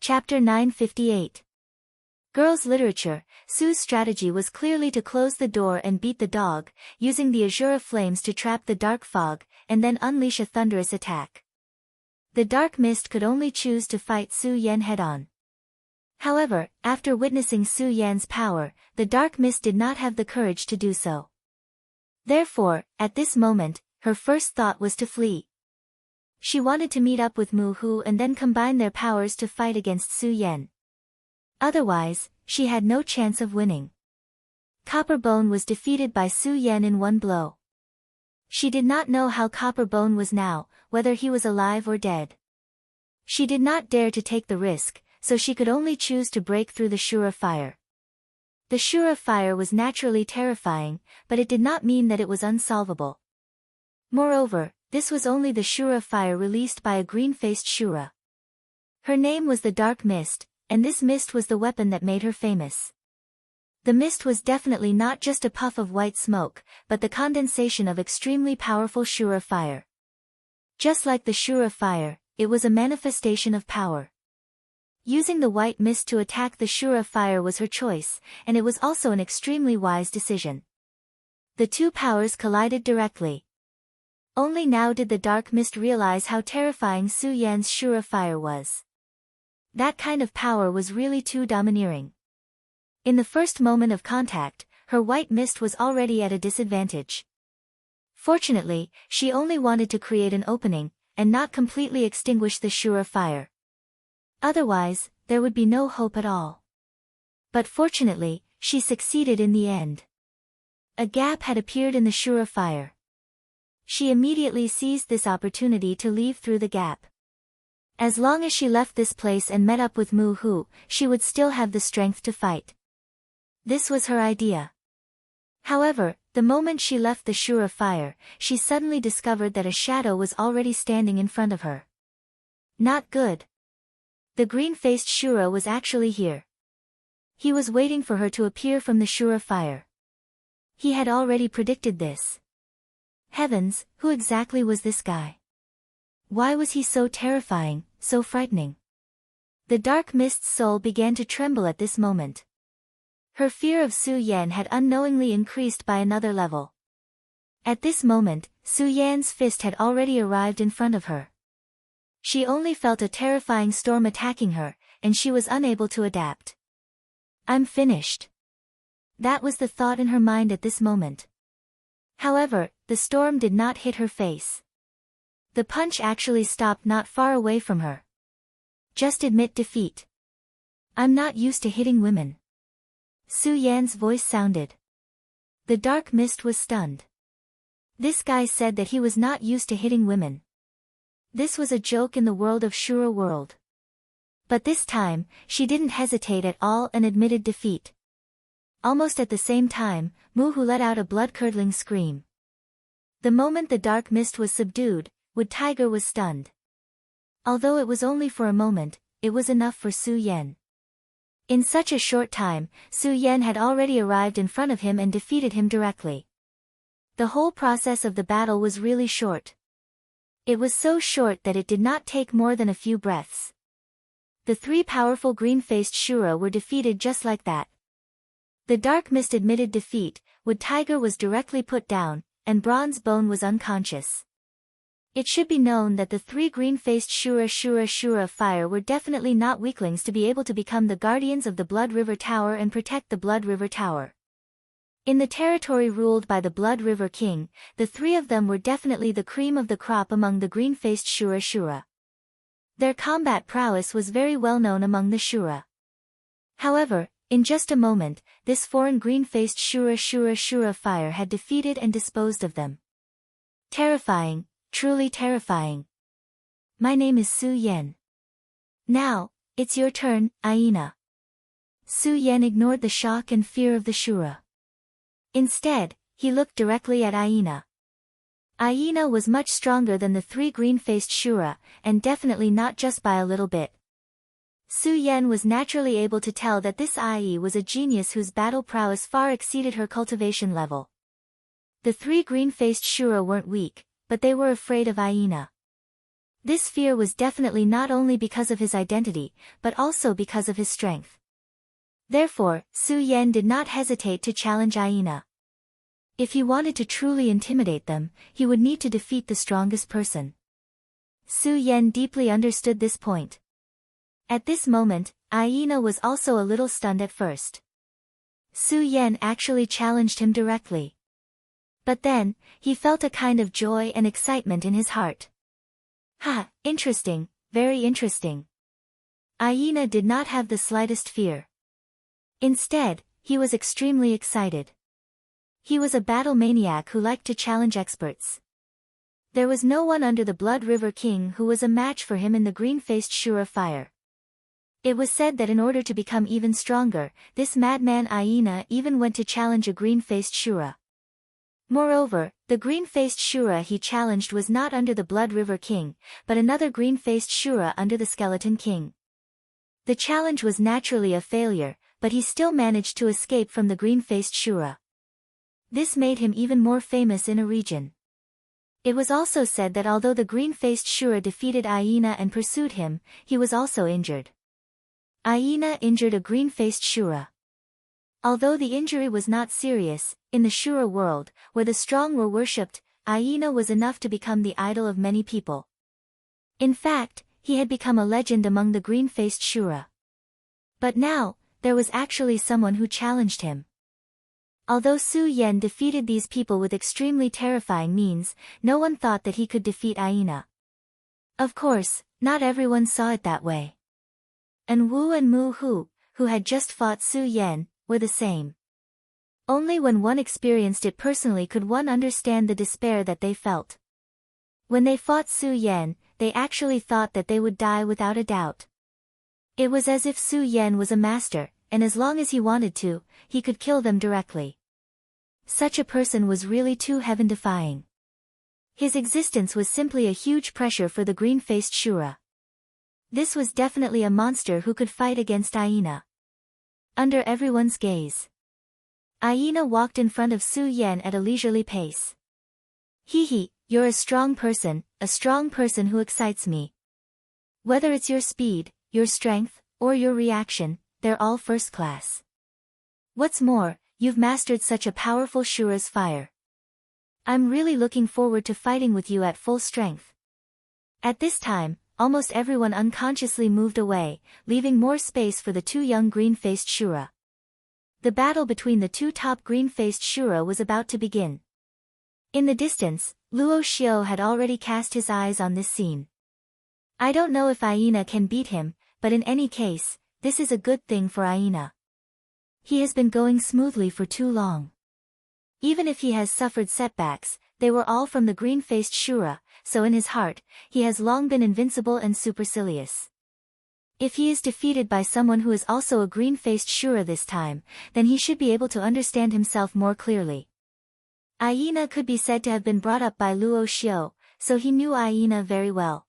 Chapter 958. Girls' Literature. Sue's strategy was clearly to close the door and beat the dog, using the azure flames to trap the dark fog, and then unleash a thunderous attack. The dark mist could only choose to fight Su Yan head-on. However, after witnessing Su Yan's power, the dark mist did not have the courage to do so. Therefore, at this moment, her first thought was to flee. She wanted to meet up with Mu Hu and then combine their powers to fight against Su Yan. Otherwise, she had no chance of winning. Copper Bone was defeated by Su Yan in one blow. She did not know how Copper Bone was now, whether he was alive or dead. She did not dare to take the risk, so she could only choose to break through the Shura fire. The Shura fire was naturally terrifying, but it did not mean that it was unsolvable. Moreover, this was only the Shura fire released by a green-faced Shura. Her name was the Dark Mist, and this mist was the weapon that made her famous. The mist was definitely not just a puff of white smoke, but the condensation of extremely powerful Shura fire. Just like the Shura fire, it was a manifestation of power. Using the white mist to attack the Shura fire was her choice, and it was also an extremely wise decision. The two powers collided directly. Only now did the dark mist realize how terrifying Su Yan's Shura fire was. That kind of power was really too domineering. In the first moment of contact, her white mist was already at a disadvantage. Fortunately, she only wanted to create an opening, and not completely extinguish the Shura fire. Otherwise, there would be no hope at all. But fortunately, she succeeded in the end. A gap had appeared in the Shura fire. She immediately seized this opportunity to leave through the gap. As long as she left this place and met up with Mu Hu, she would still have the strength to fight. This was her idea. However, the moment she left the Shura fire, she suddenly discovered that a shadow was already standing in front of her. Not good. The green-faced Shura was actually here. He was waiting for her to appear from the Shura fire. He had already predicted this. Heavens, who exactly was this guy? Why was he so terrifying, so frightening? The dark mist's soul began to tremble at this moment. Her fear of Su Yan had unknowingly increased by another level. At this moment, Su Yan's fist had already arrived in front of her. She only felt a terrifying storm attacking her, and she was unable to adapt. I'm finished. That was the thought in her mind at this moment. However, the storm did not hit her face. The punch actually stopped not far away from her. Just admit defeat. I'm not used to hitting women. Su Yan's voice sounded. The dark mist was stunned. This guy said that he was not used to hitting women. This was a joke in the world of Shura world. But this time, she didn't hesitate at all and admitted defeat. Almost at the same time, Mu Hu let out a blood-curdling scream. The moment the dark mist was subdued, Wood Tiger was stunned. Although it was only for a moment, it was enough for Su Yan. In such a short time, Su Yan had already arrived in front of him and defeated him directly. The whole process of the battle was really short. It was so short that it did not take more than a few breaths. The three powerful green-faced Shura were defeated just like that. The dark mist admitted defeat, Wood Tiger was directly put down, and Bronze Bone was unconscious. It should be known that the three green-faced Shura fire were definitely not weaklings to be able to become the guardians of the Blood River Tower and protect the Blood River Tower. In the territory ruled by the Blood River King, the three of them were definitely the cream of the crop among the green-faced Shura. Their combat prowess was very well known among the Shura. However, in just a moment, this foreign green-faced Shura fire had defeated and disposed of them. Terrifying, truly terrifying. My name is Su Yan. Now, it's your turn, Aina. Su Yan ignored the shock and fear of the Shura. Instead, he looked directly at Aina. Aina was much stronger than the three green-faced Shura, and definitely not just by a little bit. Su Yan was naturally able to tell that this Ai was a genius whose battle prowess far exceeded her cultivation level. The three green-faced Shura weren't weak, but they were afraid of Aina. This fear was definitely not only because of his identity, but also because of his strength. Therefore, Su Yan did not hesitate to challenge Aina. If he wanted to truly intimidate them, he would need to defeat the strongest person. Su Yan deeply understood this point. At this moment, Aina was also a little stunned at first. Su Yan actually challenged him directly. But then, he felt a kind of joy and excitement in his heart. Ha, interesting, very interesting. Aina did not have the slightest fear. Instead, he was extremely excited. He was a battle maniac who liked to challenge experts. There was no one under the Blood River King who was a match for him in the green-faced Shura fire. It was said that in order to become even stronger, this madman Aina even went to challenge a green-faced Shura. Moreover, the green-faced Shura he challenged was not under the Blood River King, but another green-faced Shura under the Skeleton King. The challenge was naturally a failure, but he still managed to escape from the green-faced Shura. This made him even more famous in a region. It was also said that although the green-faced Shura defeated Aina and pursued him, he was also injured. Aina injured a green-faced Shura. Although the injury was not serious, in the Shura world, where the strong were worshipped, Aina was enough to become the idol of many people. In fact, he had become a legend among the green-faced Shura. But now, there was actually someone who challenged him. Although Su Yan defeated these people with extremely terrifying means, no one thought that he could defeat Aina. Of course, not everyone saw it that way. And Wu and Mu Hu, who had just fought Su Yan, were the same. Only when one experienced it personally could one understand the despair that they felt. When they fought Su Yan, they actually thought that they would die without a doubt. It was as if Su Yan was a master, and as long as he wanted to, he could kill them directly. Such a person was really too heaven-defying. His existence was simply a huge pressure for the green-faced Shura. This was definitely a monster who could fight against Aina. Under everyone's gaze, Aina walked in front of Su Yan at a leisurely pace. Hee, you're a strong person who excites me. Whether it's your speed, your strength, or your reaction, they're all first class. What's more, you've mastered such a powerful Shura's fire. I'm really looking forward to fighting with you at full strength. At this time, almost everyone unconsciously moved away, leaving more space for the two young green-faced Shura. The battle between the two top green-faced Shura was about to begin. In the distance, Luo Xiao had already cast his eyes on this scene. I don't know if Aina can beat him, but in any case, this is a good thing for Aina. He has been going smoothly for too long. Even if he has suffered setbacks, they were all from the green-faced Shura, so in his heart, he has long been invincible and supercilious. If he is defeated by someone who is also a green-faced Shura this time, then he should be able to understand himself more clearly. Aina could be said to have been brought up by Luo Xiao, so he knew Aina very well.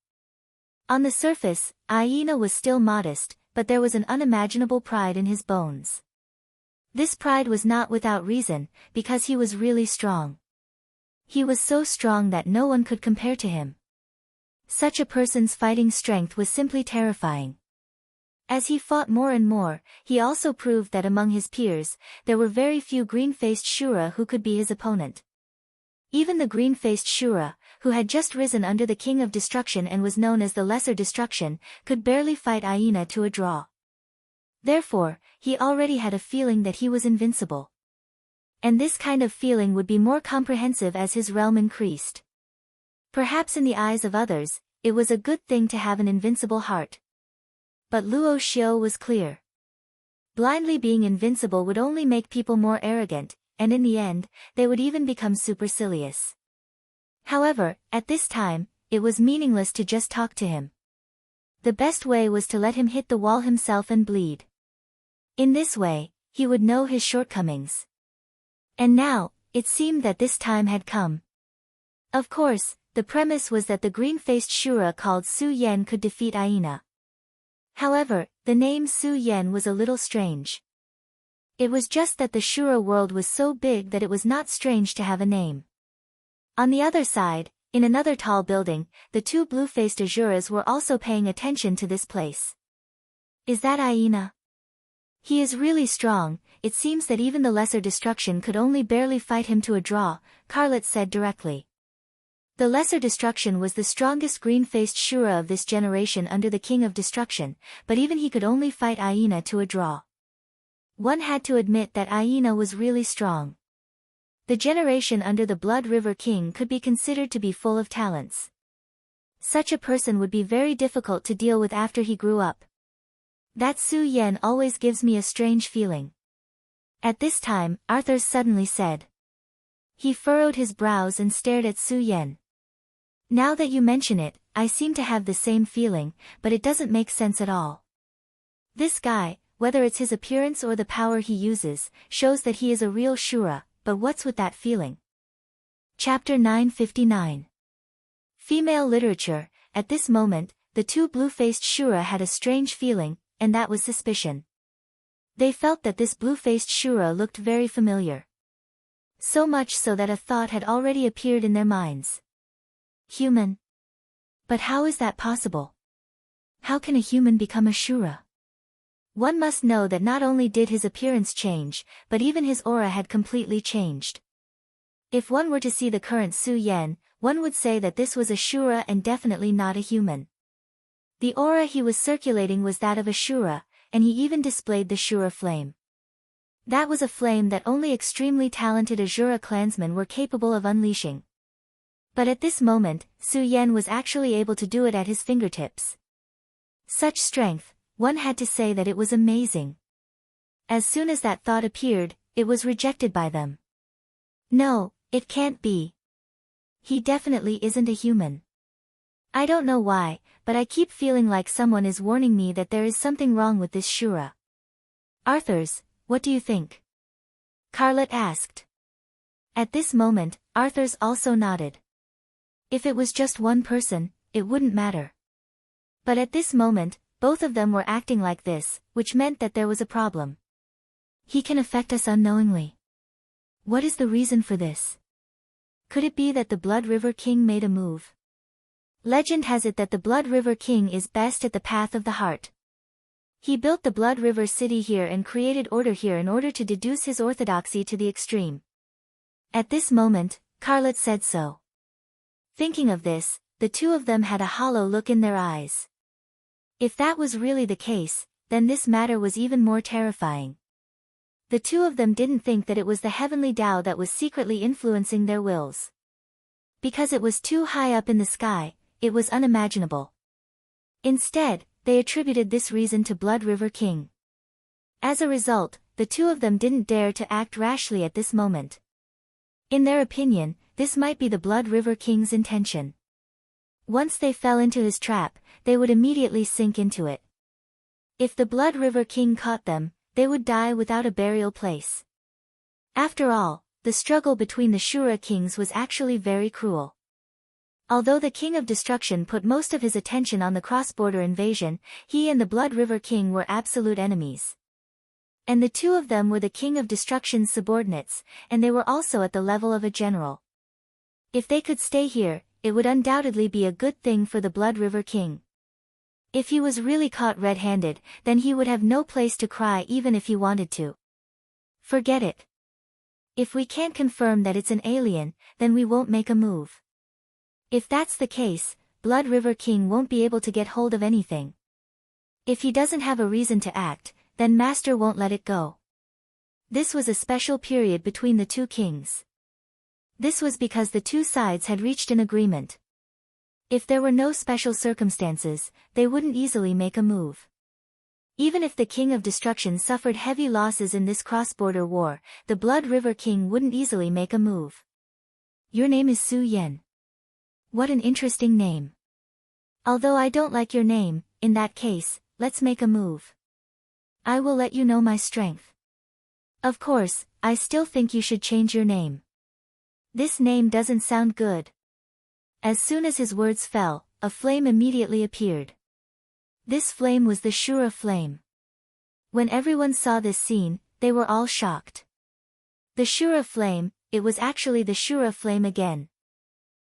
On the surface, Aina was still modest, but there was an unimaginable pride in his bones. This pride was not without reason, because he was really strong. He was so strong that no one could compare to him. Such a person's fighting strength was simply terrifying. As he fought more and more, he also proved that among his peers, there were very few green-faced Shura who could be his opponent. Even the green-faced Shura, who had just risen under the King of Destruction and was known as the Lesser Destruction, could barely fight Aina to a draw. Therefore, he already had a feeling that he was invincible. And this kind of feeling would be more comprehensive as his realm increased. Perhaps in the eyes of others, it was a good thing to have an invincible heart. But Luo Xiao was clear. Blindly being invincible would only make people more arrogant, and in the end, they would even become supercilious. However, at this time, it was meaningless to just talk to him. The best way was to let him hit the wall himself and bleed. In this way, he would know his shortcomings. And now, it seemed that this time had come. Of course, the premise was that the green-faced Shura called Su Yan could defeat Aina. However, the name Su Yan was a little strange. It was just that the Shura world was so big that it was not strange to have a name. On the other side, In another tall building, the two blue-faced Asuras were also paying attention to this place. Is that Aina? He is really strong. It seems that even the lesser destruction could only barely fight him to a draw, Carlet said directly. The lesser destruction was the strongest green-faced Shura of this generation under the King of Destruction, but even he could only fight Aina to a draw. One had to admit that Aina was really strong. The generation under the Blood River King could be considered to be full of talents. Such a person would be very difficult to deal with after he grew up. That Su Yen always gives me a strange feeling. At this time, Arthur suddenly said. He furrowed his brows and stared at Su Yen. Now that you mention it, I seem to have the same feeling, but it doesn't make sense at all. This guy, whether it's his appearance or the power he uses, shows that he is a real Shura, but what's with that feeling? Chapter 959. Female Literature. At this moment, the two blue-faced Shura had a strange feeling, and that was suspicion. They felt that this blue-faced Shura looked very familiar. So much so that a thought had already appeared in their minds. Human. But how is that possible? How can a human become a Shura? One must know that not only did his appearance change, but even his aura had completely changed. If one were to see the current Su Yen, one would say that this was a Shura and definitely not a human. The aura he was circulating was that of a Shura, and he even displayed the Shura flame. That was a flame that only extremely talented Azura clansmen were capable of unleashing. But at this moment, Su Yen was actually able to do it at his fingertips. Such strength, one had to say that it was amazing. As soon as that thought appeared, it was rejected by them. No, it can't be. He definitely isn't a human. I don't know why, but I keep feeling like someone is warning me that there is something wrong with this Shura. Arthurs, what do you think? Carlet asked. At this moment, Arthurs also nodded. If it was just one person, it wouldn't matter. But at this moment, both of them were acting like this, which meant that there was a problem. He can affect us unknowingly. What is the reason for this? Could it be that the Blood River King made a move? Legend has it that the Blood River King is best at the path of the heart. He built the Blood River city here and created order here in order to deduce his orthodoxy to the extreme. At this moment, Carlet said so. Thinking of this, the two of them had a hollow look in their eyes. If that was really the case, then this matter was even more terrifying. The two of them didn't think that it was the heavenly Tao that was secretly influencing their wills. Because it was too high up in the sky, it was unimaginable. Instead, they attributed this reason to Blood River King. As a result, the two of them didn't dare to act rashly at this moment. In their opinion, this might be the Blood River King's intention. Once they fell into his trap, they would immediately sink into it. If the Blood River King caught them, they would die without a burial place. After all, the struggle between the Shura kings was actually very cruel. Although the King of Destruction put most of his attention on the cross-border invasion, he and the Blood River King were absolute enemies. And the two of them were the King of Destruction's subordinates, and they were also at the level of a general. If they could stay here, it would undoubtedly be a good thing for the Blood River King. If he was really caught red-handed, then he would have no place to cry even if he wanted to. Forget it. If we can't confirm that it's an alien, then we won't make a move. If that's the case, Blood River King won't be able to get hold of anything. If he doesn't have a reason to act, then Master won't let it go. This was a special period between the two kings. This was because the two sides had reached an agreement. If there were no special circumstances, they wouldn't easily make a move. Even if the King of Destruction suffered heavy losses in this cross-border war, the Blood River King wouldn't easily make a move. Your name is Su Yen. What an interesting name. Although I don't like your name, in that case, let's make a move. I will let you know my strength. Of course, I still think you should change your name. This name doesn't sound good. As soon as his words fell, a flame immediately appeared. This flame was the Shura flame. When everyone saw this scene, they were all shocked. The Shura flame, it was actually the Shura flame again.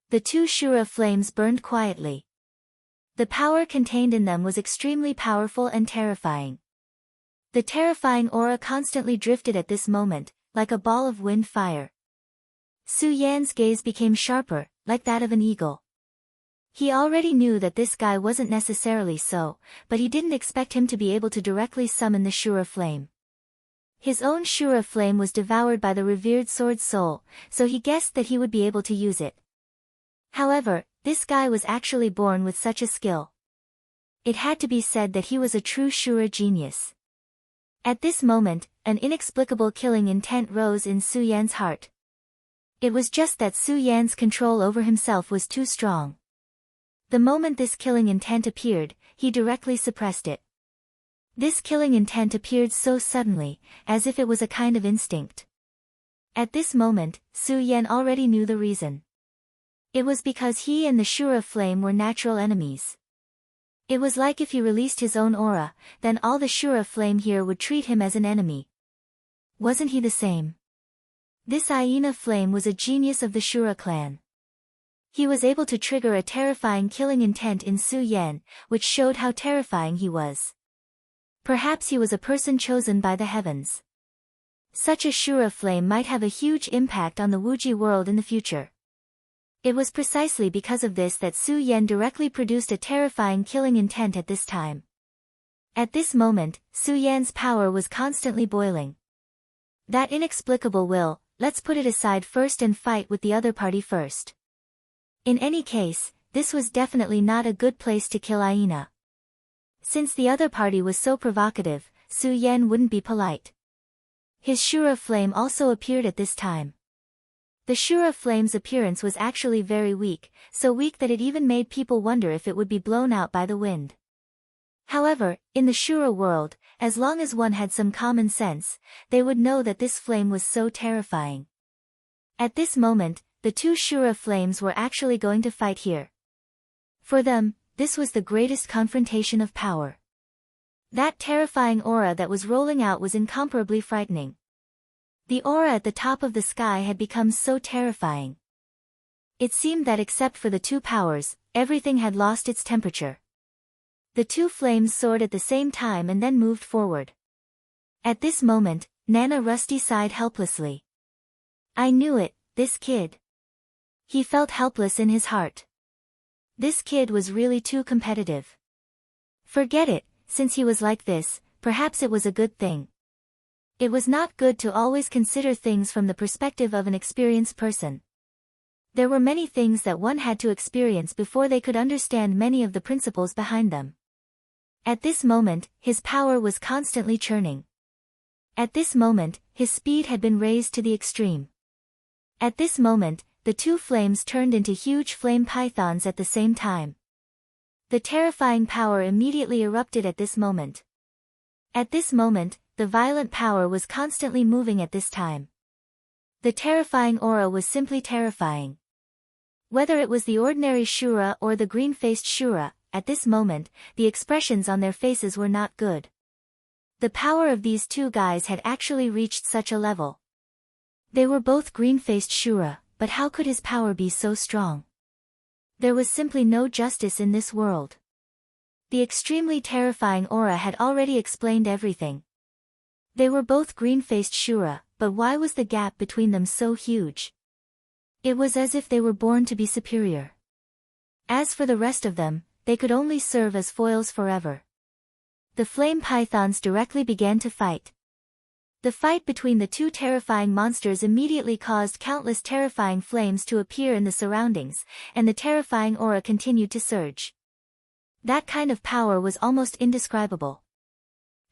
The two Shura flames burned quietly. The power contained in them was extremely powerful and terrifying. The terrifying aura constantly drifted at this moment, like a ball of wind fire. Su Yan's gaze became sharper, like that of an eagle. He already knew that this guy wasn't necessarily so, but he didn't expect him to be able to directly summon the Shura flame. His own Shura flame was devoured by the revered sword soul, so he guessed that he would be able to use it. However, this guy was actually born with such a skill. It had to be said that he was a true Shura genius. At this moment, an inexplicable killing intent rose in Su Yan's heart. It was just that Su Yan's control over himself was too strong. The moment this killing intent appeared, he directly suppressed it. This killing intent appeared so suddenly, as if it was a kind of instinct. At this moment, Su Yan already knew the reason. It was because he and the Shura flame were natural enemies. It was like if he released his own aura, then all the Shura flame here would treat him as an enemy. Wasn't he the same? This hyena flame was a genius of the Shura clan. He was able to trigger a terrifying killing intent in Su Yan, which showed how terrifying he was. Perhaps he was a person chosen by the heavens. Such a Shura flame might have a huge impact on the Wuji world in the future. It was precisely because of this that Su Yan directly produced a terrifying killing intent at this time. At this moment, Su Yan's power was constantly boiling. That inexplicable will, let's put it aside first and fight with the other party first. In any case, this was definitely not a good place to kill Aina. Since the other party was so provocative, Su Yan wouldn't be polite. His Shura flame also appeared at this time. The Shura flame's appearance was actually very weak, so weak that it even made people wonder if it would be blown out by the wind. However, in the Shura world, as long as one had some common sense, they would know that this flame was so terrifying. At this moment, the two Shura flames were actually going to fight here. For them, this was the greatest confrontation of power. That terrifying aura that was rolling out was incomparably frightening. The aura at the top of the sky had become so terrifying. It seemed that except for the two powers, everything had lost its temperature. The two flames soared at the same time and then moved forward. At this moment, Nana Rusty sighed helplessly. I knew it, this kid. He felt helpless in his heart. This kid was really too competitive. Forget it, since he was like this, perhaps it was a good thing. It was not good to always consider things from the perspective of an experienced person. There were many things that one had to experience before they could understand many of the principles behind them. At this moment, his power was constantly churning. At this moment, his speed had been raised to the extreme. At this moment, the two flames turned into huge flame pythons at the same time. The terrifying power immediately erupted at this moment. At this moment, the violent power was constantly moving at this time. The terrifying aura was simply terrifying. Whether it was the ordinary Shura or the green-faced Shura, at this moment, the expressions on their faces were not good. The power of these two guys had actually reached such a level. They were both green-faced Shura, but how could his power be so strong? There was simply no justice in this world. The extremely terrifying aura had already explained everything. They were both green-faced Shura, but why was the gap between them so huge? It was as if they were born to be superior. As for the rest of them, they could only serve as foils forever. The flame pythons directly began to fight. The fight between the two terrifying monsters immediately caused countless terrifying flames to appear in the surroundings, and the terrifying aura continued to surge. That kind of power was almost indescribable.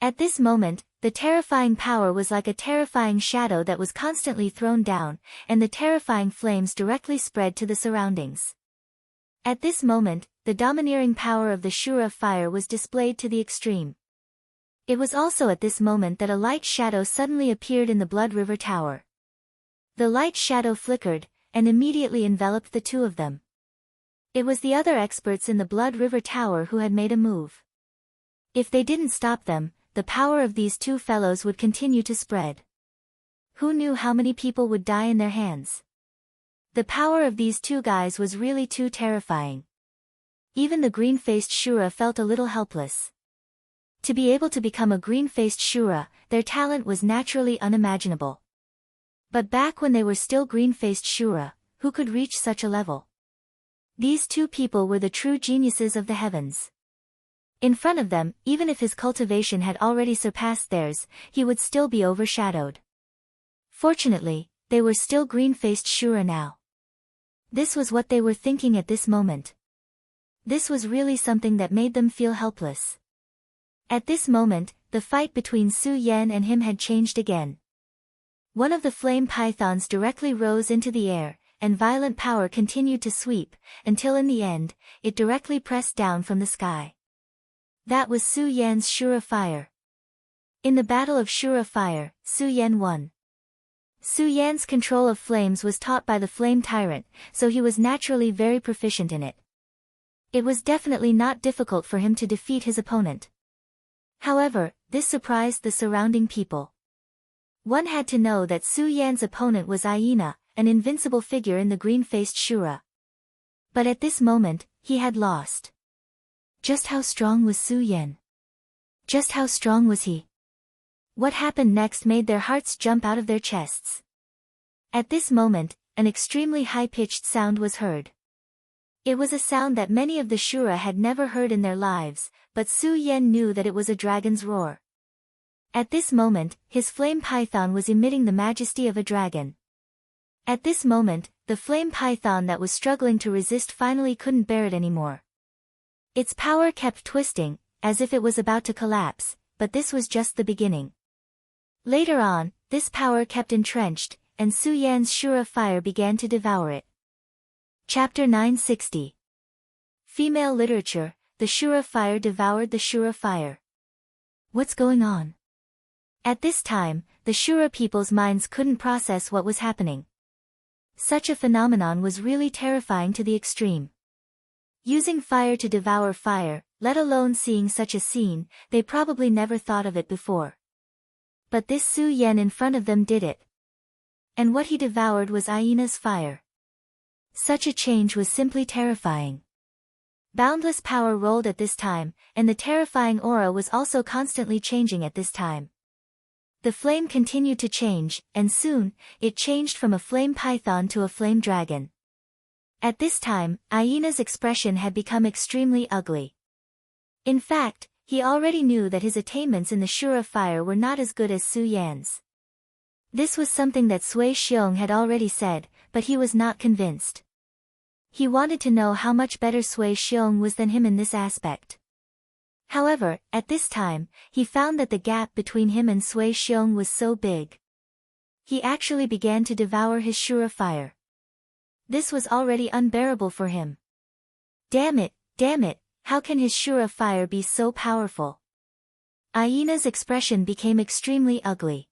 At this moment, the terrifying power was like a terrifying shadow that was constantly thrown down, and the terrifying flames directly spread to the surroundings. At this moment, the domineering power of the Shura fire was displayed to the extreme. It was also at this moment that a light shadow suddenly appeared in the Blood River Tower. The light shadow flickered, and immediately enveloped the two of them. It was the other experts in the Blood River Tower who had made a move. If they didn't stop them, the power of these two fellows would continue to spread. Who knew how many people would die in their hands? The power of these two guys was really too terrifying. Even the green-faced Shura felt a little helpless. To be able to become a green-faced Shura, their talent was naturally unimaginable. But back when they were still green-faced Shura, who could reach such a level? These two people were the true geniuses of the heavens. In front of them, even if his cultivation had already surpassed theirs, he would still be overshadowed. Fortunately, they were still green-faced Shura now. This was what they were thinking at this moment. This was really something that made them feel helpless. At this moment, the fight between Su Yan and him had changed again. One of the flame pythons directly rose into the air, and violent power continued to sweep, until in the end, it directly pressed down from the sky. That was Su Yan's Shura fire. In the battle of Shura fire, Su Yan won. Su Yan's control of flames was taught by the flame tyrant, so he was naturally very proficient in it. It was definitely not difficult for him to defeat his opponent. However, this surprised the surrounding people. One had to know that Su Yan's opponent was Aina, an invincible figure in the green-faced Shura. But at this moment, he had lost. Just how strong was Su Yan? Just how strong was he? What happened next made their hearts jump out of their chests. At this moment, an extremely high-pitched sound was heard. It was a sound that many of the Shura had never heard in their lives, but Su Yan knew that it was a dragon's roar. At this moment, his flame python was emitting the majesty of a dragon. At this moment, the flame python that was struggling to resist finally couldn't bear it anymore. Its power kept twisting, as if it was about to collapse, but this was just the beginning. Later on, this power kept entrenched, and Su Yan's Shura fire began to devour it. Chapter 960. Female literature, the Shura fire devoured the Shura fire. What's going on? At this time, the Shura people's minds couldn't process what was happening. Such a phenomenon was really terrifying to the extreme. Using fire to devour fire, let alone seeing such a scene, they probably never thought of it before. But this Su Yan in front of them did it. And what he devoured was Aina's fire. Such a change was simply terrifying. Boundless power rolled at this time, and the terrifying aura was also constantly changing at this time. The flame continued to change, and soon, it changed from a flame python to a flame dragon. At this time, Aina's expression had become extremely ugly. In fact, he already knew that his attainments in the Shura fire were not as good as Su Yan's. This was something that Sui Xiong had already said, but he was not convinced. He wanted to know how much better Sui Xiong was than him in this aspect. However, at this time, he found that the gap between him and Sui Xiong was so big. He actually began to devour his Shura fire. This was already unbearable for him. Damn it, how can his Shura fire be so powerful? Aina's expression became extremely ugly.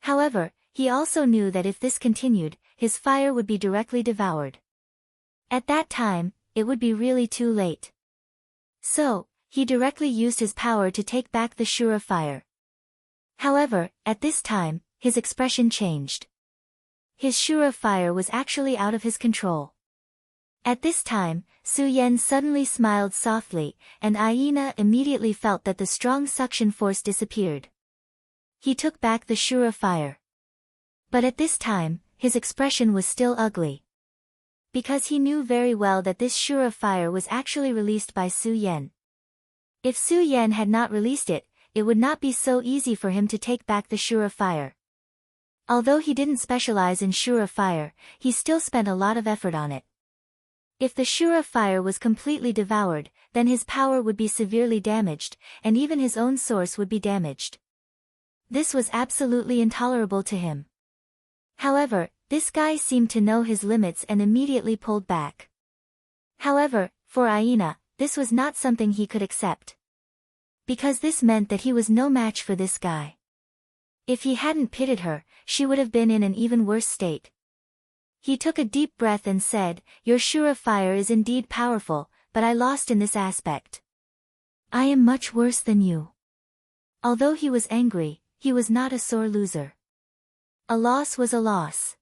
However, he also knew that if this continued, his fire would be directly devoured. At that time, it would be really too late. So, he directly used his power to take back the Shura fire. However, at this time, his expression changed. His Shura fire was actually out of his control. At this time, Su Yan suddenly smiled softly, and Aina immediately felt that the strong suction force disappeared. He took back the Shura fire. But at this time, his expression was still ugly. Because he knew very well that this Shura fire was actually released by Su Yan. If Su Yan had not released it, it would not be so easy for him to take back the Shura fire. Although he didn't specialize in Shura fire, he still spent a lot of effort on it. If the Shura fire was completely devoured, then his power would be severely damaged, and even his own source would be damaged. This was absolutely intolerable to him. However, this guy seemed to know his limits and immediately pulled back. However, for Aina, this was not something he could accept. Because this meant that he was no match for this guy. If he hadn't pitied her, she would have been in an even worse state. He took a deep breath and said, "Your Shura fire is indeed powerful, but I lost in this aspect. I am much worse than you." Although he was angry, he was not a sore loser. A loss was a loss.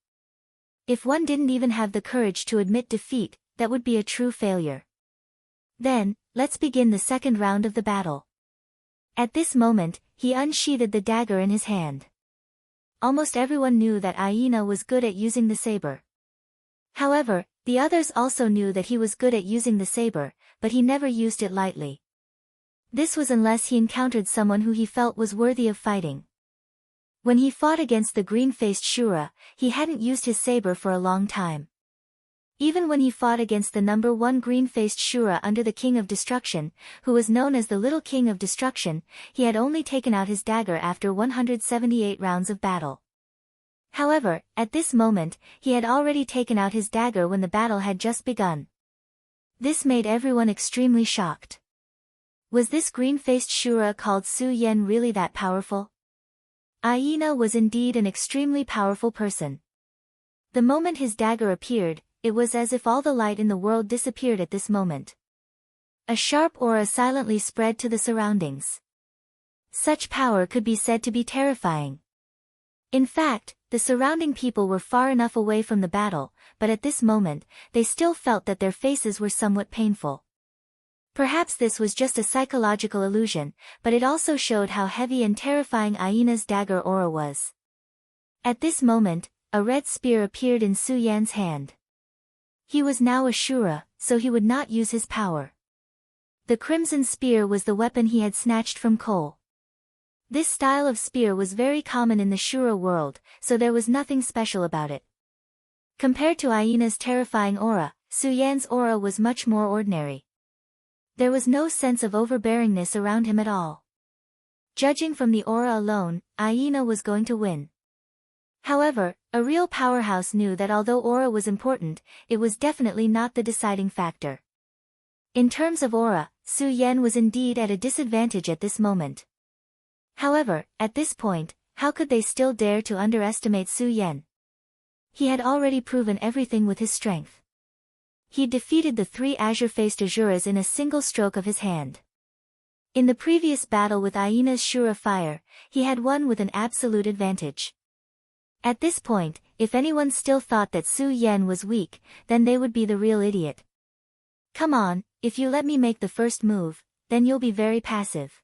If one didn't even have the courage to admit defeat, that would be a true failure. Then, let's begin the second round of the battle. At this moment, he unsheathed the dagger in his hand. Almost everyone knew that Aina was good at using the saber. However, the others also knew that he was good at using the saber, but he never used it lightly. This was unless he encountered someone who he felt was worthy of fighting. When he fought against the green-faced Shura, he hadn't used his saber for a long time. Even when he fought against the number 1 green-faced Shura under the King of Destruction, who was known as the Little King of Destruction, he had only taken out his dagger after 178 rounds of battle. However, at this moment, he had already taken out his dagger when the battle had just begun. This made everyone extremely shocked. Was this green-faced Shura called Su Yan really that powerful? Aina was indeed an extremely powerful person. The moment his dagger appeared, it was as if all the light in the world disappeared at this moment. A sharp aura silently spread to the surroundings. Such power could be said to be terrifying. In fact, the surrounding people were far enough away from the battle, but at this moment, they still felt that their faces were somewhat painful. Perhaps this was just a psychological illusion, but it also showed how heavy and terrifying Aina's dagger aura was. At this moment, a red spear appeared in Su Yan's hand. He was now a Shura, so he would not use his power. The crimson spear was the weapon he had snatched from Cole. This style of spear was very common in the Shura world, so there was nothing special about it. Compared to Aina's terrifying aura, Su Yan's aura was much more ordinary. There was no sense of overbearingness around him at all. Judging from the aura alone, Aina was going to win. However, a real powerhouse knew that although aura was important, it was definitely not the deciding factor. In terms of aura, Su Yan was indeed at a disadvantage at this moment. However, at this point, how could they still dare to underestimate Su Yan? He had already proven everything with his strength. He defeated the 3 azure-faced Azuras in a single stroke of his hand. In the previous battle with Aina's Shura fire, he had won with an absolute advantage. At this point, if anyone still thought that Su Yan was weak, then they would be the real idiot. Come on, if you let me make the first move, then you'll be very passive.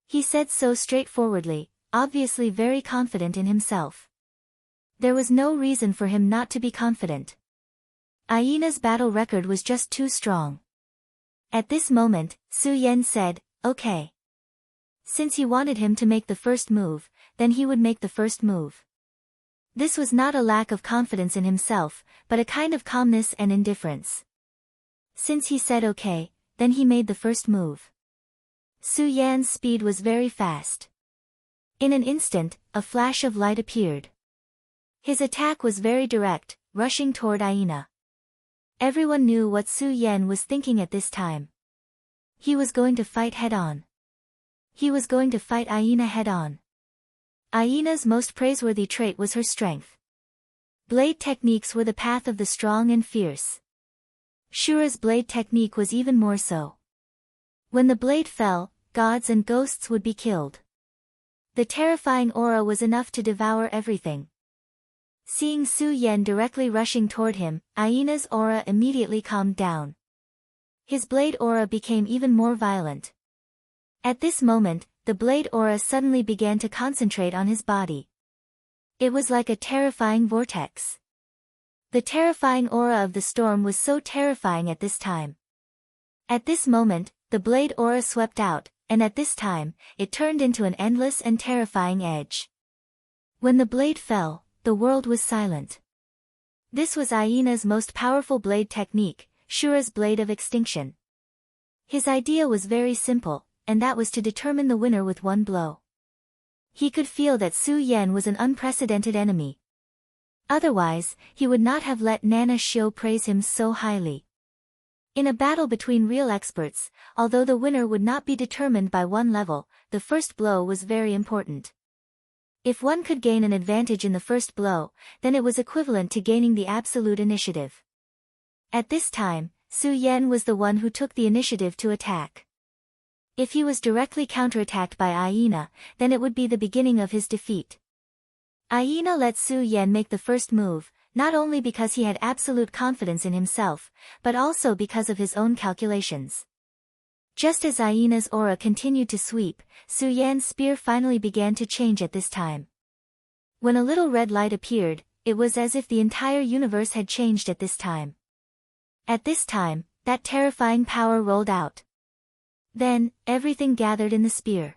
He said so straightforwardly, obviously very confident in himself. There was no reason for him not to be confident. Aina's battle record was just too strong. At this moment, Su Yan said, okay. Since he wanted him to make the first move, then he would make the first move. This was not a lack of confidence in himself, but a kind of calmness and indifference. Since he said okay, then he made the first move. Su Yan's speed was very fast. In an instant, a flash of light appeared. His attack was very direct, rushing toward Aina. Everyone knew what Su Yan was thinking at this time. He was going to fight head-on. He was going to fight Aina head-on. Aina's most praiseworthy trait was her strength. Blade techniques were the path of the strong and fierce. Shura's blade technique was even more so. When the blade fell, gods and ghosts would be killed. The terrifying aura was enough to devour everything. Seeing Su Yan directly rushing toward him, Aina's aura immediately calmed down. His blade aura became even more violent. At this moment, the blade aura suddenly began to concentrate on his body. It was like a terrifying vortex. The terrifying aura of the storm was so terrifying at this time. At this moment, the blade aura swept out, and at this time, it turned into an endless and terrifying edge. When the blade fell, the world was silent. This was Aina's most powerful blade technique, Shura's blade of extinction. His idea was very simple, and that was to determine the winner with one blow. He could feel that Su Yan was an unprecedented enemy. Otherwise, he would not have let Nana Shio praise him so highly. In a battle between real experts, although the winner would not be determined by one level, the first blow was very important. If one could gain an advantage in the first blow, then it was equivalent to gaining the absolute initiative. At this time, Su Yan was the one who took the initiative to attack. If he was directly counterattacked by Aina, then it would be the beginning of his defeat. Aina let Su Yan make the first move, not only because he had absolute confidence in himself, but also because of his own calculations. Just as Aina's aura continued to sweep, Su Yan's spear finally began to change at this time. When a little red light appeared, it was as if the entire universe had changed at this time. At this time, that terrifying power rolled out. Then, everything gathered in the spear.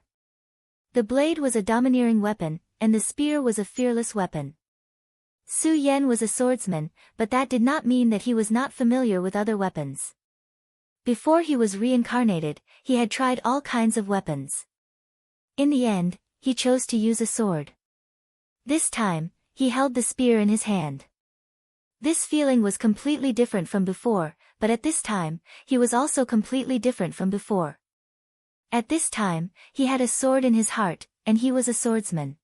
The blade was a domineering weapon, and the spear was a fearless weapon. Su Yan was a swordsman, but that did not mean that he was not familiar with other weapons. Before he was reincarnated, he had tried all kinds of weapons. In the end, he chose to use a sword. This time, he held the spear in his hand. This feeling was completely different from before, but at this time, he was also completely different from before. At this time, he had a sword in his heart, and he was a swordsman.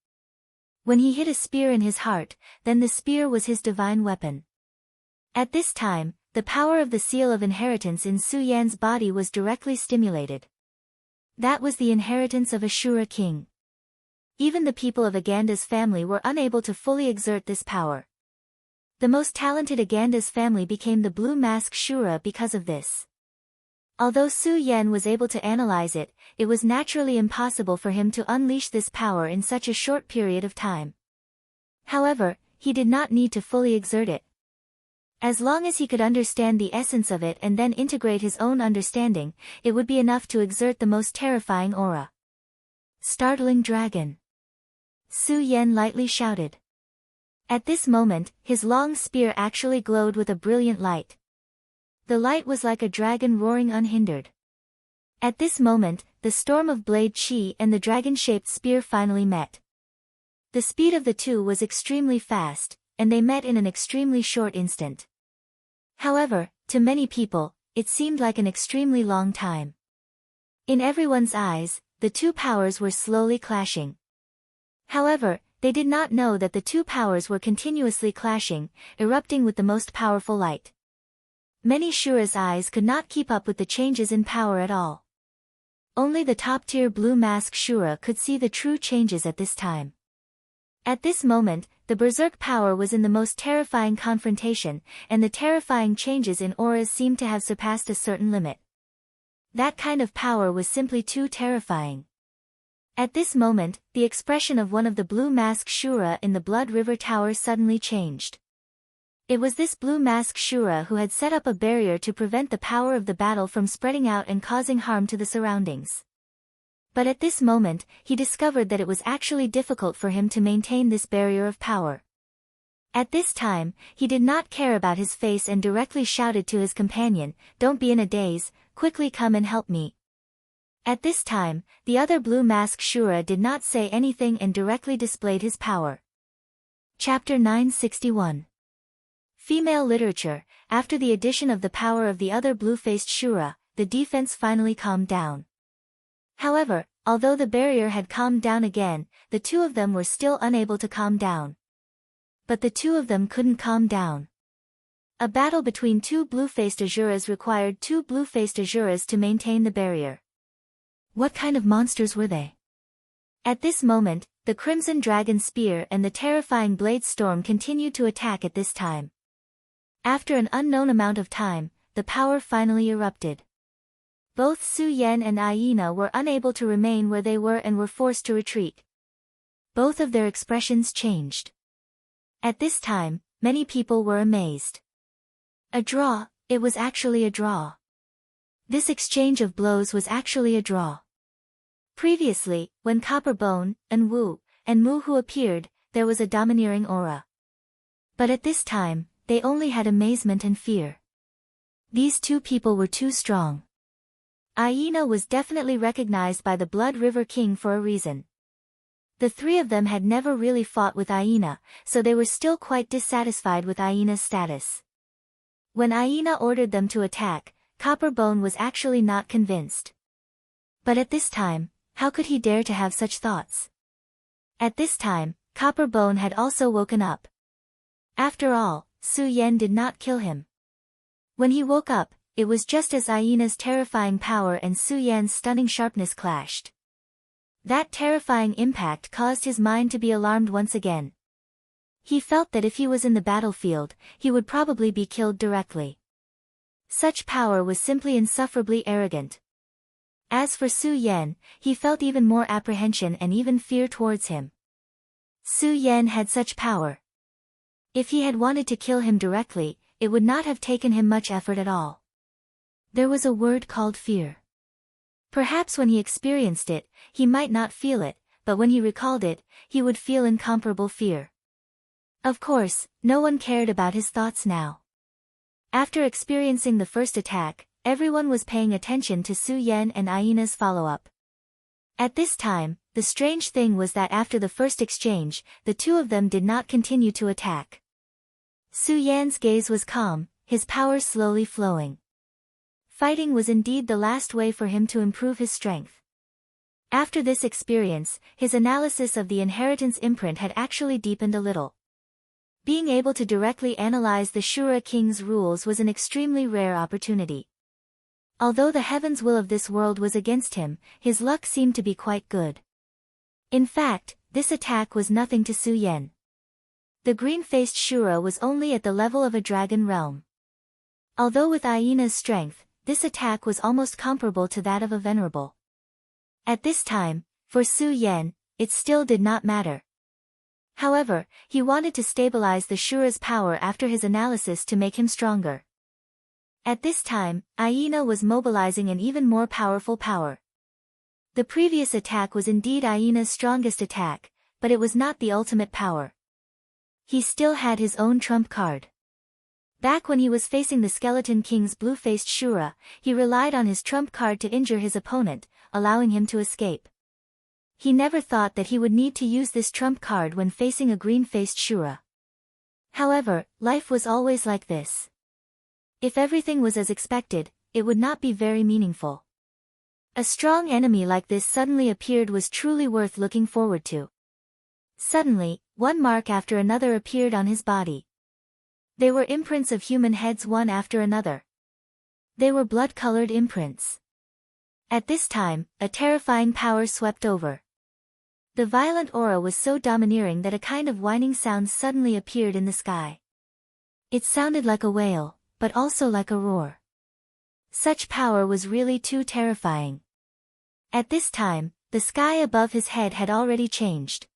When he hit a spear in his heart, then the spear was his divine weapon. At this time, the power of the seal of inheritance in Su Yan's body was directly stimulated. That was the inheritance of a Shura king. Even the people of Aganda's family were unable to fully exert this power. The most talented Aganda's family became the Blue Mask Shura because of this. Although Su Yan was able to analyze it, it was naturally impossible for him to unleash this power in such a short period of time. However, he did not need to fully exert it. As long as he could understand the essence of it and then integrate his own understanding, it would be enough to exert the most terrifying aura. Startling dragon! Su Yan lightly shouted. At this moment, his long spear actually glowed with a brilliant light. The light was like a dragon roaring unhindered. At this moment, the storm of blade chi and the dragon-shaped spear finally met. The speed of the two was extremely fast, and they met in an extremely short instant. However, to many people, it seemed like an extremely long time. In everyone's eyes, the two powers were slowly clashing. However, they did not know that the two powers were continuously clashing, erupting with the most powerful light. Many Shura's eyes could not keep up with the changes in power at all. Only the top-tier Blue Mask Shura could see the true changes at this time. At this moment, the berserk power was in the most terrifying confrontation, and the terrifying changes in auras seemed to have surpassed a certain limit. That kind of power was simply too terrifying. At this moment, the expression of one of the Blue Mask Shura in the Blood River Tower suddenly changed. It was this Blue Mask Shura who had set up a barrier to prevent the power of the battle from spreading out and causing harm to the surroundings. But at this moment, he discovered that it was actually difficult for him to maintain this barrier of power. At this time, he did not care about his face and directly shouted to his companion, "Don't be in a daze, quickly come and help me." At this time, the other Blue Mask Shura did not say anything and directly displayed his power. Chapter 961. Female Literature. After the addition of the power of the other blue-faced Shura, the defense finally calmed down. However, although the barrier had calmed down again, the two of them were still unable to calm down. But the two of them couldn't calm down. A battle between two blue-faced Asuras required two blue-faced Asuras to maintain the barrier. What kind of monsters were they? At this moment, the Crimson Dragon Spear and the terrifying Blade Storm continued to attack at this time. After an unknown amount of time, the power finally erupted. Both Su Yan and Aina were unable to remain where they were and were forced to retreat. Both of their expressions changed. At this time, many people were amazed. A draw, it was actually a draw. This exchange of blows was actually a draw. Previously, when Copper Bone, and Wu, and Mu Hu appeared, there was a domineering aura. But at this time, they only had amazement and fear. These two people were too strong. Aina was definitely recognized by the Blood River King for a reason. The three of them had never really fought with Aina, so they were still quite dissatisfied with Aina's status. When Aina ordered them to attack, Copper Bone was actually not convinced. But at this time, how could he dare to have such thoughts? At this time, Copper Bone had also woken up. After all, Su Yan did not kill him. When he woke up, it was just as Aina's terrifying power and Su Yan's stunning sharpness clashed. That terrifying impact caused his mind to be alarmed once again. He felt that if he was in the battlefield, he would probably be killed directly. Such power was simply insufferably arrogant. As for Su Yan, he felt even more apprehension and even fear towards him. Su Yan had such power. If he had wanted to kill him directly, it would not have taken him much effort at all. There was a word called fear. Perhaps when he experienced it, he might not feel it, but when he recalled it, he would feel incomparable fear. Of course, no one cared about his thoughts now. After experiencing the first attack, everyone was paying attention to Su Yan and Aina's follow-up. At this time, the strange thing was that after the first exchange, the two of them did not continue to attack. Su Yan's gaze was calm, his power slowly flowing. Fighting was indeed the last way for him to improve his strength. After this experience, his analysis of the inheritance imprint had actually deepened a little. Being able to directly analyze the Shura king's rules was an extremely rare opportunity. Although the heaven's will of this world was against him, his luck seemed to be quite good. In fact, this attack was nothing to Su Yan. The green-faced Shura was only at the level of a dragon realm. Although with Aina's strength, this attack was almost comparable to that of a venerable. At this time, for Su Yan, it still did not matter. However, he wanted to stabilize the Shura's power after his analysis to make him stronger. At this time, Aina was mobilizing an even more powerful power. The previous attack was indeed Aina's strongest attack, but it was not the ultimate power. He still had his own trump card. Back when he was facing the Skeleton King's blue-faced Shura, he relied on his trump card to injure his opponent, allowing him to escape. He never thought that he would need to use this trump card when facing a green-faced Shura. However, life was always like this. If everything was as expected, it would not be very meaningful. A strong enemy like this suddenly appeared was truly worth looking forward to. Suddenly, one mark after another appeared on his body. They were imprints of human heads one after another. They were blood-colored imprints. At this time, a terrifying power swept over. The violent aura was so domineering that a kind of whining sound suddenly appeared in the sky. It sounded like a wail, but also like a roar. Such power was really too terrifying. At this time, the sky above his head had already changed.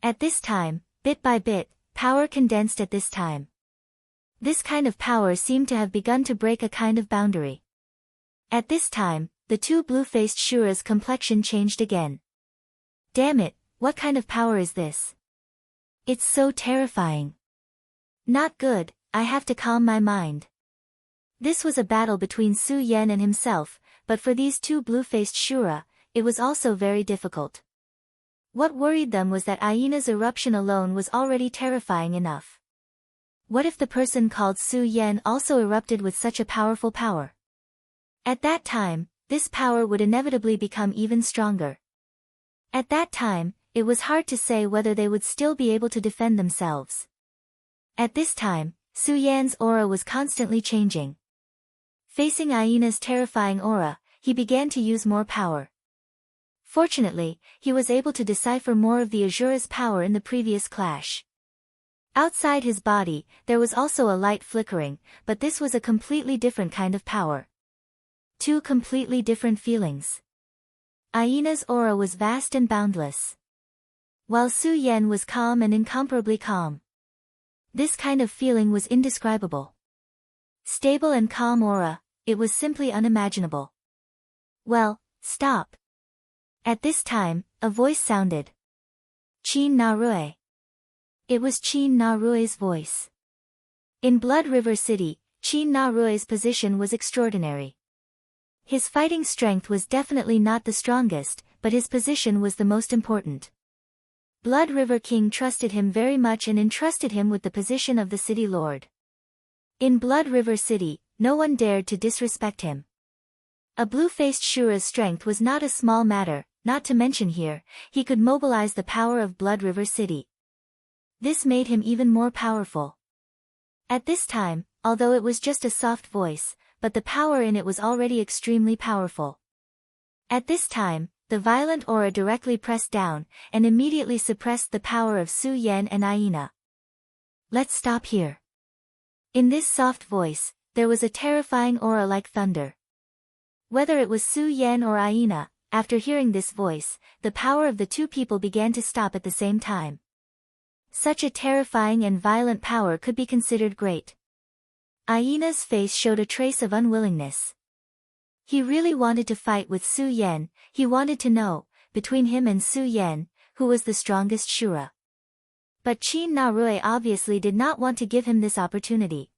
At this time, bit by bit, power condensed at this time. This kind of power seemed to have begun to break a kind of boundary. At this time, the two blue-faced Shura's complexion changed again. Damn it, what kind of power is this? It's so terrifying. Not good, I have to calm my mind. This was a battle between Su Yan and himself, but for these two blue-faced Shura, it was also very difficult. What worried them was that Aina's eruption alone was already terrifying enough. What if the person called Su Yan also erupted with such a powerful power? At that time, this power would inevitably become even stronger. At that time, it was hard to say whether they would still be able to defend themselves. At this time, Su Yan's aura was constantly changing. Facing Aina's terrifying aura, he began to use more power. Fortunately, he was able to decipher more of the Azura's power in the previous clash. Outside his body, there was also a light flickering, but this was a completely different kind of power. Two completely different feelings. Aina's aura was vast and boundless, while Su Yan was calm and incomparably calm. This kind of feeling was indescribable. Stable and calm aura, it was simply unimaginable. Well, stop. At this time, a voice sounded. Qin Na Rui. It was Qin Na Rui's voice. In Blood River City, Qin Na Rui's position was extraordinary. His fighting strength was definitely not the strongest, but his position was the most important. Blood River King trusted him very much and entrusted him with the position of the city lord. In Blood River City, no one dared to disrespect him. A blue-faced Shura's strength was not a small matter, not to mention here, he could mobilize the power of Blood River City. This made him even more powerful. At this time, although it was just a soft voice, but the power in it was already extremely powerful. At this time, the violent aura directly pressed down, and immediately suppressed the power of Su Yan and Aina. Let's stop here. In this soft voice, there was a terrifying aura like thunder. Whether it was Su Yan or Aina, after hearing this voice, the power of the two people began to stop at the same time. Such a terrifying and violent power could be considered great. Aina's face showed a trace of unwillingness. He really wanted to fight with Su Yan. He wanted to know, between him and Su Yan, who was the strongest Shura. But Qin Na Rui obviously did not want to give him this opportunity.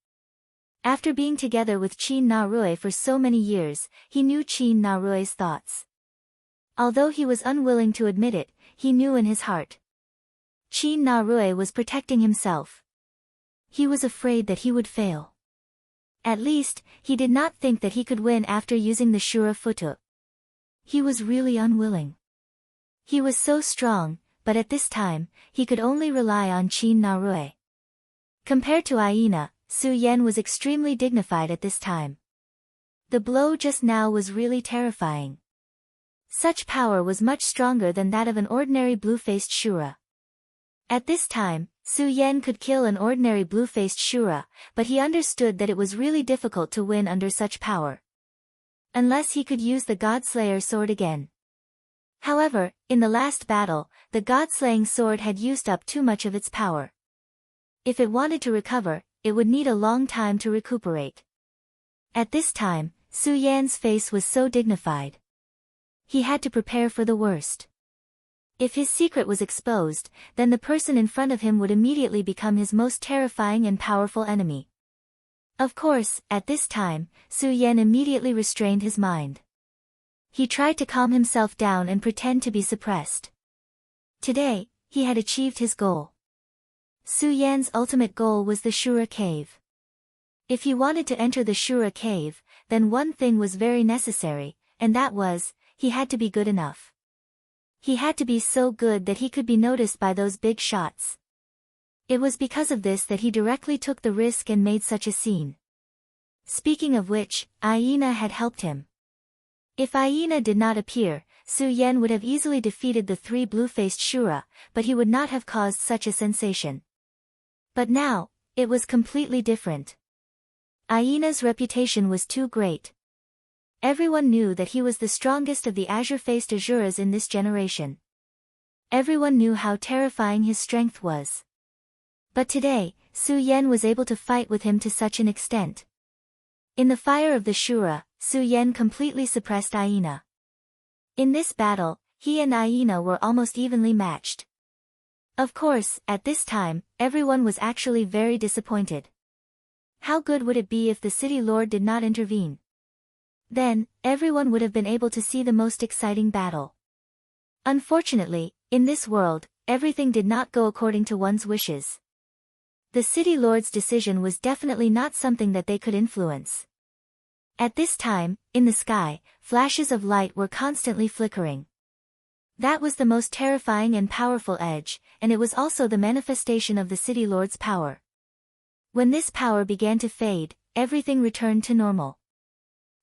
After being together with Qin Na Rui for so many years, he knew Qin Na Rui's thoughts. Although he was unwilling to admit it, he knew in his heart. Qin Na Rui was protecting himself. He was afraid that he would fail. At least, he did not think that he could win after using the Shura Futu. He was really unwilling. He was so strong, but at this time, he could only rely on Qin Na Rui. Compared to Aina, Su Yan was extremely dignified at this time. The blow just now was really terrifying. Such power was much stronger than that of an ordinary blue-faced Shura. At this time, Su Yan could kill an ordinary blue-faced Shura, but he understood that it was really difficult to win under such power. Unless he could use the God-Slayer sword again. However, in the last battle, the God-slaying sword had used up too much of its power. If it wanted to recover, it would need a long time to recuperate. At this time, Su Yan's face was so dignified. He had to prepare for the worst. If his secret was exposed, then the person in front of him would immediately become his most terrifying and powerful enemy. Of course, at this time, Su Yan immediately restrained his mind. He tried to calm himself down and pretend to be suppressed. Today, he had achieved his goal. Su Yan's ultimate goal was the Shura cave. If he wanted to enter the Shura cave, then one thing was very necessary, and that was, he had to be good enough. He had to be so good that he could be noticed by those big shots. It was because of this that he directly took the risk and made such a scene. Speaking of which, Aina had helped him. If Aina did not appear, Su Yan would have easily defeated the three blue-faced Shura, but he would not have caused such a sensation. But now, it was completely different. Aina's reputation was too great. Everyone knew that he was the strongest of the azure-faced Asuras in this generation. Everyone knew how terrifying his strength was. But today, Su Yan was able to fight with him to such an extent. In the fire of the Shura, Su Yan completely suppressed Aina. In this battle, he and Aina were almost evenly matched. Of course, at this time, everyone was actually very disappointed. How good would it be if the city lord did not intervene? Then, everyone would have been able to see the most exciting battle. Unfortunately, in this world, everything did not go according to one's wishes. The city lord's decision was definitely not something that they could influence. At this time, in the sky, flashes of light were constantly flickering. That was the most terrifying and powerful edge, and it was also the manifestation of the city lord's power. When this power began to fade, everything returned to normal.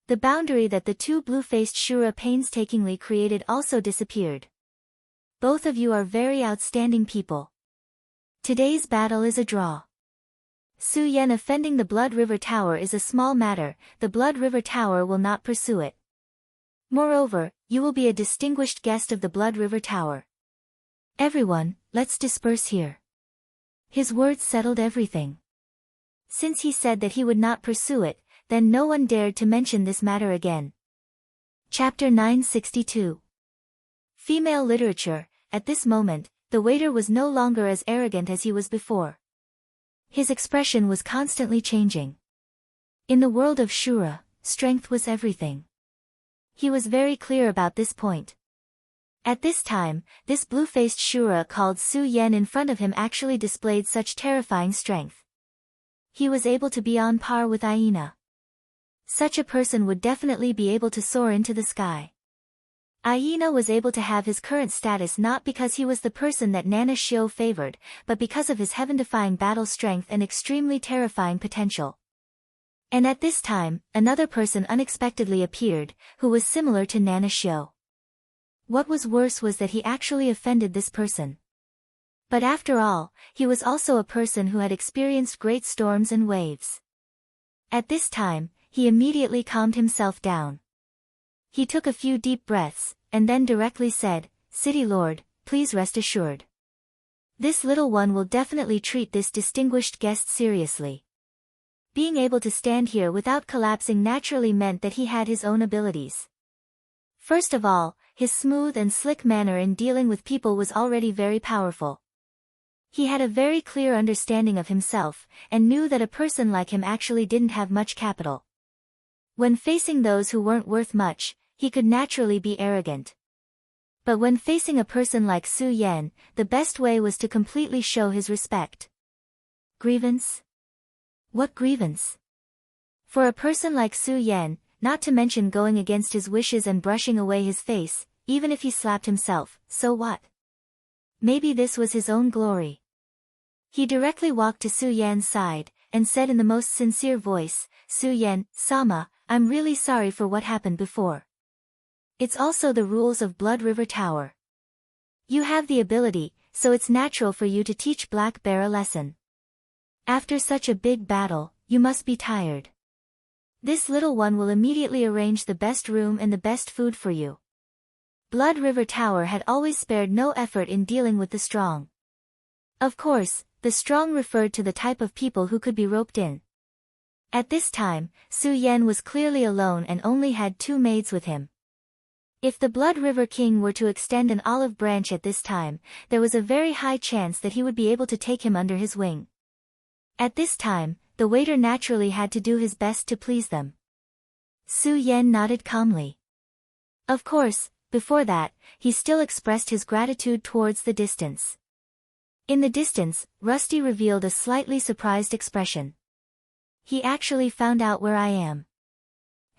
The boundary that the two blue-faced Shura painstakingly created also disappeared. Both of you are very outstanding people. Today's battle is a draw. Su Yan offending the Blood River Tower is a small matter, the Blood River Tower will not pursue it. Moreover, you will be a distinguished guest of the Blood River Tower. Everyone, let's disperse here. His words settled everything. Since he said that he would not pursue it, then no one dared to mention this matter again. Chapter 962. Female Literature. At this moment, the waiter was no longer as arrogant as he was before. His expression was constantly changing. In the world of Shura, strength was everything. He was very clear about this point. At this time, this blue-faced Shura called Su Yan in front of him actually displayed such terrifying strength. He was able to be on par with Aina. Such a person would definitely be able to soar into the sky. Aina was able to have his current status not because he was the person that Nana Shio favored, but because of his heaven-defying battle strength and extremely terrifying potential. And at this time, another person unexpectedly appeared, who was similar to Nana Shio. What was worse was that he actually offended this person. But after all, he was also a person who had experienced great storms and waves. At this time, he immediately calmed himself down. He took a few deep breaths, and then directly said, "City Lord, please rest assured. This little one will definitely treat this distinguished guest seriously." Being able to stand here without collapsing naturally meant that he had his own abilities. First of all, his smooth and slick manner in dealing with people was already very powerful. He had a very clear understanding of himself, and knew that a person like him actually didn't have much capital. When facing those who weren't worth much, he could naturally be arrogant. But when facing a person like Su Yan, the best way was to completely show his respect. Grievance? What grievance? For a person like Su Yan, not to mention going against his wishes and brushing away his face, even if he slapped himself, so what? Maybe this was his own glory. He directly walked to Su Yan's side, and said in the most sincere voice, "Su Yan, Sama, I'm really sorry for what happened before. It's also the rules of Blood River Tower. You have the ability, so it's natural for you to teach Black Bear a lesson. After such a big battle, you must be tired. This little one will immediately arrange the best room and the best food for you." Blood River Tower had always spared no effort in dealing with the strong. Of course, the strong referred to the type of people who could be roped in. At this time, Su Yan was clearly alone and only had 2 maids with him. If the Blood River King were to extend an olive branch at this time, there was a very high chance that he would be able to take him under his wing. At this time, the waiter naturally had to do his best to please them. Su Yan nodded calmly. Of course, before that, he still expressed his gratitude towards the distance. In the distance, Rusty revealed a slightly surprised expression. "He actually found out where I am.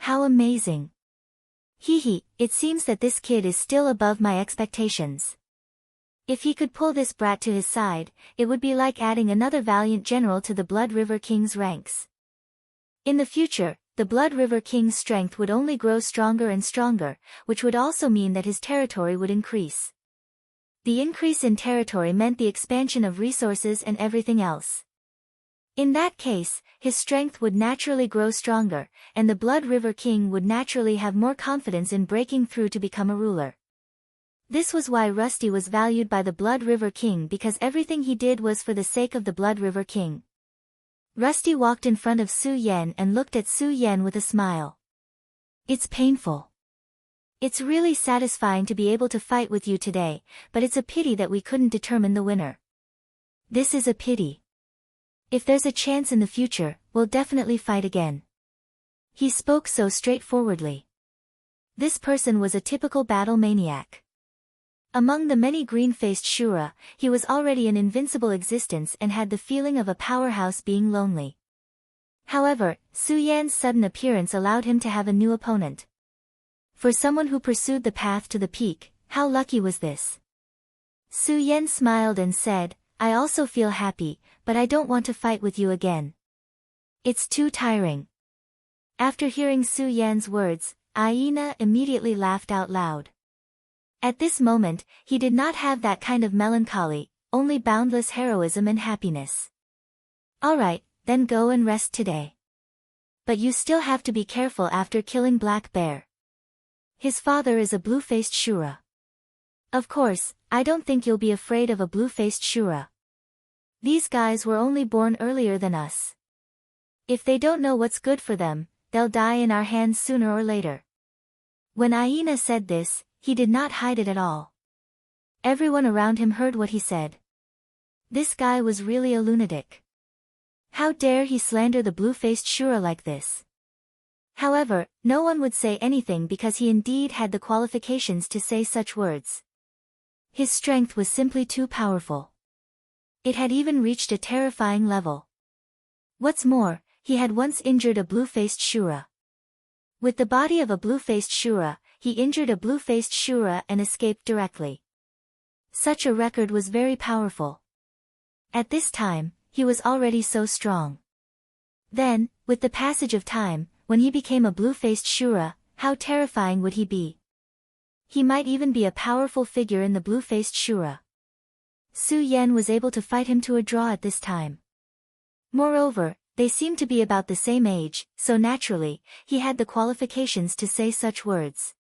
How amazing. Hee, it seems that this kid is still above my expectations. If he could pull this brat to his side, it would be like adding another valiant general to the Blood River King's ranks." In the future, the Blood River King's strength would only grow stronger and stronger, which would also mean that his territory would increase. The increase in territory meant the expansion of resources and everything else. In that case, his strength would naturally grow stronger, and the Blood River King would naturally have more confidence in breaking through to become a ruler. This was why Rusty was valued by the Blood River King, because everything he did was for the sake of the Blood River King. Rusty walked in front of Su Yan and looked at Su Yan with a smile. "It's painful. It's really satisfying to be able to fight with you today, but it's a pity that we couldn't determine the winner. This is a pity. If there's a chance in the future, we'll definitely fight again." He spoke so straightforwardly. This person was a typical battle maniac. Among the many green-faced Shura, he was already an invincible existence and had the feeling of a powerhouse being lonely. However, Su Yan's sudden appearance allowed him to have a new opponent. For someone who pursued the path to the peak, how lucky was this? Su Yan smiled and said, "I also feel happy, but I don't want to fight with you again. It's too tiring." After hearing Su Yan's words, Aina immediately laughed out loud. At this moment, he did not have that kind of melancholy, only boundless heroism and happiness. "Alright, then go and rest today. But you still have to be careful after killing Black Bear. His father is a blue-faced Shura. Of course, I don't think you'll be afraid of a blue-faced Shura. These guys were only born earlier than us. If they don't know what's good for them, they'll die in our hands sooner or later." When Aina said this, he did not hide it at all. Everyone around him heard what he said. This guy was really a lunatic. How dare he slander the blue-faced Shura like this? However, no one would say anything because he indeed had the qualifications to say such words. His strength was simply too powerful. It had even reached a terrifying level. What's more, he had once injured a blue-faced Shura. With the body of a blue-faced Shura, he injured a blue-faced Shura and escaped directly. Such a record was very powerful. At this time, he was already so strong. Then, with the passage of time, when he became a blue-faced Shura, how terrifying would he be? He might even be a powerful figure in the blue-faced Shura. Su Yan was able to fight him to a draw at this time. Moreover, they seemed to be about the same age, so naturally, he had the qualifications to say such words.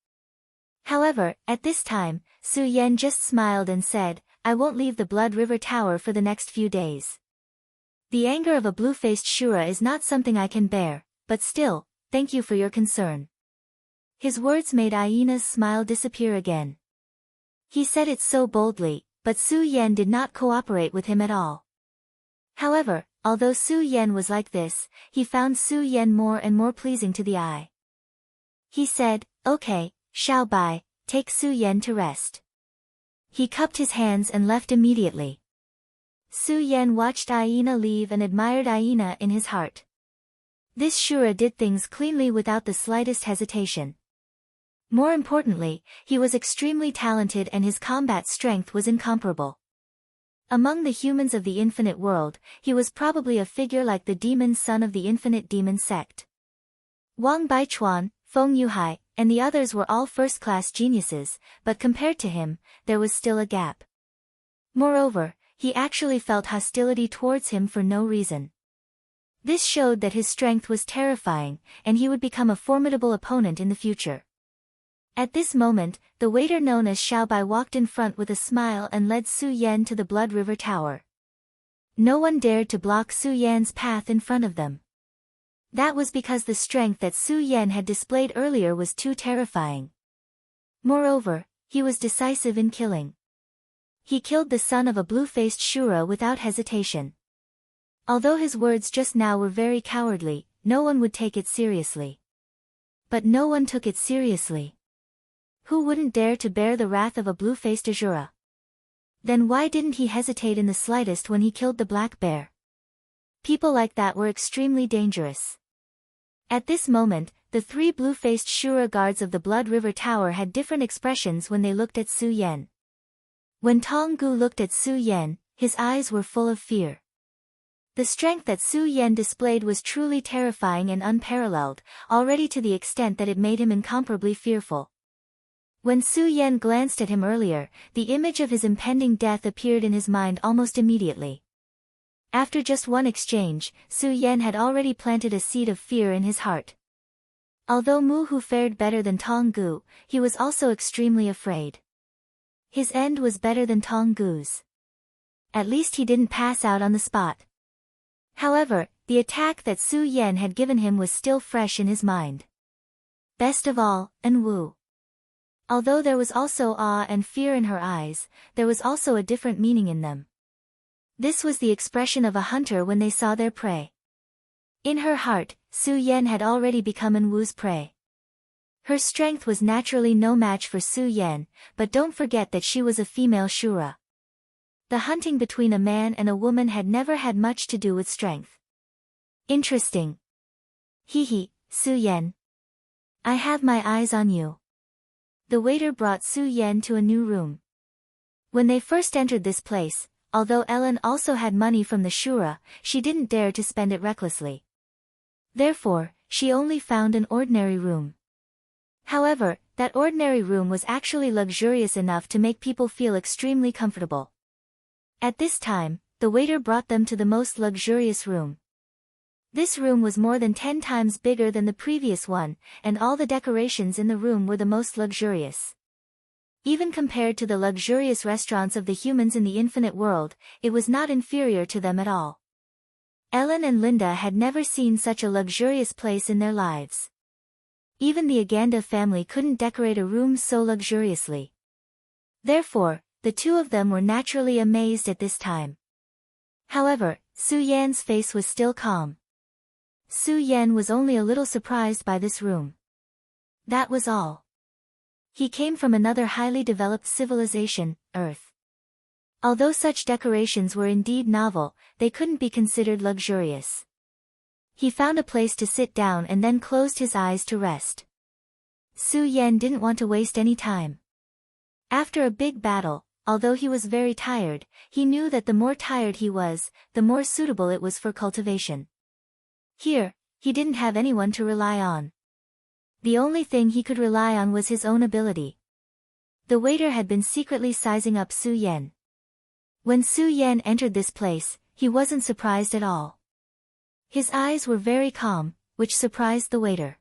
However, at this time, Su Yan just smiled and said, I won't leave the Blood River Tower for the next few days. The anger of a blue-faced Shura is not something I can bear, but still, thank you for your concern. His words made Aina's smile disappear again. He said it so boldly, but Su Yan did not cooperate with him at all. However, although Su Yan was like this, he found Su Yan more and more pleasing to the eye. He said, okay, Xiao Bai, take Su Yan to rest. He cupped his hands and left immediately. Su Yan watched Aina leave and admired Aina in his heart. This Shura did things cleanly without the slightest hesitation. More importantly, he was extremely talented and his combat strength was incomparable. Among the humans of the infinite world, he was probably a figure like the demon son of the infinite demon sect. Wang Baichuan, Feng Yuhai, and the others were all first-class geniuses, but compared to him, there was still a gap. Moreover, he actually felt hostility towards him for no reason. This showed that his strength was terrifying, and he would become a formidable opponent in the future. At this moment, the waiter known as Xiaobai walked in front with a smile and led Su Yan to the Blood River Tower. No one dared to block Su Yan's path in front of them. That was because the strength that Su Yan had displayed earlier was too terrifying. Moreover, he was decisive in killing. He killed the son of a blue-faced Shura without hesitation. Although his words just now were very cowardly, no one would take it seriously. But no one took it seriously. Who wouldn't dare to bear the wrath of a blue-faced Ashura? Then why didn't he hesitate in the slightest when he killed the black bear? People like that were extremely dangerous. At this moment, the three blue-faced Shura guards of the Blood River Tower had different expressions when they looked at Su Yan. When Tong Gu looked at Su Yan, his eyes were full of fear. The strength that Su Yan displayed was truly terrifying and unparalleled, already to the extent that it made him incomparably fearful. When Su Yan glanced at him earlier, the image of his impending death appeared in his mind almost immediately. After just one exchange, Su Yan had already planted a seed of fear in his heart. Although Mu Hu fared better than Tong Gu, he was also extremely afraid. His end was better than Tong Gu's. At least he didn't pass out on the spot. However, the attack that Su Yan had given him was still fresh in his mind. Best of all, An Wu. Although there was also awe and fear in her eyes, there was also a different meaning in them. This was the expression of a hunter when they saw their prey. In her heart, Su Yan had already become An Wu's prey. Her strength was naturally no match for Su Yan, but don't forget that she was a female Shura. The hunting between a man and a woman had never had much to do with strength. Interesting. Hee, Su Yan. I have my eyes on you. The waiter brought Su Yan to a new room. When they first entered this place, although Ellen also had money from the Shura, she didn't dare to spend it recklessly. Therefore, she only found an ordinary room. However, that ordinary room was actually luxurious enough to make people feel extremely comfortable. At this time, the waiter brought them to the most luxurious room. This room was more than 10 times bigger than the previous one, and all the decorations in the room were the most luxurious. Even compared to the luxurious restaurants of the humans in the infinite world, it was not inferior to them at all. Ellen and Linda had never seen such a luxurious place in their lives. Even the Aganda family couldn't decorate a room so luxuriously. Therefore, the two of them were naturally amazed at this time. However, Su Yan's face was still calm. Su Yan was only a little surprised by this room. That was all. He came from another highly developed civilization, Earth. Although such decorations were indeed novel, they couldn't be considered luxurious. He found a place to sit down and then closed his eyes to rest. Su Yan didn't want to waste any time. After a big battle, although he was very tired, he knew that the more tired he was, the more suitable it was for cultivation. Here, he didn't have anyone to rely on. The only thing he could rely on was his own ability. The waiter had been secretly sizing up Su Yan. When Su Yan entered this place, he wasn't surprised at all. His eyes were very calm, which surprised the waiter.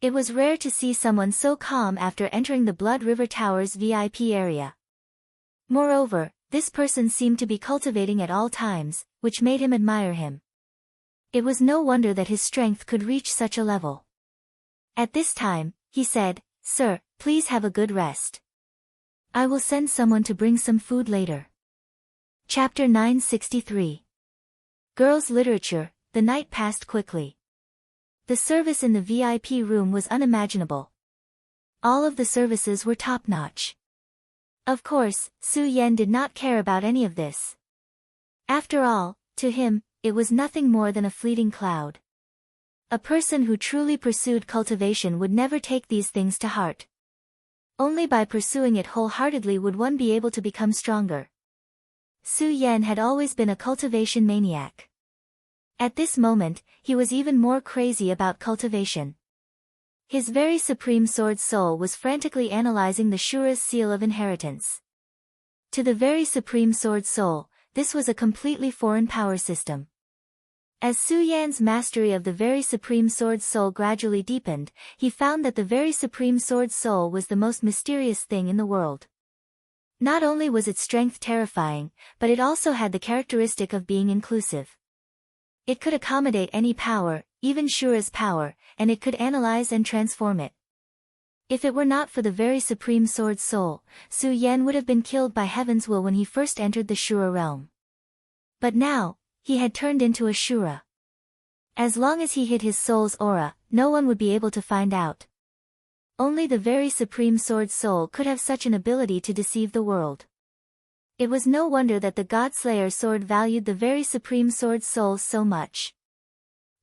It was rare to see someone so calm after entering the Blood River Tower's VIP area. Moreover, this person seemed to be cultivating at all times, which made him admire him. It was no wonder that his strength could reach such a level. At this time, he said, "Sir, please have a good rest. I will send someone to bring some food later." Chapter 963. Girls' Literature. The night passed quickly. The service in the VIP room was unimaginable. All of the services were top-notch. Of course, Su Yan did not care about any of this. After all, to him, it was nothing more than a fleeting cloud. A person who truly pursued cultivation would never take these things to heart. Only by pursuing it wholeheartedly would one be able to become stronger. Su Yan had always been a cultivation maniac. At this moment, he was even more crazy about cultivation. His very supreme sword soul was frantically analyzing the Shura's seal of inheritance. To the very supreme sword soul, this was a completely foreign power system. As Su Yan's mastery of the very supreme sword soul gradually deepened, he found that the very supreme sword soul was the most mysterious thing in the world. Not only was its strength terrifying, but it also had the characteristic of being inclusive. It could accommodate any power, even Shura's power, and it could analyze and transform it. If it were not for the very supreme sword soul, Su Yan would have been killed by heaven's will when he first entered the Shura realm. But now, he had turned into a Shura. As long as he hid his soul's aura, no one would be able to find out. Only the very supreme sword soul could have such an ability to deceive the world. It was no wonder that the Godslayer sword valued the very supreme sword soul so much.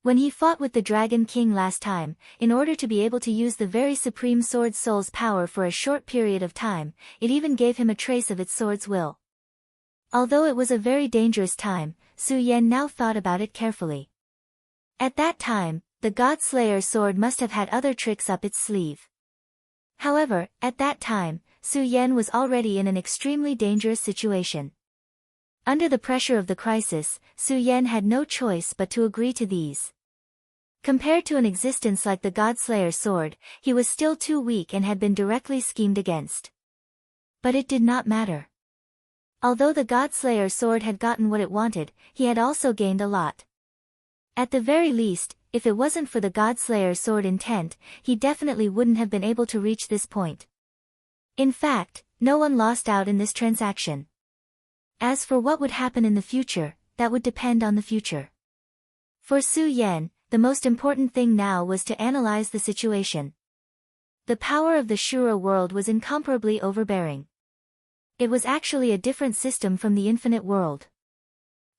When he fought with the Dragon King last time, in order to be able to use the very supreme sword soul's power for a short period of time, it even gave him a trace of its sword's will. Although it was a very dangerous time, Su Yan now thought about it carefully. At that time, the Godslayer sword must have had other tricks up its sleeve. However, at that time, Su Yan was already in an extremely dangerous situation. Under the pressure of the crisis, Su Yan had no choice but to agree to these. Compared to an existence like the Godslayer sword, he was still too weak and had been directly schemed against. But it did not matter. Although the Godslayer sword had gotten what it wanted, he had also gained a lot. At the very least, if it wasn't for the Godslayer sword intent, he definitely wouldn't have been able to reach this point. In fact, no one lost out in this transaction. As for what would happen in the future, that would depend on the future. For Su Yan, the most important thing now was to analyze the situation. The power of the Shura world was incomparably overbearing. It was actually a different system from the infinite world.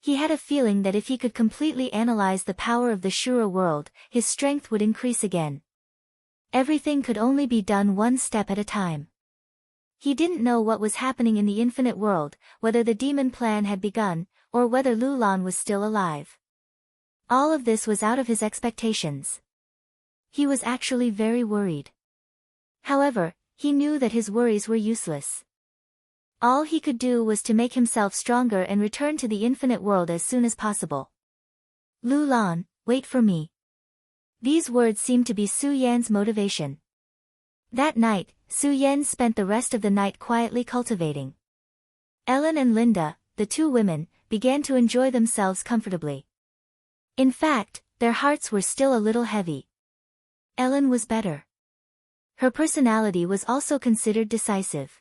He had a feeling that if he could completely analyze the power of the Shura world, his strength would increase again. Everything could only be done one step at a time. He didn't know what was happening in the infinite world, whether the demon plan had begun, or whether Lulan was still alive. All of this was out of his expectations. He was actually very worried. However, he knew that his worries were useless. All he could do was to make himself stronger and return to the infinite world as soon as possible. "Lulan, wait for me." These words seemed to be Su Yan's motivation. That night, Su Yan spent the rest of the night quietly cultivating. Ellen and Linda, the two women, began to enjoy themselves comfortably. In fact, their hearts were still a little heavy. Ellen was better. Her personality was also considered decisive.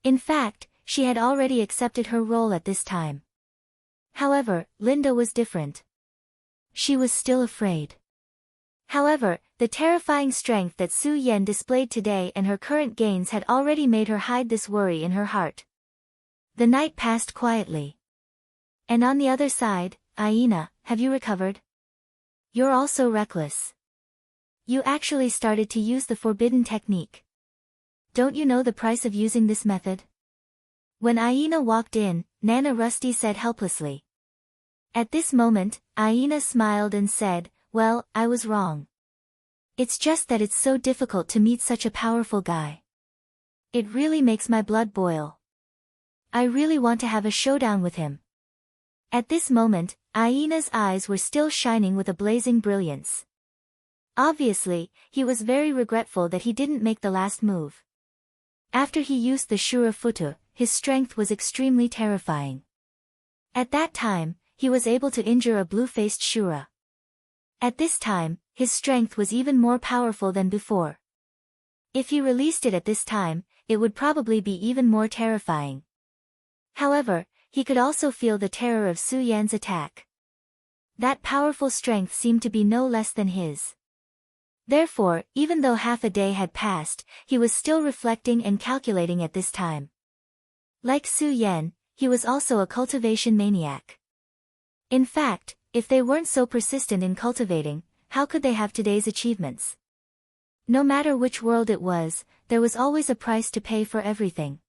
In fact, she had already accepted her role at this time. However, Linda was different. She was still afraid. However, the terrifying strength that Su Yan displayed today and her current gains had already made her hide this worry in her heart. The night passed quietly. And on the other side, Aina, have you recovered? You're also reckless. You actually started to use the forbidden technique. Don't you know the price of using this method? When Aina walked in, Nana Rusty said helplessly. At this moment, Aina smiled and said, "Well, I was wrong. It's just that it's so difficult to meet such a powerful guy. It really makes my blood boil." I really want to have a showdown with him. At this moment, Aina's eyes were still shining with a blazing brilliance. Obviously, he was very regretful that he didn't make the last move. After he used the Shura Futu, his strength was extremely terrifying. At that time, he was able to injure a blue-faced Shura. At this time, his strength was even more powerful than before. If he released it at this time, it would probably be even more terrifying. However, he could also feel the terror of Su Yan's attack. That powerful strength seemed to be no less than his. Therefore, even though half a day had passed, he was still reflecting and calculating at this time. Like Su Yan, he was also a cultivation maniac. In fact, if they weren't so persistent in cultivating, how could they have today's achievements? No matter which world it was, there was always a price to pay for everything.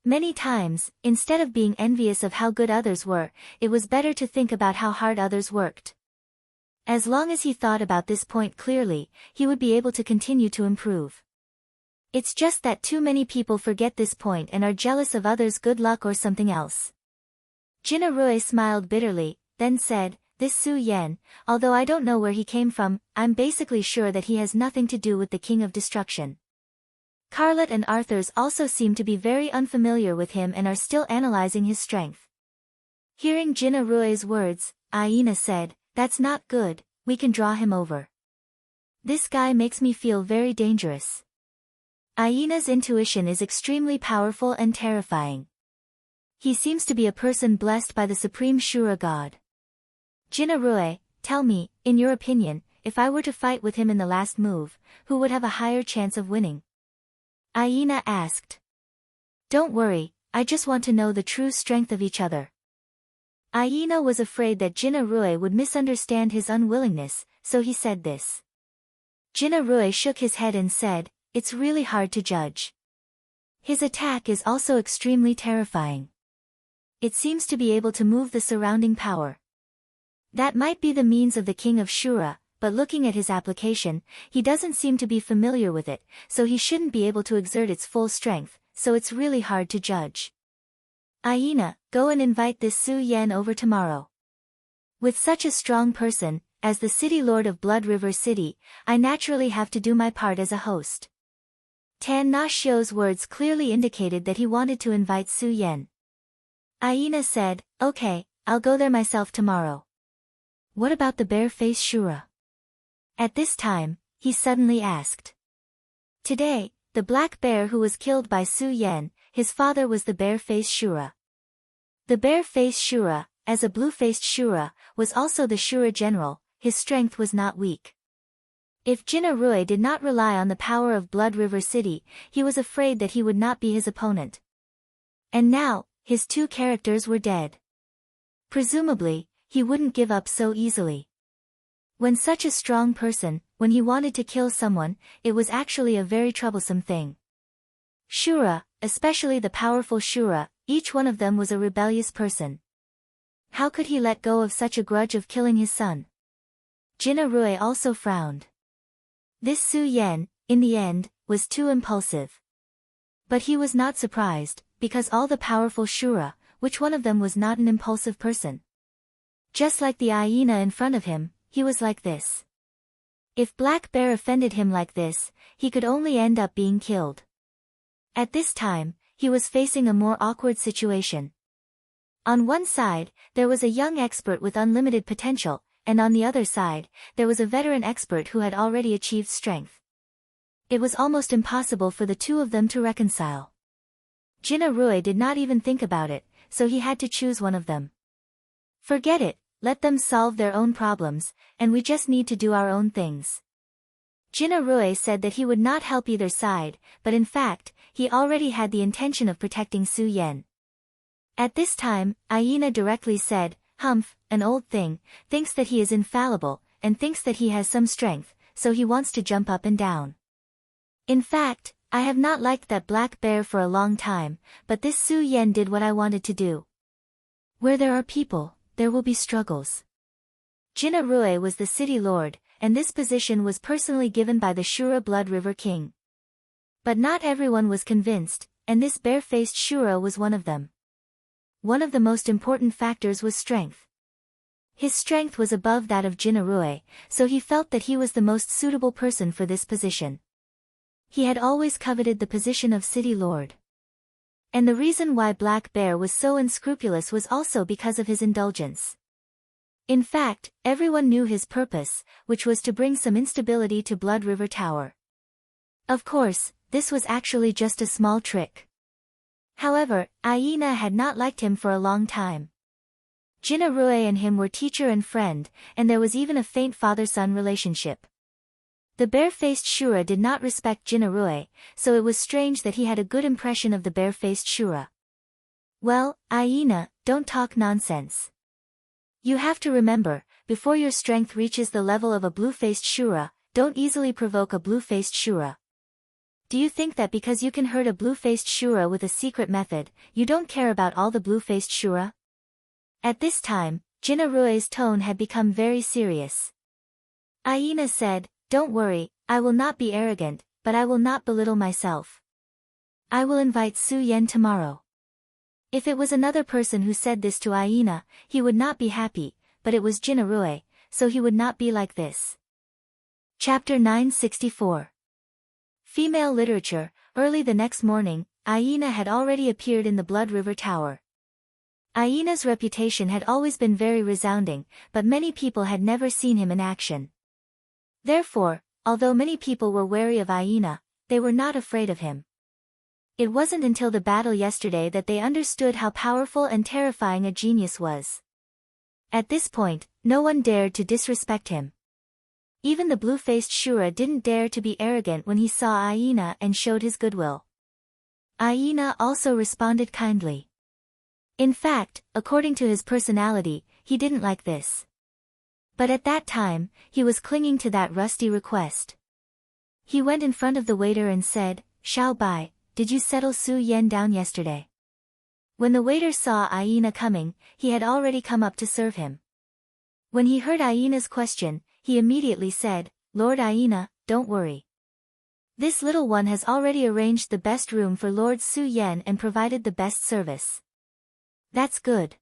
Many times, instead of being envious of how good others were, it was better to think about how hard others worked. As long as he thought about this point clearly, he would be able to continue to improve. It's just that too many people forget this point and are jealous of others' good luck or something else. Jinarui smiled bitterly, then said, "This Su Yan, although I don't know where he came from, I'm basically sure that he has nothing to do with the King of Destruction." Carlot and Arthurs also seem to be very unfamiliar with him and are still analyzing his strength. Hearing Jinarui's words, Aina said, "That's not good, we can draw him over. This guy makes me feel very dangerous." Aina's intuition is extremely powerful and terrifying. He seems to be a person blessed by the Supreme Shura God. Jinarui, tell me, in your opinion, if I were to fight with him in the last move, who would have a higher chance of winning? Aina asked. "Don't worry, I just want to know the true strength of each other." Aina was afraid that Jinarui would misunderstand his unwillingness, so he said this. Jinarui shook his head and said, "It's really hard to judge. His attack is also extremely terrifying. It seems to be able to move the surrounding power. That might be the means of the King of Shura, but looking at his application, he doesn't seem to be familiar with it, so he shouldn't be able to exert its full strength, so it's really hard to judge. Aina, go and invite this Su Yan over tomorrow. With such a strong person, as the city lord of Blood River City, I naturally have to do my part as a host." Tan Na Xiu's words clearly indicated that he wanted to invite Su Yan. Aina said, "Okay, I'll go there myself tomorrow." "What about the bare-faced Shura?" At this time, he suddenly asked. Today, the black bear who was killed by Su Yan, his father was the bare-faced Shura. The bare-faced Shura, as a blue-faced Shura, was also the Shura general. His strength was not weak. If Jinarui did not rely on the power of Blood River City, he was afraid that he would not be his opponent. And now, his two characters were dead. Presumably, he wouldn't give up so easily. When such a strong person, when he wanted to kill someone, it was actually a very troublesome thing. Shura, especially the powerful Shura, each one of them was a rebellious person. How could he let go of such a grudge of killing his son? Jinarui also frowned. This Su Yan, in the end, was too impulsive. But he was not surprised, because all the powerful Shura, which one of them was not an impulsive person? Just like the hyena in front of him, he was like this. If Black Bear offended him like this, he could only end up being killed. At this time, he was facing a more awkward situation. On one side, there was a young expert with unlimited potential, and on the other side, there was a veteran expert who had already achieved strength. It was almost impossible for the two of them to reconcile. Jinarui did not even think about it, so he had to choose one of them. Forget it, let them solve their own problems, and we just need to do our own things. Jinarui said that he would not help either side, but in fact, he already had the intention of protecting Su Yan. At this time, Aina directly said, "Humph, an old thing, thinks that he is infallible, and thinks that he has some strength, so he wants to jump up and down. In fact, I have not liked that Black Bear for a long time, but this Su Yan did what I wanted to do. Where there are people, there will be struggles." Jinarui was the city lord, and this position was personally given by the Shura Blood River King. But not everyone was convinced, and this bare-faced Shura was one of them. one of the most important factors was strength. His strength was above that of Jinarue, so he felt that he was the most suitable person for this position. He had always coveted the position of city lord. And the reason why Black Bear was so unscrupulous was also because of his indulgence. In fact, everyone knew his purpose, which was to bring some instability to Blood River Tower. Of course, this was actually just a small trick. However, Aina had not liked him for a long time. Jinarue and him were teacher and friend, and there was even a faint father-son relationship. The bare-faced Shura did not respect Jinarue, so it was strange that he had a good impression of the bare-faced Shura. Well, Aina, don't talk nonsense. You have to remember, before your strength reaches the level of a blue-faced Shura, don't easily provoke a blue-faced Shura. Do you think that because you can hurt a blue-faced Shura with a secret method, you don't care about all the blue-faced Shura? At this time, Jinarue's tone had become very serious. Aina said, "Don't worry, I will not be arrogant, but I will not belittle myself. I will invite Su Yen tomorrow." If it was another person who said this to Aina, he would not be happy, but it was Jinarue, so he would not be like this. Chapter 964. Female Literature. Early the next morning, Aina had already appeared in the Blood River Tower. Aina's reputation had always been very resounding, but many people had never seen him in action. Therefore, although many people were wary of Aina, they were not afraid of him. It wasn't until the battle yesterday that they understood how powerful and terrifying a genius was. At this point, no one dared to disrespect him. Even the blue-faced Shura didn't dare to be arrogant when he saw Aina and showed his goodwill. Aina also responded kindly. In fact, according to his personality, he didn't like this. But at that time, he was clinging to that rusty request. He went in front of the waiter and said, "Xiao Bai, did you settle Su Yen down yesterday?" When the waiter saw Aina coming, he had already come up to serve him. When he heard Aina's question, he immediately said, "Lord Aina, don't worry. This little one has already arranged the best room for Lord Su Yen and provided the best service." "That's good.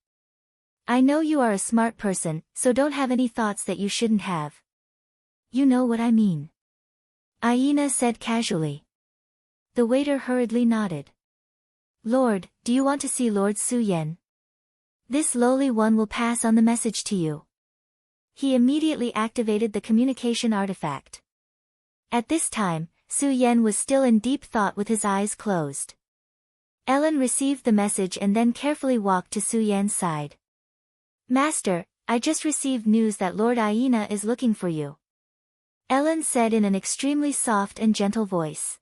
I know you are a smart person, so don't have any thoughts that you shouldn't have. You know what I mean," Aina said casually. The waiter hurriedly nodded. "Lord, do you want to see Lord Su Yen? This lowly one will pass on the message to you." He immediately activated the communication artifact. At this time, Su Yen was still in deep thought with his eyes closed. Ellen received the message and then carefully walked to Su Yen's side. "Master, I just received news that Lord Aina is looking for you," Ellen said in an extremely soft and gentle voice.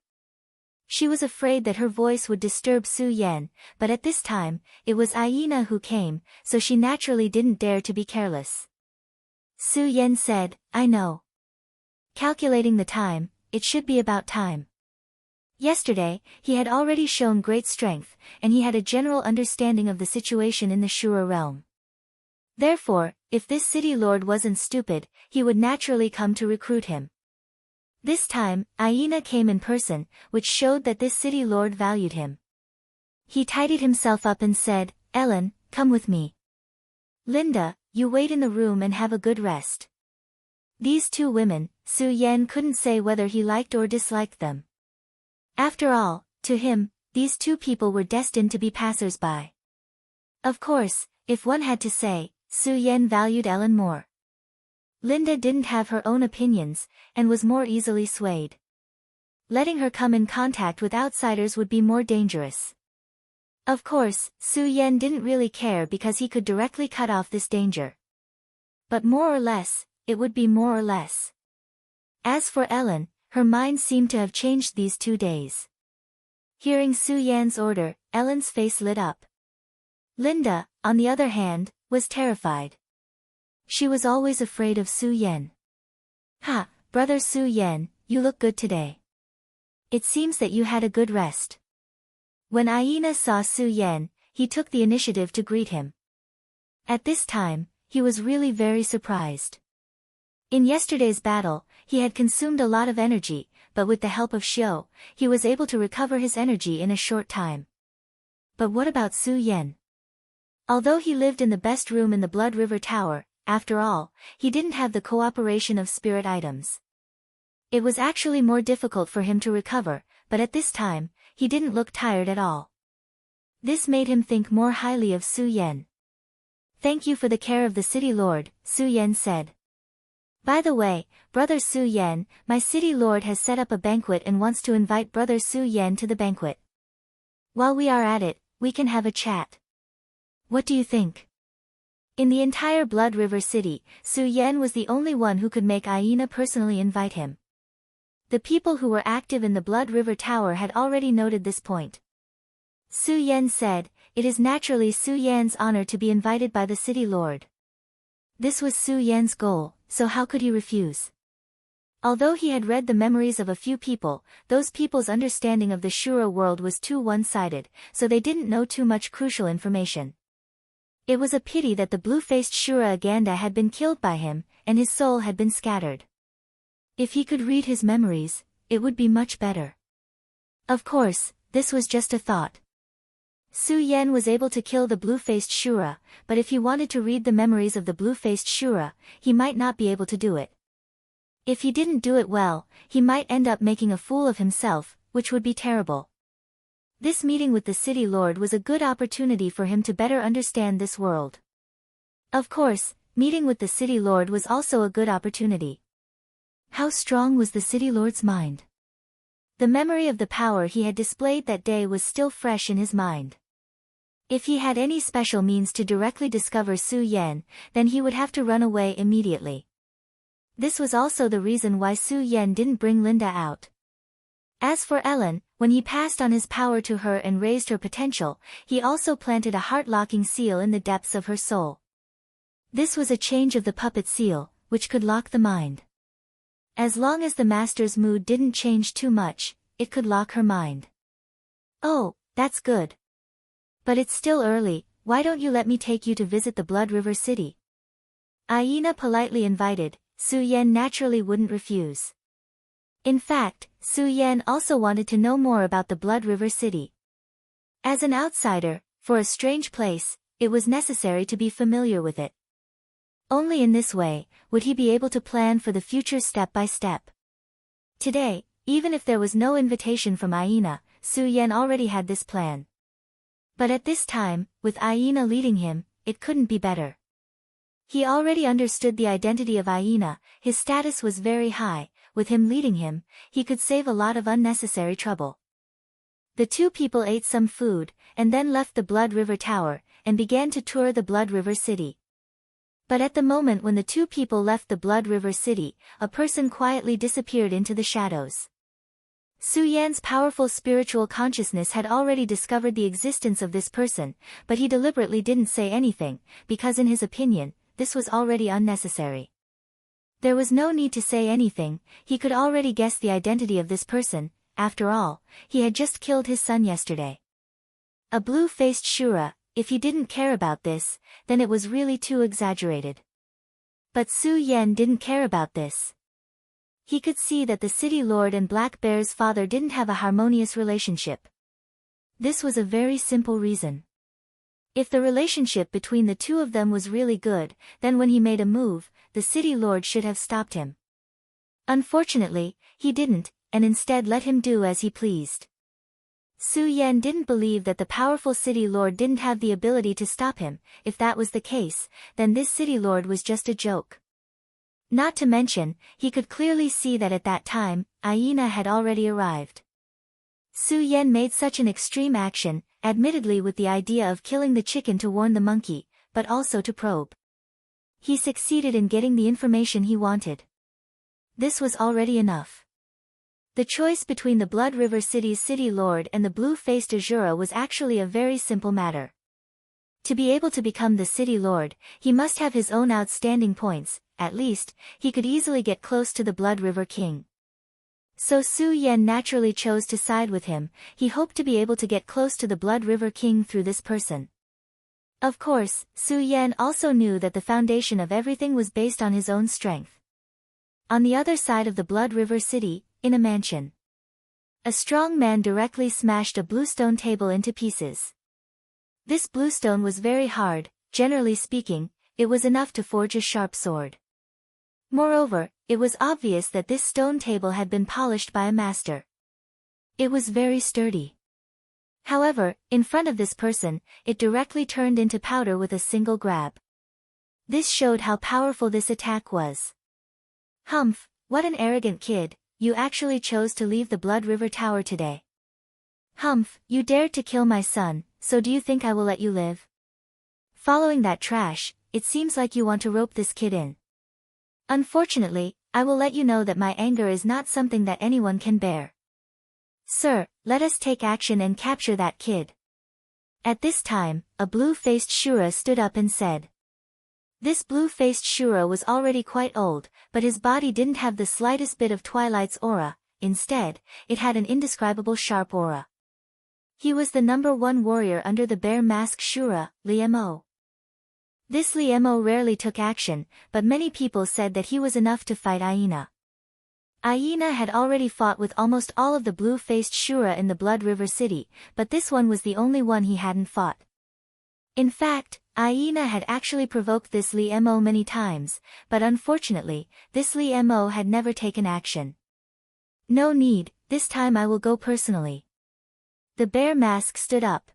She was afraid that her voice would disturb Su Yen, but at this time, it was Aina who came, so she naturally didn't dare to be careless. Su Yen said, "I know. Calculating the time, it should be about time." Yesterday, he had already shown great strength, and he had a general understanding of the situation in the Shura realm. Therefore, if this city lord wasn't stupid, he would naturally come to recruit him. This time, Aina came in person, which showed that this city lord valued him. He tidied himself up and said, "Ellen, come with me. Linda, you wait in the room and have a good rest." These two women, Su Yen couldn't say whether he liked or disliked them. After all, to him, these two people were destined to be passers-by. Of course, if one had to say, Su Yen valued Ellen more. Linda didn't have her own opinions, and was more easily swayed. Letting her come in contact with outsiders would be more dangerous. Of course, Su Yen didn't really care because he could directly cut off this danger. But more or less, it would be more or less. As for Ellen, her mind seemed to have changed these 2 days. Hearing Su Yan's order, Ellen's face lit up. Linda, on the other hand, was terrified. She was always afraid of Su Yen. "Ha, brother Su Yen, you look good today. It seems that you had a good rest." When Aina saw Su Yen, he took the initiative to greet him. At this time, he was really very surprised. In yesterday's battle, he had consumed a lot of energy, but with the help of Xiao, he was able to recover his energy in a short time. But what about Su Yen? Although he lived in the best room in the Blood River Tower, after all, he didn't have the cooperation of spirit items. It was actually more difficult for him to recover, but at this time, he didn't look tired at all. This made him think more highly of Su Yan. "Thank you for the care of the city lord," Su Yan said. "By the way, Brother Su Yan, my city lord has set up a banquet and wants to invite Brother Su Yan to the banquet. While we are at it, we can have a chat. What do you think?" In the entire Blood River city, Su Yan was the only one who could make Aina personally invite him. The people who were active in the Blood River Tower had already noted this point. Su Yan said, "It is naturally Su Yan's honor to be invited by the city lord." This was Su Yan's goal, so how could he refuse? Although he had read the memories of a few people, those people's understanding of the Shura world was too one-sided, so they didn't know too much crucial information. It was a pity that the blue-faced Shura Aganda had been killed by him, and his soul had been scattered. If he could read his memories, it would be much better. Of course, this was just a thought. Su Yan was able to kill the blue-faced Shura, but if he wanted to read the memories of the blue-faced Shura, he might not be able to do it. If he didn't do it well, he might end up making a fool of himself, which would be terrible. This meeting with the city lord was a good opportunity for him to better understand this world. Of course, meeting with the city lord was also a good opportunity. How strong was the city lord's mind? The memory of the power he had displayed that day was still fresh in his mind. If he had any special means to directly discover Su Yan, then he would have to run away immediately. This was also the reason why Su Yan didn't bring Linda out. As for Ellen, when he passed on his power to her and raised her potential, he also planted a heart-locking seal in the depths of her soul. This was a change of the puppet seal, which could lock the mind. As long as the master's mood didn't change too much, it could lock her mind. "Oh, that's good. But it's still early, why don't you let me take you to visit the Blood River City?" Aina politely invited. Su Yan naturally wouldn't refuse. In fact, Su Yan also wanted to know more about the Blood River City. As an outsider, for a strange place, it was necessary to be familiar with it. Only in this way, would he be able to plan for the future step by step. Today, even if there was no invitation from Aina, Su Yan already had this plan. But at this time, with Aina leading him, it couldn't be better. He already understood the identity of Aina, his status was very high, with him leading him, he could save a lot of unnecessary trouble. The two people ate some food, and then left the Blood River Tower, and began to tour the Blood River City. But at the moment when the two people left the Blood River City, a person quietly disappeared into the shadows. Su Yan's powerful spiritual consciousness had already discovered the existence of this person, but he deliberately didn't say anything, because in his opinion, this was already unnecessary. There was no need to say anything, he could already guess the identity of this person, after all, he had just killed his son yesterday. A blue-faced Shura, if he didn't care about this, then it was really too exaggerated. But Su Yan didn't care about this. He could see that the city lord and Black Bear's father didn't have a harmonious relationship. This was a very simple reason. If the relationship between the two of them was really good, then when he made a move, the city lord should have stopped him. Unfortunately, he didn't, and instead let him do as he pleased. Su Yan didn't believe that the powerful city lord didn't have the ability to stop him. If that was the case, then this city lord was just a joke. Not to mention, he could clearly see that at that time, Aina had already arrived. Su Yan made such an extreme action, admittedly with the idea of killing the chicken to warn the monkey, but also to probe. He succeeded in getting the information he wanted. This was already enough. The choice between the Blood River City's city lord and the blue-faced Azura was actually a very simple matter. To be able to become the city lord, he must have his own outstanding points, at least, he could easily get close to the Blood River King. So Su Yan naturally chose to side with him, he hoped to be able to get close to the Blood River King through this person. Of course, Su Yan also knew that the foundation of everything was based on his own strength. On the other side of the Blood River City, in a mansion, a strong man directly smashed a bluestone table into pieces. This blue stone was very hard, generally speaking, it was enough to forge a sharp sword. Moreover, it was obvious that this stone table had been polished by a master. It was very sturdy. However, in front of this person, it directly turned into powder with a single grab. This showed how powerful this attack was. Humph, what an arrogant kid, you actually chose to leave the Blood River Tower today. Humph, you dared to kill my son, so do you think I will let you live? Following that trash, it seems like you want to rope this kid in. Unfortunately, I will let you know that my anger is not something that anyone can bear. Sir, let us take action and capture that kid. At this time, a blue-faced Shura stood up and said. This blue-faced Shura was already quite old, but his body didn't have the slightest bit of Twilight's aura, instead, it had an indescribable sharp aura. He was the #1 warrior under the bear mask Shura, Liemo. This Liemo rarely took action, but many people said that he was enough to fight Aina. Aina had already fought with almost all of the blue-faced Shura in the Blood River City, but this one was the only one he hadn't fought. In fact, Aina had actually provoked this Liemo many times, but unfortunately, this Liemo had never taken action. No need, this time I will go personally. The bear mask stood up.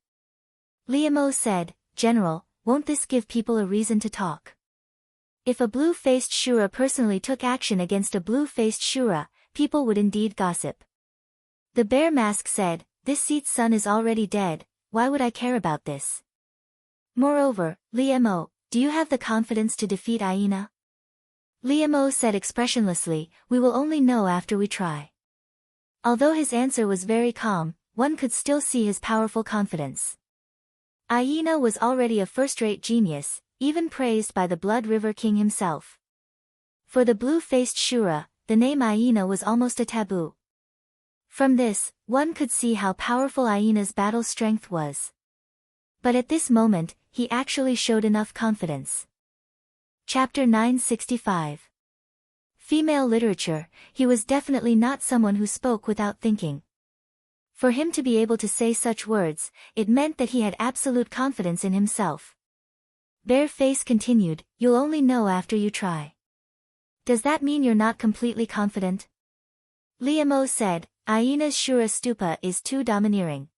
Liemo said, General, won't this give people a reason to talk? If a blue-faced Shura personally took action against a blue-faced Shura, people would indeed gossip. The bear mask said, this seat's son is already dead, why would I care about this? Moreover, Liemo, do you have the confidence to defeat Aina? Liemo said expressionlessly, we will only know after we try. Although his answer was very calm, one could still see his powerful confidence. Aina was already a first-rate genius, even praised by the Blood River King himself. For the blue-faced Shura, the name Aina was almost a taboo. From this, one could see how powerful Aina's battle strength was. But at this moment, he actually showed enough confidence. Chapter 965. Female literature, he was definitely not someone who spoke without thinking. For him to be able to say such words, it meant that he had absolute confidence in himself. Bareface continued, you'll only know after you try. Does that mean you're not completely confident? Liemo said, Aina's Shura Stupa is too domineering.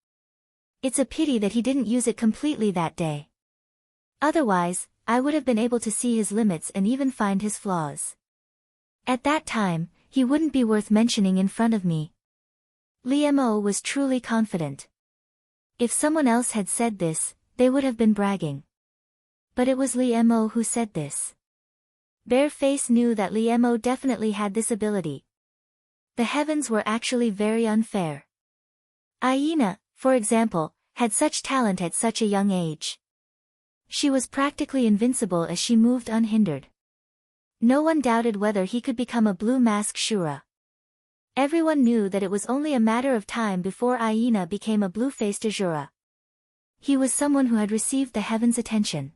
It's a pity that he didn't use it completely that day. Otherwise, I would have been able to see his limits and even find his flaws. At that time, he wouldn't be worth mentioning in front of me. Liemo was truly confident. If someone else had said this, they would have been bragging. But it was Liemo who said this. Bareface knew that Liemo definitely had this ability. The heavens were actually very unfair. Aina, for example, had such talent at such a young age. She was practically invincible as she moved unhindered. No one doubted whether he could become a blue mask Shura. Everyone knew that it was only a matter of time before Aina became a blue-faced Ashura. He was someone who had received the heavens' attention.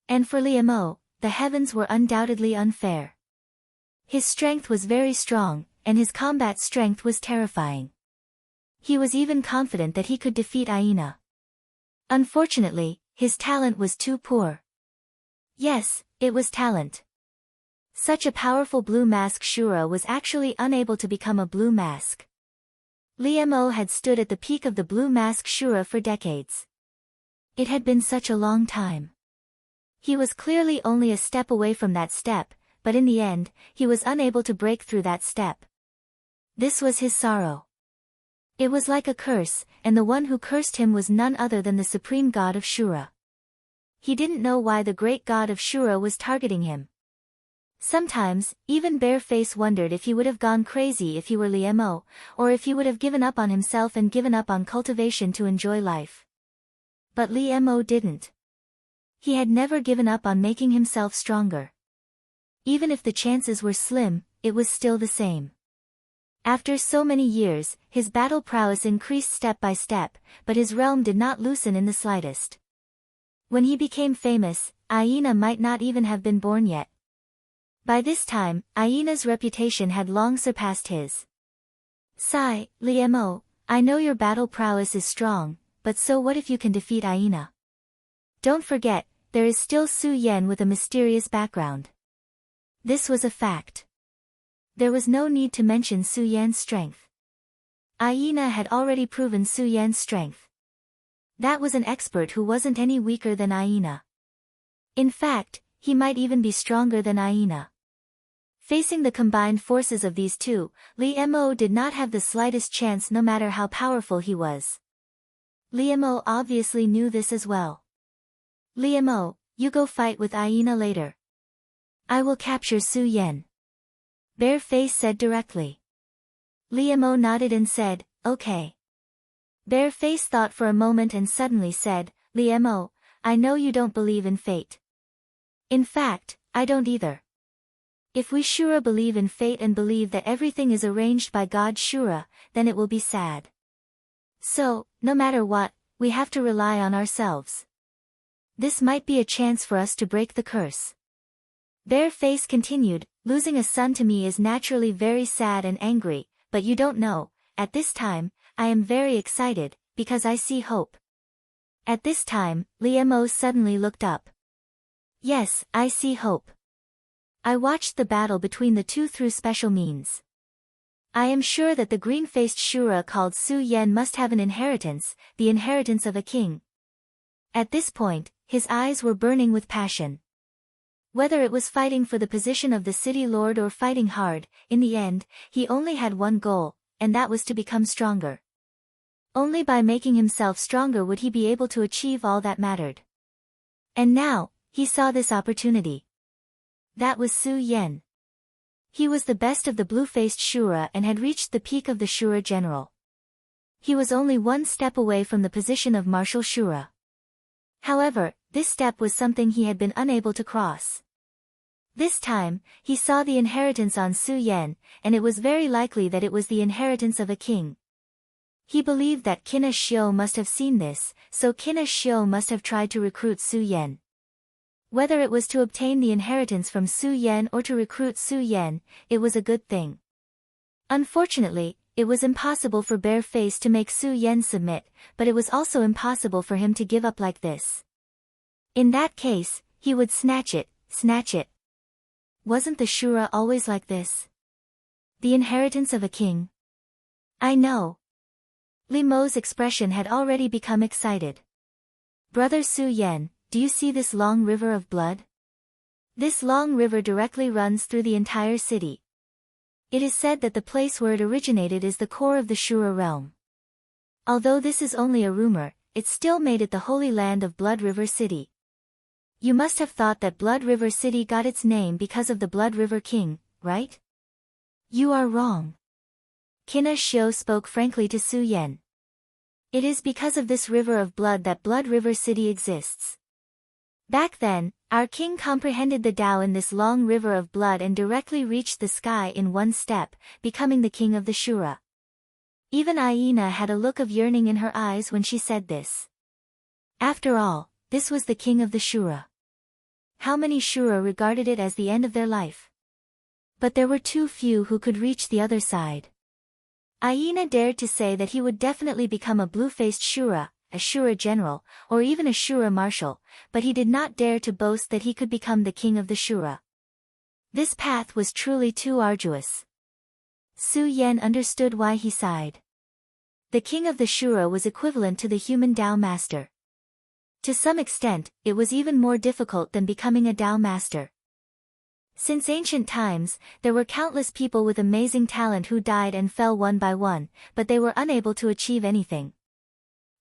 And for Liemo, the heavens were undoubtedly unfair. His strength was very strong, and his combat strength was terrifying. He was even confident that he could defeat Aina. Unfortunately, his talent was too poor. Yes, it was talent. Such a powerful blue mask Shura was actually unable to become a blue mask. Liemo had stood at the peak of the blue mask Shura for decades. It had been such a long time. He was clearly only a step away from that step, but in the end, he was unable to break through that step. This was his sorrow. It was like a curse, and the one who cursed him was none other than the supreme god of Shura. He didn't know why the great god of Shura was targeting him. Sometimes, even Bareface wondered if he would have gone crazy if he were Liemo, or if he would have given up on himself and given up on cultivation to enjoy life. But Liemo didn't. He had never given up on making himself stronger. Even if the chances were slim, it was still the same. After so many years, his battle prowess increased step by step, but his realm did not loosen in the slightest. When he became famous, Aina might not even have been born yet. By this time, Aina's reputation had long surpassed his. Sigh, Liemo, I know your battle prowess is strong, but so what if you can defeat Aina? Don't forget, there is still Su Yan with a mysterious background. This was a fact. There was no need to mention Su Yan's strength. Aina had already proven Su Yan's strength. That was an expert who wasn't any weaker than Aina. In fact, he might even be stronger than Aina. Facing the combined forces of these two, Li Mo did not have the slightest chance no matter how powerful he was. Li Mo obviously knew this as well. Li Mo, you go fight with Aina later. I will capture Su Yan. Bareface said directly. Li Mo nodded and said, okay. Bareface thought for a moment and suddenly said, Li Mo, I know you don't believe in fate. In fact, I don't either. If we Shura believe in fate and believe that everything is arranged by God Shura, then it will be sad. So, no matter what, we have to rely on ourselves. This might be a chance for us to break the curse. Bareface continued, losing a son to me is naturally very sad and angry, but you don't know, at this time, I am very excited, because I see hope. At this time, Li Mo suddenly looked up. Yes, I see hope. I watched the battle between the two through special means. I am sure that the green-faced Shura called Su Yan must have an inheritance, the inheritance of a king. At this point, his eyes were burning with passion. Whether it was fighting for the position of the city lord or fighting hard, in the end, he only had one goal, and that was to become stronger. Only by making himself stronger would he be able to achieve all that mattered. And now, he saw this opportunity. That was Su Yan. He was the best of the blue-faced Shura and had reached the peak of the Shura general. He was only one step away from the position of Marshal Shura. However, this step was something he had been unable to cross. This time, he saw the inheritance on Su Yan, and it was very likely that it was the inheritance of a king. He believed that Qin Xiu must have seen this, so Qin Xiu must have tried to recruit Su Yan. Whether it was to obtain the inheritance from Su Yan or to recruit Su Yan, it was a good thing. Unfortunately, it was impossible for Bareface to make Su Yan submit, but it was also impossible for him to give up like this. In that case, he would snatch it. Wasn't the Shura always like this? The inheritance of a king? I know. Li Mo's expression had already become excited. Brother Su Yan, do you see this long river of blood? This long river directly runs through the entire city. It is said that the place where it originated is the core of the Shura realm. Although this is only a rumor, it still made it the holy land of Blood River City. You must have thought that Blood River City got its name because of the Blood River King, right? You are wrong. Qin Xiu spoke frankly to Su Yan. It is because of this river of blood that Blood River City exists. Back then, our king comprehended the Tao in this long river of blood and directly reached the sky in one step, becoming the king of the Shura. Even Aina had a look of yearning in her eyes when she said this. After all, this was the king of the Shura. How many Shura regarded it as the end of their life? But there were too few who could reach the other side. Aina dared to say that he would definitely become a blue-faced Shura, a Shura general, or even a Shura marshal, but he did not dare to boast that he could become the king of the Shura. This path was truly too arduous. Su Yan understood why he sighed. The king of the Shura was equivalent to the human Tao master. To some extent, it was even more difficult than becoming a Tao master. Since ancient times, there were countless people with amazing talent who died and fell one by one, but they were unable to achieve anything.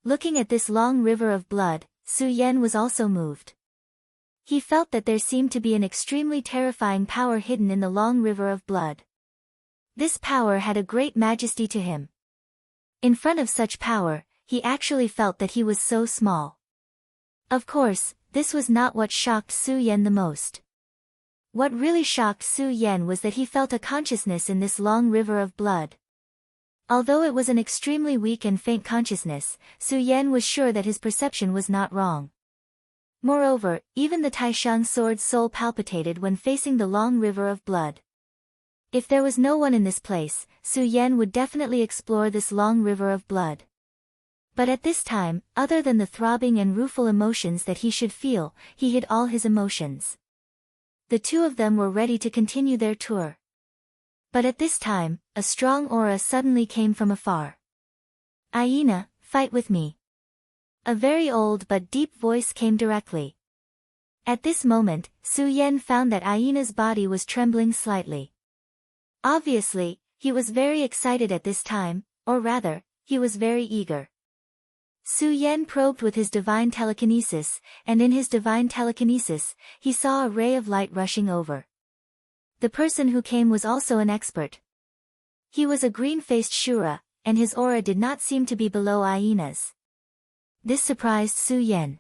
Looking at this long river of blood, Su Yan was also moved. He felt that there seemed to be an extremely terrifying power hidden in the long river of blood. This power had a great majesty to him. In front of such power, he actually felt that he was so small. Of course, this was not what shocked Su Yan the most. What really shocked Su Yan was that he felt a consciousness in this long river of blood. Although it was an extremely weak and faint consciousness, Su Yan was sure that his perception was not wrong. Moreover, even the Taishang sword's soul palpitated when facing the long river of blood. If there was no one in this place, Su Yan would definitely explore this long river of blood. But at this time, other than the throbbing and rueful emotions that he should feel, he hid all his emotions. The two of them were ready to continue their tour. But at this time, a strong aura suddenly came from afar. "Aina, fight with me." A very old but deep voice came directly. At this moment, Su Yan found that Aina's body was trembling slightly. Obviously, he was very excited at this time, or rather, he was very eager. Su Yan probed with his divine telekinesis, and in his divine telekinesis, he saw a ray of light rushing over. The person who came was also an expert. He was a green-faced Shura, and his aura did not seem to be below Aina's. This surprised Su Yan.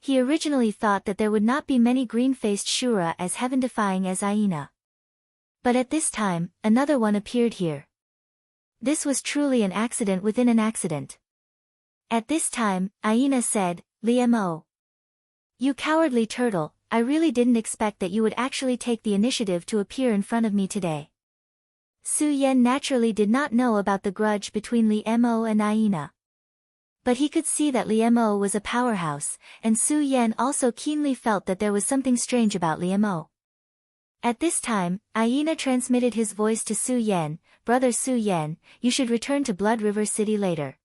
He originally thought that there would not be many green-faced Shura as heaven-defying as Aina. But at this time, another one appeared here. This was truly an accident within an accident. At this time, Aina said, "Liemo. You cowardly turtle, I really didn't expect that you would actually take the initiative to appear in front of me today." Su Yan naturally did not know about the grudge between Liemo and Aina. But he could see that Liemo was a powerhouse, and Su Yan also keenly felt that there was something strange about Liemo. At this time, Aina transmitted his voice to Su Yan, "Brother Su Yan, you should return to Blood River City later.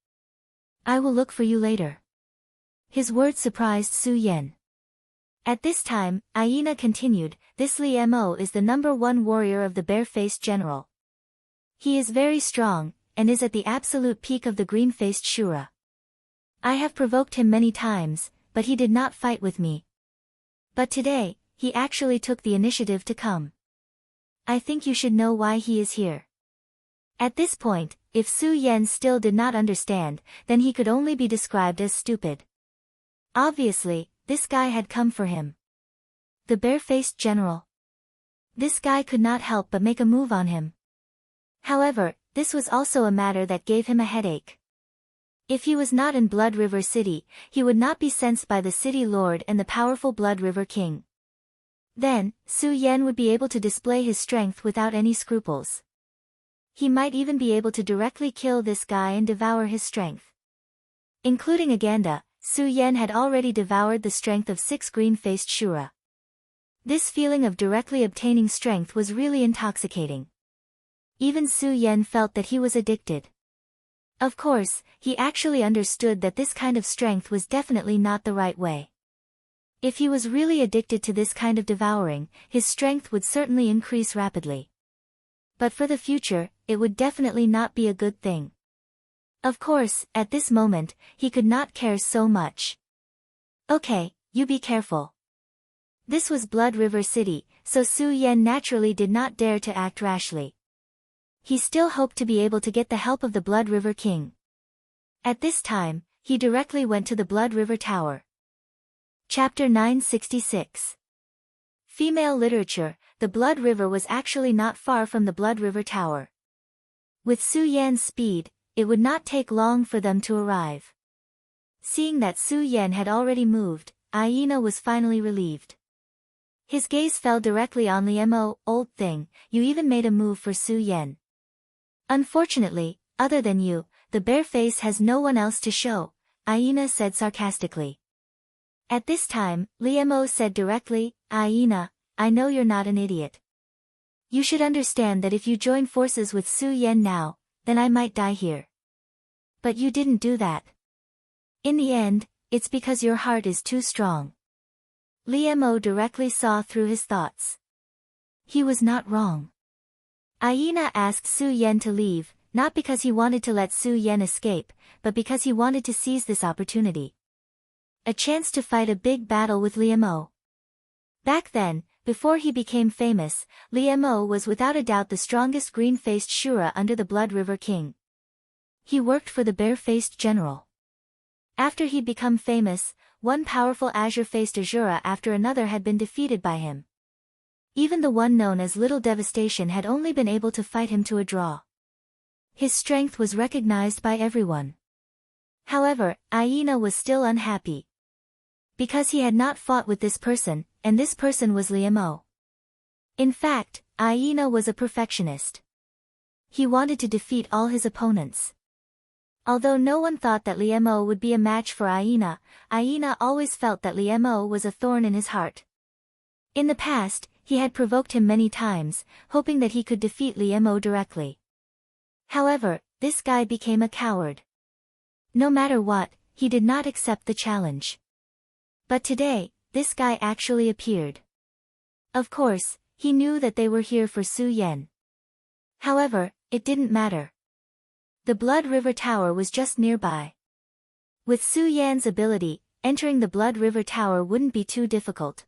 I will look for you later." His words surprised Su Yan. At this time, Aina continued, "This Liemo is the #1 warrior of the bare-faced general. He is very strong, and is at the absolute peak of the green-faced Shura. I have provoked him many times, but he did not fight with me. But today, he actually took the initiative to come. I think you should know why he is here." At this point, if Su Yan still did not understand, then he could only be described as stupid. Obviously, this guy had come for him. The bare-faced general. This guy could not help but make a move on him. However, this was also a matter that gave him a headache. If he was not in Blood River City, he would not be sensed by the city lord and the powerful Blood River King. Then, Su Yan would be able to display his strength without any scruples. He might even be able to directly kill this guy and devour his strength. Including Aganda, Su Yan had already devoured the strength of 6 green-faced Shura. This feeling of directly obtaining strength was really intoxicating. Even Su Yan felt that he was addicted. Of course, he actually understood that this kind of strength was definitely not the right way. If he was really addicted to this kind of devouring, his strength would certainly increase rapidly. But for the future, it would definitely not be a good thing. Of course, at this moment, he could not care so much. "Okay, you be careful." This was Blood River City, so Su Yan naturally did not dare to act rashly. He still hoped to be able to get the help of the Blood River King. At this time, he directly went to the Blood River Tower. Chapter 966. Female literature. The Blood River was actually not far from the Blood River Tower. With Su Yan's speed, it would not take long for them to arrive. Seeing that Su Yan had already moved, Aina was finally relieved. His gaze fell directly on Liemo. "Old thing, you even made a move for Su Yan. Unfortunately, other than you, the bare face has no one else to show," Aina said sarcastically. At this time, Liemo said directly, "Aina, I know you're not an idiot. You should understand that if you join forces with Su Yan now, then I might die here. But you didn't do that. In the end, it's because your heart is too strong." Liemo directly saw through his thoughts. He was not wrong. Aina asked Su Yan to leave, not because he wanted to let Su Yan escape, but because he wanted to seize this opportunity. A chance to fight a big battle with Liemo. Back then, before he became famous, Liemo was without a doubt the strongest green-faced Shura under the Blood River King. He worked for the bare-faced general. After he'd become famous, one powerful azure-faced Azura after another had been defeated by him. Even the one known as Little Devastation had only been able to fight him to a draw. His strength was recognized by everyone. However, Aina was still unhappy. Because he had not fought with this person, and this person was Liemo. In fact, Aina was a perfectionist. He wanted to defeat all his opponents. Although no one thought that Liemo would be a match for Aina, Aina always felt that Liemo was a thorn in his heart. In the past, he had provoked him many times, hoping that he could defeat Liemo directly. However, this guy became a coward. No matter what, he did not accept the challenge. But today, this guy actually appeared. Of course, he knew that they were here for Su Yan. However, it didn't matter. The Blood River Tower was just nearby. With Su Yan's ability, entering the Blood River Tower wouldn't be too difficult.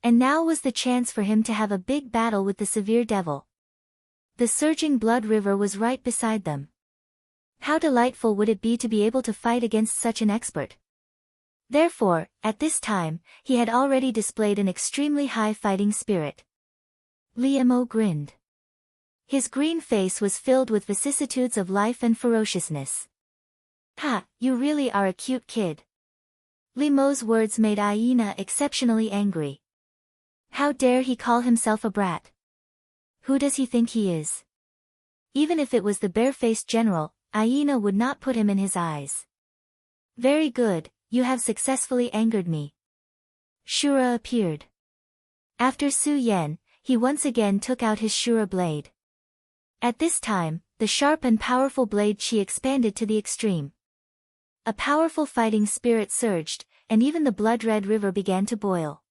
And now was the chance for him to have a big battle with the Severe Devil. The surging Blood River was right beside them. How delightful would it be to be able to fight against such an expert? Therefore, at this time, he had already displayed an extremely high fighting spirit. Liemo grinned. His green face was filled with vicissitudes of life and ferociousness. Ha, you really are a cute kid. Liemo's words made Aina exceptionally angry. How dare he call himself a brat? Who does he think he is? Even if it was the bare-faced general, Aina would not put him in his eyes. Very good, you have successfully angered me. Shura appeared. After Su Yan, he once again took out his Shura blade. At this time, the sharp and powerful blade chi expanded to the extreme. A powerful fighting spirit surged, and even the blood-red river began to boil.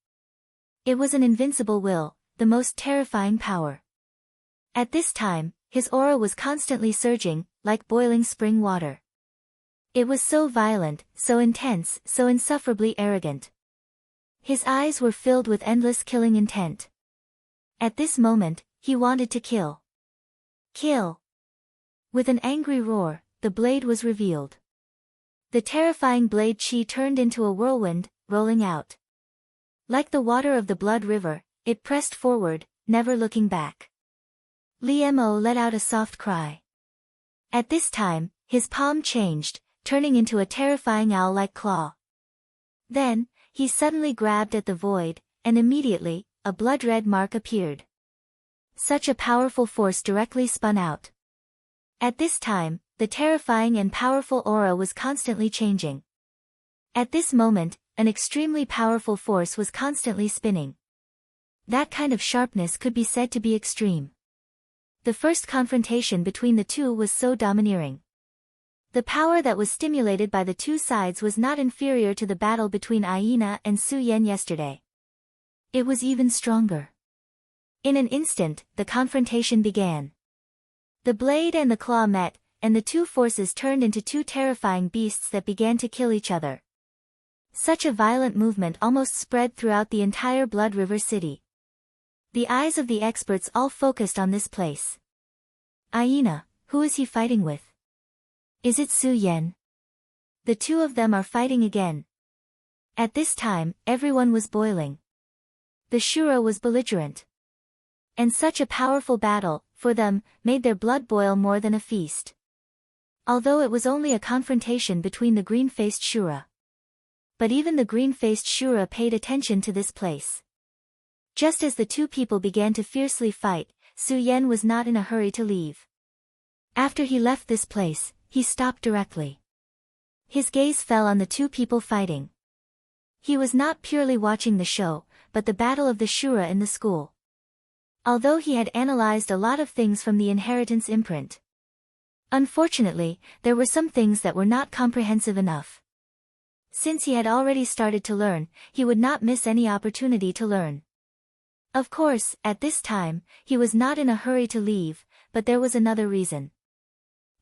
It was an invincible will, the most terrifying power. At this time, his aura was constantly surging, like boiling spring water. It was so violent, so intense, so insufferably arrogant. His eyes were filled with endless killing intent. At this moment, he wanted to kill. Kill! With an angry roar, the blade was revealed. The terrifying blade chi turned into a whirlwind, rolling out. Like the water of the blood river, it pressed forward, never looking back. Liemo let out a soft cry. At this time, his palm changed, turning into a terrifying owl-like claw. Then, he suddenly grabbed at the void, and immediately, a blood-red mark appeared. Such a powerful force directly spun out. At this time, the terrifying and powerful aura was constantly changing. At this moment, an extremely powerful force was constantly spinning. That kind of sharpness could be said to be extreme. The first confrontation between the two was so domineering. The power that was stimulated by the two sides was not inferior to the battle between Aina and Su Yan yesterday. It was even stronger. In an instant, the confrontation began. The blade and the claw met, and the two forces turned into two terrifying beasts that began to kill each other. Such a violent movement almost spread throughout the entire Blood River city. The eyes of the experts all focused on this place. Aina, who is he fighting with? Is it Su Yan? The two of them are fighting again. At this time, everyone was boiling. The Shura was belligerent. And such a powerful battle, for them, made their blood boil more than a feast. Although it was only a confrontation between the green-faced Shura. But even the green-faced Shura paid attention to this place. Just as the two people began to fiercely fight, Su Yan was not in a hurry to leave. After he left this place, he stopped directly. His gaze fell on the two people fighting. He was not purely watching the show, but the battle of the Shura in the school. Although he had analyzed a lot of things from the inheritance imprint. Unfortunately, there were some things that were not comprehensive enough. Since he had already started to learn, he would not miss any opportunity to learn. Of course, at this time, he was not in a hurry to leave, but there was another reason.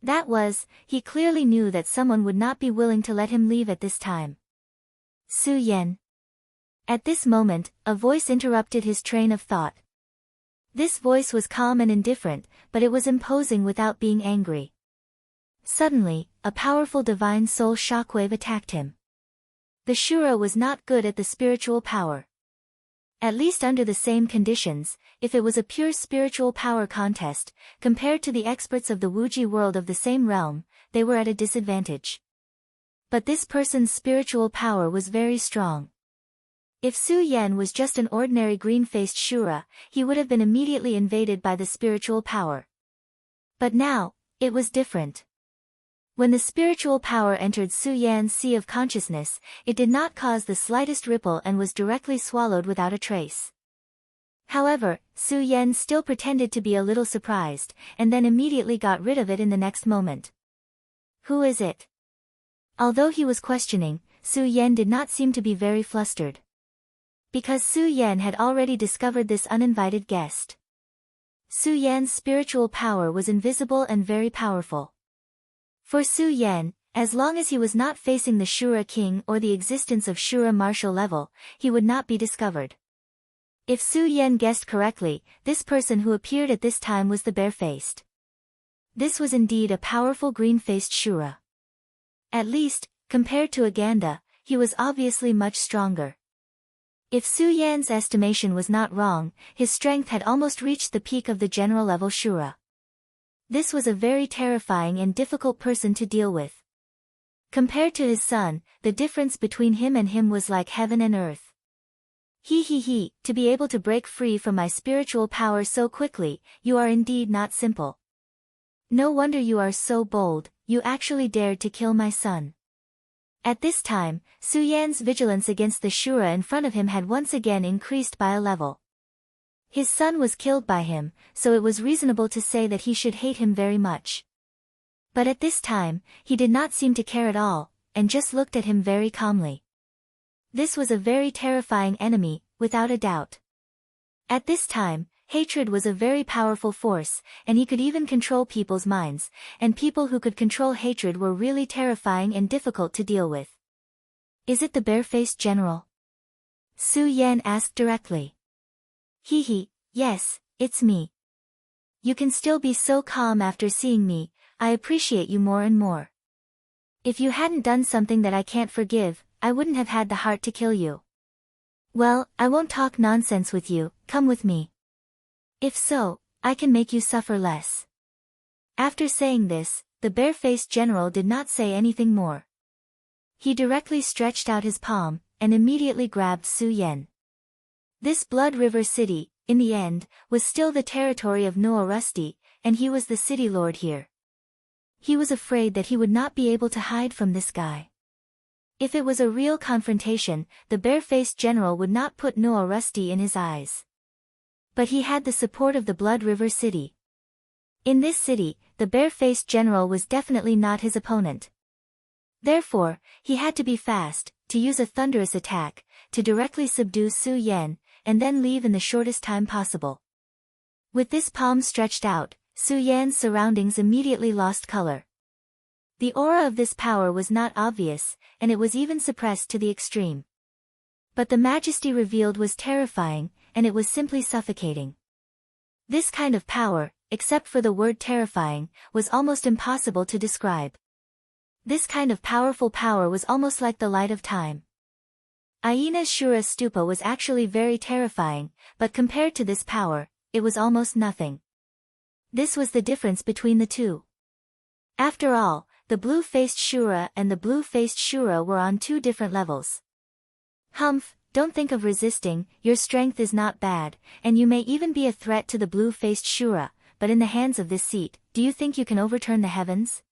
That was, he clearly knew that someone would not be willing to let him leave at this time. Su Yan. At this moment, a voice interrupted his train of thought. This voice was calm and indifferent, but it was imposing without being angry. Suddenly, a powerful divine soul shockwave attacked him. The Shura was not good at the spiritual power. At least under the same conditions, if it was a pure spiritual power contest, compared to the experts of the Wuji world of the same realm, they were at a disadvantage. But this person's spiritual power was very strong. If Su Yan was just an ordinary green-faced Shura, he would have been immediately invaded by the spiritual power. But now, it was different. When the spiritual power entered Su Yan's sea of consciousness, it did not cause the slightest ripple and was directly swallowed without a trace. However, Su Yan still pretended to be a little surprised, and then immediately got rid of it in the next moment. Who is it? Although he was questioning, Su Yan did not seem to be very flustered. Because Su Yan had already discovered this uninvited guest. Su Yan's spiritual power was invisible and very powerful. For Su Yan, as long as he was not facing the Shura king or the existence of Shura martial level, he would not be discovered. If Su Yan guessed correctly, this person who appeared at this time was the bare-faced. This was indeed a powerful green-faced Shura. At least, compared to Aganda, he was obviously much stronger. If Su Yan's estimation was not wrong, his strength had almost reached the peak of the general-level Shura. This was a very terrifying and difficult person to deal with. Compared to his son, the difference between him and him was like heaven and earth. To be able to break free from my spiritual power so quickly, you are indeed not simple. No wonder you are so bold, you actually dared to kill my son. At this time, Su Yan's vigilance against the Shura in front of him had once again increased by a level. His son was killed by him, so it was reasonable to say that he should hate him very much. But at this time, he did not seem to care at all, and just looked at him very calmly. This was a very terrifying enemy, without a doubt. At this time, hatred was a very powerful force, and he could even control people's minds, and people who could control hatred were really terrifying and difficult to deal with. Is it the bare-faced general? Su Yan asked directly. Yes, it's me. You can still be so calm after seeing me, I appreciate you more and more. If you hadn't done something that I can't forgive, I wouldn't have had the heart to kill you. Well, I won't talk nonsense with you, come with me. If so, I can make you suffer less. After saying this, the bare-faced general did not say anything more. He directly stretched out his palm, and immediately grabbed Su Yan. This Blood River city, in the end, was still the territory of Noah Rusty, and he was the city lord here. He was afraid that he would not be able to hide from this guy. If it was a real confrontation, the bare-faced general would not put Noah Rusty in his eyes. But he had the support of the Blood River city. In this city, the bare-faced general was definitely not his opponent. Therefore, he had to be fast, to use a thunderous attack, to directly subdue Su Yan, and then leave in the shortest time possible. With this palm stretched out, Su Yan's surroundings immediately lost color. The aura of this power was not obvious, and it was even suppressed to the extreme. But the majesty revealed was terrifying, and it was simply suffocating. This kind of power, except for the word terrifying, was almost impossible to describe. This kind of powerful power was almost like the light of time. Aina's Shura Stupa was actually very terrifying, but compared to this power, it was almost nothing. This was the difference between the two. After all, the blue-faced Shura and the blue-faced Shura were on two different levels. Humph, don't think of resisting, your strength is not bad, and you may even be a threat to the blue-faced Shura, but in the hands of this seat, do you think you can overturn the heavens?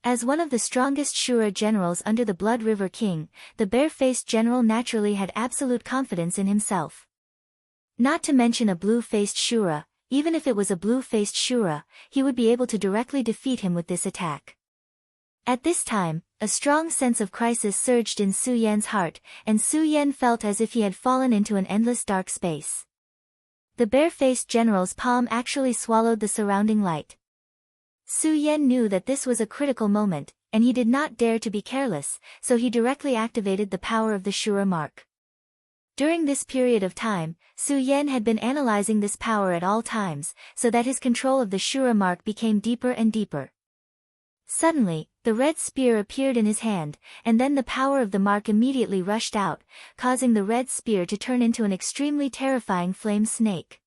As one of the strongest Shura generals under the Blood River King, the bare-faced general naturally had absolute confidence in himself. Not to mention a blue-faced Shura, even if it was a blue-faced Shura, he would be able to directly defeat him with this attack. At this time, a strong sense of crisis surged in Su Yan's heart, and Su Yan felt as if he had fallen into an endless dark space. The bare-faced general's palm actually swallowed the surrounding light. Su Yan knew that this was a critical moment, and he did not dare to be careless, so he directly activated the power of the Shura mark. During this period of time, Su Yan had been analyzing this power at all times, so that his control of the Shura mark became deeper and deeper. Suddenly, the red spear appeared in his hand, and then the power of the mark immediately rushed out, causing the red spear to turn into an extremely terrifying flame snake.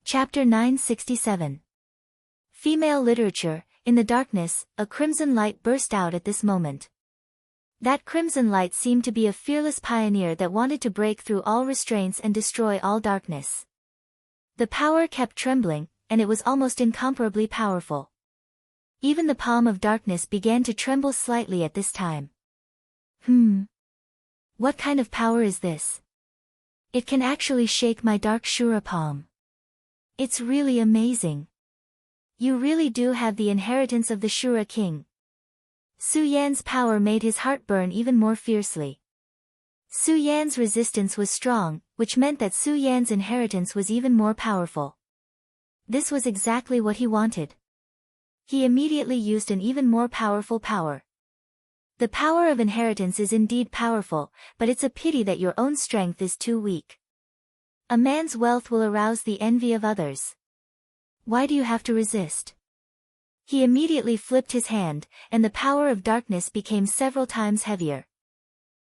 Chapter 967. Female Literature. In the darkness, a crimson light burst out at this moment. That crimson light seemed to be a fearless pioneer that wanted to break through all restraints and destroy all darkness. The power kept trembling, and it was almost incomparably powerful. Even the palm of darkness began to tremble slightly at this time. What kind of power is this? It can actually shake my dark Shura palm. It's really amazing. You really do have the inheritance of the Shura king. Su Yan's power made his heart burn even more fiercely. Su Yan's resistance was strong, which meant that Su Yan's inheritance was even more powerful. This was exactly what he wanted. He immediately used an even more powerful power. The power of inheritance is indeed powerful, but it's a pity that your own strength is too weak. A man's wealth will arouse the envy of others. Why do you have to resist? He immediately flipped his hand, and the power of darkness became several times heavier.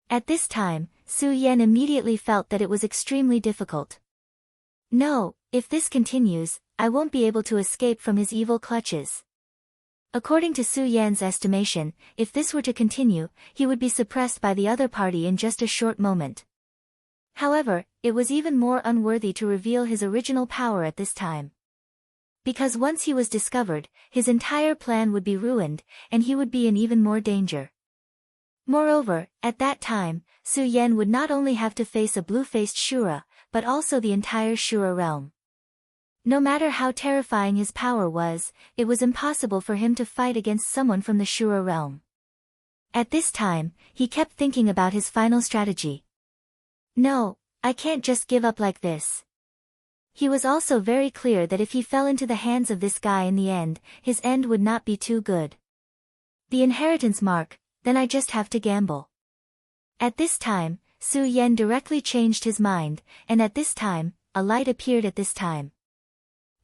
At this time, Su Yan immediately felt that it was extremely difficult. No, if this continues, I won't be able to escape from his evil clutches. According to Su Yan's estimation, if this were to continue, he would be suppressed by the other party in just a short moment. However, it was even more unworthy to reveal his original power at this time. Because once he was discovered, his entire plan would be ruined, and he would be in even more danger. Moreover, at that time, Su Yan would not only have to face a blue-faced Shura, but also the entire Shura realm. No matter how terrifying his power was, it was impossible for him to fight against someone from the Shura realm. At this time, he kept thinking about his final strategy. No, I can't just give up like this. He was also very clear that if he fell into the hands of this guy in the end, his end would not be too good. The inheritance mark, then I just have to gamble. At this time, Su Yan directly changed his mind, and at this time, a light appeared at this time.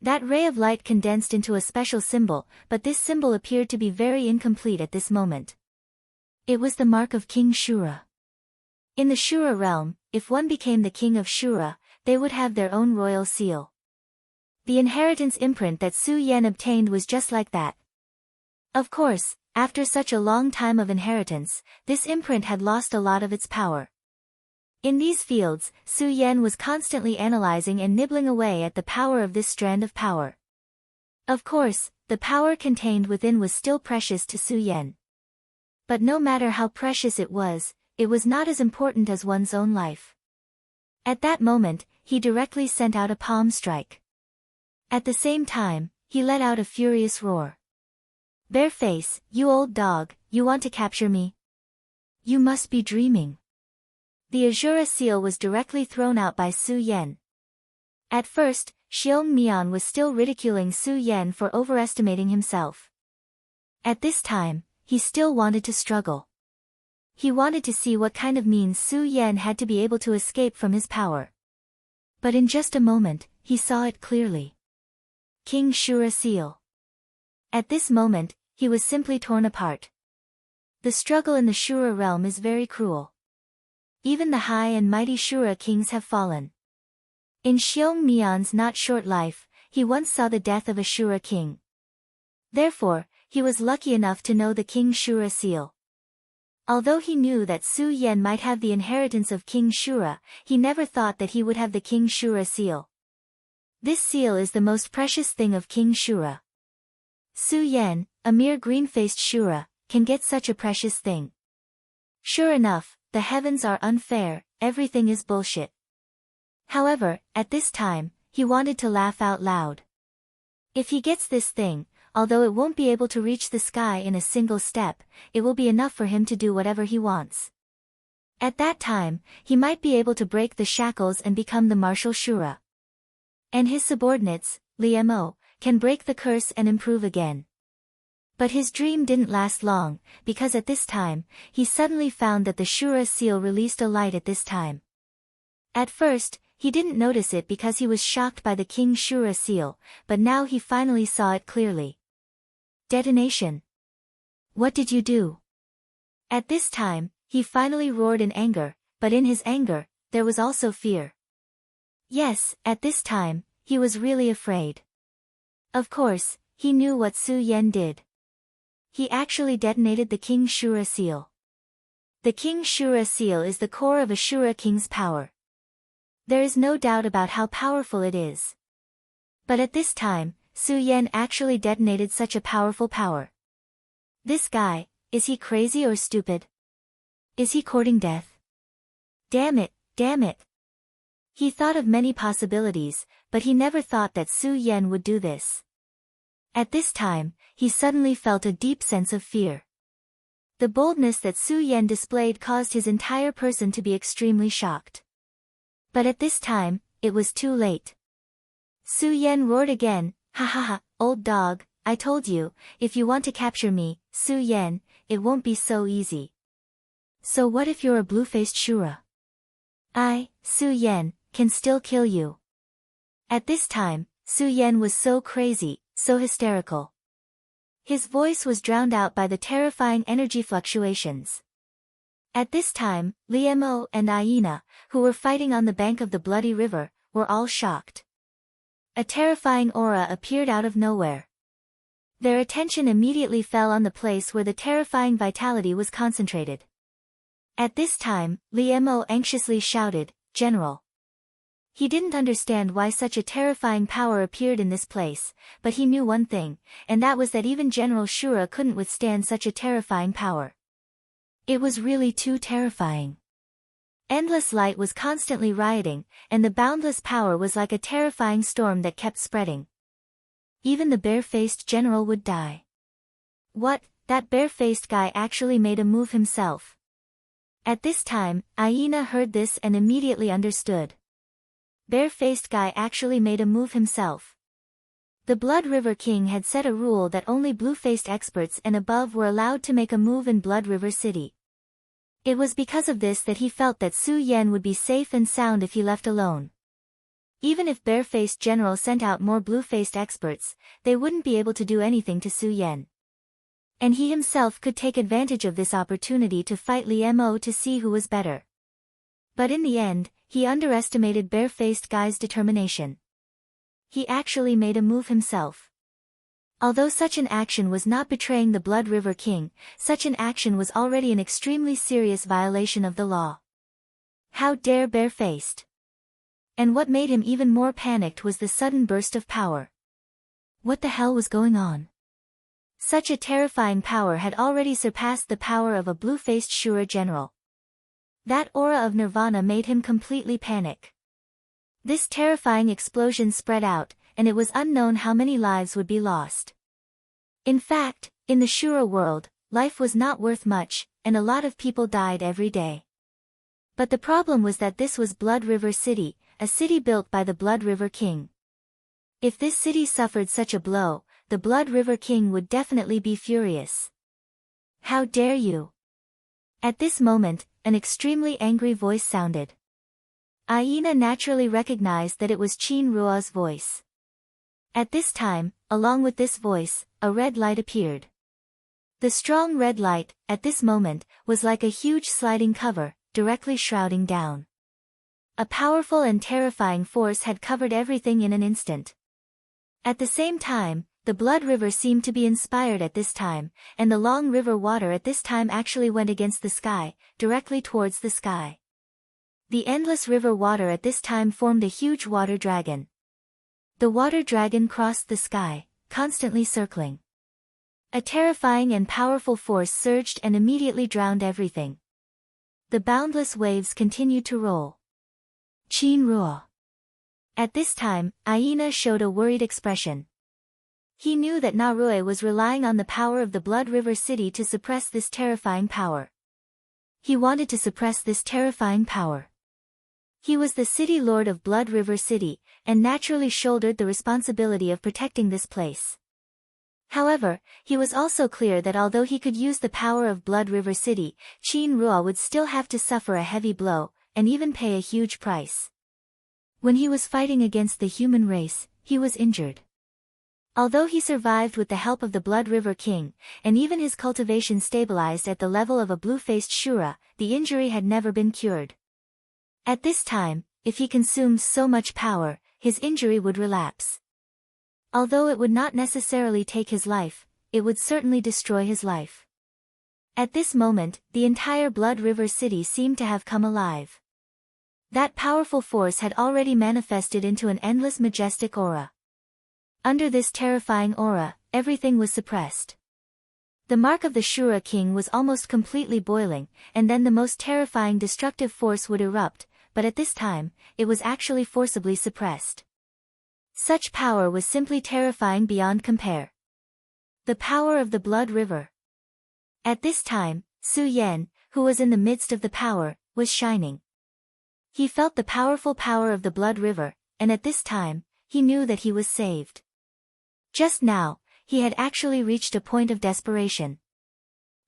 That ray of light condensed into a special symbol, but this symbol appeared to be very incomplete at this moment. It was the mark of King Shura. In the Shura realm, if one became the king of Shura, they would have their own royal seal. The inheritance imprint that Su Yan obtained was just like that. Of course, after such a long time of inheritance, this imprint had lost a lot of its power. In these fields, Su Yan was constantly analyzing and nibbling away at the power of this strand of power. Of course, the power contained within was still precious to Su Yan. But no matter how precious it was not as important as one's own life. At that moment, he directly sent out a palm strike. At the same time, he let out a furious roar. Bareface, you old dog, you want to capture me? You must be dreaming. The Azura seal was directly thrown out by Su Yan. At first, Xiong Mian was still ridiculing Su Yan for overestimating himself. At this time, he still wanted to struggle. He wanted to see what kind of means Su Yan had to be able to escape from his power. But in just a moment, he saw it clearly. King Shura seal. At this moment, he was simply torn apart. The struggle in the Shura realm is very cruel. Even the high and mighty Shura kings have fallen. In Xiong Mian's not short life, he once saw the death of a Shura king. Therefore, he was lucky enough to know the King Shura seal. Although he knew that Su Yan might have the inheritance of King Shura, he never thought that he would have the King Shura seal. This seal is the most precious thing of King Shura. Su Yan, a mere green-faced Shura, can get such a precious thing. Sure enough, the heavens are unfair, everything is bullshit. However, at this time, he wanted to laugh out loud. If he gets this thing, although it won't be able to reach the sky in a single step, it will be enough for him to do whatever he wants. At that time, he might be able to break the shackles and become the martial Shura. And his subordinates, Liemo, can break the curse and improve again. But his dream didn't last long, because at this time, he suddenly found that the Shura seal released a light at this time. At first, he didn't notice it because he was shocked by the King Shura seal, but now he finally saw it clearly. Detonation. What did you do? At this time, he finally roared in anger, but in his anger, there was also fear. Yes, at this time, he was really afraid. Of course, he knew what Su Yan did. He actually detonated the King Shura seal. The King Shura seal is the core of a Shura king's power. There is no doubt about how powerful it is. But at this time, Su Yan actually detonated such a powerful power. This guy, is he crazy or stupid? Is he courting death? Damn it, damn it. He thought of many possibilities, but he never thought that Su Yan would do this. At this time, he suddenly felt a deep sense of fear. The boldness that Su Yan displayed caused his entire person to be extremely shocked. But at this time, it was too late. Su Yan roared again, "Ha ha ha, old dog, I told you, if you want to capture me, Su Yan, it won't be so easy. So what if you're a blue-faced Shura? I, Su Yan, can still kill you." At this time, Su Yan was so crazy, so hysterical. His voice was drowned out by the terrifying energy fluctuations. At this time, Liemo and Aina, who were fighting on the bank of the bloody river, were all shocked. A terrifying aura appeared out of nowhere. Their attention immediately fell on the place where the terrifying vitality was concentrated. At this time, Liemo anxiously shouted, "General." He didn't understand why such a terrifying power appeared in this place, but he knew one thing, and that was that even General Shura couldn't withstand such a terrifying power. It was really too terrifying. Endless light was constantly rioting, and the boundless power was like a terrifying storm that kept spreading. Even the bare-faced general would die. What, that bare-faced guy actually made a move himself. At this time, Aina heard this and immediately understood. Bare-faced guy actually made a move himself. The Blood River King had set a rule that only blue-faced experts and above were allowed to make a move in Blood River City. It was because of this that he felt that Su Yan would be safe and sound if he left alone. Even if bare-faced general sent out more blue-faced experts, they wouldn't be able to do anything to Su Yan. And he himself could take advantage of this opportunity to fight Liemo to see who was better. But in the end, he underestimated bare-faced guy's determination. He actually made a move himself. Although such an action was not betraying the Blood River King, such an action was already an extremely serious violation of the law. How dare bare-faced? And what made him even more panicked was the sudden burst of power. What the hell was going on? Such a terrifying power had already surpassed the power of a blue-faced Shura general. That aura of nirvana made him completely panic. This terrifying explosion spread out, and it was unknown how many lives would be lost. In fact, in the Shura world, life was not worth much, and a lot of people died every day. But the problem was that this was Blood River City, a city built by the Blood River King. If this city suffered such a blow, the Blood River King would definitely be furious. How dare you? At this moment, an extremely angry voice sounded. Aina naturally recognized that it was Qin Ruo's voice. At this time, along with this voice, a red light appeared. The strong red light, at this moment, was like a huge sliding cover, directly shrouding down. A powerful and terrifying force had covered everything in an instant. At the same time, the Blood River seemed to be inspired at this time, and the long river water at this time actually went against the sky, directly towards the sky. The endless river water at this time formed a huge water dragon. The water dragon crossed the sky, constantly circling. A terrifying and powerful force surged and immediately drowned everything. The boundless waves continued to roll. Qin Ruo. At this time, Aina showed a worried expression. He knew that Narue was relying on the power of the Blood River City to suppress this terrifying power. He wanted to suppress this terrifying power. He was the city lord of Blood River City, and naturally shouldered the responsibility of protecting this place. However, he was also clear that although he could use the power of Blood River City, Qin Ruo would still have to suffer a heavy blow, and even pay a huge price. When he was fighting against the human race, he was injured. Although he survived with the help of the Blood River King, and even his cultivation stabilized at the level of a blue-faced Shura, the injury had never been cured. At this time, if he consumed so much power, his injury would relapse. Although it would not necessarily take his life, it would certainly destroy his life. At this moment, the entire Blood River City seemed to have come alive. That powerful force had already manifested into an endless majestic aura. Under this terrifying aura, everything was suppressed. The mark of the Shura king was almost completely boiling, and then the most terrifying destructive force would erupt, but at this time, it was actually forcibly suppressed. Such power was simply terrifying beyond compare. The power of the Blood River. At this time, Su Yan, who was in the midst of the power, was shining. He felt the powerful power of the Blood River, and at this time, he knew that he was saved. Just now, he had actually reached a point of desperation.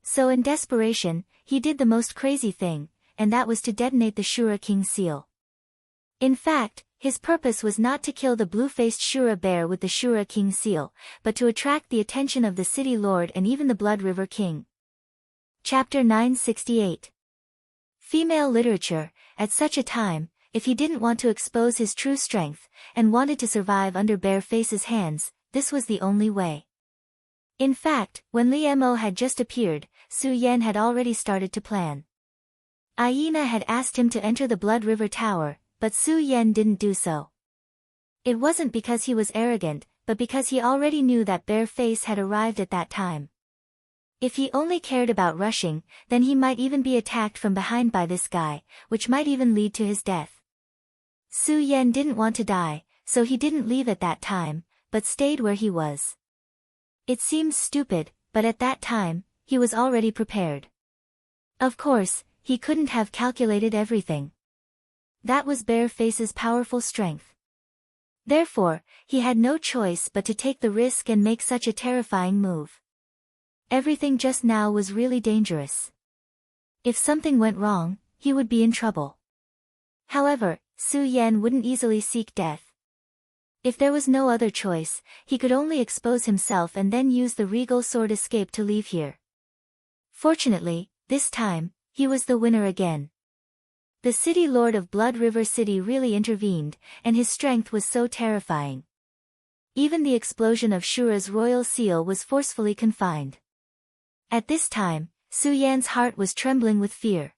So in desperation, he did the most crazy thing, and that was to detonate the Shura King's seal. In fact, his purpose was not to kill the blue-faced Shura bear with the Shura King's seal, but to attract the attention of the city lord and even the Blood River King. Chapter 968. Female literature. At such a time, if he didn't want to expose his true strength, and wanted to survive under Bareface's hands, this was the only way. In fact, when Li Mo had just appeared, Su Yan had already started to plan. Aina had asked him to enter the Blood River Tower, but Su Yan didn't do so. It wasn't because he was arrogant, but because he already knew that Bareface had arrived at that time. If he only cared about rushing, then he might even be attacked from behind by this guy, which might even lead to his death. Su Yan didn't want to die, so he didn't leave at that time, but stayed where he was. It seems stupid, but at that time, he was already prepared. Of course, he couldn't have calculated everything. That was Bareface's powerful strength. Therefore, he had no choice but to take the risk and make such a terrifying move. Everything just now was really dangerous. If something went wrong, he would be in trouble. However, Su Yan wouldn't easily seek death. If there was no other choice, he could only expose himself and then use the regal sword escape to leave here. Fortunately, this time, he was the winner again. The city lord of Blood River City really intervened, and his strength was so terrifying. Even the explosion of Shura's royal seal was forcefully confined. At this time, Su Yan's heart was trembling with fear.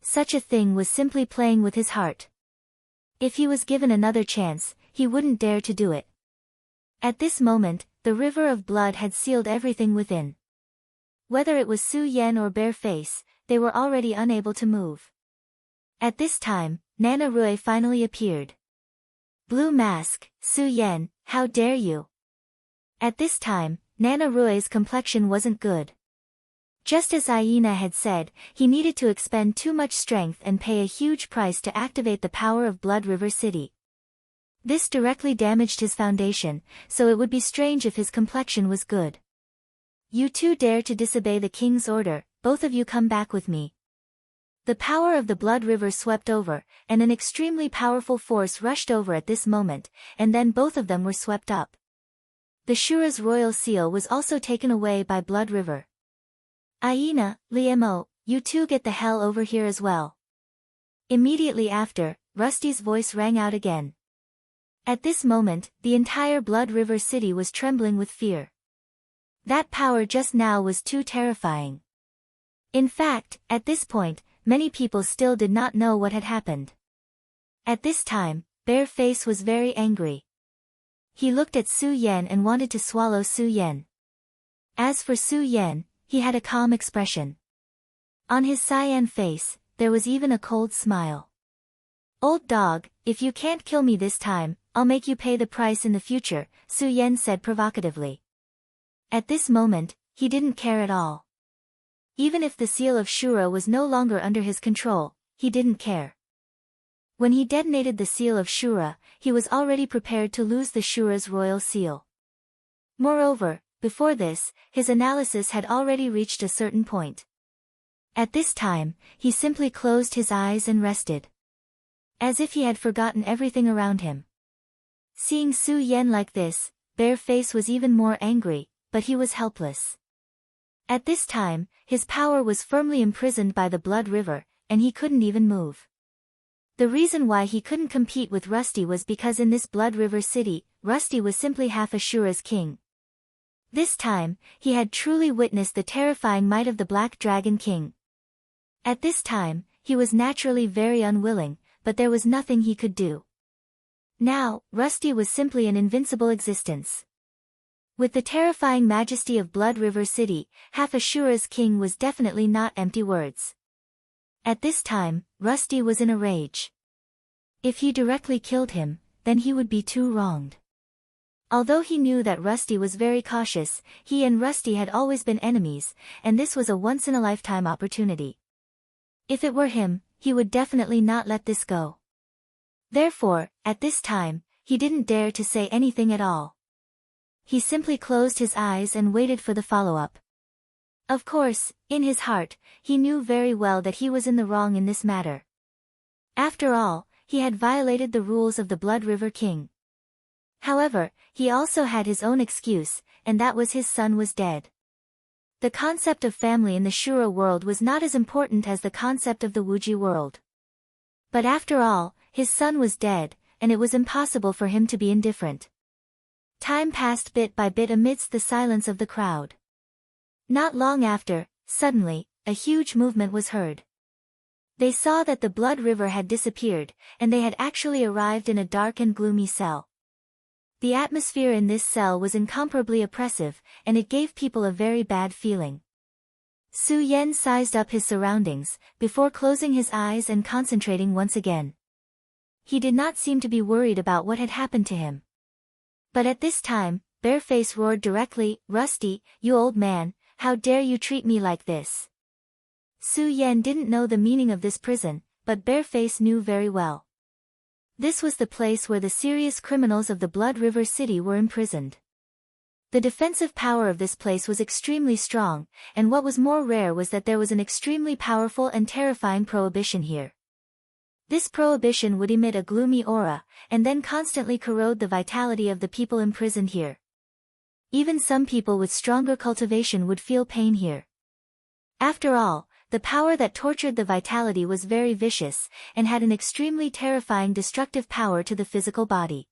Such a thing was simply playing with his heart. If he was given another chance, he wouldn't dare to do it. At this moment, the river of blood had sealed everything within. Whether it was Su Yan or Bareface, they were already unable to move. At this time, Nana Rui finally appeared. Blue Mask, Su Yan, how dare you? At this time, Nana Rui's complexion wasn't good. Just as Aina had said, he needed to expend too much strength and pay a huge price to activate the power of Blood River City. This directly damaged his foundation, so it would be strange if his complexion was good. You two dare to disobey the king's order, both of you come back with me. The power of the Blood River swept over, and an extremely powerful force rushed over at this moment, and then both of them were swept up. The Shura's royal seal was also taken away by Blood River. Aina, Li Mo, you two get the hell over here as well. Immediately after, Rusty's voice rang out again. At this moment, the entire Blood River City was trembling with fear. That power just now was too terrifying. In fact, at this point, many people still did not know what had happened. At this time, Bareface was very angry. He looked at Su Yan and wanted to swallow Su Yan. As for Su Yan, he had a calm expression. On his cyan face, there was even a cold smile. Old dog, if you can't kill me this time, I'll make you pay the price in the future, Su Yan said provocatively. At this moment, he didn't care at all. Even if the seal of Shura was no longer under his control, he didn't care. When he detonated the seal of Shura, he was already prepared to lose the Shura's royal seal. Moreover, before this, his analysis had already reached a certain point. At this time, he simply closed his eyes and rested. As if he had forgotten everything around him. Seeing Su Yan like this, Bareface was even more angry, but he was helpless. At this time, his power was firmly imprisoned by the Blood River, and he couldn't even move. The reason why he couldn't compete with Rusty was because in this Blood River City, Rusty was simply half Ashura's king. This time, he had truly witnessed the terrifying might of the Black Dragon King. At this time, he was naturally very unwilling, but there was nothing he could do. Now, Rusty was simply an invincible existence. With the terrifying majesty of Blood River City, half Ashura's king was definitely not empty words. At this time, Rusty was in a rage. If he directly killed him, then he would be too wronged. Although he knew that Rusty was very cautious, he and Rusty had always been enemies, and this was a once-in-a-lifetime opportunity. If it were him, he would definitely not let this go. Therefore, at this time, he didn't dare to say anything at all. He simply closed his eyes and waited for the follow-up. Of course, in his heart, he knew very well that he was in the wrong in this matter. After all, he had violated the rules of the Blood River King. However, he also had his own excuse, and that was his son was dead. The concept of family in the Shura world was not as important as the concept of the Wuji world. But after all, his son was dead, and it was impossible for him to be indifferent. Time passed bit by bit amidst the silence of the crowd. Not long after, suddenly, a huge movement was heard. They saw that the Blood River had disappeared, and they had actually arrived in a dark and gloomy cell. The atmosphere in this cell was incomparably oppressive, and it gave people a very bad feeling. Su Yen sized up his surroundings, before closing his eyes and concentrating once again. He did not seem to be worried about what had happened to him. But at this time, Bareface roared directly, "Rusty, you old man, how dare you treat me like this?" Su Yen didn't know the meaning of this prison, but Bareface knew very well. This was the place where the serious criminals of the Blood River City were imprisoned. The defensive power of this place was extremely strong, and what was more rare was that there was an extremely powerful and terrifying prohibition here. This prohibition would emit a gloomy aura, and then constantly corrode the vitality of the people imprisoned here. Even some people with stronger cultivation would feel pain here. After all, the power that tortured the vitality was very vicious, and had an extremely terrifying destructive power to the physical body.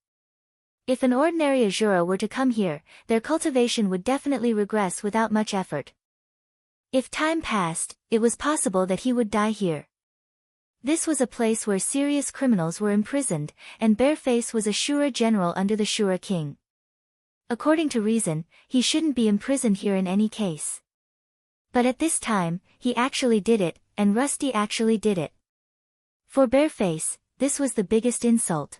If an ordinary Ashura were to come here, their cultivation would definitely regress without much effort. If time passed, it was possible that he would die here. This was a place where serious criminals were imprisoned, and Bareface was a Shura general under the Shura king. According to reason, he shouldn't be imprisoned here in any case. But at this time, he actually did it, and Rusty actually did it. For Bareface, this was the biggest insult.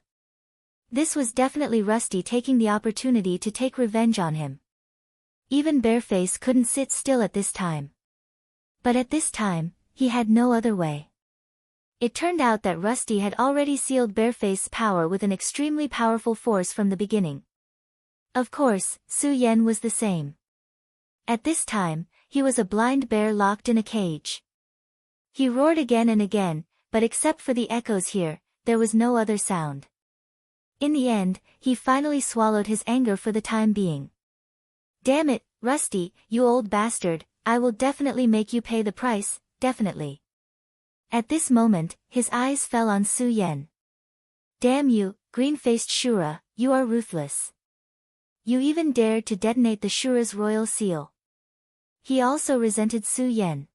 This was definitely Rusty taking the opportunity to take revenge on him. Even Bareface couldn't sit still at this time. But at this time, he had no other way. It turned out that Rusty had already sealed Bareface's power with an extremely powerful force from the beginning. Of course, Su Yen was the same. At this time, he was a blind bear locked in a cage. He roared again and again, but except for the echoes here, there was no other sound. In the end, he finally swallowed his anger for the time being. "Damn it, Rusty, you old bastard, I will definitely make you pay the price, definitely." At this moment, his eyes fell on Su Yen. "Damn you, green-faced Shura, you are ruthless. You even dared to detonate the Shura's royal seal." He also resented Su Yen.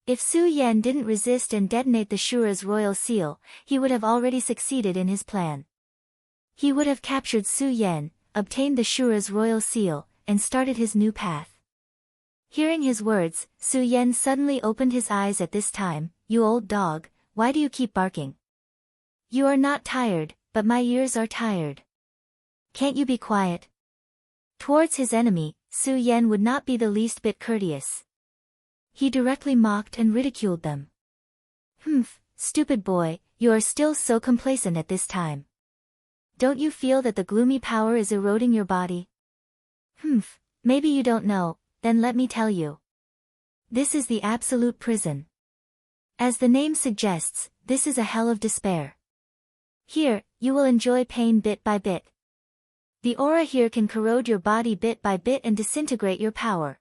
If Su Yen didn't resist and detonate the Shura's royal seal, he would have already succeeded in his plan. He would have captured Su Yen, obtained the Shura's royal seal, and started his new path. Hearing his words, Su Yen suddenly opened his eyes at this time. "You old dog, why do you keep barking? You are not tired, but my ears are tired. Can't you be quiet?" Towards his enemy, Su Yen would not be the least bit courteous. He directly mocked and ridiculed them. "Humph, stupid boy, you are still so complacent at this time. Don't you feel that the gloomy power is eroding your body? Humph, maybe you don't know, then let me tell you. This is the absolute prison. As the name suggests, this is a hell of despair. Here, you will enjoy pain bit by bit. The aura here can corrode your body bit by bit and disintegrate your power."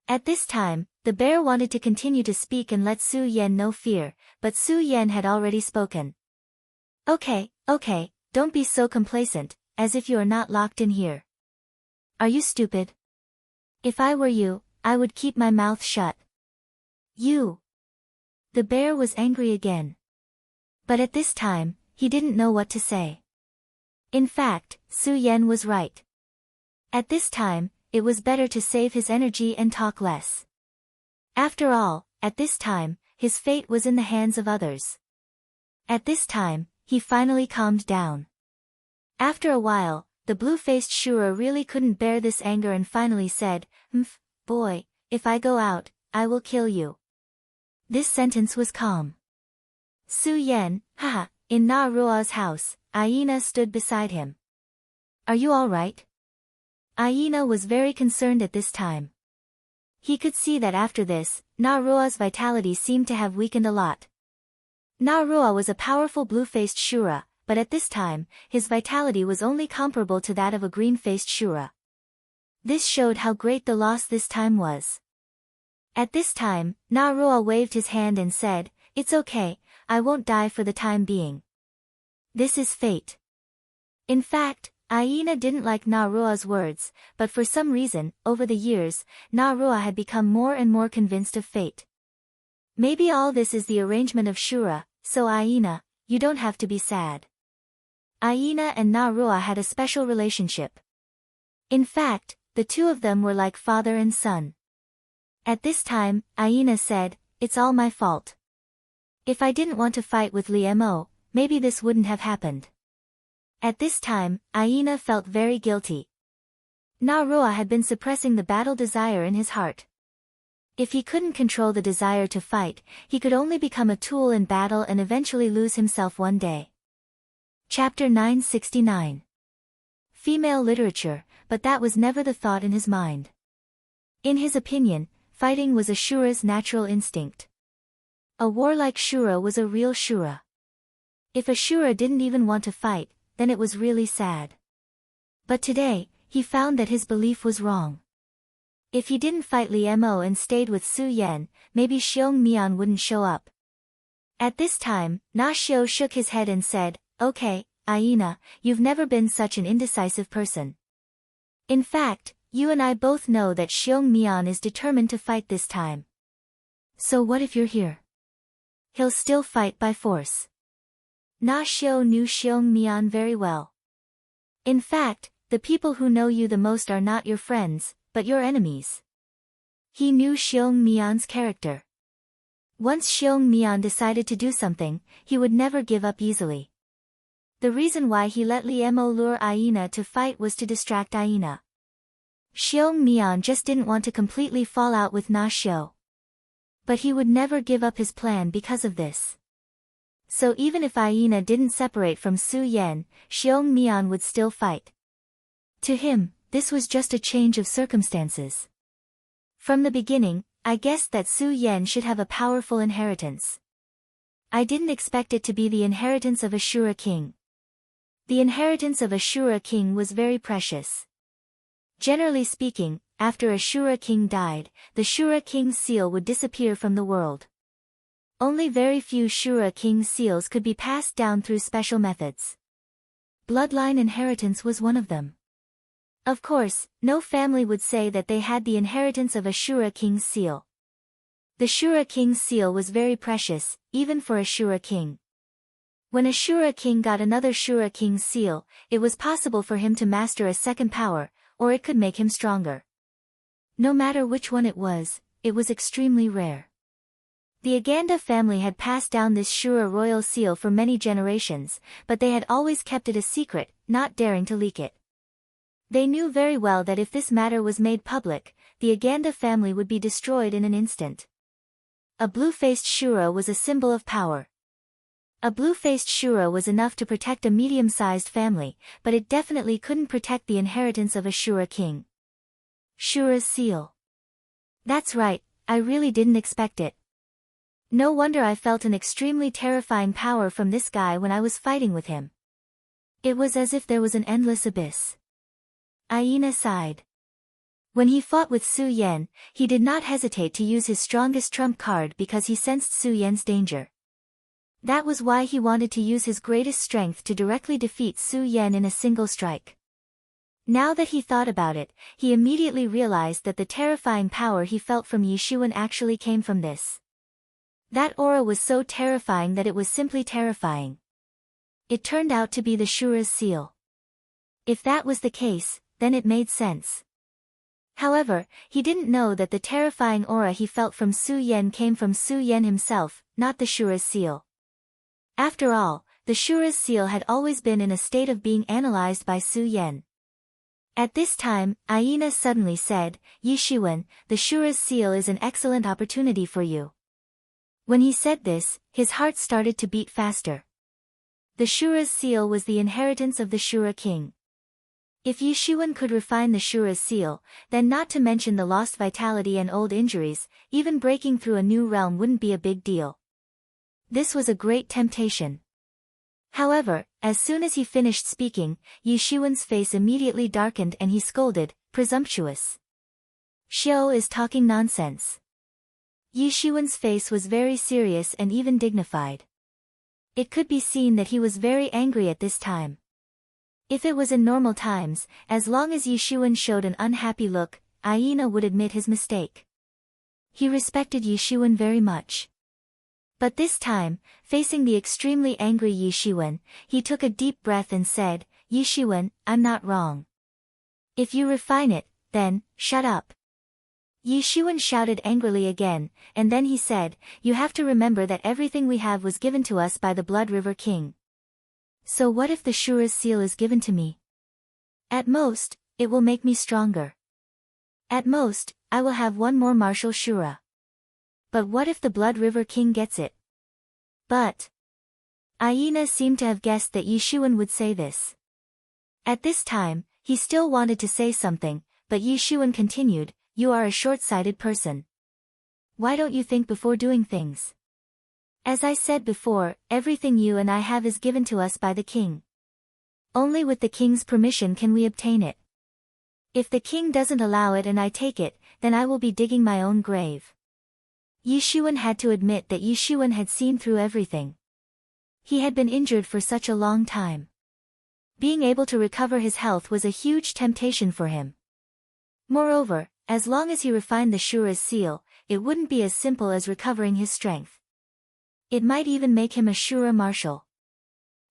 At this time, the bear wanted to continue to speak and let Su Yen know fear, but Su Yen had already spoken. Okay, don't be so complacent, as if you are not locked in here. Are you stupid? If I were you, I would keep my mouth shut." "You!" The bear was angry again. But at this time, he didn't know what to say. In fact, Su Yen was right. At this time, it was better to save his energy and talk less. After all, at this time, his fate was in the hands of others. At this time, he finally calmed down. After a while, the blue-faced Shura really couldn't bear this anger and finally said, boy, if I go out, I will kill you. This sentence was calm. Su Yen, haha, in Na Rua's house, Aina stood beside him. Are you all right? Aina was very concerned at this time. He could see that after this, Na Rua's vitality seemed to have weakened a lot. Na Rua was a powerful blue-faced Shura, but at this time, his vitality was only comparable to that of a green-faced Shura. This showed how great the loss this time was. At this time, Na Rua waved his hand and said, "It's okay, I won't die for the time being. This is fate." In fact, Aina didn't like Na Rua's words, but for some reason, over the years, Na Rua had become more and more convinced of fate. Maybe all this is the arrangement of Shura, so Aina, you don't have to be sad. Aina and Na Rua had a special relationship. In fact, the two of them were like father and son. At this time, Aina said, "It's all my fault. If I didn't want to fight with Liemo, maybe this wouldn't have happened." At this time, Aina felt very guilty. Na Rua had been suppressing the battle desire in his heart. If he couldn't control the desire to fight, he could only become a tool in battle and eventually lose himself one day. Chapter 969. Female literature, but that was never the thought in his mind. In his opinion, fighting was a Shura's natural instinct. A warlike Shura was a real Shura. If a Shura didn't even want to fight, then it was really sad. But today, he found that his belief was wrong. If he didn't fight Liemo and stayed with Su Yen, maybe Xiong Mian wouldn't show up. At this time, Na Xiu shook his head and said, "Okay, Aina, you've never been such an indecisive person. In fact, you and I both know that Xiong Mian is determined to fight this time. So what if you're here? He'll still fight by force." Na Xiu knew Xiong Mian very well. In fact, the people who know you the most are not your friends, but your enemies. He knew Xiong Mian's character. Once Xiong Mian decided to do something, he would never give up easily. The reason why he let Liemo lure Aina to fight was to distract Aina. Xiong Mian just didn't want to completely fall out with Na Xiu. But he would never give up his plan because of this. So even if Aina didn't separate from Su Yen, Xiong Mian would still fight. To him, this was just a change of circumstances. From the beginning, I guessed that Su Yen should have a powerful inheritance. I didn't expect it to be the inheritance of a Shura king. The inheritance of a Shura king was very precious. Generally speaking, after a Shura king died, the Shura king's seal would disappear from the world. Only very few Shura king seals could be passed down through special methods. Bloodline inheritance was one of them. Of course, no family would say that they had the inheritance of a Shura king's seal. The Shura king's seal was very precious, even for a Shura king. When a Shura king got another Shura king's seal, it was possible for him to master a second power, or it could make him stronger. No matter which one it was extremely rare. The Aganda family had passed down this Shura royal seal for many generations, but they had always kept it a secret, not daring to leak it. They knew very well that if this matter was made public, the Aganda family would be destroyed in an instant. A blue-faced Shura was a symbol of power. A blue-faced Shura was enough to protect a medium-sized family, but it definitely couldn't protect the inheritance of a Shura king. Shura's seal. That's right, I really didn't expect it. No wonder I felt an extremely terrifying power from this guy when I was fighting with him. It was as if there was an endless abyss. Aina sighed. When he fought with Su Yen, he did not hesitate to use his strongest trump card because he sensed Su Yen's danger. That was why he wanted to use his greatest strength to directly defeat Su Yen in a single strike. Now that he thought about it, he immediately realized that the terrifying power he felt from Yishuan actually came from this. That aura was so terrifying that it was simply terrifying. It turned out to be the Shura's seal. If that was the case, then it made sense. However, he didn't know that the terrifying aura he felt from Su Yan came from Su Yan himself, not the Shura's seal. After all, the Shura's seal had always been in a state of being analyzed by Su Yan. At this time, Aina suddenly said, "Yi Shiwen, the Shura's seal is an excellent opportunity for you." When he said this, his heart started to beat faster. The Shura's seal was the inheritance of the Shura king. If Yi Shiwen could refine the Shura's seal, then not to mention the lost vitality and old injuries, even breaking through a new realm wouldn't be a big deal. This was a great temptation. However, as soon as he finished speaking, Yi Shiwen's face immediately darkened and he scolded, "Presumptuous! Xiao is talking nonsense." Yi Shiwen's face was very serious and even dignified. It could be seen that he was very angry at this time. If it was in normal times, as long as Yi Shiwen showed an unhappy look, Aina would admit his mistake. He respected Yi Shiwen very much. But this time, facing the extremely angry Yi Shiwen, he took a deep breath and said, "Yi Shiwen, I'm not wrong. If you refine it, then, shut up." Yi Shiwen shouted angrily again, and then he said, "You have to remember that everything we have was given to us by the Blood River King. So what if the Shura's seal is given to me? At most, it will make me stronger. At most, I will have one more martial Shura. But what if the Blood River King gets it?" But Aina seemed to have guessed that Yi Shiwen would say this. At this time, he still wanted to say something, but Yi Shiwen continued, "You are a short-sighted person. Why don't you think before doing things? As I said before, everything you and I have is given to us by the king. Only with the king's permission can we obtain it. If the king doesn't allow it and I take it, then I will be digging my own grave." Yi Shiwen had to admit that Yi Shiwen had seen through everything. He had been injured for such a long time. Being able to recover his health was a huge temptation for him. Moreover, as long as he refined the Shura's seal, it wouldn't be as simple as recovering his strength. It might even make him a Shura marshal.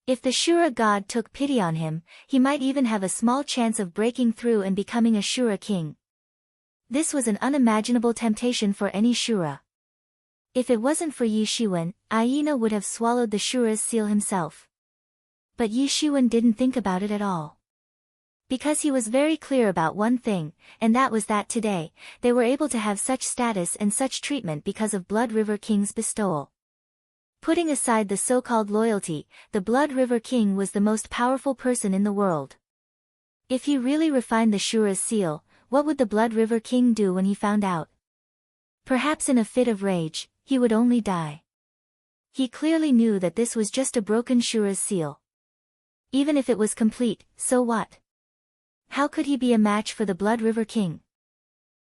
If the Shura god took pity on him, he might even have a small chance of breaking through and becoming a Shura king. This was an unimaginable temptation for any Shura. If it wasn't for Yi Shiwen, Aina would have swallowed the Shura's seal himself. But Yi Shiwen didn't think about it at all. Because he was very clear about one thing, and that was that today, they were able to have such status and such treatment because of Blood River King's bestowal. Putting aside the so-called loyalty, the Blood River King was the most powerful person in the world. If he really refined the Shura's seal, what would the Blood River King do when he found out? Perhaps in a fit of rage, he would only die. He clearly knew that this was just a broken Shura's seal. Even if it was complete, so what? How could he be a match for the Blood River King?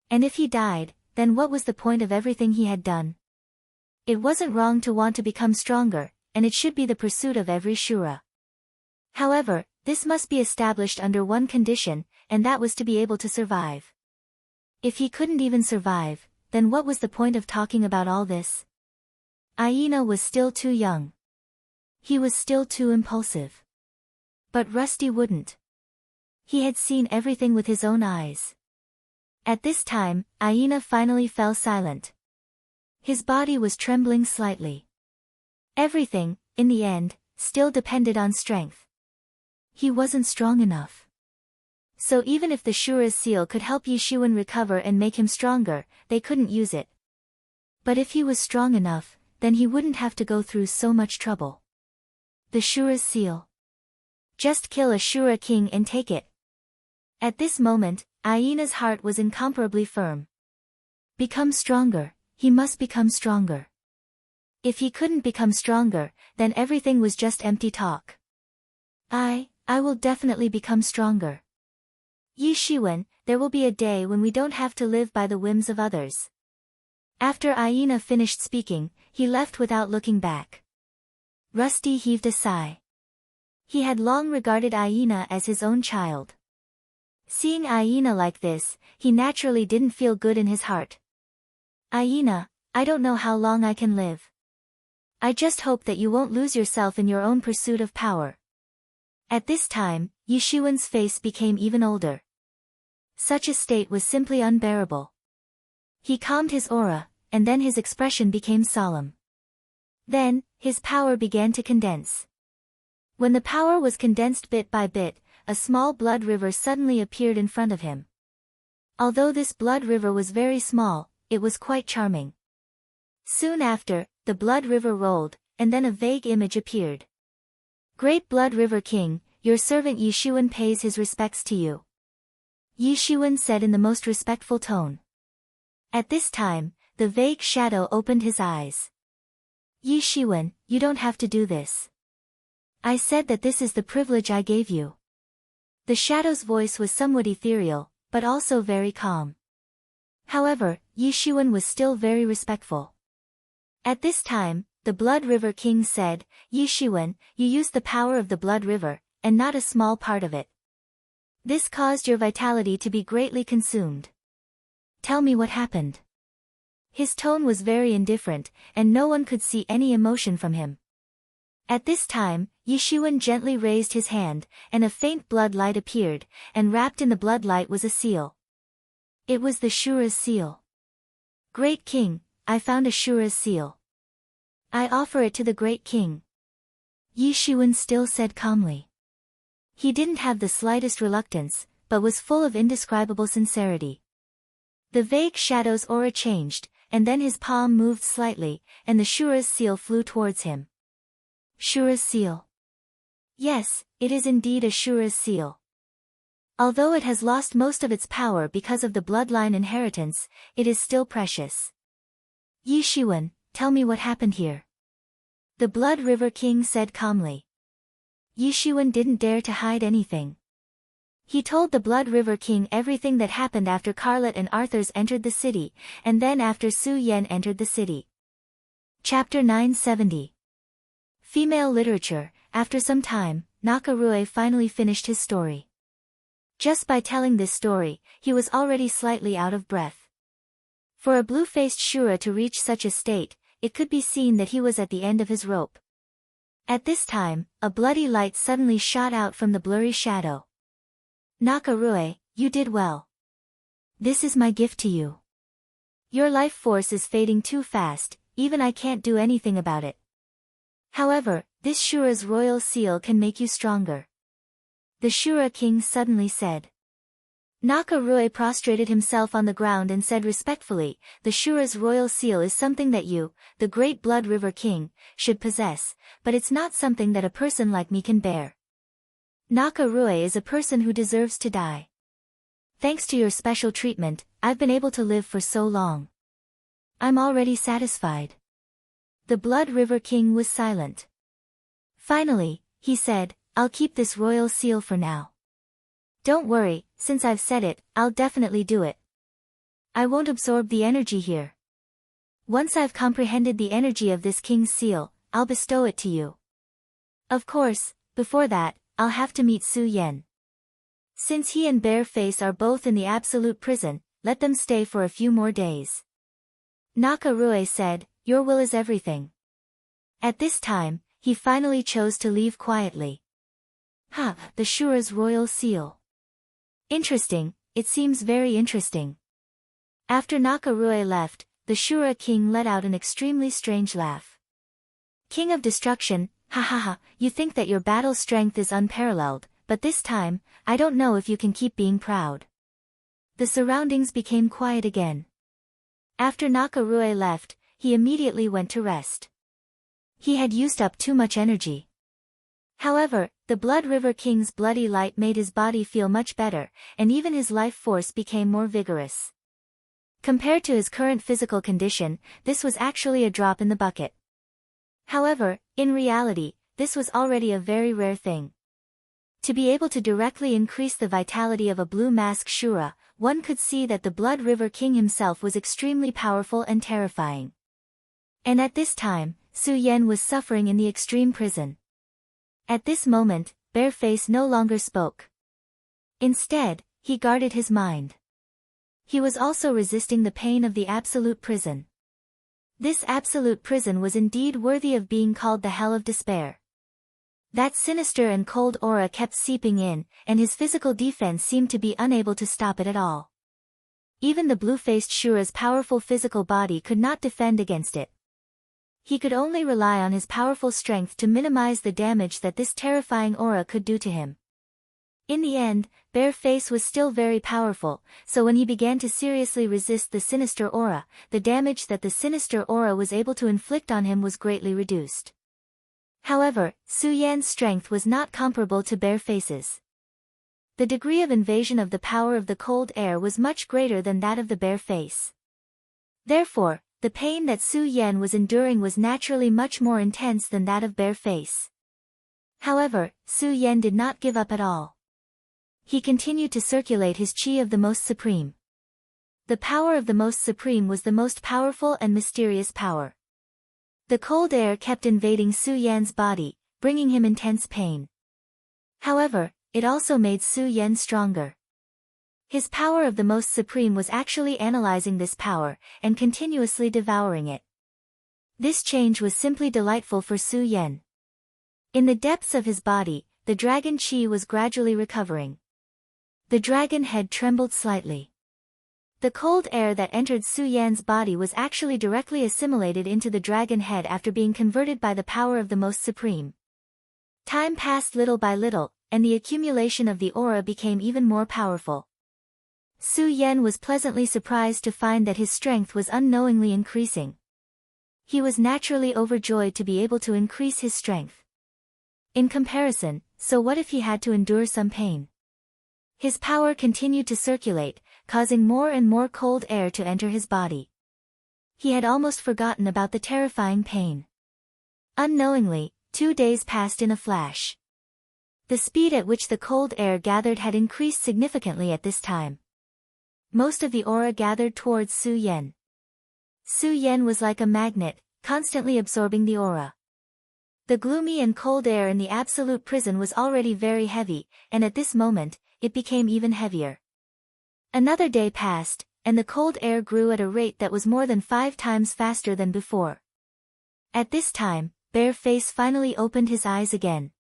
And if he died, then what was the point of everything he had done? It wasn't wrong to want to become stronger, and it should be the pursuit of every Shura. However, this must be established under one condition, and that was to be able to survive. If he couldn't even survive, then what was the point of talking about all this? Aina was still too young. He was still too impulsive. But Rusty wouldn't. He had seen everything with his own eyes. At this time, Aina finally fell silent. His body was trembling slightly. Everything, in the end, still depended on strength. He wasn't strong enough. So even if the Shura's seal could help Yi Shiwen recover and make him stronger, they couldn't use it. But if he was strong enough, then he wouldn't have to go through so much trouble. The Shura's seal. Just kill a Shura king and take it. At this moment, Aina's heart was incomparably firm. Become stronger. He must become stronger. If he couldn't become stronger, then everything was just empty talk. I will definitely become stronger. Yi Shiwen, there will be a day when we don't have to live by the whims of others. After Aina finished speaking, he left without looking back. Rusty heaved a sigh. He had long regarded Aina as his own child. Seeing Aina like this, he naturally didn't feel good in his heart. Aina, I don't know how long I can live. I just hope that you won't lose yourself in your own pursuit of power. At this time, Yi Shiwen's face became even older. Such a state was simply unbearable. He calmed his aura, and then his expression became solemn. Then, his power began to condense. When the power was condensed bit by bit, a small blood river suddenly appeared in front of him. Although this blood river was very small, it was quite charming. Soon after, the blood river rolled, and then a vague image appeared. Great Blood River King, your servant Yi Shiwen pays his respects to you. Yi Shiwen said in the most respectful tone. At this time, the vague shadow opened his eyes. Yi Shiwen, you don't have to do this. I said that this is the privilege I gave you. The shadow's voice was somewhat ethereal, but also very calm. However, Yi Shiwen was still very respectful. At this time, the Blood River King said, Yi Shiwen, you used the power of the Blood River, and not a small part of it. This caused your vitality to be greatly consumed. Tell me what happened. His tone was very indifferent, and no one could see any emotion from him. At this time, Yi Shiwen gently raised his hand, and a faint blood light appeared, and wrapped in the blood light was a seal. It was the Shura's seal. Great King, I found a Shura's seal. I offer it to the Great King. Yi Shiwen still said calmly. He didn't have the slightest reluctance, but was full of indescribable sincerity. The vague shadow's aura changed, and then his palm moved slightly, and the Shura's seal flew towards him. Shura's seal. Yes, it is indeed a Shura's seal. Although it has lost most of its power because of the bloodline inheritance, it is still precious. Yi Shiwen, tell me what happened here. The Blood River King said calmly. Yi Shiwen didn't dare to hide anything. He told the Blood River King everything that happened after Carlot and Arthurs entered the city, and then after Su Yan entered the city. Chapter 970. Female Literature. After some time, Nakarue finally finished his story. Just by telling this story, he was already slightly out of breath. For a blue-faced Shura to reach such a state, it could be seen that he was at the end of his rope. At this time, a bloody light suddenly shot out from the blurry shadow. Nakarue, you did well. This is my gift to you. Your life force is fading too fast, even I can't do anything about it. However, this Shura's royal seal can make you stronger. The Shura King suddenly said. Nakarue prostrated himself on the ground and said respectfully, the Shura's royal seal is something that you, the great Blood River King, should possess, but it's not something that a person like me can bear. Nakarue is a person who deserves to die. Thanks to your special treatment, I've been able to live for so long. I'm already satisfied. The Blood River King was silent. Finally, he said, I'll keep this royal seal for now. Don't worry, since I've said it, I'll definitely do it. I won't absorb the energy here. Once I've comprehended the energy of this king's seal, I'll bestow it to you. Of course, before that, I'll have to meet Su Yan. Since he and Bareface are both in the absolute prison, let them stay for a few more days. Nakarue said, your will is everything. At this time, he finally chose to leave quietly. The Shura's royal seal. Interesting, it seems very interesting. After Nakarue left, the Shura King let out an extremely strange laugh. King of Destruction, you think that your battle strength is unparalleled, but this time, I don't know if you can keep being proud. The surroundings became quiet again. After Nakarue left, he immediately went to rest. He had used up too much energy. However, the Blood River King's bloody light made his body feel much better, and even his life force became more vigorous. Compared to his current physical condition, this was actually a drop in the bucket. However, in reality, this was already a very rare thing. To be able to directly increase the vitality of a blue mask Shura, one could see that the Blood River King himself was extremely powerful and terrifying. And at this time, Su Yan was suffering in the extreme prison. At this moment, Bareface no longer spoke. Instead, he guarded his mind. He was also resisting the pain of the absolute prison. This absolute prison was indeed worthy of being called the Hell of Despair. That sinister and cold aura kept seeping in, and his physical defense seemed to be unable to stop it at all. Even the blue-faced Shura's powerful physical body could not defend against it. He could only rely on his powerful strength to minimize the damage that this terrifying aura could do to him. In the end, Bare Face was still very powerful, so when he began to seriously resist the sinister aura, the damage that the sinister aura was able to inflict on him was greatly reduced. However, Su Yan's strength was not comparable to Bare Face's. The degree of invasion of the power of the cold air was much greater than that of the Bare Face. Therefore, the pain that Su Yan was enduring was naturally much more intense than that of Bare Face. However, Su Yan did not give up at all. He continued to circulate his chi of the Most Supreme. The power of the Most Supreme was the most powerful and mysterious power. The cold air kept invading Su Yan's body, bringing him intense pain. However, it also made Su Yan stronger. His power of the Most Supreme was actually analyzing this power, and continuously devouring it. This change was simply delightful for Su Yan. In the depths of his body, the dragon chi was gradually recovering. The dragon head trembled slightly. The cold air that entered Su Yan's body was actually directly assimilated into the dragon head after being converted by the power of the Most Supreme. Time passed little by little, and the accumulation of the aura became even more powerful. Su Yan was pleasantly surprised to find that his strength was unknowingly increasing. He was naturally overjoyed to be able to increase his strength. In comparison, so what if he had to endure some pain? His power continued to circulate, causing more and more cold air to enter his body. He had almost forgotten about the terrifying pain. Unknowingly, 2 days passed in a flash. The speed at which the cold air gathered had increased significantly at this time. Most of the aura gathered towards Su Yan. Su Yan was like a magnet, constantly absorbing the aura. The gloomy and cold air in the absolute prison was already very heavy, and at this moment, it became even heavier. Another day passed, and the cold air grew at a rate that was more than 5 times faster than before. At this time, Bare Face finally opened his eyes again.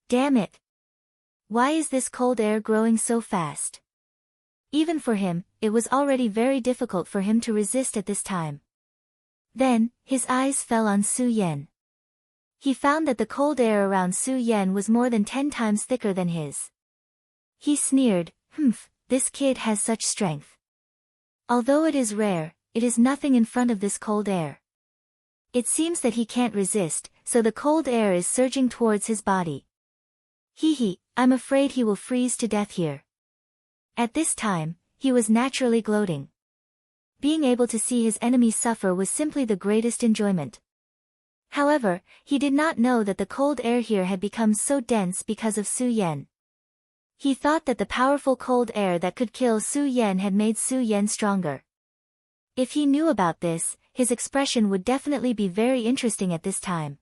Damn it! Why is this cold air growing so fast? Even for him, it was already very difficult for him to resist at this time. Then, his eyes fell on Su Yan. He found that the cold air around Su Yan was more than 10 times thicker than his. He sneered, this kid has such strength. Although it is rare, it is nothing in front of this cold air. It seems that he can't resist, so the cold air is surging towards his body. I'm afraid he will freeze to death here. At this time, he was naturally gloating. Being able to see his enemy suffer was simply the greatest enjoyment. However, he did not know that the cold air here had become so dense because of Su Yan. He thought that the powerful cold air that could kill Su Yan had made Su Yan stronger. If he knew about this, his expression would definitely be very interesting at this time.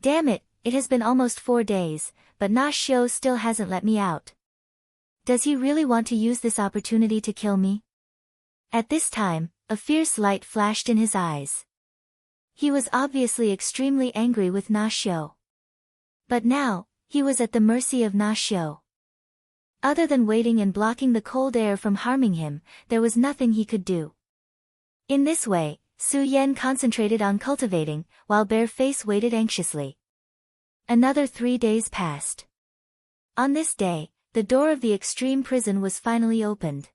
Damn it, it has been almost 4 days, but Na Xiu still hasn't let me out. Does he really want to use this opportunity to kill me? At this time, a fierce light flashed in his eyes. He was obviously extremely angry with Na Xiu. But now, he was at the mercy of Na Xiu. Other than waiting and blocking the cold air from harming him, there was nothing he could do. In this way, Su Yan concentrated on cultivating, while Bare Face waited anxiously. Another 3 days passed. On this day, the door of the extreme prison was finally opened.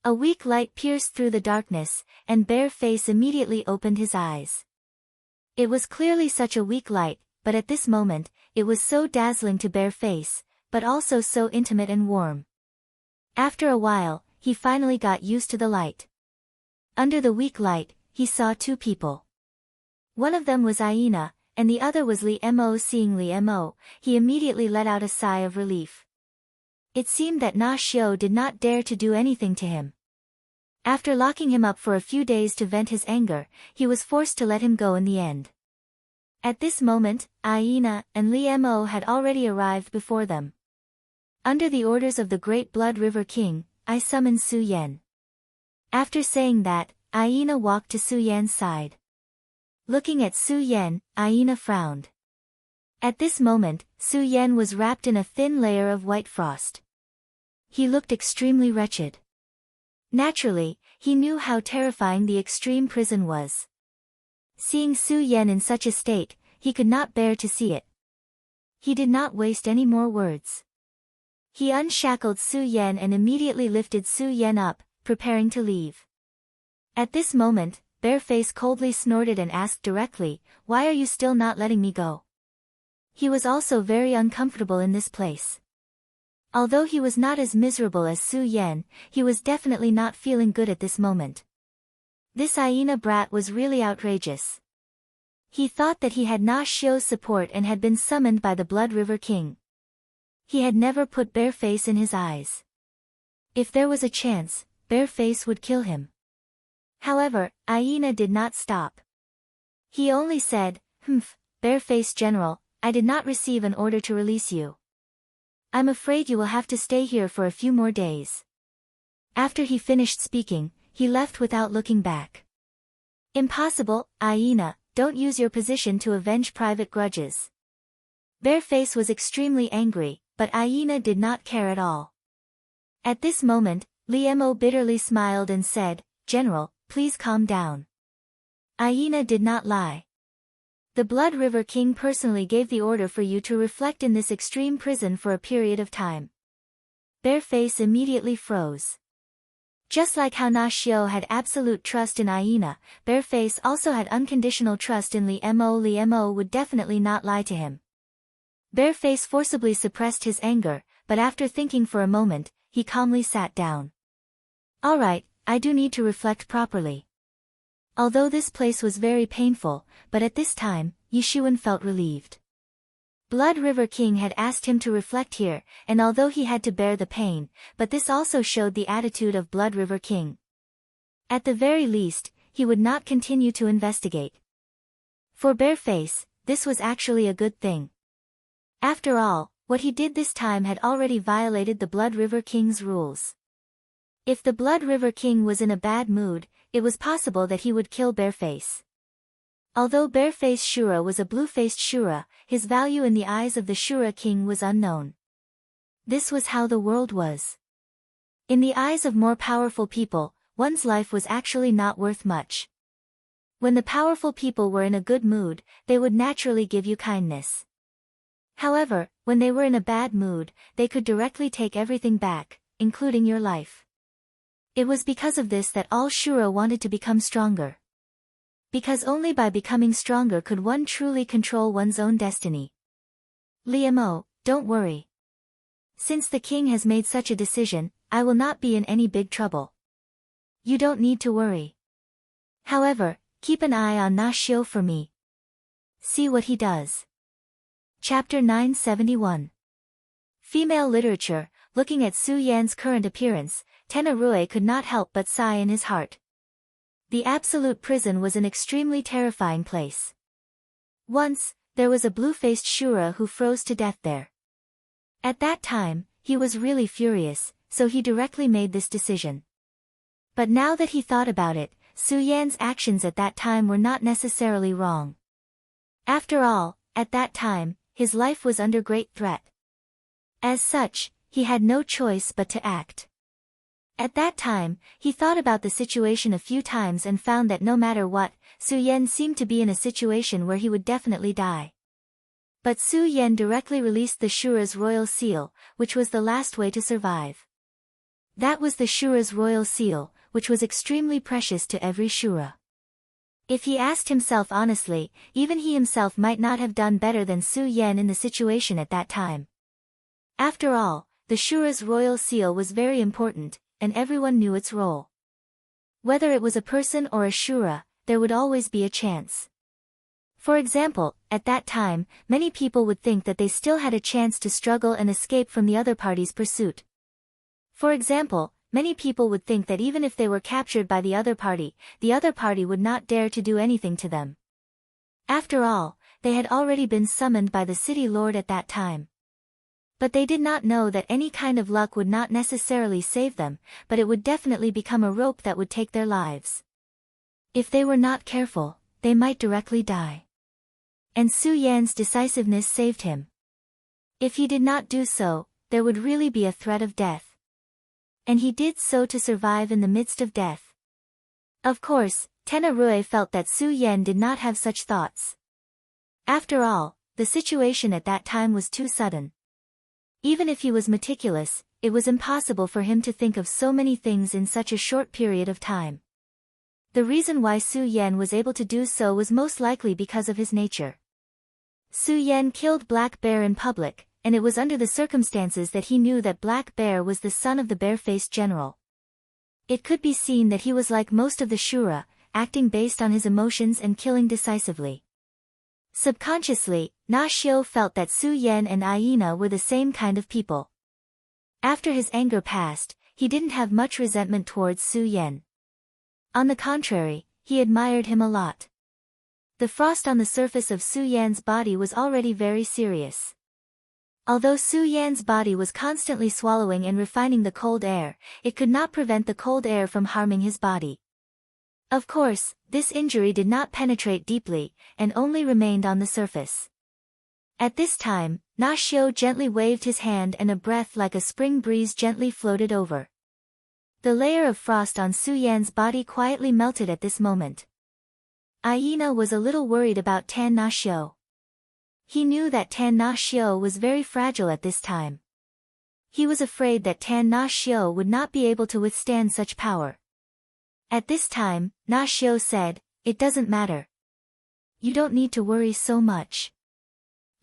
A weak light pierced through the darkness, and Bare Face immediately opened his eyes. It was clearly such a weak light, but at this moment, it was so dazzling to Bare Face, but also so intimate and warm. After a while, he finally got used to the light. Under the weak light, he saw 2 people. One of them was Aina, and the other was Li Mo. Seeing Li Mo, he immediately let out a sigh of relief. It seemed that Na Xiu did not dare to do anything to him. After locking him up for a few days to vent his anger, he was forced to let him go in the end. At this moment, Aina and Li Mo had already arrived before them. Under the orders of the Great Blood River King, I summoned Su Yan. After saying that, Aina walked to Su Yan's side. Looking at Su Yan, Aina frowned. At this moment, Su Yan was wrapped in a thin layer of white frost. He looked extremely wretched. Naturally, he knew how terrifying the extreme prison was. Seeing Su Yan in such a state, he could not bear to see it. He did not waste any more words. He unshackled Su Yan and immediately lifted Su Yan up, preparing to leave. At this moment, Bareface coldly snorted and asked directly, "Why are you still not letting me go?" He was also very uncomfortable in this place. Although he was not as miserable as Su Yan, he was definitely not feeling good at this moment. This hyena brat was really outrageous. He thought that he had Na Xiu's support and had been summoned by the Blood River King. He had never put Bareface in his eyes. If there was a chance, Bareface would kill him. However, Hyena did not stop. He only said, Bareface General, I did not receive an order to release you. I'm afraid you will have to stay here for a few more days. After he finished speaking, he left without looking back. Impossible, Hyena, don't use your position to avenge private grudges. Bareface was extremely angry, but Hyena did not care at all. At this moment, Liemo bitterly smiled and said, General, please calm down. Hyena did not lie. The Blood River King personally gave the order for you to reflect in this extreme prison for a period of time. Bareface immediately froze. Just like how Na Xiu had absolute trust in Hyena, Bareface also had unconditional trust in Liemo. Liemo would definitely not lie to him. Bareface forcibly suppressed his anger, but after thinking for a moment, he calmly sat down. Alright, I do need to reflect properly. Although this place was very painful, but at this time, Yishuan felt relieved. Blood River King had asked him to reflect here, and although he had to bear the pain, but this also showed the attitude of Blood River King. At the very least, he would not continue to investigate. For Bareface, this was actually a good thing. After all, what he did this time had already violated the Blood River King's rules. If the Blood River King was in a bad mood, it was possible that he would kill Bareface. Although Bareface Shura was a blue-faced Shura, his value in the eyes of the Shura King was unknown. This was how the world was. In the eyes of more powerful people, one's life was actually not worth much. When the powerful people were in a good mood, they would naturally give you kindness. However, when they were in a bad mood, they could directly take everything back, including your life. It was because of this that all Shura wanted to become stronger. Because only by becoming stronger could one truly control one's own destiny. Liemo, don't worry. Since the king has made such a decision, I will not be in any big trouble. You don't need to worry. However, keep an eye on Na Xiu for me. See what he does. Chapter 971. Female Literature. Looking at Su Yan's current appearance, Tena Rui could not help but sigh in his heart. The absolute prison was an extremely terrifying place. Once, there was a blue-faced Shura who froze to death there. At that time, he was really furious, so he directly made this decision. But now that he thought about it, Su Yan's actions at that time were not necessarily wrong. After all, at that time, his life was under great threat. As such, he had no choice but to act. At that time, he thought about the situation a few times and found that no matter what, Su Yan seemed to be in a situation where he would definitely die. But Su Yan directly released the Shura's royal seal, which was the last way to survive. That was the Shura's royal seal, which was extremely precious to every Shura. If he asked himself honestly, even he himself might not have done better than Su Yan in the situation at that time. After all, the Shura's royal seal was very important, and everyone knew its role. Whether it was a person or a Shura, there would always be a chance. For example, at that time, many people would think that they still had a chance to struggle and escape from the other party's pursuit. For example, many people would think that even if they were captured by the other party would not dare to do anything to them. After all, they had already been summoned by the city lord at that time. But they did not know that any kind of luck would not necessarily save them, but it would definitely become a rope that would take their lives. If they were not careful, they might directly die. and Su Yan's decisiveness saved him. If he did not do so, there would really be a threat of death. And he did so to survive in the midst of death. Of course, Tenarue felt that Su Yan did not have such thoughts. After all, the situation at that time was too sudden. Even if he was meticulous, it was impossible for him to think of so many things in such a short period of time. The reason why Su Yan was able to do so was most likely because of his nature. Su Yan killed Black Bear in public, and it was under the circumstances that he knew that Black Bear was the son of the Bare-Faced General. It could be seen that he was like most of the Shura, acting based on his emotions and killing decisively. Subconsciously, Na Xiu felt that Su Yan and Aina were the same kind of people. After his anger passed, he didn't have much resentment towards Su Yan. On the contrary, he admired him a lot. The frost on the surface of Su Yan's body was already very serious. Although Su Yan's body was constantly swallowing and refining the cold air, it could not prevent the cold air from harming his body. Of course, this injury did not penetrate deeply, and only remained on the surface. At this time, Na Xiu gently waved his hand and a breath like a spring breeze gently floated over. The layer of frost on Su Yan's body quietly melted at this moment. Aina was a little worried about Tan Na Xiu. He knew that Tan Na Xiu was very fragile at this time. He was afraid that Tan Na Xiu would not be able to withstand such power. At this time, Na Xiu said, "It doesn't matter. You don't need to worry so much.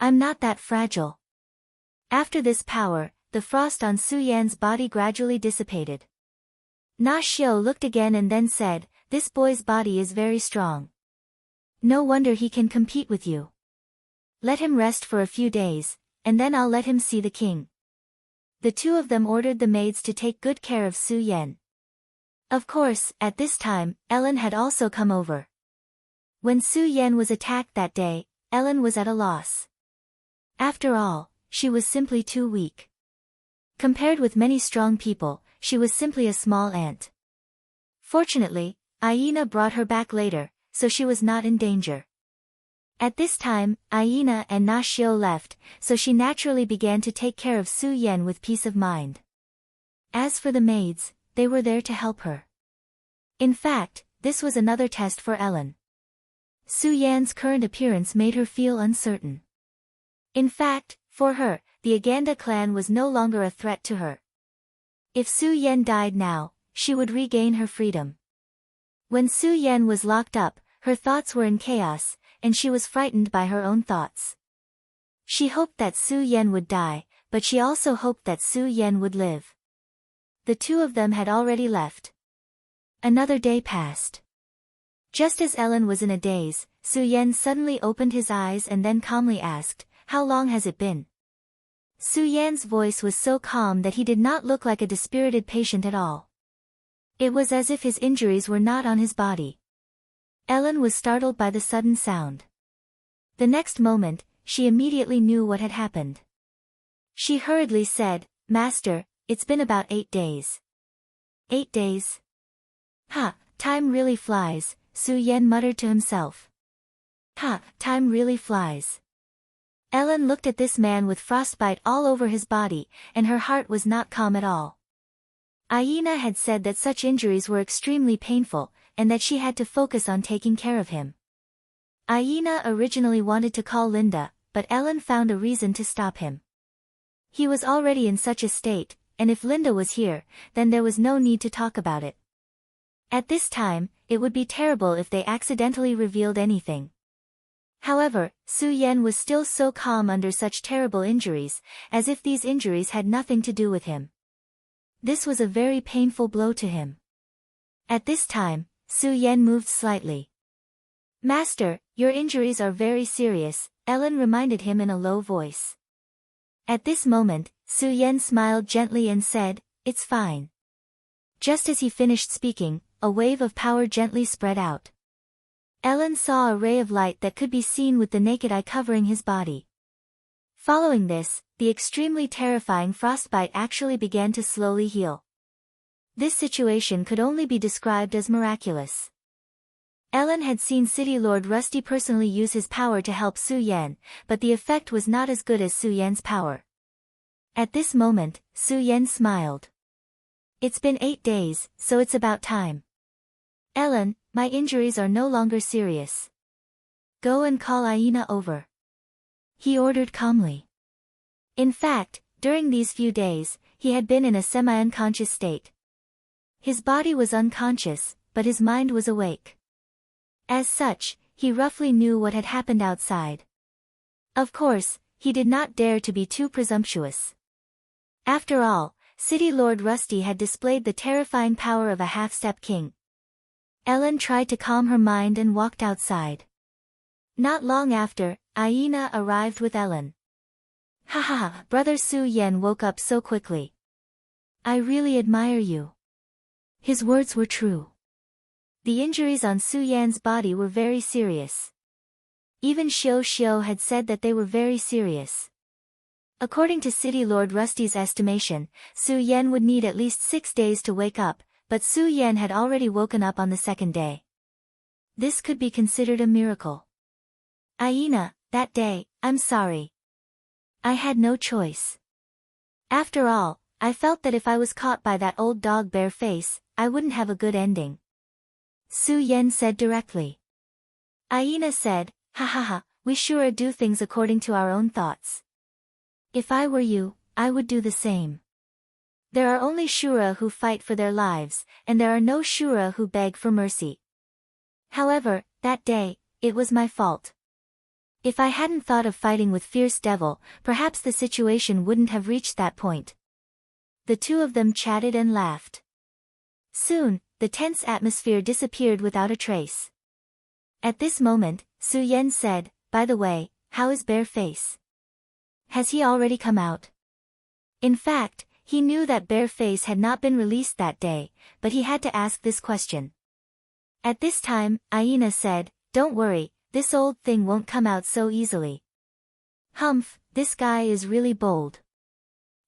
I'm not that fragile." After this power, the frost on Su Yan's body gradually dissipated. Na Xiu looked again and then said, "This boy's body is very strong. No wonder he can compete with you. Let him rest for a few days, and then I'll let him see the king." The two of them ordered the maids to take good care of Su Yan. Of course, at this time, Ellen had also come over. When Su Yan was attacked that day, Ellen was at a loss. After all, she was simply too weak. Compared with many strong people, she was simply a small ant. Fortunately, Aina brought her back later, so she was not in danger. At this time, Aina and Na Xiu left, so she naturally began to take care of Su Yan with peace of mind. As for the maids, they were there to help her. In fact, this was another test for Ellen. Su Yan's current appearance made her feel uncertain. In fact, for her, the Aganda clan was no longer a threat to her. If Su Yan died now, she would regain her freedom. When Su Yan was locked up, her thoughts were in chaos, and she was frightened by her own thoughts. She hoped that Su Yan would die, but she also hoped that Su Yan would live. The two of them had already left. Another day passed. Just as Ellen was in a daze, Su Yan suddenly opened his eyes and then calmly asked, "How long has it been?" Su Yan's voice was so calm that he did not look like a dispirited patient at all. It was as if his injuries were not on his body. Ellen was startled by the sudden sound. The next moment, she immediately knew what had happened. She hurriedly said, "Master, it's been about 8 days. 8 days? Ha, time really flies," Su Yan muttered to himself. Ha, time really flies. Ellen looked at this man with frostbite all over his body, and her heart was not calm at all. Aina had said that such injuries were extremely painful, and that she had to focus on taking care of him. Aina originally wanted to call Linda, but Ellen found a reason to stop him. He was already in such a state, and if Linda was here, then there was no need to talk about it. At this time, it would be terrible if they accidentally revealed anything. However, Su Yan was still so calm under such terrible injuries, as if these injuries had nothing to do with him. This was a very painful blow to him. At this time, Su Yan moved slightly. "Master, your injuries are very serious," Ellen reminded him in a low voice. At this moment, Su Yan smiled gently and said, "It's fine." Just as he finished speaking, a wave of power gently spread out. Ellen saw a ray of light that could be seen with the naked eye covering his body. Following this, the extremely terrifying frostbite actually began to slowly heal. This situation could only be described as miraculous. Ellen had seen City Lord Rusty personally use his power to help Su Yan, but the effect was not as good as Su Yan's power. At this moment, Su Yan smiled. It's been 8 days, so it's about time. Ellen, my injuries are no longer serious. Go and call Aina over. He ordered calmly. In fact, during these few days, he had been in a semi-unconscious state. His body was unconscious, but his mind was awake. As such, he roughly knew what had happened outside. Of course, he did not dare to be too presumptuous. After all, City Lord Rusty had displayed the terrifying power of a half-step king. Ellen tried to calm her mind and walked outside. Not long after, Aina arrived with Ellen. Ha ha ha, Brother Su Yan woke up so quickly. I really admire you. His words were true. The injuries on Su Yan's body were very serious. Even Xiao Xiao had said that they were very serious. According to City Lord Rusty's estimation, Su Yan would need at least 6 days to wake up, but Su Yan had already woken up on the 2nd day. This could be considered a miracle. Aina, that day, I'm sorry. I had no choice. After all, I felt that if I was caught by that old dog bare face, I wouldn't have a good ending. Su Yan said directly. Aina said, ha ha ha, we sure do things according to our own thoughts. If I were you, I would do the same. There are only Shura who fight for their lives, and there are no Shura who beg for mercy. However, that day, it was my fault. If I hadn't thought of fighting with Fierce Devil, perhaps the situation wouldn't have reached that point. The two of them chatted and laughed. Soon, the tense atmosphere disappeared without a trace. At this moment, Su Yan said, by the way, how is Bareface? Has he already come out? In fact, he knew that Bareface had not been released that day, but he had to ask this question. At this time, Aina said, don't worry, this old thing won't come out so easily. Humph, this guy is really bold.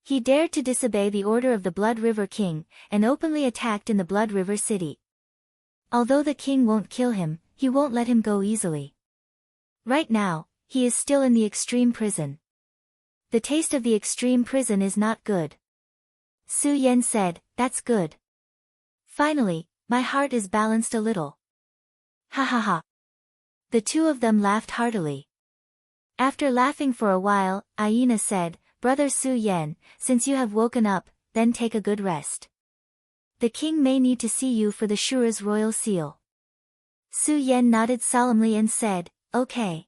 He dared to disobey the order of the Blood River King, and openly attacked in the Blood River City. Although the king won't kill him, he won't let him go easily. Right now, he is still in the extreme prison. The taste of the extreme prison is not good. Su Yan said, that's good. Finally, my heart is balanced a little. Ha ha ha. The two of them laughed heartily. After laughing for a while, Aina said, Brother Su Yan, since you have woken up, then take a good rest. The king may need to see you for the Shura's royal seal. Su Yan nodded solemnly and said, okay.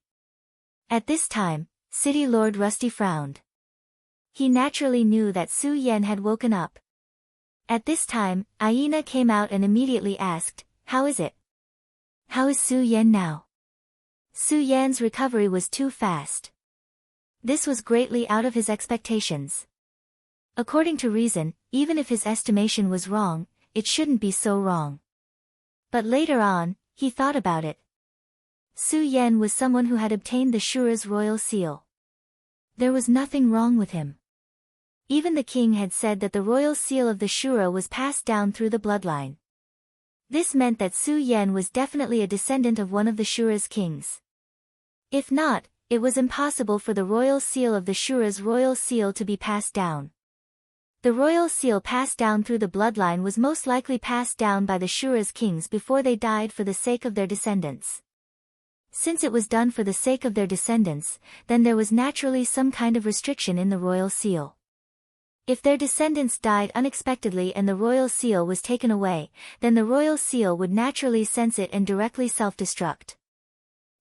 At this time, City Lord Rusty frowned. He naturally knew that Su Yan had woken up. At this time, Aina came out and immediately asked, how is it? How is Su Yan now? Su Yan's recovery was too fast. This was greatly out of his expectations. According to reason, even if his estimation was wrong, it shouldn't be so wrong. But later on, he thought about it. Su Yan was someone who had obtained the Shura's royal seal. There was nothing wrong with him. Even the king had said that the royal seal of the Shura was passed down through the bloodline. This meant that Su Yan was definitely a descendant of one of the Shura's kings. If not, it was impossible for the royal seal of the Shura's royal seal to be passed down. The royal seal passed down through the bloodline was most likely passed down by the Shura's kings before they died for the sake of their descendants. Since it was done for the sake of their descendants, then there was naturally some kind of restriction in the royal seal. If their descendants died unexpectedly and the royal seal was taken away, then the royal seal would naturally sense it and directly self-destruct.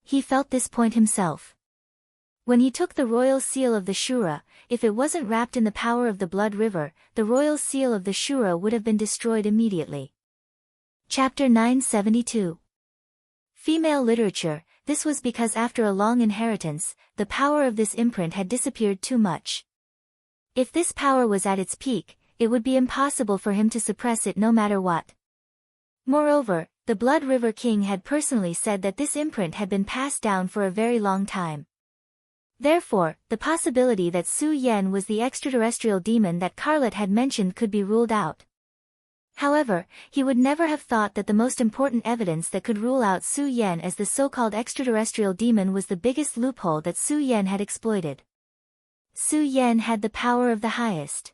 He felt this point himself. When he took the royal seal of the Shura, if it wasn't wrapped in the power of the Blood River, the royal seal of the Shura would have been destroyed immediately. Chapter 972. Female literature. This was because after a long inheritance, the power of this imprint had disappeared too much. If this power was at its peak, it would be impossible for him to suppress it no matter what. Moreover, the Blood River King had personally said that this imprint had been passed down for a very long time. Therefore, the possibility that Su Yan was the extraterrestrial demon that Carlot had mentioned could be ruled out. However, he would never have thought that the most important evidence that could rule out Su Yan as the so-called extraterrestrial demon was the biggest loophole that Su Yan had exploited. Su Yan had the power of the highest.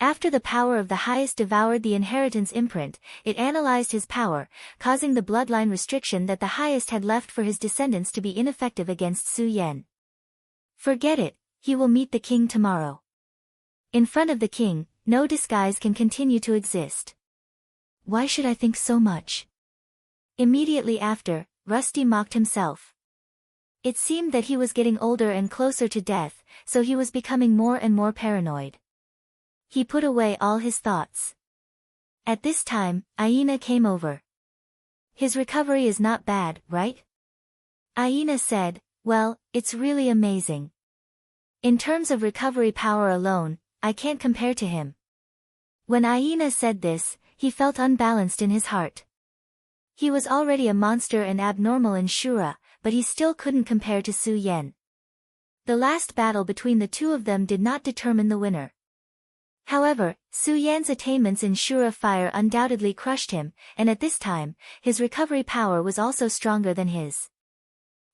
After the power of the highest devoured the inheritance imprint, it analyzed his power, causing the bloodline restriction that the highest had left for his descendants to be ineffective against Su Yan. Forget it, he will meet the king tomorrow. In front of the king, no disguise can continue to exist. Why should I think so much? Immediately after, Rusty mocked himself. It seemed that he was getting older and closer to death, so he was becoming more and more paranoid. He put away all his thoughts. At this time, Aina came over. His recovery is not bad, right? Aina said, well, it's really amazing. In terms of recovery power alone, I can't compare to him. When Aina said this, he felt unbalanced in his heart. He was already a monster and abnormal in Shura, but he still couldn't compare to Su Yan. The last battle between the two of them did not determine the winner. However, Su Yan's attainments in Shura fire undoubtedly crushed him, and at this time, his recovery power was also stronger than his.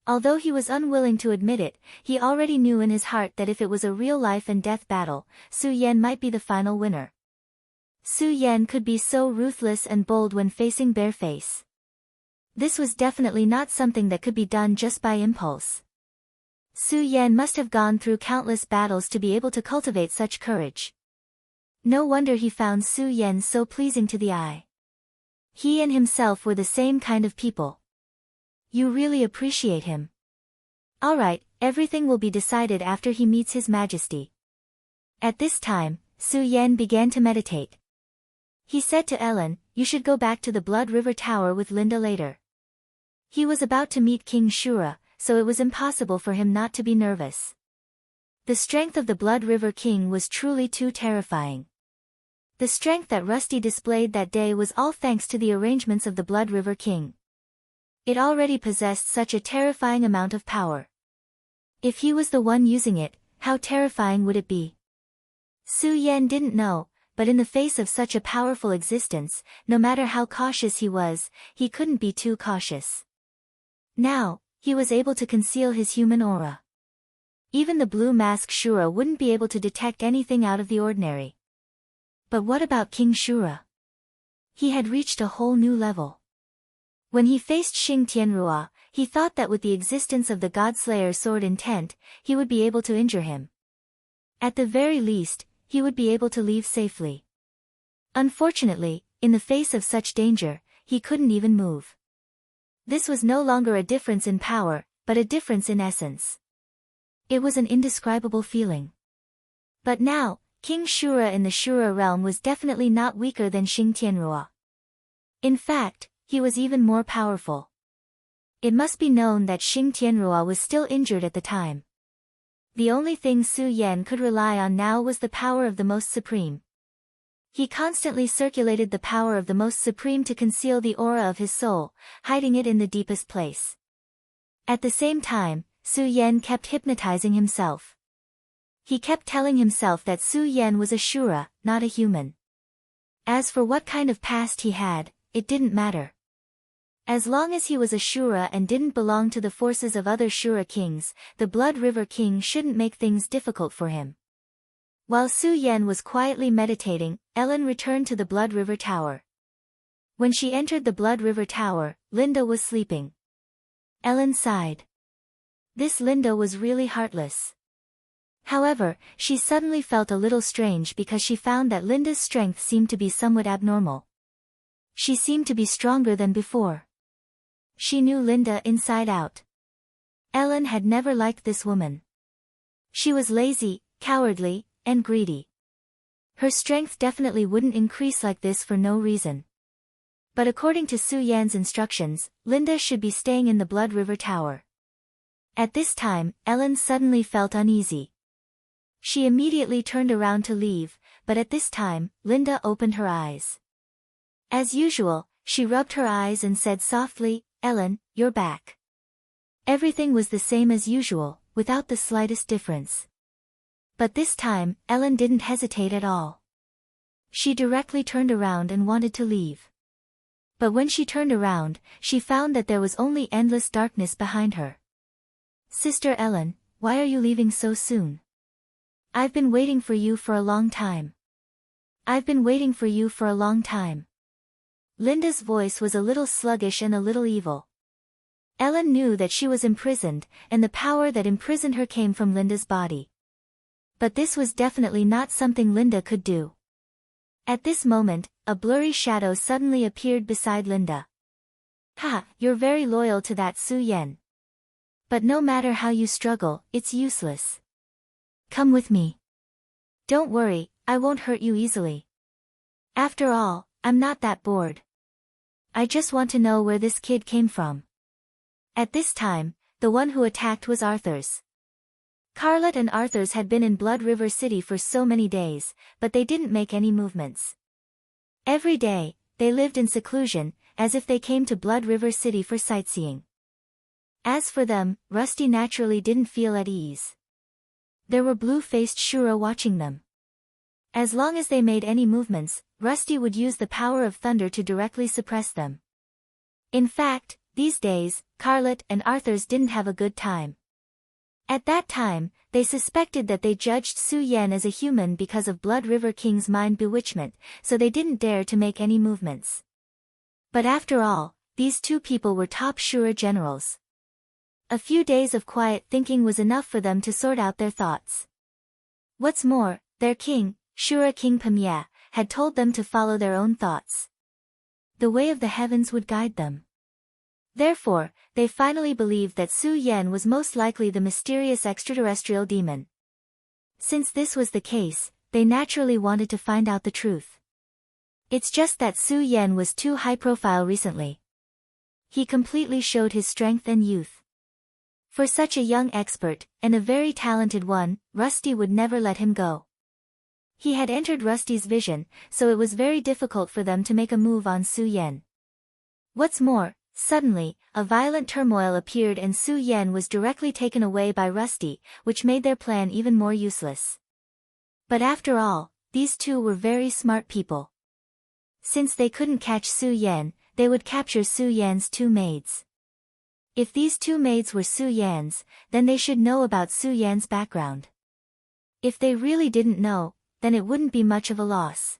Although he was unwilling to admit it, he already knew in his heart that if it was a real life and death battle, Su Yan might be the final winner. Su Yan could be so ruthless and bold when facing bare face. This was definitely not something that could be done just by impulse. Su Yan must have gone through countless battles to be able to cultivate such courage. No wonder he found Su Yan so pleasing to the eye. He and himself were the same kind of people. You really appreciate him. Alright, everything will be decided after he meets His Majesty. At this time, Su Yan began to meditate. He said to Ellen, you should go back to the Blood River Tower with Linda later. He was about to meet King Shura, so it was impossible for him not to be nervous. The strength of the Blood River King was truly too terrifying. The strength that Rusty displayed that day was all thanks to the arrangements of the Blood River King. It already possessed such a terrifying amount of power. If he was the one using it, how terrifying would it be? Su Yan didn't know, but in the face of such a powerful existence, no matter how cautious he was, he couldn't be too cautious. Now, he was able to conceal his human aura. Even the blue mask Shura wouldn't be able to detect anything out of the ordinary. But what about King Shura? He had reached a whole new level. When he faced Xing Tianrua, he thought that with the existence of the Godslayer sword intent, he would be able to injure him. At the very least, he would be able to leave safely. Unfortunately, in the face of such danger, he couldn't even move. This was no longer a difference in power, but a difference in essence. It was an indescribable feeling. But now, King Shura in the Shura realm was definitely not weaker than Xing Tianrua. In fact, he was even more powerful. It must be known that Xing Tianrua was still injured at the time. The only thing Su Yan could rely on now was the power of the Most Supreme. He constantly circulated the power of the Most Supreme to conceal the aura of his soul, hiding it in the deepest place. At the same time, Su Yan kept hypnotizing himself. He kept telling himself that Su Yan was a Shura, not a human. As for what kind of past he had, it didn't matter. As long as he was a Shura and didn't belong to the forces of other Shura kings, the Blood River King shouldn't make things difficult for him. While Su Yan was quietly meditating, Ellen returned to the Blood River Tower. When she entered the Blood River Tower, Linda was sleeping. Ellen sighed. This Linda was really heartless. However, she suddenly felt a little strange because she found that Linda's strength seemed to be somewhat abnormal. She seemed to be stronger than before. She knew Linda inside out. Ellen had never liked this woman. She was lazy, cowardly, and greedy. Her strength definitely wouldn't increase like this for no reason. But according to Su Yan's instructions, Linda should be staying in the Blood River Tower. At this time, Ellen suddenly felt uneasy. She immediately turned around to leave, but at this time, Linda opened her eyes. As usual, she rubbed her eyes and said softly, Ellen, you're back. Everything was the same as usual, without the slightest difference. But this time, Ellen didn't hesitate at all. She directly turned around and wanted to leave. But when she turned around, she found that there was only endless darkness behind her. Sister Ellen, why are you leaving so soon? I've been waiting for you for a long time. I've been waiting for you for a long time. Linda's voice was a little sluggish and a little evil. Ellen knew that she was imprisoned, and the power that imprisoned her came from Linda's body. But this was definitely not something Linda could do. At this moment, a blurry shadow suddenly appeared beside Linda. Ha, you're very loyal to that Su Yan. But no matter how you struggle, it's useless. Come with me. Don't worry, I won't hurt you easily. After all, I'm not that bored. I just want to know where this kid came from. At this time, the one who attacked was Arthur's. Carlot and Arthur's had been in Blood River City for so many days, but they didn't make any movements. Every day, they lived in seclusion, as if they came to Blood River City for sightseeing. As for them, Rusty naturally didn't feel at ease. There were blue-faced Shura watching them. As long as they made any movements, Rusty would use the power of thunder to directly suppress them. In fact, these days, Carlot and Arthur's didn't have a good time. At that time, they suspected that they judged Su Yan as a human because of Blood River King's mind bewitchment, so they didn't dare to make any movements. But after all, these two people were top Shura generals. A few days of quiet thinking was enough for them to sort out their thoughts. What's more, their king, Shura King Pamya, had told them to follow their own thoughts. The way of the heavens would guide them. Therefore, they finally believed that Su Yan was most likely the mysterious extraterrestrial demon. Since this was the case, they naturally wanted to find out the truth. It's just that Su Yan was too high-profile recently. He completely showed his strength and youth. For such a young expert, and a very talented one, Rusty would never let him go. He had entered Rusty's vision, so it was very difficult for them to make a move on Su Yan. What's more, suddenly, a violent turmoil appeared and Su Yan was directly taken away by Rusty, which made their plan even more useless. But after all, these two were very smart people. Since they couldn't catch Su Yan, they would capture Su Yan's two maids. If these two maids were Su Yan's, then they should know about Su Yan's background. If they really didn't know, then it wouldn't be much of a loss.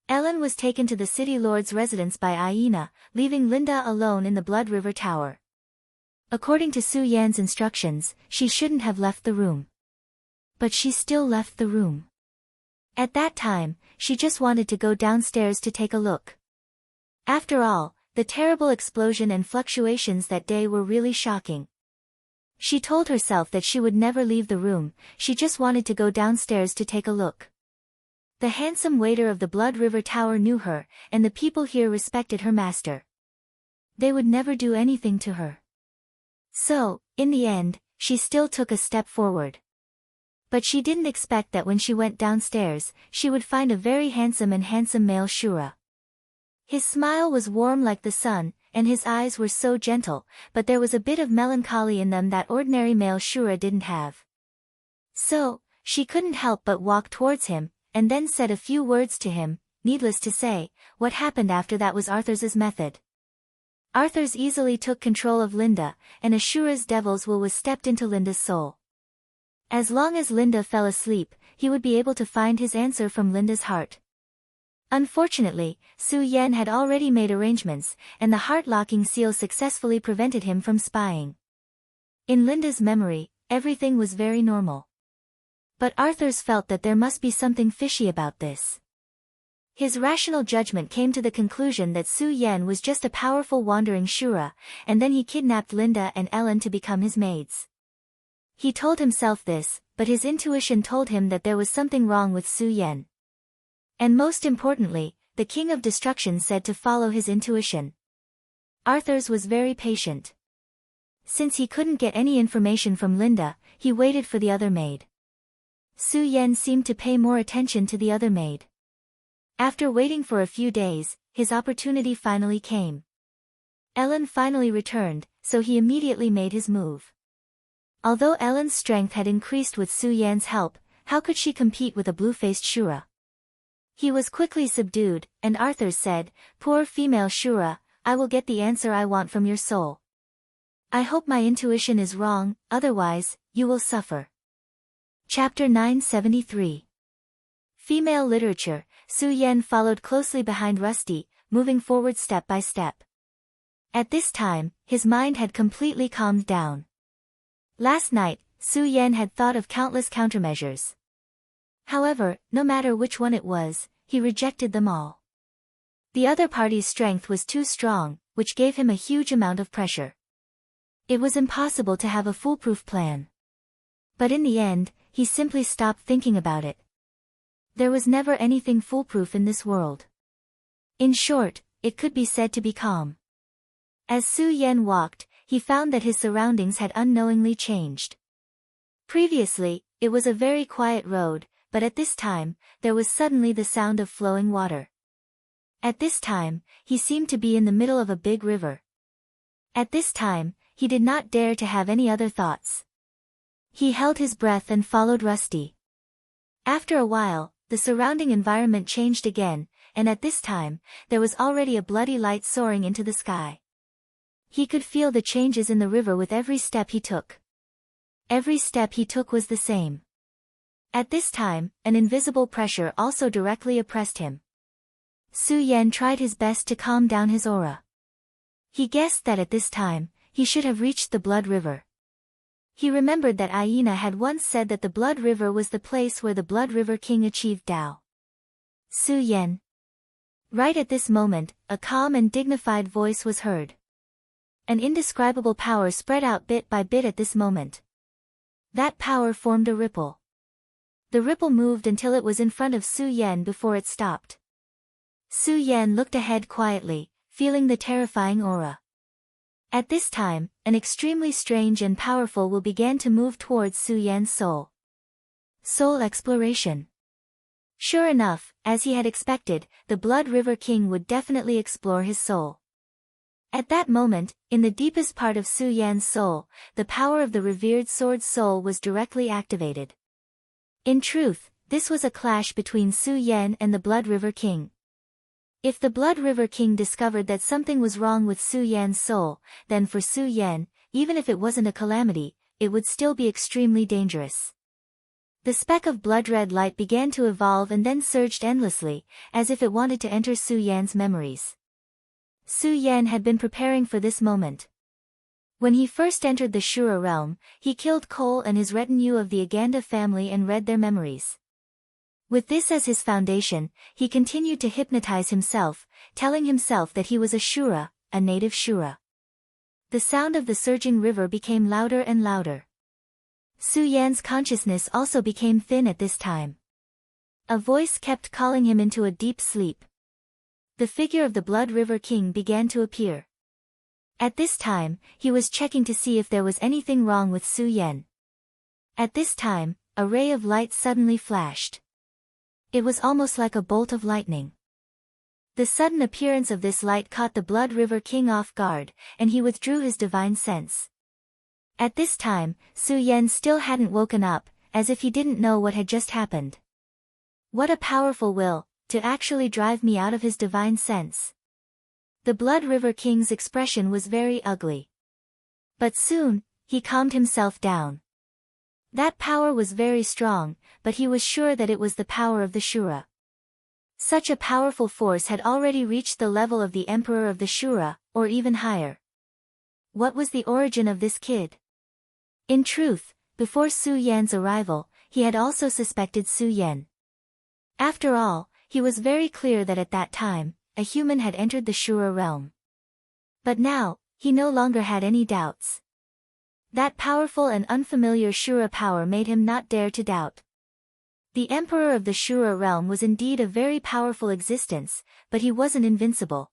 Ellen was taken to the city lord's residence by Aina, leaving Linda alone in the Blood River Tower. According to Su Yan's instructions, she shouldn't have left the room. But she still left the room. At that time, she just wanted to go downstairs to take a look. After all, the terrible explosion and fluctuations that day were really shocking. She told herself that she would never leave the room, she just wanted to go downstairs to take a look. The handsome waiter of the Blood River Tower knew her, and the people here respected her master. They would never do anything to her. So, in the end, she still took a step forward. But she didn't expect that when she went downstairs, she would find a very handsome male Shura. His smile was warm like the sun, and his eyes were so gentle, but there was a bit of melancholy in them that ordinary male Shura didn't have. So, she couldn't help but walk towards him, and then said a few words to him. Needless to say, what happened after that was Arthur's method. Arthur's easily took control of Linda, and Ashura's devil's will was stepped into Linda's soul. As long as Linda fell asleep, he would be able to find his answer from Linda's heart. Unfortunately, Su Yan had already made arrangements, and the heart-locking seal successfully prevented him from spying. In Linda's memory, everything was very normal. But Arthur's felt that there must be something fishy about this. His rational judgment came to the conclusion that Su Yan was just a powerful wandering Shura, and then he kidnapped Linda and Ellen to become his maids. He told himself this, but his intuition told him that there was something wrong with Su Yan. And most importantly, the King of Destruction said to follow his intuition. Arthur's was very patient. Since he couldn't get any information from Linda, he waited for the other maid. Su Yan seemed to pay more attention to the other maid. After waiting for a few days, his opportunity finally came. Ellen finally returned, so he immediately made his move. Although Ellen's strength had increased with Su Yan's help, how could she compete with a blue-faced Shura? He was quickly subdued, and Arthur said, "Poor female Shura, I will get the answer I want from your soul. I hope my intuition is wrong, otherwise, you will suffer." Chapter 973. Female Literature. Su Yan followed closely behind Rusty, moving forward step by step. At this time, his mind had completely calmed down. Last night, Su Yan had thought of countless countermeasures. However, no matter which one it was, he rejected them all. The other party's strength was too strong, which gave him a huge amount of pressure. It was impossible to have a foolproof plan. But in the end, he simply stopped thinking about it. There was never anything foolproof in this world. In short, it could be said to be calm. As Su Yan walked, he found that his surroundings had unknowingly changed. Previously, it was a very quiet road, but at this time, there was suddenly the sound of flowing water. At this time, he seemed to be in the middle of a big river. At this time, he did not dare to have any other thoughts. He held his breath and followed Rusty. After a while, the surrounding environment changed again, and at this time, there was already a bloody light soaring into the sky. He could feel the changes in the river with every step he took. Every step he took was the same. At this time, an invisible pressure also directly oppressed him. Su Yan tried his best to calm down his aura. He guessed that at this time, he should have reached the Blood River. He remembered that Aina had once said that the Blood River was the place where the Blood River King achieved Tao. Su Yan. Right at this moment, a calm and dignified voice was heard. An indescribable power spread out bit by bit at this moment. That power formed a ripple. The ripple moved until it was in front of Su Yan before it stopped. Su Yan looked ahead quietly, feeling the terrifying aura. At this time, an extremely strange and powerful will began to move towards Su Yan's soul. Soul exploration. Sure enough, as he had expected, the Blood River King would definitely explore his soul. At that moment, in the deepest part of Su Yan's soul, the power of the revered sword soul was directly activated. In truth, this was a clash between Su Yan and the Blood River King. If the Blood River King discovered that something was wrong with Su Yan's soul, then for Su Yan, even if it wasn't a calamity, it would still be extremely dangerous. The speck of blood-red light began to evolve and then surged endlessly, as if it wanted to enter Su Yan's memories. Su Yan had been preparing for this moment. When he first entered the Shura realm, he killed Cole and his retinue of the Aganda family and read their memories. With this as his foundation, he continued to hypnotize himself, telling himself that he was a Shura, a native Shura. The sound of the surging river became louder and louder. Su Yan's consciousness also became thin at this time. A voice kept calling him into a deep sleep. The figure of the Blood River King began to appear. At this time, he was checking to see if there was anything wrong with Su Yan. At this time, a ray of light suddenly flashed. It was almost like a bolt of lightning. The sudden appearance of this light caught the Blood River King off guard, and he withdrew his divine sense. At this time, Su Yan still hadn't woken up, as if he didn't know what had just happened. What a powerful will, to actually drive me out of his divine sense. The Blood River King's expression was very ugly. But soon, he calmed himself down. That power was very strong, but he was sure that it was the power of the Shura. Such a powerful force had already reached the level of the Emperor of the Shura, or even higher. What was the origin of this kid? In truth, before Su Yan's arrival, he had also suspected Su Yan. After all, he was very clear that at that time, a human had entered the Shura realm. But now, he no longer had any doubts. That powerful and unfamiliar Shura power made him not dare to doubt. The Emperor of the Shura realm was indeed a very powerful existence, but he wasn't invincible.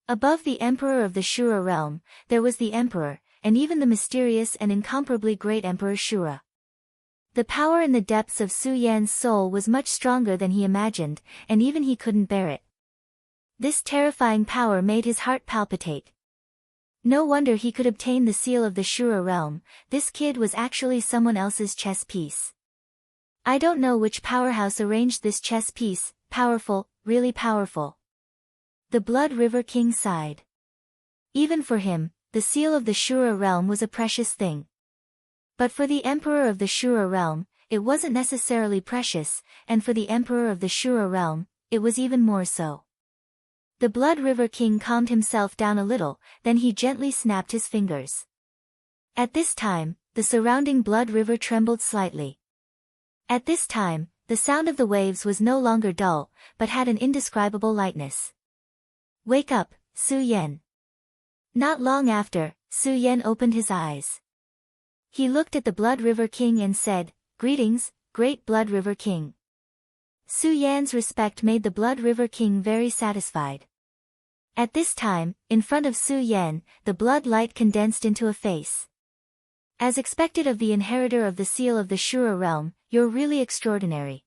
Above the Emperor of the Shura realm, there was the Emperor, and even the mysterious and incomparably great Emperor Shura. The power in the depths of Su Yan's soul was much stronger than he imagined, and even he couldn't bear it. This terrifying power made his heart palpitate. No wonder he could obtain the seal of the Shura realm. This kid was actually someone else's chess piece. I don't know which powerhouse arranged this chess piece, powerful, really powerful. The Blood River King sighed. Even for him, the seal of the Shura realm was a precious thing. But for the Emperor of the Shura realm, it wasn't necessarily precious, and for the Emperor of the Shura realm, it was even more so. The Blood River King calmed himself down a little, then he gently snapped his fingers. At this time, the surrounding Blood River trembled slightly. At this time, the sound of the waves was no longer dull, but had an indescribable lightness. Wake up, Su Yan. Not long after, Su Yan opened his eyes. He looked at the Blood River King and said, "Greetings, great Blood River King." Su Yan's respect made the Blood River King very satisfied. At this time, in front of Su Yan, the blood light condensed into a face. As expected of the inheritor of the seal of the Shura realm, you're really extraordinary.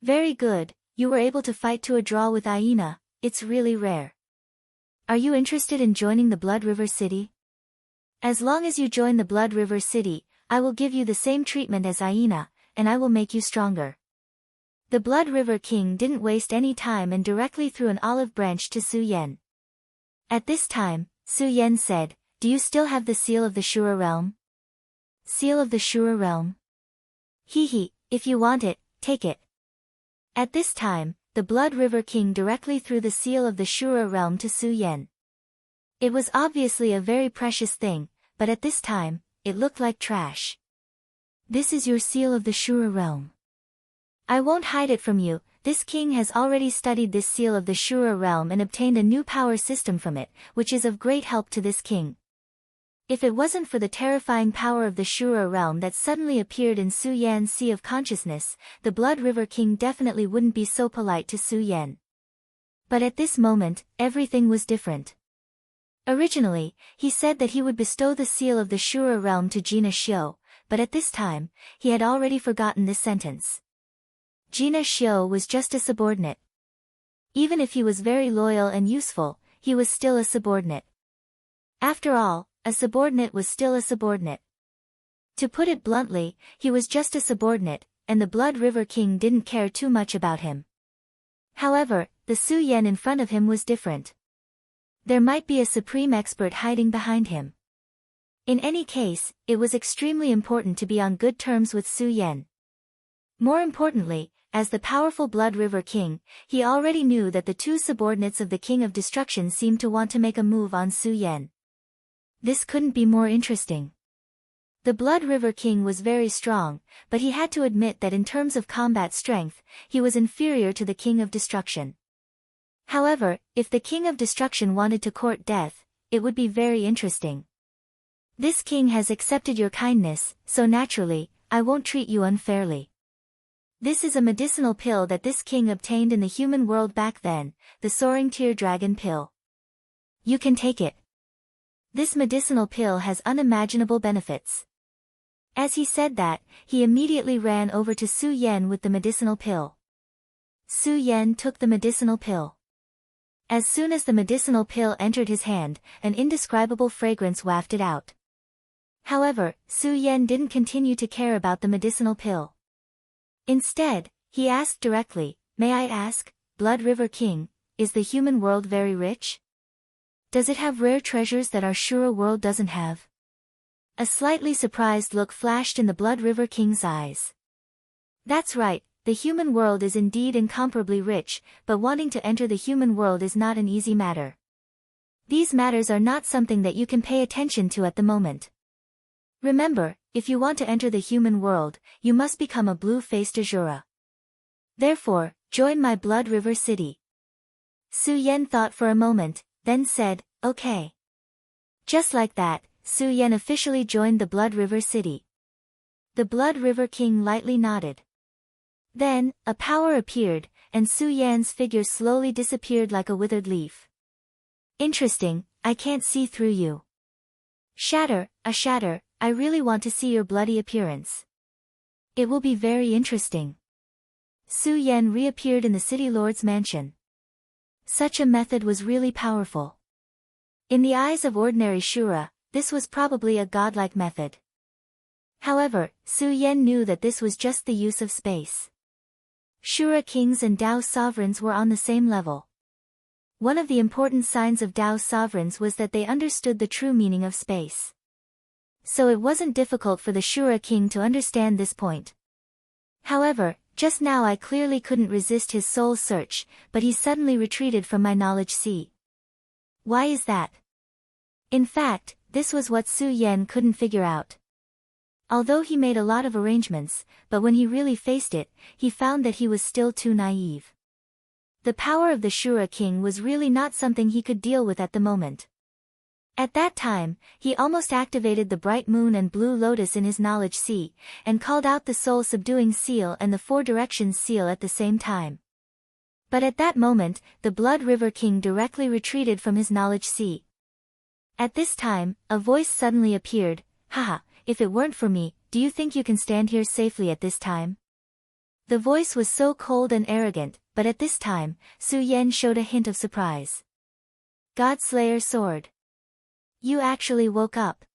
Very good, you were able to fight to a draw with Aina, it's really rare. Are you interested in joining the Blood River City? As long as you join the Blood River City, I will give you the same treatment as Aina, and I will make you stronger. The Blood River King didn't waste any time and directly threw an olive branch to Su Yan. At this time, Su Yan said, "Do you still have the seal of the Shura realm?" Seal of the Shura realm? Hee, if you want it, take it. At this time, the Blood River King directly threw the seal of the Shura realm to Su Yan. It was obviously a very precious thing, but at this time, it looked like trash. This is your seal of the Shura realm. I won't hide it from you, this king has already studied this seal of the Shura realm and obtained a new power system from it, which is of great help to this king. If it wasn't for the terrifying power of the Shura realm that suddenly appeared in Su Yan's sea of consciousness, the Blood River King definitely wouldn't be so polite to Su Yan. But at this moment, everything was different. Originally, he said that he would bestow the seal of the Shura realm to Gina Xiu, but at this time, he had already forgotten this sentence. Gina Xiu was just a subordinate. Even if he was very loyal and useful, he was still a subordinate. After all, a subordinate was still a subordinate. To put it bluntly, he was just a subordinate, and the Blood River King didn't care too much about him. However, the Su Yan in front of him was different. There might be a supreme expert hiding behind him. In any case, it was extremely important to be on good terms with Su Yan. More importantly, as the powerful Blood River King, he already knew that the two subordinates of the King of Destruction seemed to want to make a move on Su Yan. This couldn't be more interesting. The Blood River King was very strong, but he had to admit that in terms of combat strength, he was inferior to the King of Destruction. However, if the King of Destruction wanted to court death, it would be very interesting. This king has accepted your kindness, so naturally, I won't treat you unfairly. This is a medicinal pill that this king obtained in the human world back then, the Soaring Tear Dragon pill. You can take it. This medicinal pill has unimaginable benefits. As he said that, he immediately ran over to Su Yan with the medicinal pill. Su Yan took the medicinal pill. As soon as the medicinal pill entered his hand, an indescribable fragrance wafted out. However, Su Yan didn't continue to care about the medicinal pill. Instead, he asked directly, "May I ask, Blood River King, is the human world very rich? Does it have rare treasures that our Shura world doesn't have?" A slightly surprised look flashed in the Blood River King's eyes. That's right, the human world is indeed incomparably rich, but wanting to enter the human world is not an easy matter. These matters are not something that you can pay attention to at the moment. Remember, if you want to enter the human world, you must become a blue-faced Azura. Therefore, join my Blood River City. Su Yan thought for a moment, then said, "Okay." Just like that, Su Yan officially joined the Blood River City. The Blood River King lightly nodded. Then, a power appeared, and Su Yan's figure slowly disappeared like a withered leaf. Interesting, I can't see through you. Shatter, I really want to see your bloody appearance. It will be very interesting. Su Yan reappeared in the city lord's mansion. Such a method was really powerful. In the eyes of ordinary Shura, this was probably a godlike method. However, Su Yan knew that this was just the use of space. Shura kings and Dao sovereigns were on the same level. One of the important signs of Dao sovereigns was that they understood the true meaning of space. So it wasn't difficult for the Shura king to understand this point. However, just now I clearly couldn't resist his soul search, but he suddenly retreated from my knowledge sea. Why is that? In fact, this was what Su Yan couldn't figure out. Although he made a lot of arrangements, but when he really faced it, he found that he was still too naive. The power of the Shura king was really not something he could deal with at the moment. At that time, he almost activated the bright moon and blue lotus in his knowledge sea, and called out the soul-subduing seal and the four directions seal at the same time. But at that moment, the Blood River King directly retreated from his knowledge sea. At this time, a voice suddenly appeared. Haha, if it weren't for me, do you think you can stand here safely at this time? The voice was so cold and arrogant, but at this time, Su Yan showed a hint of surprise. Godslayer sword. You actually woke up.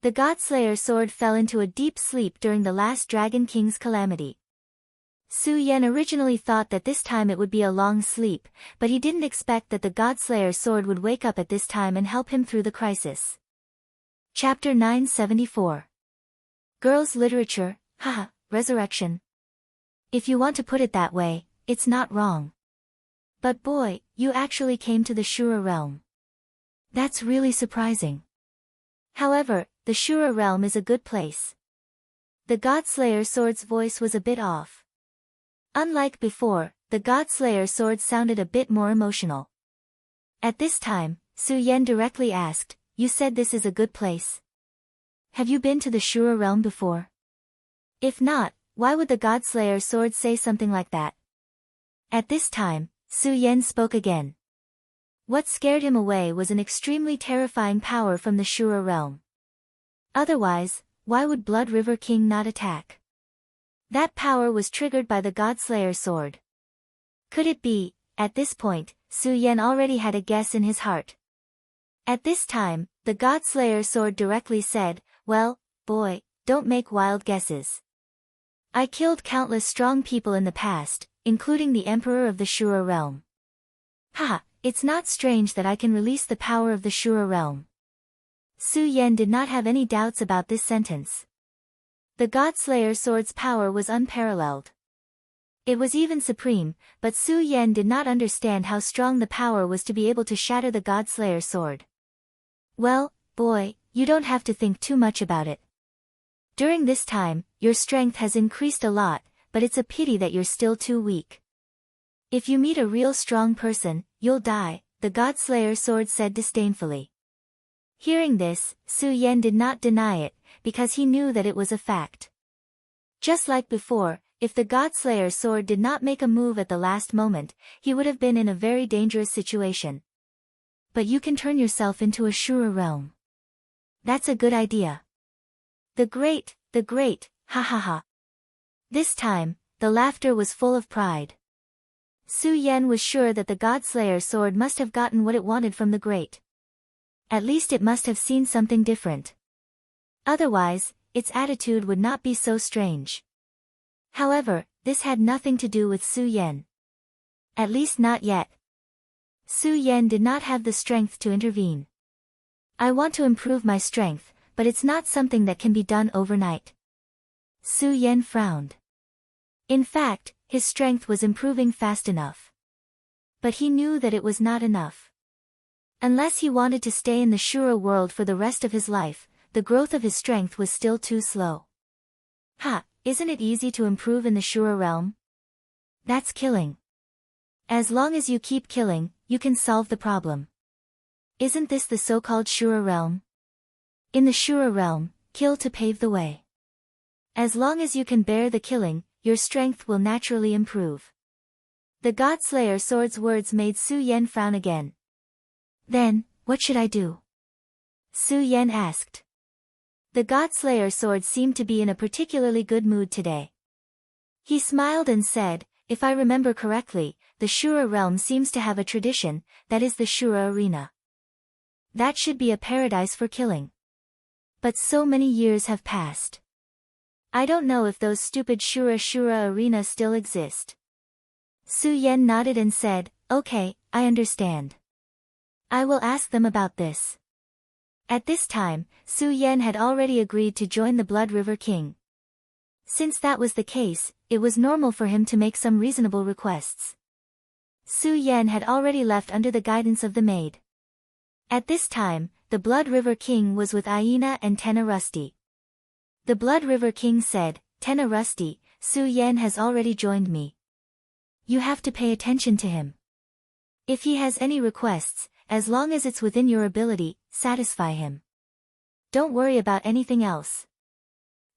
The Godslayer sword fell into a deep sleep during the last Dragon King's calamity. Su Yan originally thought that this time it would be a long sleep, but he didn't expect that the Godslayer sword would wake up at this time and help him through the crisis. Chapter 974. Girls' Literature, haha, Resurrection. If you want to put it that way, it's not wrong. But boy, you actually came to the Shura realm. That's really surprising. However, the Shura realm is a good place. The Godslayer sword's voice was a bit off. Unlike before, the Godslayer sword sounded a bit more emotional. At this time, Su Yan directly asked, you said this is a good place. Have you been to the Shura realm before? If not, why would the Godslayer sword say something like that? At this time, Su Yan spoke again. What scared him away was an extremely terrifying power from the Shura realm. Otherwise, why would Blood River King not attack? That power was triggered by the Godslayer sword. Could it be? At this point, Su Yan already had a guess in his heart. At this time, the Godslayer sword directly said, well, boy, don't make wild guesses. I killed countless strong people in the past, including the Emperor of the Shura realm. Haha, it's not strange that I can release the power of the Shura realm. Su Yan did not have any doubts about this sentence. The Godslayer sword's power was unparalleled. It was even supreme, but Su Yan did not understand how strong the power was to be able to shatter the Godslayer sword. Well, boy, you don't have to think too much about it. During this time, your strength has increased a lot, but it's a pity that you're still too weak. If you meet a real strong person, you'll die, the Godslayer sword said disdainfully. Hearing this, Su Yan did not deny it, because he knew that it was a fact. Just like before, if the Godslayer sword did not make a move at the last moment, he would have been in a very dangerous situation. But you can turn yourself into a Shura realm. That's a good idea. The great, ha ha ha. This time, the laughter was full of pride. Su Yan was sure that the Godslayer sword must have gotten what it wanted from the great. At least it must have seen something different. Otherwise, its attitude would not be so strange. However, this had nothing to do with Su Yan. At least not yet. Su Yan did not have the strength to intervene. I want to improve my strength, but it's not something that can be done overnight. Su Yan frowned. In fact, his strength was improving fast enough. But he knew that it was not enough. Unless he wanted to stay in the Shura world for the rest of his life, the growth of his strength was still too slow. Ha, isn't it easy to improve in the Shura realm? That's killing. As long as you keep killing, you can solve the problem. Isn't this the so-called Shura realm? In the Shura realm, kill to pave the way. As long as you can bear the killing, your strength will naturally improve. The Godslayer sword's words made Su Yan frown again. Then, what should I do? Su Yan asked. The Godslayer sword seemed to be in a particularly good mood today. He smiled and said, if I remember correctly, the Shura realm seems to have a tradition, that is the Shura arena. That should be a paradise for killing. But so many years have passed. I don't know if those stupid Shura arenas still exist. Su Yan nodded and said, okay, I understand. I will ask them about this. At this time, Su Yan had already agreed to join the Blood River King. Since that was the case, it was normal for him to make some reasonable requests. Su Yan had already left under the guidance of the maid. At this time, the Blood River King was with Aina and Tenna Rusty. The Blood River King said, Tenna Rusty, Su Yan has already joined me. You have to pay attention to him. If he has any requests, as long as it's within your ability, satisfy him. Don't worry about anything else.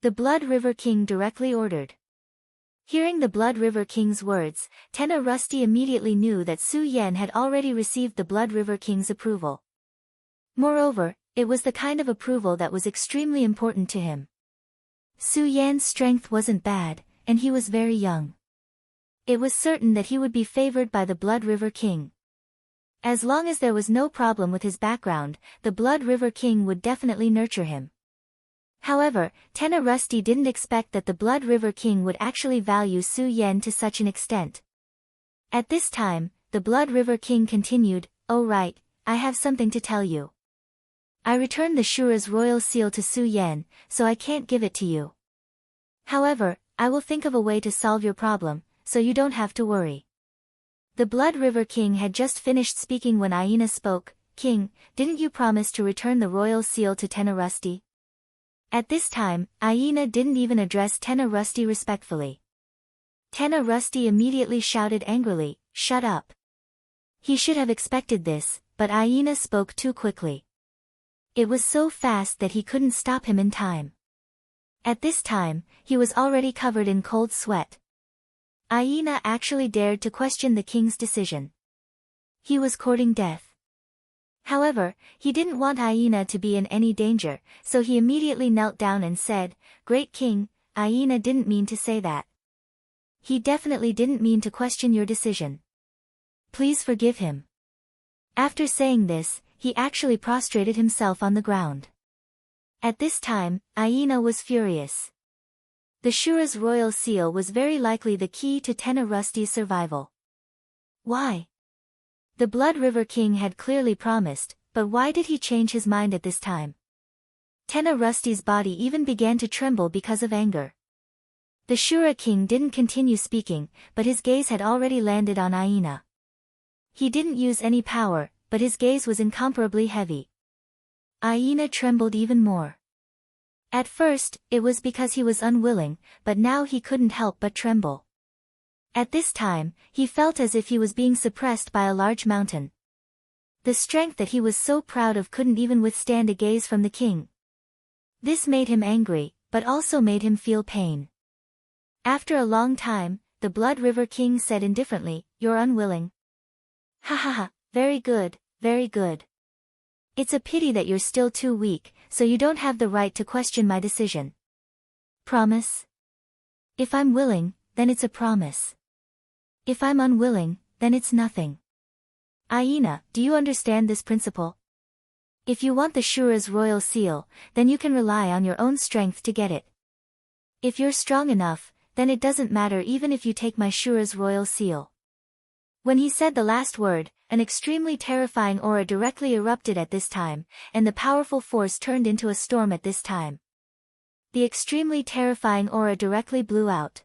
The Blood River King directly ordered. Hearing the Blood River King's words, Tenna Rusty immediately knew that Su Yan had already received the Blood River King's approval. Moreover, it was the kind of approval that was extremely important to him. Su Yan's strength wasn't bad, and he was very young. It was certain that he would be favored by the Blood River King. As long as there was no problem with his background, the Blood River King would definitely nurture him. However, Tenna Rusty didn't expect that the Blood River King would actually value Su Yan to such an extent. At this time, the Blood River King continued, oh right, I have something to tell you. I returned the Shura's royal seal to Su Yan, so I can't give it to you. However, I will think of a way to solve your problem, so you don't have to worry. The Blood River King had just finished speaking when Aina spoke, King, didn't you promise to return the royal seal to Tenna Rusty? At this time, Aina didn't even address Tenna Rusty respectfully. Tenna Rusty immediately shouted angrily, shut up. He should have expected this, but Aina spoke too quickly. It was so fast that he couldn't stop him in time. At this time, he was already covered in cold sweat. Aina actually dared to question the king's decision. He was courting death. However, he didn't want Aina to be in any danger, so he immediately knelt down and said, Great King, Aina didn't mean to say that. He definitely didn't mean to question your decision. Please forgive him. After saying this, he actually prostrated himself on the ground. At this time, Aina was furious. The Shura's royal seal was very likely the key to Tenna Rusty's survival. Why? The Blood River King had clearly promised, but why did he change his mind at this time? Tenna Rusty's body even began to tremble because of anger. The Shura King didn't continue speaking, but his gaze had already landed on Aina. He didn't use any power, but his gaze was incomparably heavy. Aina trembled even more. At first, it was because he was unwilling, but now he couldn't help but tremble. At this time, he felt as if he was being suppressed by a large mountain. The strength that he was so proud of couldn't even withstand a gaze from the king. This made him angry, but also made him feel pain. After a long time, the Blood River King said indifferently, You're unwilling. Ha ha ha, very good, very good. It's a pity that you're still too weak, so you don't have the right to question my decision. Promise? If I'm willing, then it's a promise. If I'm unwilling, then it's nothing. Aina, do you understand this principle? If you want the Shura's royal seal, then you can rely on your own strength to get it. If you're strong enough, then it doesn't matter even if you take my Shura's royal seal. When he said the last word, an extremely terrifying aura directly erupted at this time, and the powerful force turned into a storm at this time. The extremely terrifying aura directly blew out.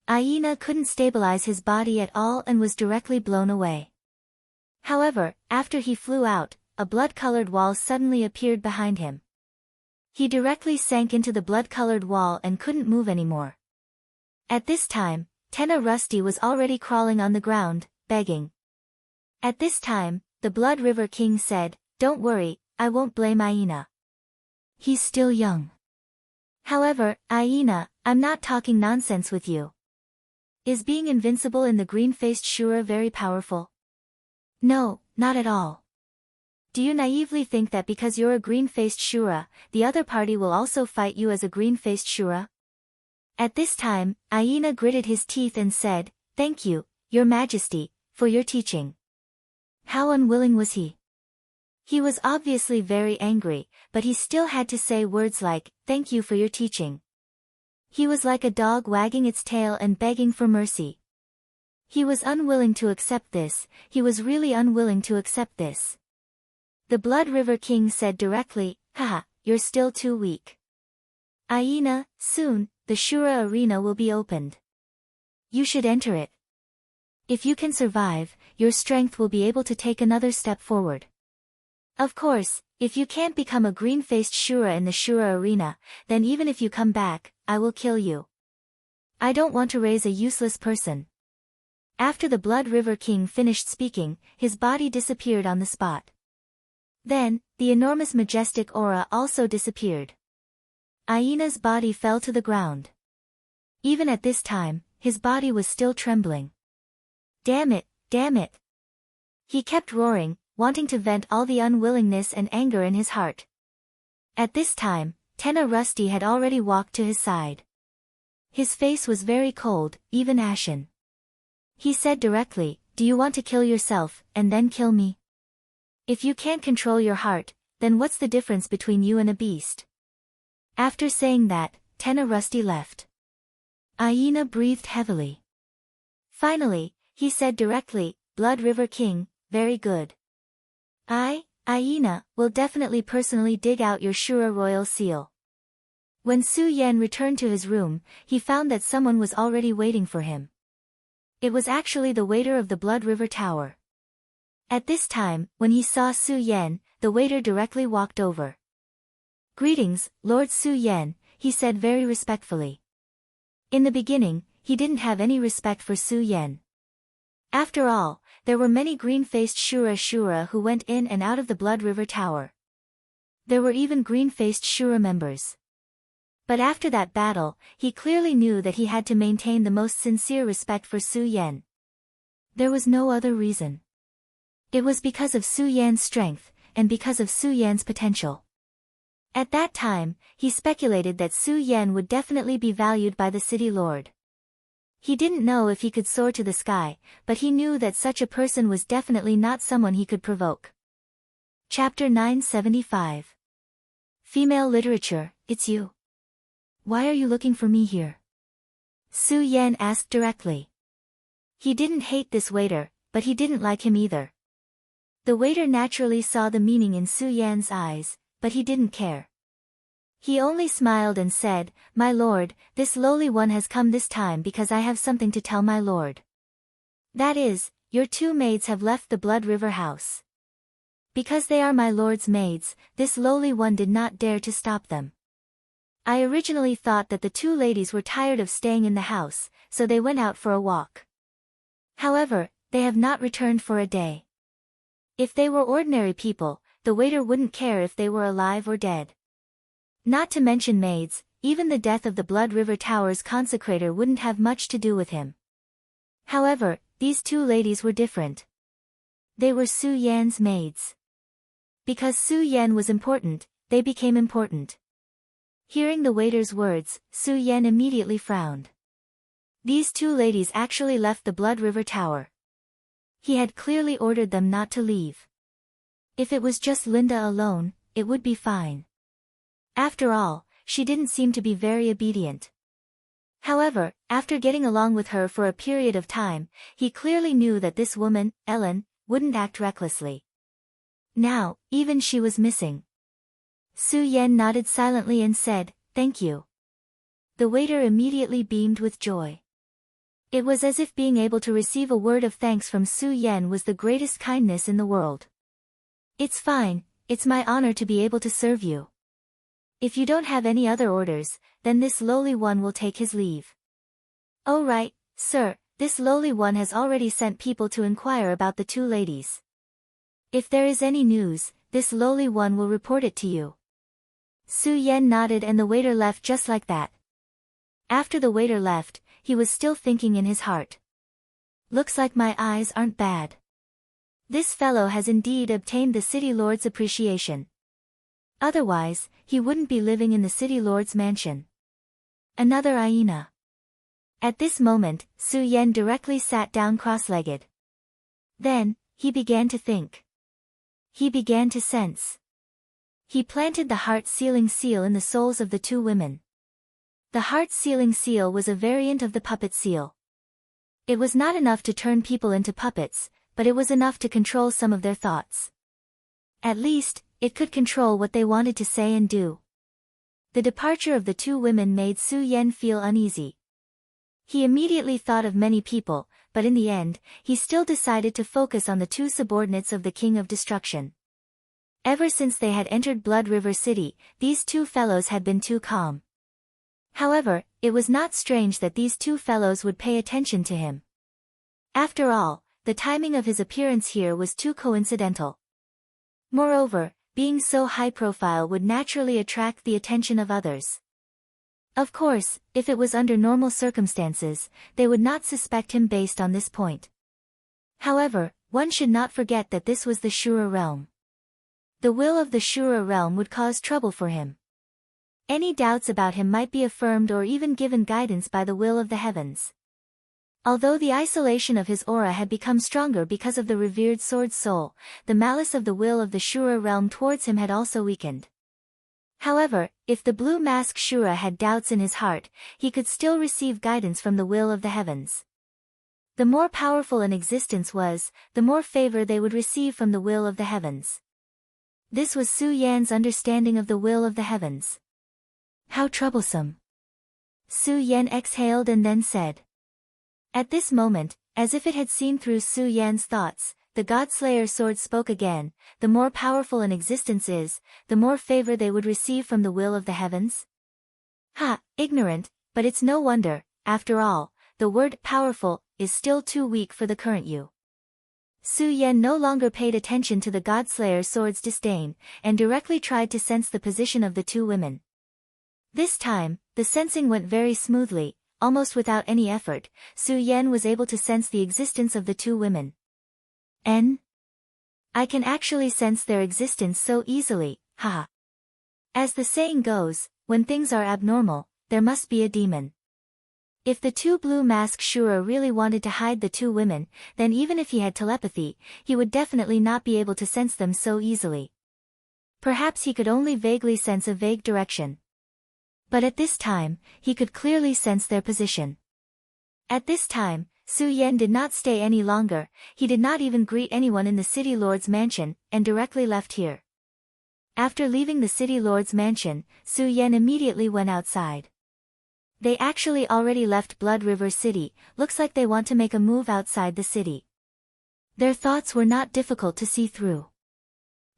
Aina couldn't stabilize his body at all and was directly blown away. However, after he flew out, a blood-colored wall suddenly appeared behind him. He directly sank into the blood-colored wall and couldn't move anymore. At this time, Tenna Rusty was already crawling on the ground, begging. At this time, the Blood River King said, Don't worry, I won't blame Aina. He's still young. However, Aina, I'm not talking nonsense with you. Is being invincible in the green-faced Shura very powerful? No, not at all. Do you naively think that because you're a green-faced Shura, the other party will also fight you as a green-faced Shura? At this time, Aina gritted his teeth and said, Thank you, Your Majesty, for your teaching. How unwilling was he? He was obviously very angry, but he still had to say words like, Thank you for your teaching. He was like a dog wagging its tail and begging for mercy. He was unwilling to accept this, he was really unwilling to accept this. The Blood River King said directly, "Haha, you're still too weak. Hyena, soon, the Shura arena will be opened. You should enter it. If you can survive, your strength will be able to take another step forward. Of course, if you can't become a green-faced Shura in the Shura arena, then even if you come back, I will kill you. I don't want to raise a useless person." After the Blood River King finished speaking, his body disappeared on the spot. Then, the enormous majestic aura also disappeared. Hyena's body fell to the ground. Even at this time, his body was still trembling. Damn it, damn it. He kept roaring, wanting to vent all the unwillingness and anger in his heart. At this time, Tenna Rusty had already walked to his side. His face was very cold, even ashen. He said directly, "Do you want to kill yourself, and then kill me? If you can't control your heart, then what's the difference between you and a beast?" After saying that, Tenna Rusty left. Hyena breathed heavily. Finally, he said directly, "Blood River King, very good. Hyena, will definitely personally dig out your Shura royal seal." When Su Yan returned to his room, he found that someone was already waiting for him. It was actually the waiter of the Blood River Tower. At this time, when he saw Su Yan, the waiter directly walked over. "Greetings, Lord Su Yan," he said very respectfully. In the beginning, he didn't have any respect for Su Yan. After all, there were many green-faced Shura who went in and out of the Blood River Tower. There were even green-faced Shura members. But after that battle, he clearly knew that he had to maintain the most sincere respect for Su Yan. There was no other reason. It was because of Su Yan's strength, and because of Su Yan's potential. At that time, he speculated that Su Yan would definitely be valued by the city lord. He didn't know if he could soar to the sky, but he knew that such a person was definitely not someone he could provoke. Chapter 975. Female Literature, It's You. Why are you looking for me here? Su Yan asked directly. He didn't hate this waiter, but he didn't like him either. The waiter naturally saw the meaning in Su Yan's eyes, but he didn't care. He only smiled and said, "My lord, this lowly one has come this time because I have something to tell my lord. That is, your two maids have left the Blood River house. Because they are my lord's maids, this lowly one did not dare to stop them. I originally thought that the two ladies were tired of staying in the house, so they went out for a walk. However, they have not returned for a day. If they were ordinary people, the waiter wouldn't care if they were alive or dead. Not to mention maids, even the death of the Blood River Tower's consecrator wouldn't have much to do with him. However, these two ladies were different. They were Su Yan's maids. Because Su Yan was important, they became important. Hearing the waiter's words, Su Yan immediately frowned. These two ladies actually left the Blood River Tower. He had clearly ordered them not to leave. If it was just Linda alone, it would be fine. After all, she didn't seem to be very obedient. However, after getting along with her for a period of time, he clearly knew that this woman, Ellen, wouldn't act recklessly. Now, even she was missing. Su Yan nodded silently and said, "Thank you." The waiter immediately beamed with joy. It was as if being able to receive a word of thanks from Su Yan was the greatest kindness in the world. "It's fine, it's my honor to be able to serve you. If you don't have any other orders, then this lowly one will take his leave." "Oh right, sir, this lowly one has already sent people to inquire about the two ladies. If there is any news, this lowly one will report it to you." Su Yan nodded and the waiter left just like that. After the waiter left, he was still thinking in his heart. Looks like my eyes aren't bad. This fellow has indeed obtained the city lord's appreciation. Otherwise, he wouldn't be living in the city lord's mansion. Another hyena. At this moment, Su Yan directly sat down cross-legged. Then, he began to think. He began to sense. He planted the heart-sealing seal in the souls of the two women. The heart-sealing seal was a variant of the puppet seal. It was not enough to turn people into puppets, but it was enough to control some of their thoughts. At least, it could control what they wanted to say and do. The departure of the two women made Su Yan feel uneasy. He immediately thought of many people, but in the end, he still decided to focus on the two subordinates of the King of Destruction. Ever since they had entered Blood River City, these two fellows had been too calm. However, it was not strange that these two fellows would pay attention to him. After all, the timing of his appearance here was too coincidental. Moreover, being so high-profile would naturally attract the attention of others. Of course, if it was under normal circumstances, they would not suspect him based on this point. However, one should not forget that this was the Shura realm. The will of the Shura realm would cause trouble for him. Any doubts about him might be affirmed or even given guidance by the will of the heavens. Although the isolation of his aura had become stronger because of the revered sword soul, the malice of the will of the Shura realm towards him had also weakened. However, if the Blue Mask Shura had doubts in his heart, he could still receive guidance from the will of the heavens. The more powerful an existence was, the more favor they would receive from the will of the heavens. This was Su Yan's understanding of the will of the heavens. How troublesome. Su Yan exhaled and then said. At this moment, as if it had seen through Su Yan's thoughts, the Godslayer sword spoke again. The more powerful an existence is, the more favor they would receive from the will of the heavens? Ha, ignorant, but it's no wonder, after all, the word powerful is still too weak for the current you. Su Yan no longer paid attention to the Godslayer sword's disdain, and directly tried to sense the position of the two women. This time, the sensing went very smoothly, almost without any effort. Su Yan was able to sense the existence of the two women. I can actually sense their existence so easily, haha. As the saying goes, when things are abnormal, there must be a demon. If the two Blue Mask Shura really wanted to hide the two women, then even if he had telepathy, he would definitely not be able to sense them so easily. Perhaps he could only vaguely sense a vague direction. But at this time, he could clearly sense their position. At this time, Su Yan did not stay any longer. He did not even greet anyone in the city lord's mansion, and directly left here. After leaving the city lord's mansion, Su Yan immediately went outside. They actually already left Blood River City. Looks like they want to make a move outside the city. Their thoughts were not difficult to see through.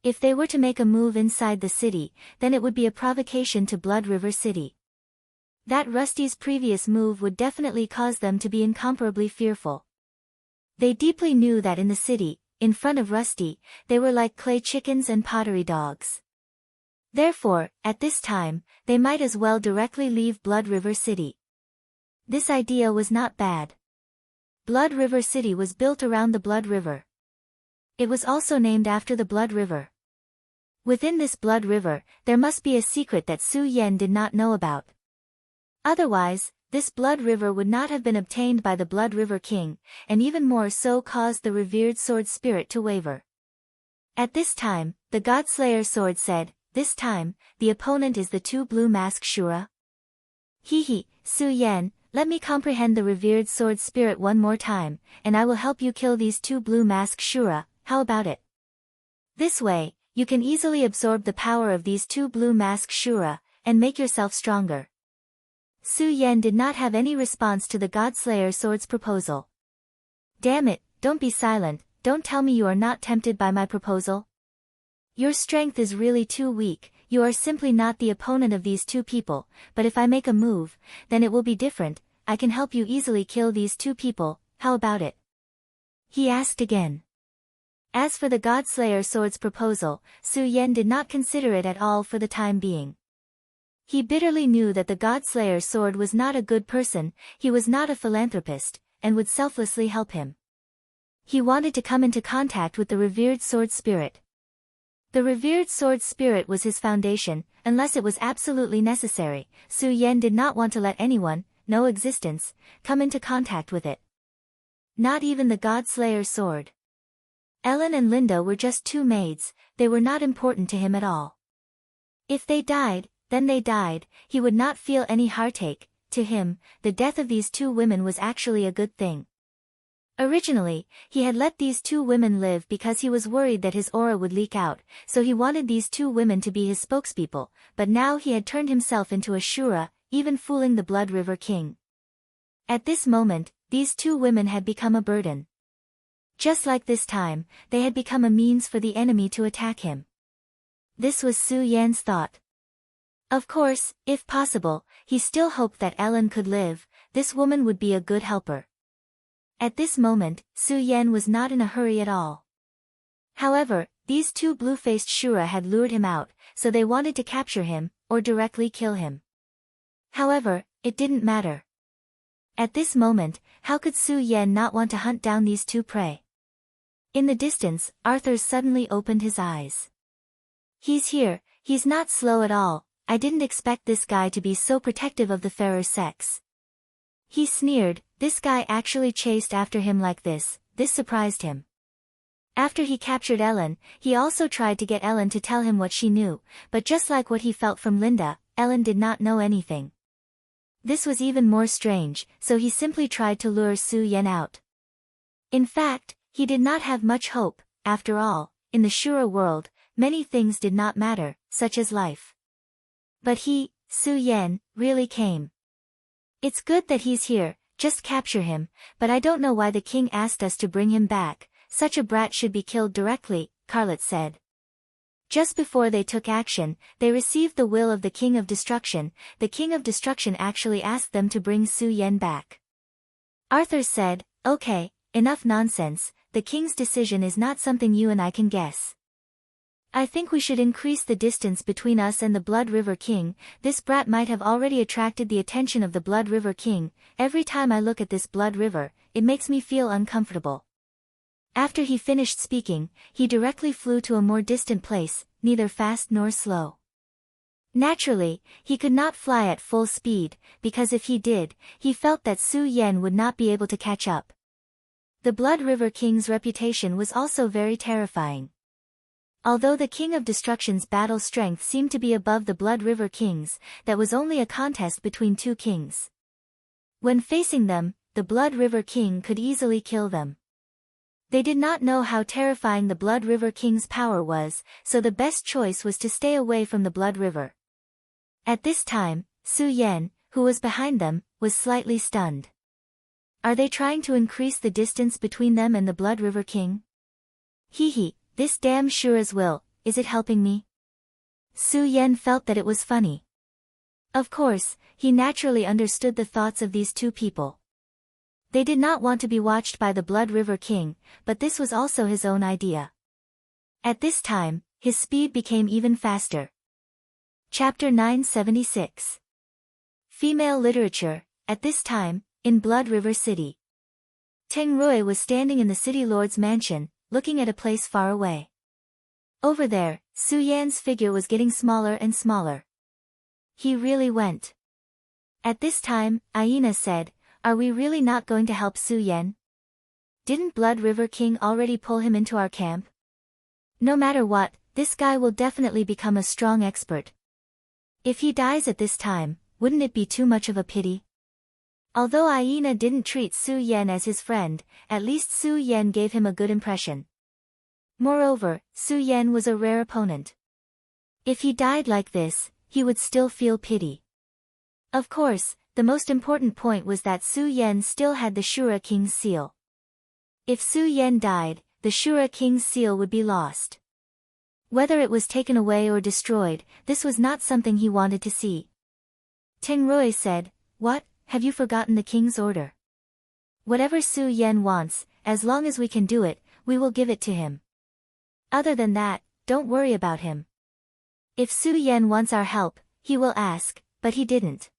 If they were to make a move inside the city, then it would be a provocation to Blood River City. That Rusty's previous move would definitely cause them to be incomparably fearful. They deeply knew that in the city, in front of Rusty, they were like clay chickens and pottery dogs. Therefore, at this time, they might as well directly leave Blood River City. This idea was not bad. Blood River City was built around the Blood River. It was also named after the Blood River. Within this Blood River, there must be a secret that Su Yan did not know about. Otherwise, this Blood River would not have been obtained by the Blood River King, and even more so caused the revered sword spirit to waver. At this time, the Godslayer sword said, "This time, the opponent is the two Blue Mask Shura." He, Su Yan, let me comprehend the revered sword spirit one more time, and I will help you kill these two Blue Mask Shura. How about it? This way, you can easily absorb the power of these two Blue Mask Shura, and make yourself stronger. Su Yan did not have any response to the Godslayer sword's proposal. Damn it, don't be silent, don't tell me you are not tempted by my proposal. Your strength is really too weak, you are simply not the opponent of these two people, but if I make a move, then it will be different. I can help you easily kill these two people, how about it? He asked again. As for the Godslayer sword's proposal, Su Yan did not consider it at all for the time being. He bitterly knew that the Godslayer sword was not a good person, he was not a philanthropist, and would selflessly help him. He wanted to come into contact with the revered sword spirit. The revered sword spirit was his foundation, unless it was absolutely necessary. Su Yan did not want to let anyone, no existence, come into contact with it. Not even the Godslayer sword. Ellen and Linda were just two maids, they were not important to him at all. If they died, then they died, he would not feel any heartache. To him, the death of these two women was actually a good thing. Originally, he had let these two women live because he was worried that his aura would leak out, so he wanted these two women to be his spokespeople, but now he had turned himself into a Shura, even fooling the Blood River King. At this moment, these two women had become a burden. Just like this time, they had become a means for the enemy to attack him. This was Su Yan's thought. Of course, if possible, he still hoped that Ellen could live. This woman would be a good helper. At this moment, Su Yan was not in a hurry at all. However, these two blue-faced Shura had lured him out, so they wanted to capture him, or directly kill him. However, it didn't matter. At this moment, how could Su Yan not want to hunt down these two prey? In the distance, Arthur suddenly opened his eyes. He's here, he's not slow at all. I didn't expect this guy to be so protective of the fairer sex. He sneered. This guy actually chased after him like this surprised him. After he captured Ellen, he also tried to get Ellen to tell him what she knew, but just like what he felt from Linda, Ellen did not know anything. This was even more strange, so he simply tried to lure Su Yan out. In fact, he did not have much hope. After all, in the Shura world, many things did not matter, such as life. But he, Su Yan, really came. It's good that he's here, just capture him, but I don't know why the king asked us to bring him back. Such a brat should be killed directly, Carlet said. Just before they took action, they received the will of the King of Destruction. The King of Destruction actually asked them to bring Su Yan back. Arthur said, okay, enough nonsense, the king's decision is not something you and I can guess. I think we should increase the distance between us and the Blood River King. This brat might have already attracted the attention of the Blood River King. Every time I look at this Blood River, it makes me feel uncomfortable. After he finished speaking, he directly flew to a more distant place, neither fast nor slow. Naturally, he could not fly at full speed, because if he did, he felt that Su Yan would not be able to catch up. The Blood River King's reputation was also very terrifying. Although the King of Destruction's battle strength seemed to be above the Blood River King's, that was only a contest between two kings. When facing them, the Blood River King could easily kill them. They did not know how terrifying the Blood River King's power was, so the best choice was to stay away from the Blood River. At this time, Su Yan, who was behind them, was slightly stunned. Are they trying to increase the distance between them and the Blood River King? Hee. This damn Shura's will, is it helping me? Su Yan felt that it was funny. Of course, he naturally understood the thoughts of these two people. They did not want to be watched by the Blood River King, but this was also his own idea. At this time, his speed became even faster. Chapter 976. Female Literature. At this time, in Blood River City. Teng Rui was standing in the city lord's mansion, looking at a place far away. Over there, Su Yan's figure was getting smaller and smaller. He really went. At this time, Aina said, are we really not going to help Su Yan? Didn't Blood River King already pull him into our camp? No matter what, this guy will definitely become a strong expert. If he dies at this time, wouldn't it be too much of a pity? Although Aina didn't treat Su Yan as his friend, at least Su Yan gave him a good impression. Moreover, Su Yan was a rare opponent. If he died like this, he would still feel pity. Of course, the most important point was that Su Yan still had the Shura King's seal. If Su Yan died, the Shura King's seal would be lost. Whether it was taken away or destroyed, this was not something he wanted to see. Teng Rui said, what? Have you forgotten the king's order? Whatever Su Yan wants, as long as we can do it, we will give it to him. Other than that, don't worry about him. If Su Yan wants our help, he will ask, but he didn't.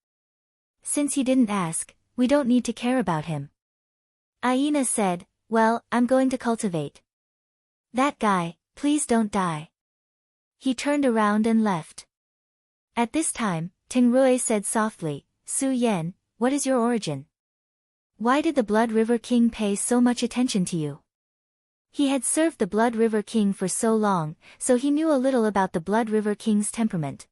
Since he didn't ask, we don't need to care about him. Aina said, well, I'm going to cultivate. That guy, please don't die. He turned around and left. At this time, Teng Rui said softly, Su Yan, what is your origin? Why did the Blood River King pay so much attention to you? He had served the Blood River King for so long, so he knew a little about the Blood River King's temperament.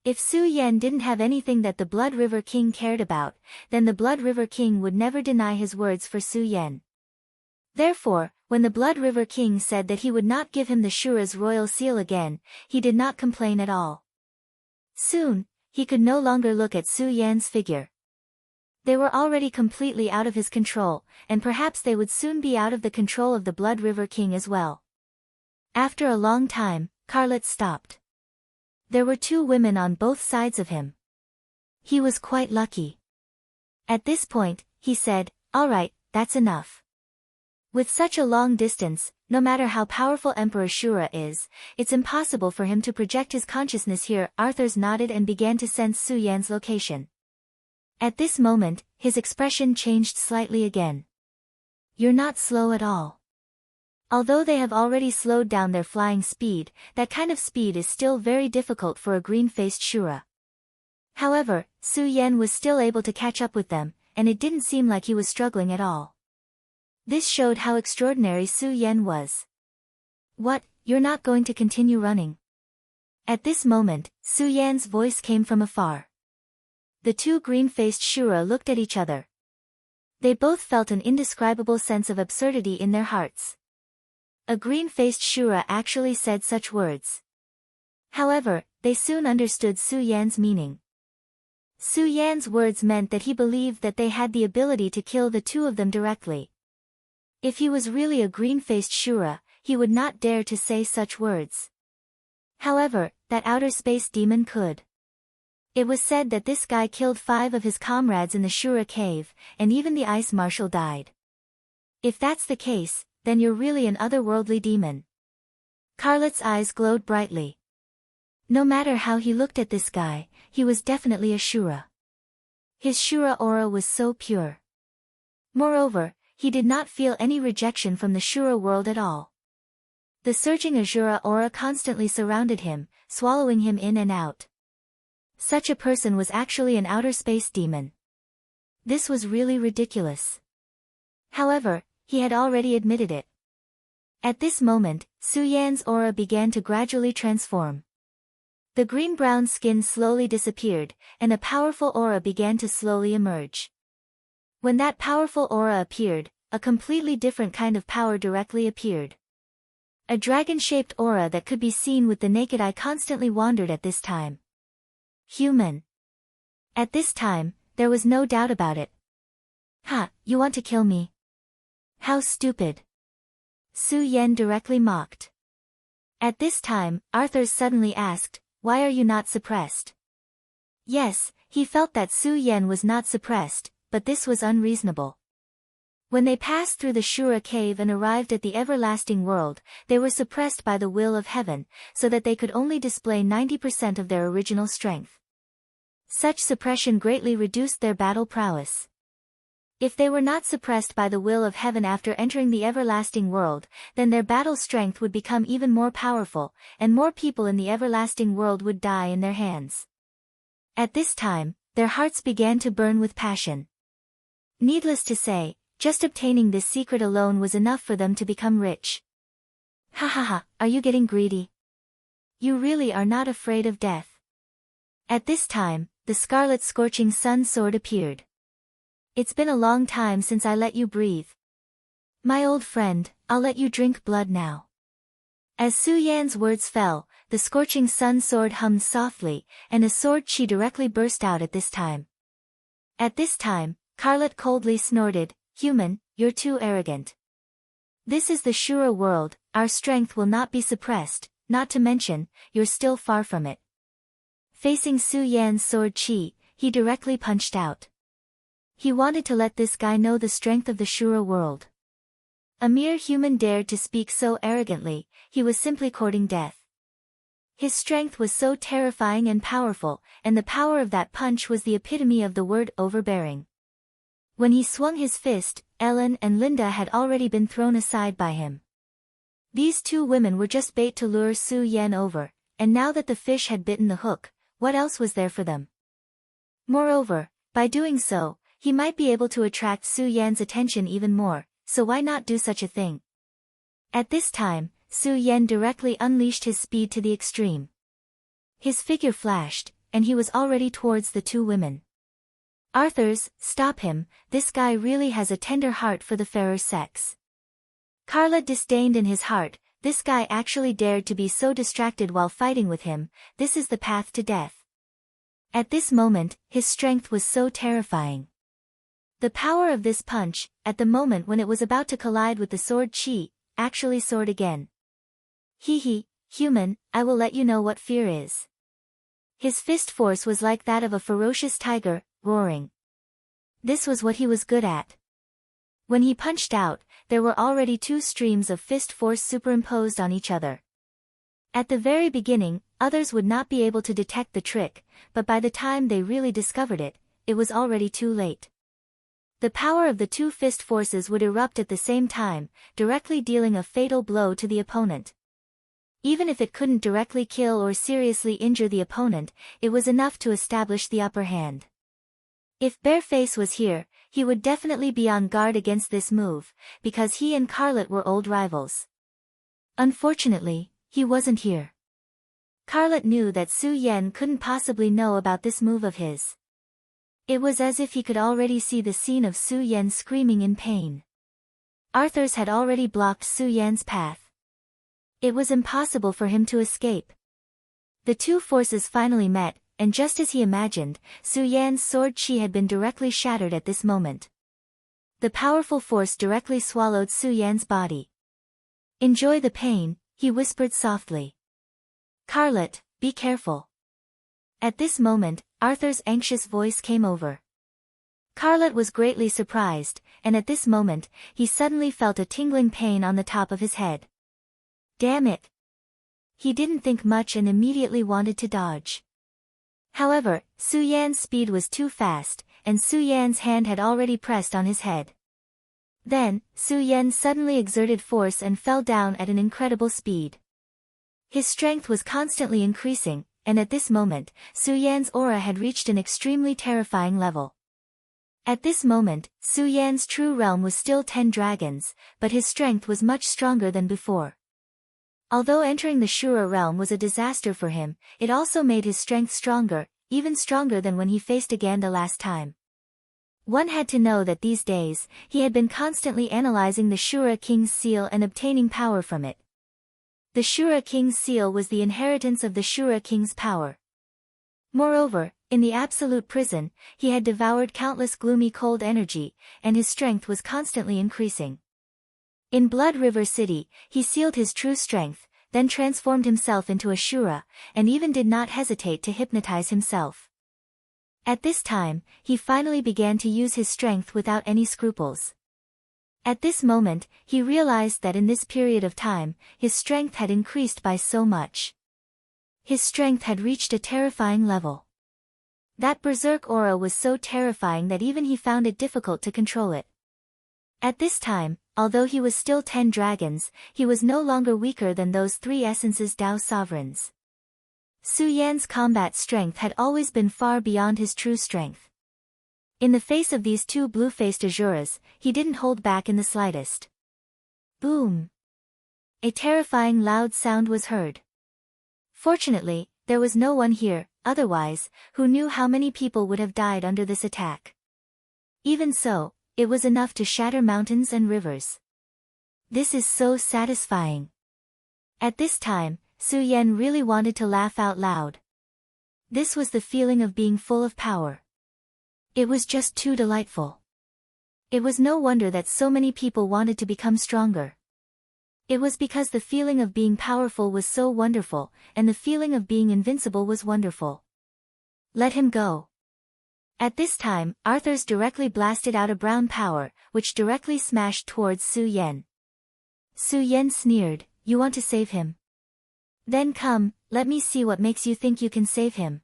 If Su Yan didn't have anything that the Blood River King cared about, then the Blood River King would never deny his words for Su Yan. Therefore, when the Blood River King said that he would not give him the Shura's royal seal again, he did not complain at all. Soon, he could no longer look at Su Yan's figure. They were already completely out of his control, and perhaps they would soon be out of the control of the Blood River King as well. After a long time, Carlet stopped. There were two women on both sides of him. He was quite lucky. At this point, he said, "All right, that's enough." With such a long distance, no matter how powerful Emperor Shura is, it's impossible for him to project his consciousness here. Arthurs nodded and began to sense Su Yan's location. At this moment, his expression changed slightly again. "You're not slow at all." Although they have already slowed down their flying speed, that kind of speed is still very difficult for a green-faced Shura. However, Su Yan was still able to catch up with them, and it didn't seem like he was struggling at all. This showed how extraordinary Su Yan was. "What, you're not going to continue running?" At this moment, Su Yan's voice came from afar. The two green-faced Shura looked at each other. They both felt an indescribable sense of absurdity in their hearts. A green-faced Shura actually said such words. However, they soon understood Su Yan's meaning. Su Yan's words meant that he believed that they had the ability to kill the two of them directly. If he was really a green-faced Shura, he would not dare to say such words. However, that outer space demon could. It was said that this guy killed 5 of his comrades in the Shura cave, and even the ice marshal died. If that's the case, then you're really an otherworldly demon. Carlet's eyes glowed brightly. No matter how he looked at this guy, he was definitely a Shura. His Shura aura was so pure. Moreover, he did not feel any rejection from the Shura world at all. The surging Azura aura constantly surrounded him, swallowing him in and out. Such a person was actually an outer space demon. This was really ridiculous. However, he had already admitted it. At this moment, Su Yan's aura began to gradually transform. The green-brown skin slowly disappeared, and a powerful aura began to slowly emerge. When that powerful aura appeared, a completely different kind of power directly appeared. A dragon-shaped aura that could be seen with the naked eye constantly wandered at this time. Human. At this time, there was no doubt about it. "Ha, you want to kill me? How stupid." Su Yan directly mocked. At this time, Arthur suddenly asked, "Why are you not suppressed?" Yes, he felt that Su Yan was not suppressed, but this was unreasonable. When they passed through the Shura cave and arrived at the everlasting world, they were suppressed by the will of heaven, so that they could only display 90% of their original strength. Such suppression greatly reduced their battle prowess. If they were not suppressed by the will of heaven after entering the everlasting world, then their battle strength would become even more powerful, and more people in the everlasting world would die in their hands. At this time, their hearts began to burn with passion. Needless to say, just obtaining this secret alone was enough for them to become rich. "Ha ha ha, are you getting greedy? You really are not afraid of death." At this time, the scarlet scorching sun sword appeared. "It's been a long time since I let you breathe. My old friend, I'll let you drink blood now." As Su Yan's words fell, the scorching sun sword hummed softly, and a sword chi directly burst out at this time. At this time, Carlet coldly snorted, "Human, you're too arrogant. This is the Shura world, our strength will not be suppressed, not to mention, you're still far from it." Facing Su Yan's sword chi, he directly punched out. He wanted to let this guy know the strength of the Shura world. A mere human dared to speak so arrogantly, he was simply courting death. His strength was so terrifying and powerful, and the power of that punch was the epitome of the word overbearing. When he swung his fist, Ellen and Linda had already been thrown aside by him. These two women were just bait to lure Su Yan over, and now that the fish had bitten the hook, what else was there for them? Moreover, by doing so, he might be able to attract Su Yan's attention even more, so why not do such a thing? At this time, Su Yan directly unleashed his speed to the extreme. His figure flashed, and he was already towards the two women. Arthur's, stop him, this guy really has a tender heart for the fairer sex. Carlet disdained in his heart, this guy actually dared to be so distracted while fighting with him, this is the path to death. At this moment, his strength was so terrifying. The power of this punch, at the moment when it was about to collide with the sword chi, actually soared again. Hee, human, I will let you know what fear is. His fist force was like that of a ferocious tiger, roaring. This was what he was good at. When he punched out, there were already two streams of fist force superimposed on each other. At the very beginning, others would not be able to detect the trick, but by the time they really discovered it, it was already too late. The power of the two fist forces would erupt at the same time, directly dealing a fatal blow to the opponent. Even if it couldn't directly kill or seriously injure the opponent, it was enough to establish the upper hand. If Bareface was here, he would definitely be on guard against this move, because he and Carlet were old rivals. Unfortunately, he wasn't here. Carlet knew that Su Yan couldn't possibly know about this move of his. It was as if he could already see the scene of Su Yan screaming in pain. Arthur's had already blocked Su Yan's path. It was impossible for him to escape. The two forces finally met, and just as he imagined, Su Yan's sword chi had been directly shattered at this moment. The powerful force directly swallowed Su Yan's body. Enjoy the pain, he whispered softly. Carlet, be careful. At this moment, Arthur's anxious voice came over. Carlet was greatly surprised, and at this moment, he suddenly felt a tingling pain on the top of his head. Damn it! He didn't think much and immediately wanted to dodge. However, Su Yan's speed was too fast, and Su Yan's hand had already pressed on his head. Then, Su Yan suddenly exerted force and fell down at an incredible speed. His strength was constantly increasing, and at this moment, Su Yan's aura had reached an extremely terrifying level. At this moment, Su Yan's true realm was still 10 dragons, but his strength was much stronger than before. Although entering the Shura realm was a disaster for him, it also made his strength stronger, even stronger than when he faced Aganda last time. One had to know that these days, he had been constantly analyzing the Shura King's seal and obtaining power from it. The Shura King's seal was the inheritance of the Shura King's power. Moreover, in the absolute prison, he had devoured countless gloomy cold energy, and his strength was constantly increasing. In Blood River City, he sealed his true strength, then transformed himself into a Shura, and even did not hesitate to hypnotize himself. At this time, he finally began to use his strength without any scruples. At this moment, he realized that in this period of time, his strength had increased by so much. His strength had reached a terrifying level. That berserk aura was so terrifying that even he found it difficult to control it. At this time, although he was still 10 dragons, he was no longer weaker than those 3 essences Tao sovereigns. Su Yan's combat strength had always been far beyond his true strength. In the face of these two blue-faced Azuras, he didn't hold back in the slightest. Boom! A terrifying loud sound was heard. Fortunately, there was no one here, otherwise, who knew how many people would have died under this attack. Even so, it was enough to shatter mountains and rivers. This is so satisfying. At this time, Su Yan really wanted to laugh out loud. This was the feeling of being full of power. It was just too delightful. It was no wonder that so many people wanted to become stronger. It was because the feeling of being powerful was so wonderful, and the feeling of being invincible was wonderful. Let him go. At this time, Arthur's directly blasted out a brown power, which directly smashed towards Su Yan. Su Yan sneered, you want to save him? Then come, let me see what makes you think you can save him.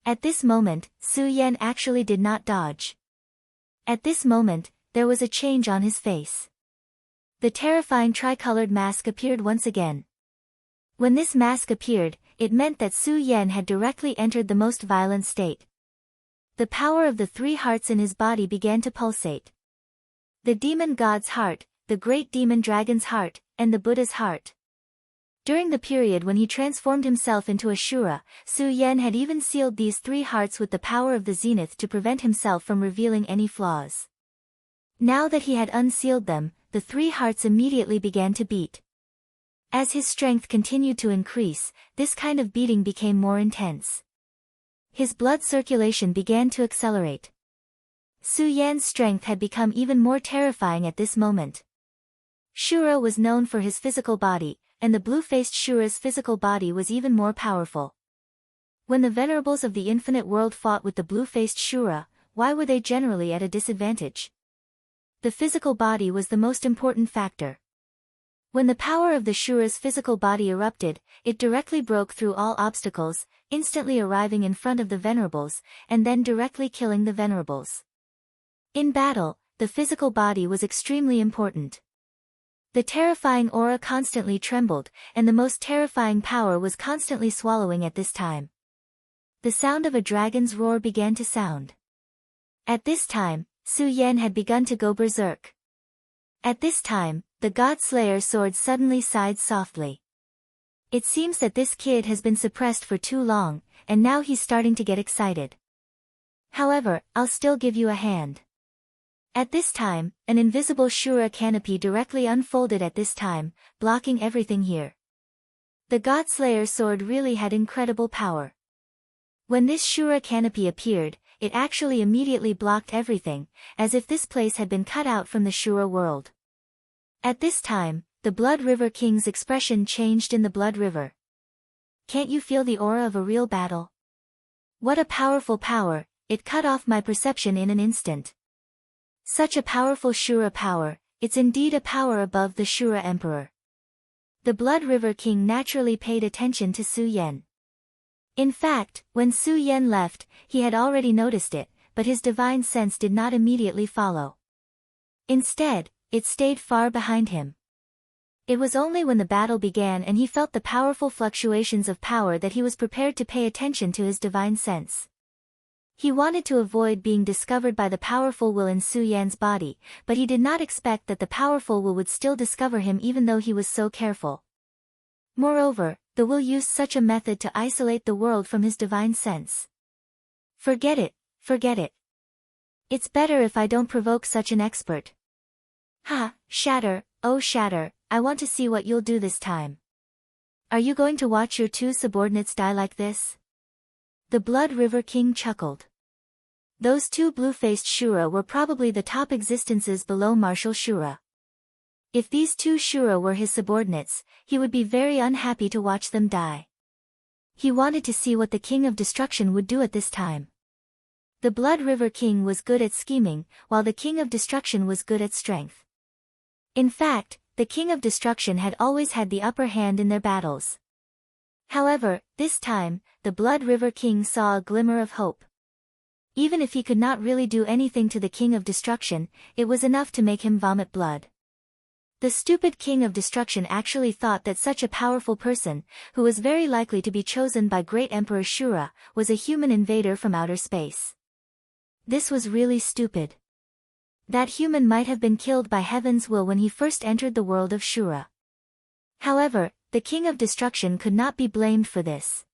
At this moment, Su Yan actually did not dodge. At this moment, there was a change on his face. The terrifying tricolored mask appeared once again. When this mask appeared, it meant that Su Yan had directly entered the most violent state. The power of the 3 hearts in his body began to pulsate. The demon god's heart, the great demon dragon's heart, and the Buddha's heart. During the period when he transformed himself into a Shura, Su Yan had even sealed these 3 hearts with the power of the zenith to prevent himself from revealing any flaws. Now that he had unsealed them, the 3 hearts immediately began to beat. As his strength continued to increase, this kind of beating became more intense. His blood circulation began to accelerate. Su Yan's strength had become even more terrifying at this moment. Shura was known for his physical body, and the blue-faced Shura's physical body was even more powerful. When the venerables of the infinite world fought with the blue-faced Shura, why were they generally at a disadvantage? The physical body was the most important factor. When the power of the Shura's physical body erupted, it directly broke through all obstacles, instantly arriving in front of the venerables, and then directly killing the venerables. In battle, the physical body was extremely important. The terrifying aura constantly trembled, and the most terrifying power was constantly swallowing at this time. The sound of a dragon's roar began to sound. At this time, Su Yan had begun to go berserk. At this time, the God Slayer sword suddenly sighed softly. It seems that this kid has been suppressed for too long, and now he's starting to get excited. However, I'll still give you a hand. At this time, an invisible Shura canopy directly unfolded at this time, blocking everything here. The God Slayer sword really had incredible power. When this Shura canopy appeared, it actually immediately blocked everything, as if this place had been cut out from the Shura world. At this time, the Blood River King's expression changed in the Blood River. Can't you feel the aura of a real battle? What a powerful power, it cut off my perception in an instant. Such a powerful Shura power, it's indeed a power above the Shura Emperor. The Blood River King naturally paid attention to Su Yan. In fact, when Su Yan left, he had already noticed it, but his divine sense did not immediately follow. Instead, it stayed far behind him. It was only when the battle began and he felt the powerful fluctuations of power that he was prepared to pay attention to his divine sense. He wanted to avoid being discovered by the powerful will in Su Yan's body, but he did not expect that the powerful will would still discover him even though he was so careful. Moreover, the will used such a method to isolate the world from his divine sense. Forget it, forget it. It's better if I don't provoke such an expert. Ha, Shatter, oh Shatter, I want to see what you'll do this time. Are you going to watch your 2 subordinates die like this? The Blood River King chuckled. Those 2 blue-faced Shura were probably the top existences below Martial Shura. If these 2 Shura were his subordinates, he would be very unhappy to watch them die. He wanted to see what the King of Destruction would do at this time. The Blood River King was good at scheming, while the King of Destruction was good at strength. In fact, the King of Destruction had always had the upper hand in their battles. However, this time, the Blood River King saw a glimmer of hope. Even if he could not really do anything to the King of Destruction, it was enough to make him vomit blood. The stupid King of Destruction actually thought that such a powerful person, who was very likely to be chosen by Great Emperor Shura, was a human invader from outer space. This was really stupid. That human might have been killed by Heaven's will when he first entered the world of Shura. However, the King of Destruction could not be blamed for this.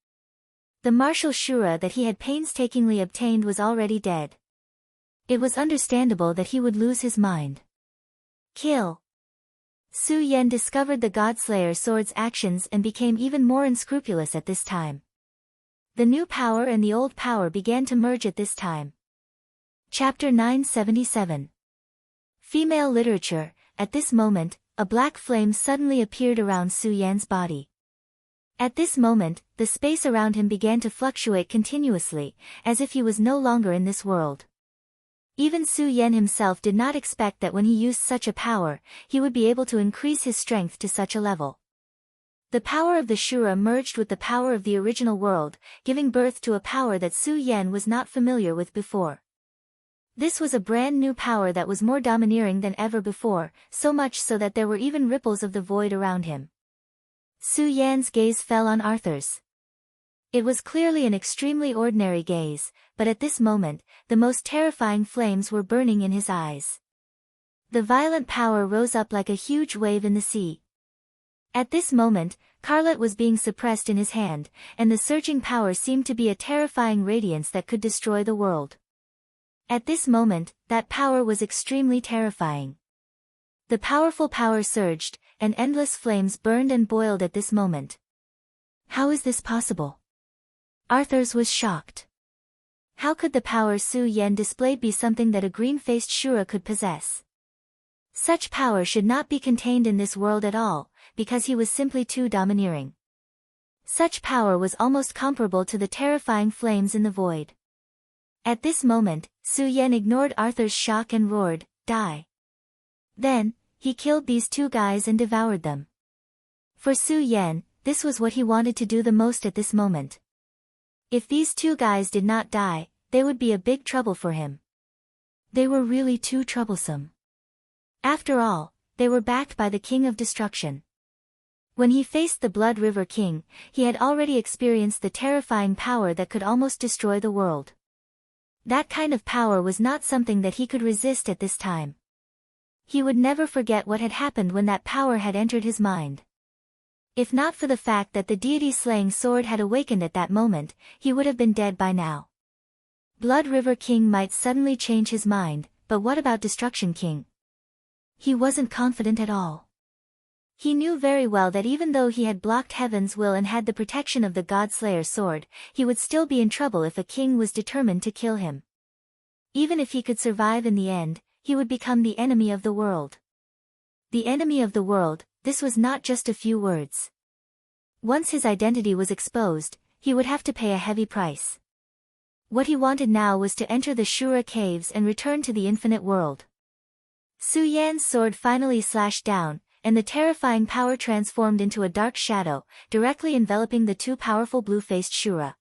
The martial Shura that he had painstakingly obtained was already dead. It was understandable that he would lose his mind. Kill. Su Yan discovered the Godslayer sword's actions and became even more unscrupulous at this time. The new power and the old power began to merge at this time. Chapter 977. Female Literature. At this moment, a black flame suddenly appeared around Su Yan's body. At this moment, the space around him began to fluctuate continuously, as if he was no longer in this world. Even Su Yan himself did not expect that when he used such a power, he would be able to increase his strength to such a level. The power of the Shura merged with the power of the original world, giving birth to a power that Su Yan was not familiar with before. This was a brand new power that was more domineering than ever before, so much so that there were even ripples of the void around him. Su Yan's gaze fell on Arthur's. It was clearly an extremely ordinary gaze, but at this moment, the most terrifying flames were burning in his eyes. The violent power rose up like a huge wave in the sea. At this moment, Carlet was being suppressed in his hand, and the surging power seemed to be a terrifying radiance that could destroy the world. At this moment, that power was extremely terrifying. The powerful power surged, and endless flames burned and boiled at this moment. How is this possible? Arthurs was shocked. How could the power Su Yan displayed be something that a green-faced Shura could possess? Such power should not be contained in this world at all, because he was simply too domineering. Such power was almost comparable to the terrifying flames in the void. At this moment, Su Yan ignored Arthur's shock and roared, "Die!" Then, he killed these two guys and devoured them. For Su Yan, this was what he wanted to do the most at this moment. If these two guys did not die, they would be a big trouble for him. They were really too troublesome. After all, they were backed by the King of Destruction. When he faced the Blood River King, he had already experienced the terrifying power that could almost destroy the world. That kind of power was not something that he could resist at this time. He would never forget what had happened when that power had entered his mind. If not for the fact that the deity-slaying sword had awakened at that moment, he would have been dead by now. Blood River King might suddenly change his mind, but what about Destruction King? He wasn't confident at all. He knew very well that even though he had blocked Heaven's will and had the protection of the God-Slayer sword, he would still be in trouble if a king was determined to kill him. Even if he could survive in the end, he would become the enemy of the world. The enemy of the world, this was not just a few words. Once his identity was exposed, he would have to pay a heavy price. What he wanted now was to enter the Shura caves and return to the infinite world. Su Yan's sword finally slashed down, and the terrifying power transformed into a dark shadow, directly enveloping the two powerful blue-faced Shura.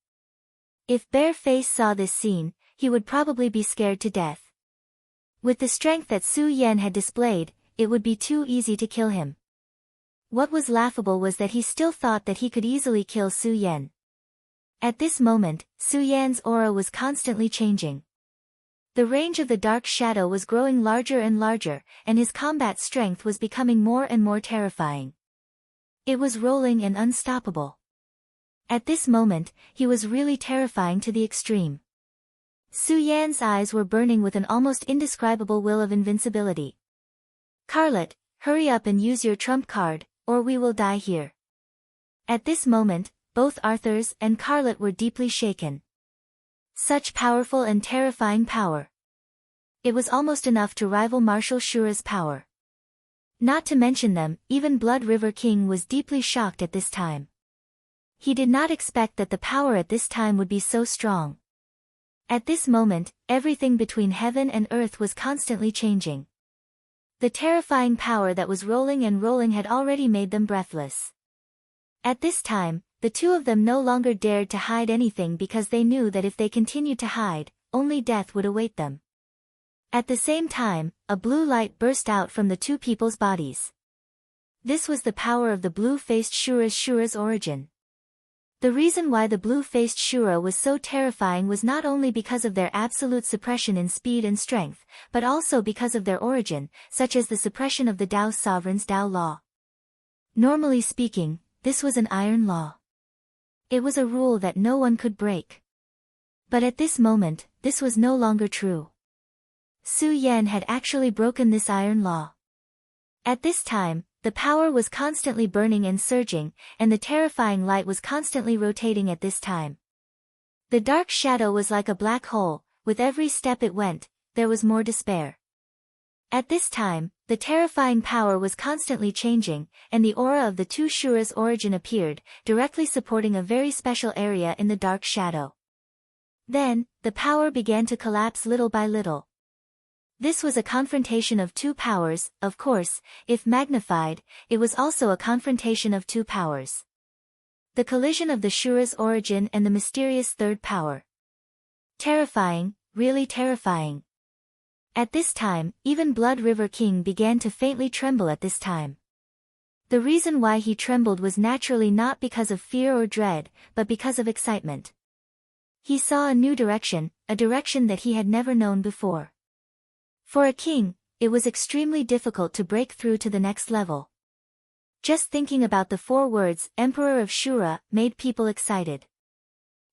If Bareface saw this scene, he would probably be scared to death. With the strength that Su Yan had displayed, it would be too easy to kill him. What was laughable was that he still thought that he could easily kill Su Yan. At this moment, Su Yan's aura was constantly changing. The range of the dark shadow was growing larger and larger, and his combat strength was becoming more and more terrifying. It was rolling and unstoppable. At this moment, he was really terrifying to the extreme. Su Yan's eyes were burning with an almost indescribable will of invincibility. "Carlet, hurry up and use your trump card, or we will die here." At this moment, both Arthurs and Carlet were deeply shaken. Such powerful and terrifying power. It was almost enough to rival Marshal Shura's power. Not to mention them, even Blood River King was deeply shocked at this time. He did not expect that the power at this time would be so strong. At this moment, everything between heaven and earth was constantly changing. The terrifying power that was rolling and rolling had already made them breathless. At this time, the two of them no longer dared to hide anything because they knew that if they continued to hide, only death would await them. At the same time, a blue light burst out from the two people's bodies. This was the power of the blue-faced Shura's origin. The reason why the blue-faced Shura was so terrifying was not only because of their absolute suppression in speed and strength, but also because of their origin, such as the suppression of the Dao Sovereign's Dao Law. Normally speaking, this was an iron law. It was a rule that no one could break. But at this moment, this was no longer true. Su Yan had actually broken this iron law. At this time, the power was constantly burning and surging, and the terrifying light was constantly rotating at this time. The dark shadow was like a black hole, with every step it went, there was more despair. At this time, the terrifying power was constantly changing, and the aura of the two Shura's origin appeared, directly supporting a very special area in the dark shadow. Then, the power began to collapse little by little. This was a confrontation of two powers, of course, if magnified, it was also a confrontation of two powers. The collision of the Shura's origin and the mysterious third power. Terrifying, really terrifying. At this time, even Blood River King began to faintly tremble at this time. The reason why he trembled was naturally not because of fear or dread, but because of excitement. He saw a new direction, a direction that he had never known before. For a king, it was extremely difficult to break through to the next level. Just thinking about the 4 words, Emperor of Shura, made people excited.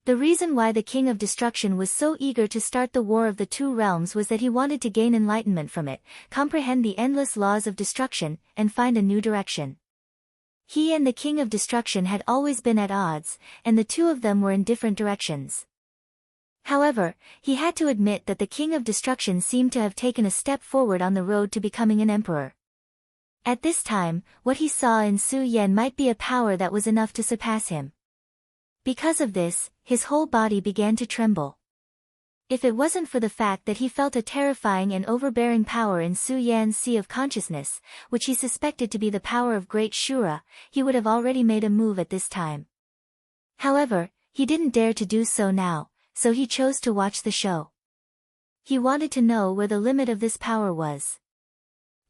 The reason why the King of Destruction was so eager to start the War of the Two Realms was that he wanted to gain enlightenment from it, comprehend the endless laws of destruction, and find a new direction. He and the King of Destruction had always been at odds, and the two of them were in different directions. However, he had to admit that the King of Destruction seemed to have taken a step forward on the road to becoming an emperor. At this time, what he saw in Su Yan might be a power that was enough to surpass him. Because of this, his whole body began to tremble. If it wasn't for the fact that he felt a terrifying and overbearing power in Su Yan's sea of consciousness, which he suspected to be the power of Great Shura, he would have already made a move at this time. However, he didn't dare to do so now, so he chose to watch the show. He wanted to know where the limit of this power was.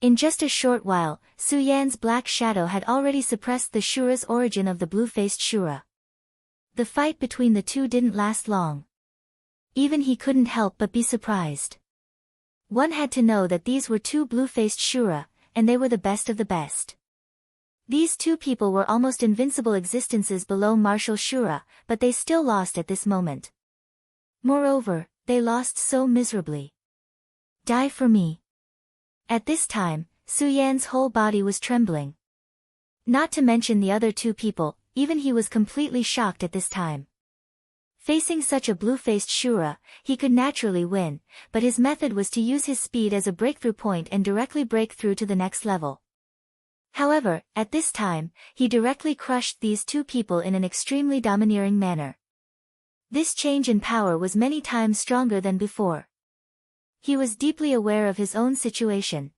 In just a short while, Su Yan's black shadow had already suppressed the Shura's origin of the blue-faced Shura. The fight between the two didn't last long. Even he couldn't help but be surprised. One had to know that these were 2 blue-faced Shura, and they were the best of the best. These 2 people were almost invincible existences below martial Shura, but they still lost at this moment. Moreover, they lost so miserably. Die for me. At this time, Su Yan's whole body was trembling. Not to mention the other 2 people, even he was completely shocked at this time. Facing such a blue-faced Shura, he could naturally win, but his method was to use his speed as a breakthrough point and directly break through to the next level. However, at this time, he directly crushed these 2 people in an extremely domineering manner. This change in power was many times stronger than before. He was deeply aware of his own situation.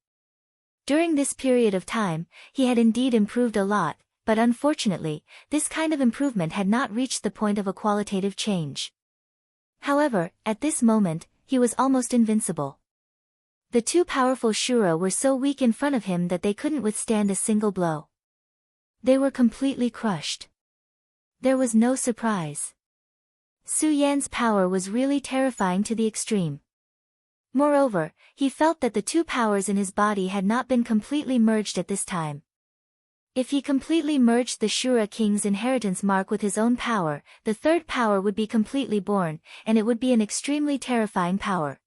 During this period of time, he had indeed improved a lot, but unfortunately, this kind of improvement had not reached the point of a qualitative change. However, at this moment, he was almost invincible. The 2 powerful Shura were so weak in front of him that they couldn't withstand a single blow. They were completely crushed. There was no surprise. Su Yan's power was really terrifying to the extreme. Moreover, he felt that the 2 powers in his body had not been completely merged at this time. If he completely merged the Shura King's inheritance mark with his own power, the 3rd power would be completely born, and it would be an extremely terrifying power.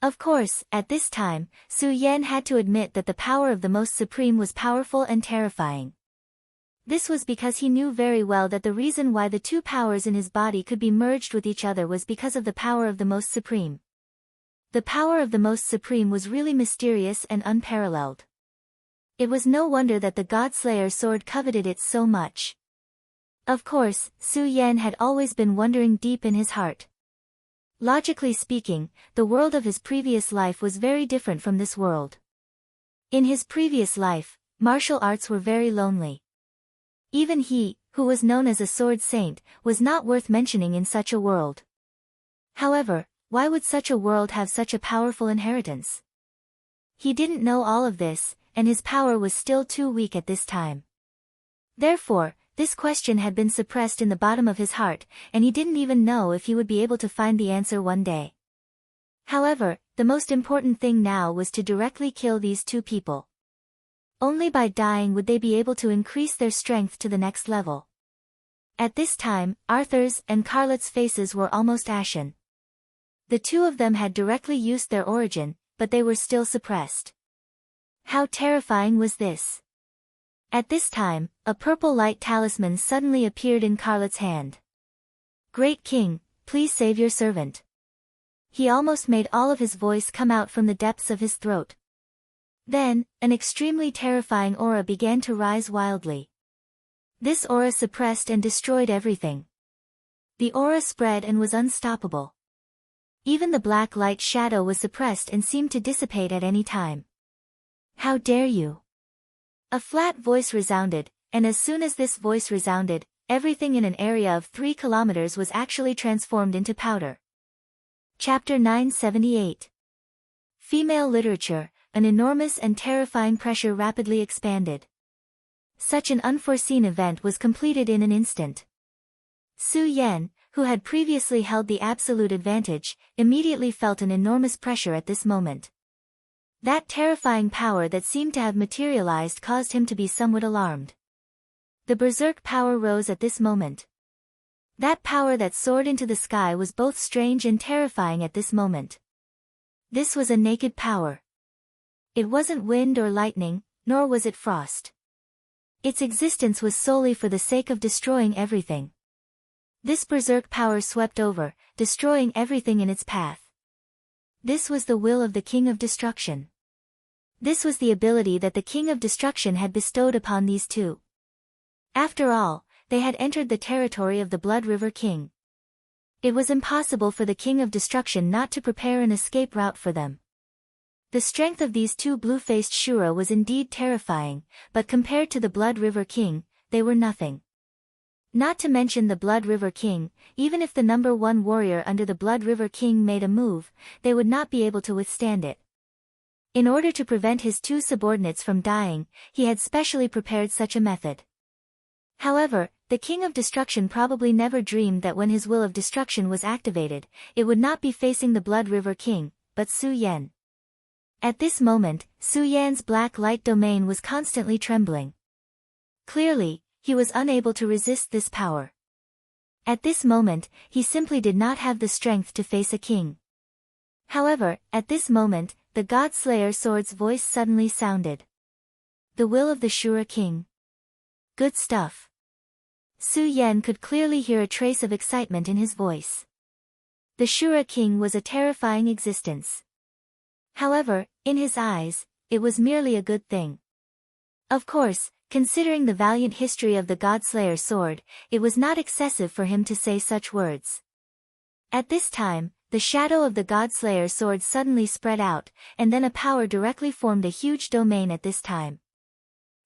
Of course, at this time, Su Yan had to admit that the power of the Most Supreme was powerful and terrifying. This was because he knew very well that the reason why the 2 powers in his body could be merged with each other was because of the power of the Most Supreme. The power of the Most Supreme was really mysterious and unparalleled. It was no wonder that the Godslayer sword coveted it so much. Of course, Su Yan had always been wondering deep in his heart. Logically speaking, the world of his previous life was very different from this world. In his previous life, martial arts were very lonely. Even he, who was known as a sword saint, was not worth mentioning in such a world. However, why would such a world have such a powerful inheritance? He didn't know all of this, and his power was still too weak at this time. Therefore, this question had been suppressed in the bottom of his heart, and he didn't even know if he would be able to find the answer one day. However, the most important thing now was to directly kill these 2 people. Only by dying would they be able to increase their strength to the next level. At this time, Arthur's and Carlot's faces were almost ashen. The 2 of them had directly used their origin, but they were still suppressed. How terrifying was this? At this time, a purple light talisman suddenly appeared in Carlot's hand. Great King, please save your servant. He almost made all of his voice come out from the depths of his throat. Then, an extremely terrifying aura began to rise wildly. This aura suppressed and destroyed everything. The aura spread and was unstoppable. Even the black light shadow was suppressed and seemed to dissipate at any time. How dare you? A flat voice resounded, and as soon as this voice resounded, everything in an area of 3 kilometers was actually transformed into powder. Chapter 978. Female Literature, an enormous and terrifying pressure rapidly expanded. Such an unforeseen event was completed in an instant. Su Yan, who had previously held the absolute advantage, immediately felt an enormous pressure at this moment. That terrifying power that seemed to have materialized caused him to be somewhat alarmed. The berserk power rose at this moment. That power that soared into the sky was both strange and terrifying at this moment. This was a naked power. It wasn't wind or lightning, nor was it frost. Its existence was solely for the sake of destroying everything. This berserk power swept over, destroying everything in its path. This was the will of the King of Destruction. This was the ability that the King of Destruction had bestowed upon these two. After all, they had entered the territory of the Blood River King. It was impossible for the King of Destruction not to prepare an escape route for them. The strength of these two blue-faced Shura was indeed terrifying, but compared to the Blood River King, they were nothing. Not to mention the Blood River King, even if the number one warrior under the Blood River King made a move, they would not be able to withstand it. In order to prevent his two subordinates from dying, he had specially prepared such a method. However, the King of Destruction probably never dreamed that when his will of destruction was activated, it would not be facing the Blood River King, but Su Yan. At this moment, Su Yan's black light domain was constantly trembling. Clearly, he was unable to resist this power. At this moment, he simply did not have the strength to face a king. However, at this moment, the God-Slayer Sword's voice suddenly sounded. The will of the Shura King. Good stuff. Su Yan could clearly hear a trace of excitement in his voice. The Shura King was a terrifying existence. However, in his eyes, it was merely a good thing. Of course, considering the valiant history of the God-Slayer Sword, it was not excessive for him to say such words. At this time, the shadow of the God-Slayer Sword suddenly spread out, and then a power directly formed a huge domain at this time.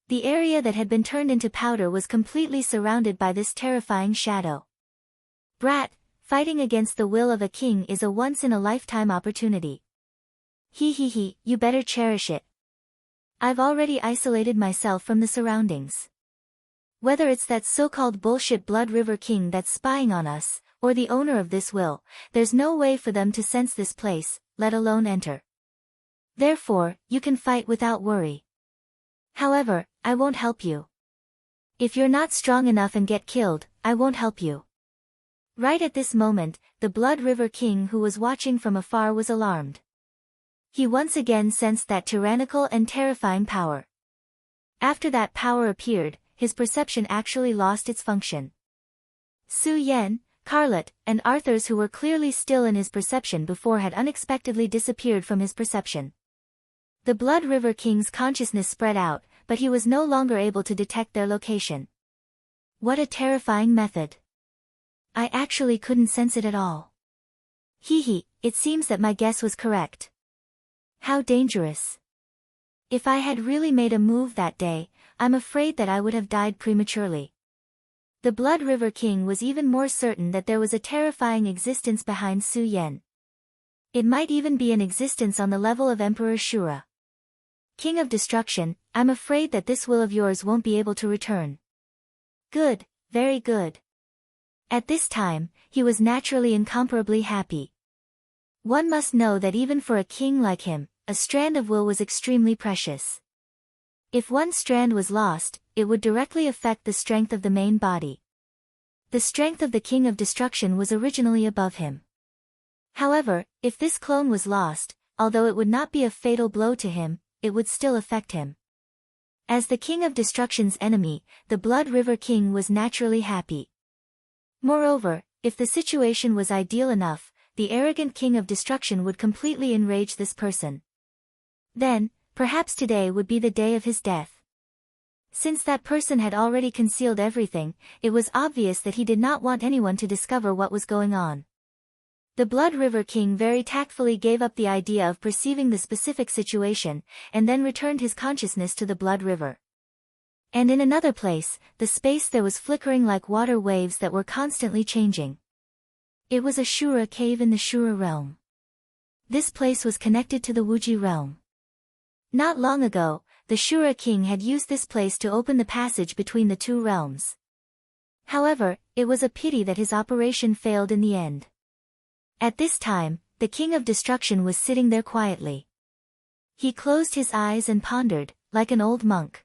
The area that had been turned into powder was completely surrounded by this terrifying shadow. Brat, fighting against the will of a king is a once-in-a-lifetime opportunity. You better cherish it. I've already isolated myself from the surroundings. Whether it's that so-called bullshit Blood River King that's spying on us, or the owner of this will, there's no way for them to sense this place, let alone enter. Therefore, you can fight without worry. However, I won't help you. If you're not strong enough and get killed, I won't help you. Right at this moment, the Blood River King who was watching from afar was alarmed. He once again sensed that tyrannical and terrifying power. After that power appeared, his perception actually lost its function. Su Yan, Carlot, and Arthurs who were clearly still in his perception before had unexpectedly disappeared from his perception. The Blood River King's consciousness spread out, but he was no longer able to detect their location. What a terrifying method. I actually couldn't sense it at all. It seems that my guess was correct. How dangerous. If I had really made a move that day, I'm afraid that I would have died prematurely. The Blood River King was even more certain that there was a terrifying existence behind Su Yan. It might even be an existence on the level of Emperor Shura. King of Destruction, I'm afraid that this will of yours won't be able to return. Good, very good. At this time, he was naturally incomparably happy. One must know that even for a king like him, a strand of will was extremely precious. If one strand was lost, it would directly affect the strength of the main body. The strength of the King of Destruction was originally above him. However, if this clone was lost, although it would not be a fatal blow to him, it would still affect him. As the King of Destruction's enemy, the Blood River King was naturally happy. Moreover, if the situation was ideal enough, the arrogant King of Destruction would completely enrage this person. Then, perhaps today would be the day of his death. Since that person had already concealed everything, it was obvious that he did not want anyone to discover what was going on. The Blood River King very tactfully gave up the idea of perceiving the specific situation, and then returned his consciousness to the Blood River. And in another place, the space there was flickering like water waves that were constantly changing. It was a Shura cave in the Shura realm. This place was connected to the Wuji realm. Not long ago, the Shura King had used this place to open the passage between the two realms. However, it was a pity that his operation failed in the end. At this time, the King of Destruction was sitting there quietly. He closed his eyes and pondered, like an old monk.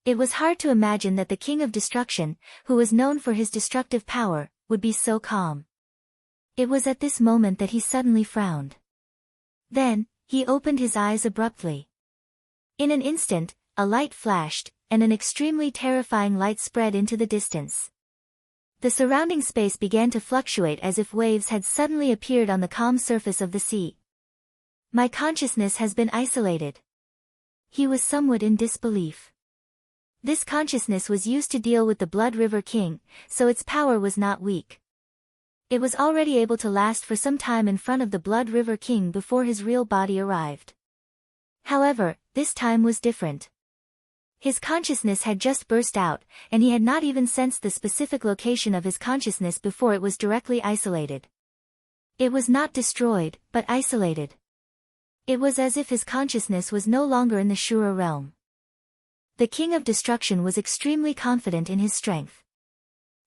It was hard to imagine that the King of Destruction, who was known for his destructive power, would be so calm. It was at this moment that he suddenly frowned. Then, he opened his eyes abruptly. In an instant, a light flashed, and an extremely terrifying light spread into the distance. The surrounding space began to fluctuate as if waves had suddenly appeared on the calm surface of the sea. My consciousness has been isolated. He was somewhat in disbelief. This consciousness was used to deal with the Blood River King, so its power was not weak. It was already able to last for some time in front of the Blood River King before his real body arrived. However, this time was different. His consciousness had just burst out, and he had not even sensed the specific location of his consciousness before it was directly isolated. It was not destroyed, but isolated. It was as if his consciousness was no longer in the Shura realm. The King of Destruction was extremely confident in his strength.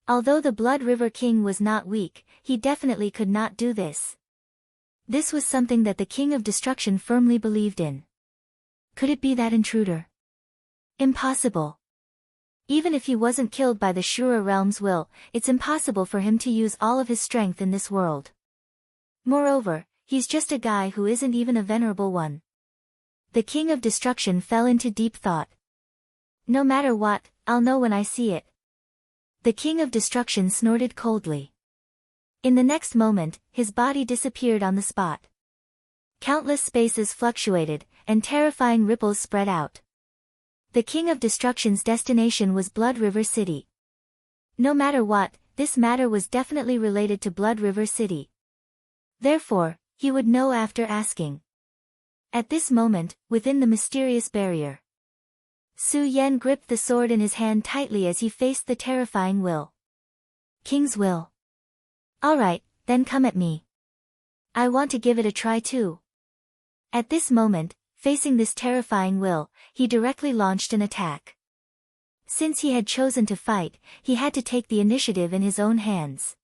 Although the Blood River King was not weak, he definitely could not do this. This was something that the King of Destruction firmly believed in. Could it be that intruder? Impossible. Even if he wasn't killed by the Shura realm's will, it's impossible for him to use all of his strength in this world. Moreover, he's just a guy who isn't even a venerable one. The King of Destruction fell into deep thought. No matter what, I'll know when I see it. The King of Destruction snorted coldly. In the next moment, his body disappeared on the spot. Countless spaces fluctuated, and terrifying ripples spread out. The King of Destruction's destination was Blood River City. No matter what, this matter was definitely related to Blood River City. Therefore, he would know after asking. At this moment, within the mysterious barrier, Su Yan gripped the sword in his hand tightly as he faced the terrifying will. King's will. Alright, then come at me. I want to give it a try too. At this moment, facing this terrifying will, he directly launched an attack. Since he had chosen to fight, he had to take the initiative in his own hands.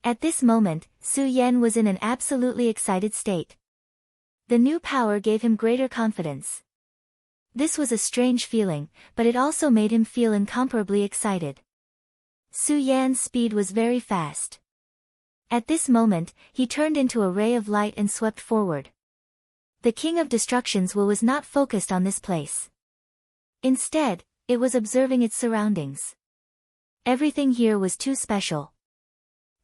At this moment, Su Yan was in an absolutely excited state. The new power gave him greater confidence. This was a strange feeling, but it also made him feel incomparably excited. Su Yan's speed was very fast. At this moment, he turned into a ray of light and swept forward. The King of Destruction's will was not focused on this place. Instead, it was observing its surroundings. Everything here was too special.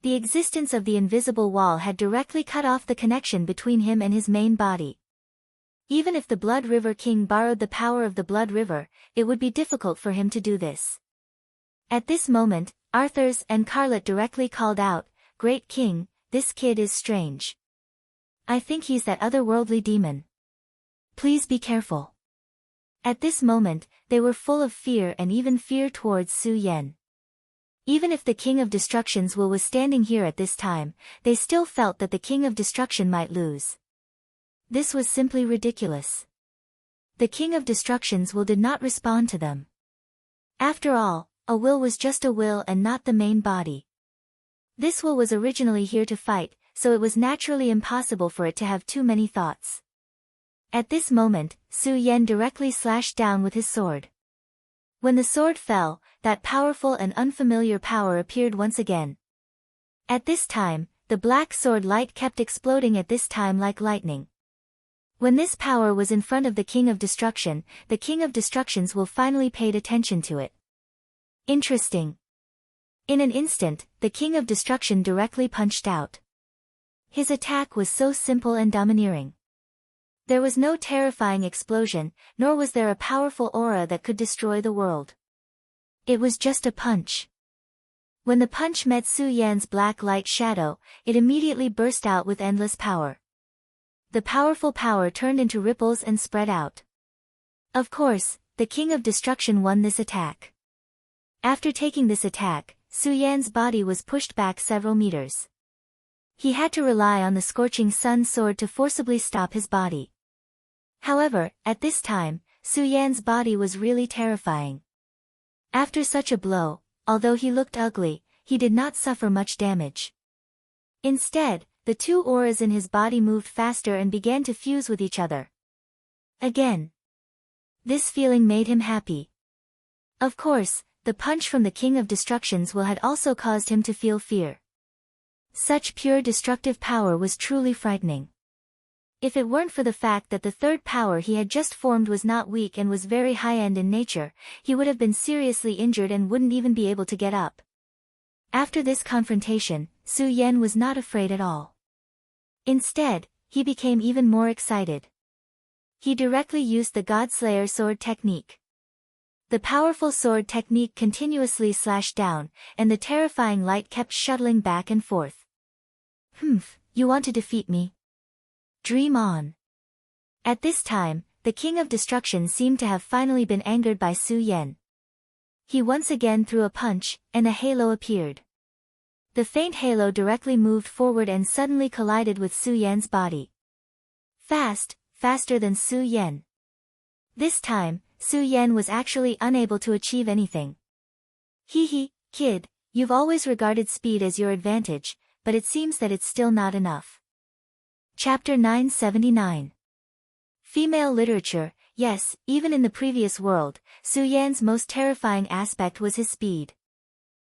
The existence of the invisible wall had directly cut off the connection between him and his main body. Even if the Blood River King borrowed the power of the Blood River, it would be difficult for him to do this. At this moment, Arthurs and Carlet directly called out, "Great King, this kid is strange. I think he's that otherworldly demon. Please be careful." At this moment, they were full of fear and even fear towards Su Yan. Even if the King of Destruction's will was standing here at this time, they still felt that the King of Destruction might lose. This was simply ridiculous. The King of Destruction's will did not respond to them. After all, a will was just a will and not the main body. This will was originally here to fight, so it was naturally impossible for it to have too many thoughts. At this moment, Su Yan directly slashed down with his sword. When the sword fell, that powerful and unfamiliar power appeared once again. At this time, the black sword light kept exploding at this time like lightning. When this power was in front of the King of Destruction, the King of Destruction's will finally paid attention to it. Interesting. In an instant, the King of Destruction directly punched out. His attack was so simple and domineering. There was no terrifying explosion, nor was there a powerful aura that could destroy the world. It was just a punch. When the punch met Su Yan's black light shadow, it immediately burst out with endless power. The powerful power turned into ripples and spread out. Of course, the King of Destruction won this attack. After taking this attack, Su Yan's body was pushed back several meters. He had to rely on the scorching sun sword to forcibly stop his body. However, at this time, Su Yan's body was really terrifying. After such a blow, although he looked ugly, he did not suffer much damage. Instead, the two auras in his body moved faster and began to fuse with each other. Again. This feeling made him happy. Of course, the punch from the King of Destructions had also caused him to feel fear. Such pure destructive power was truly frightening. If it weren't for the fact that the third power he had just formed was not weak and was very high-end in nature, he would have been seriously injured and wouldn't even be able to get up. After this confrontation, Su Yan was not afraid at all. Instead, he became even more excited. He directly used the Godslayer sword technique. The powerful sword technique continuously slashed down, and the terrifying light kept shuttling back and forth. You want to defeat me? Dream on. At this time, the King of Destruction seemed to have finally been angered by Su Yan. He once again threw a punch, and a halo appeared. The faint halo directly moved forward and suddenly collided with Su Yan's body. Faster than Su Yan. This time, Su Yan was actually unable to achieve anything. Kid, you've always regarded speed as your advantage, but it seems that it's still not enough. Chapter 979. Female literature. Yes, even in the previous world, Su Yan's most terrifying aspect was his speed.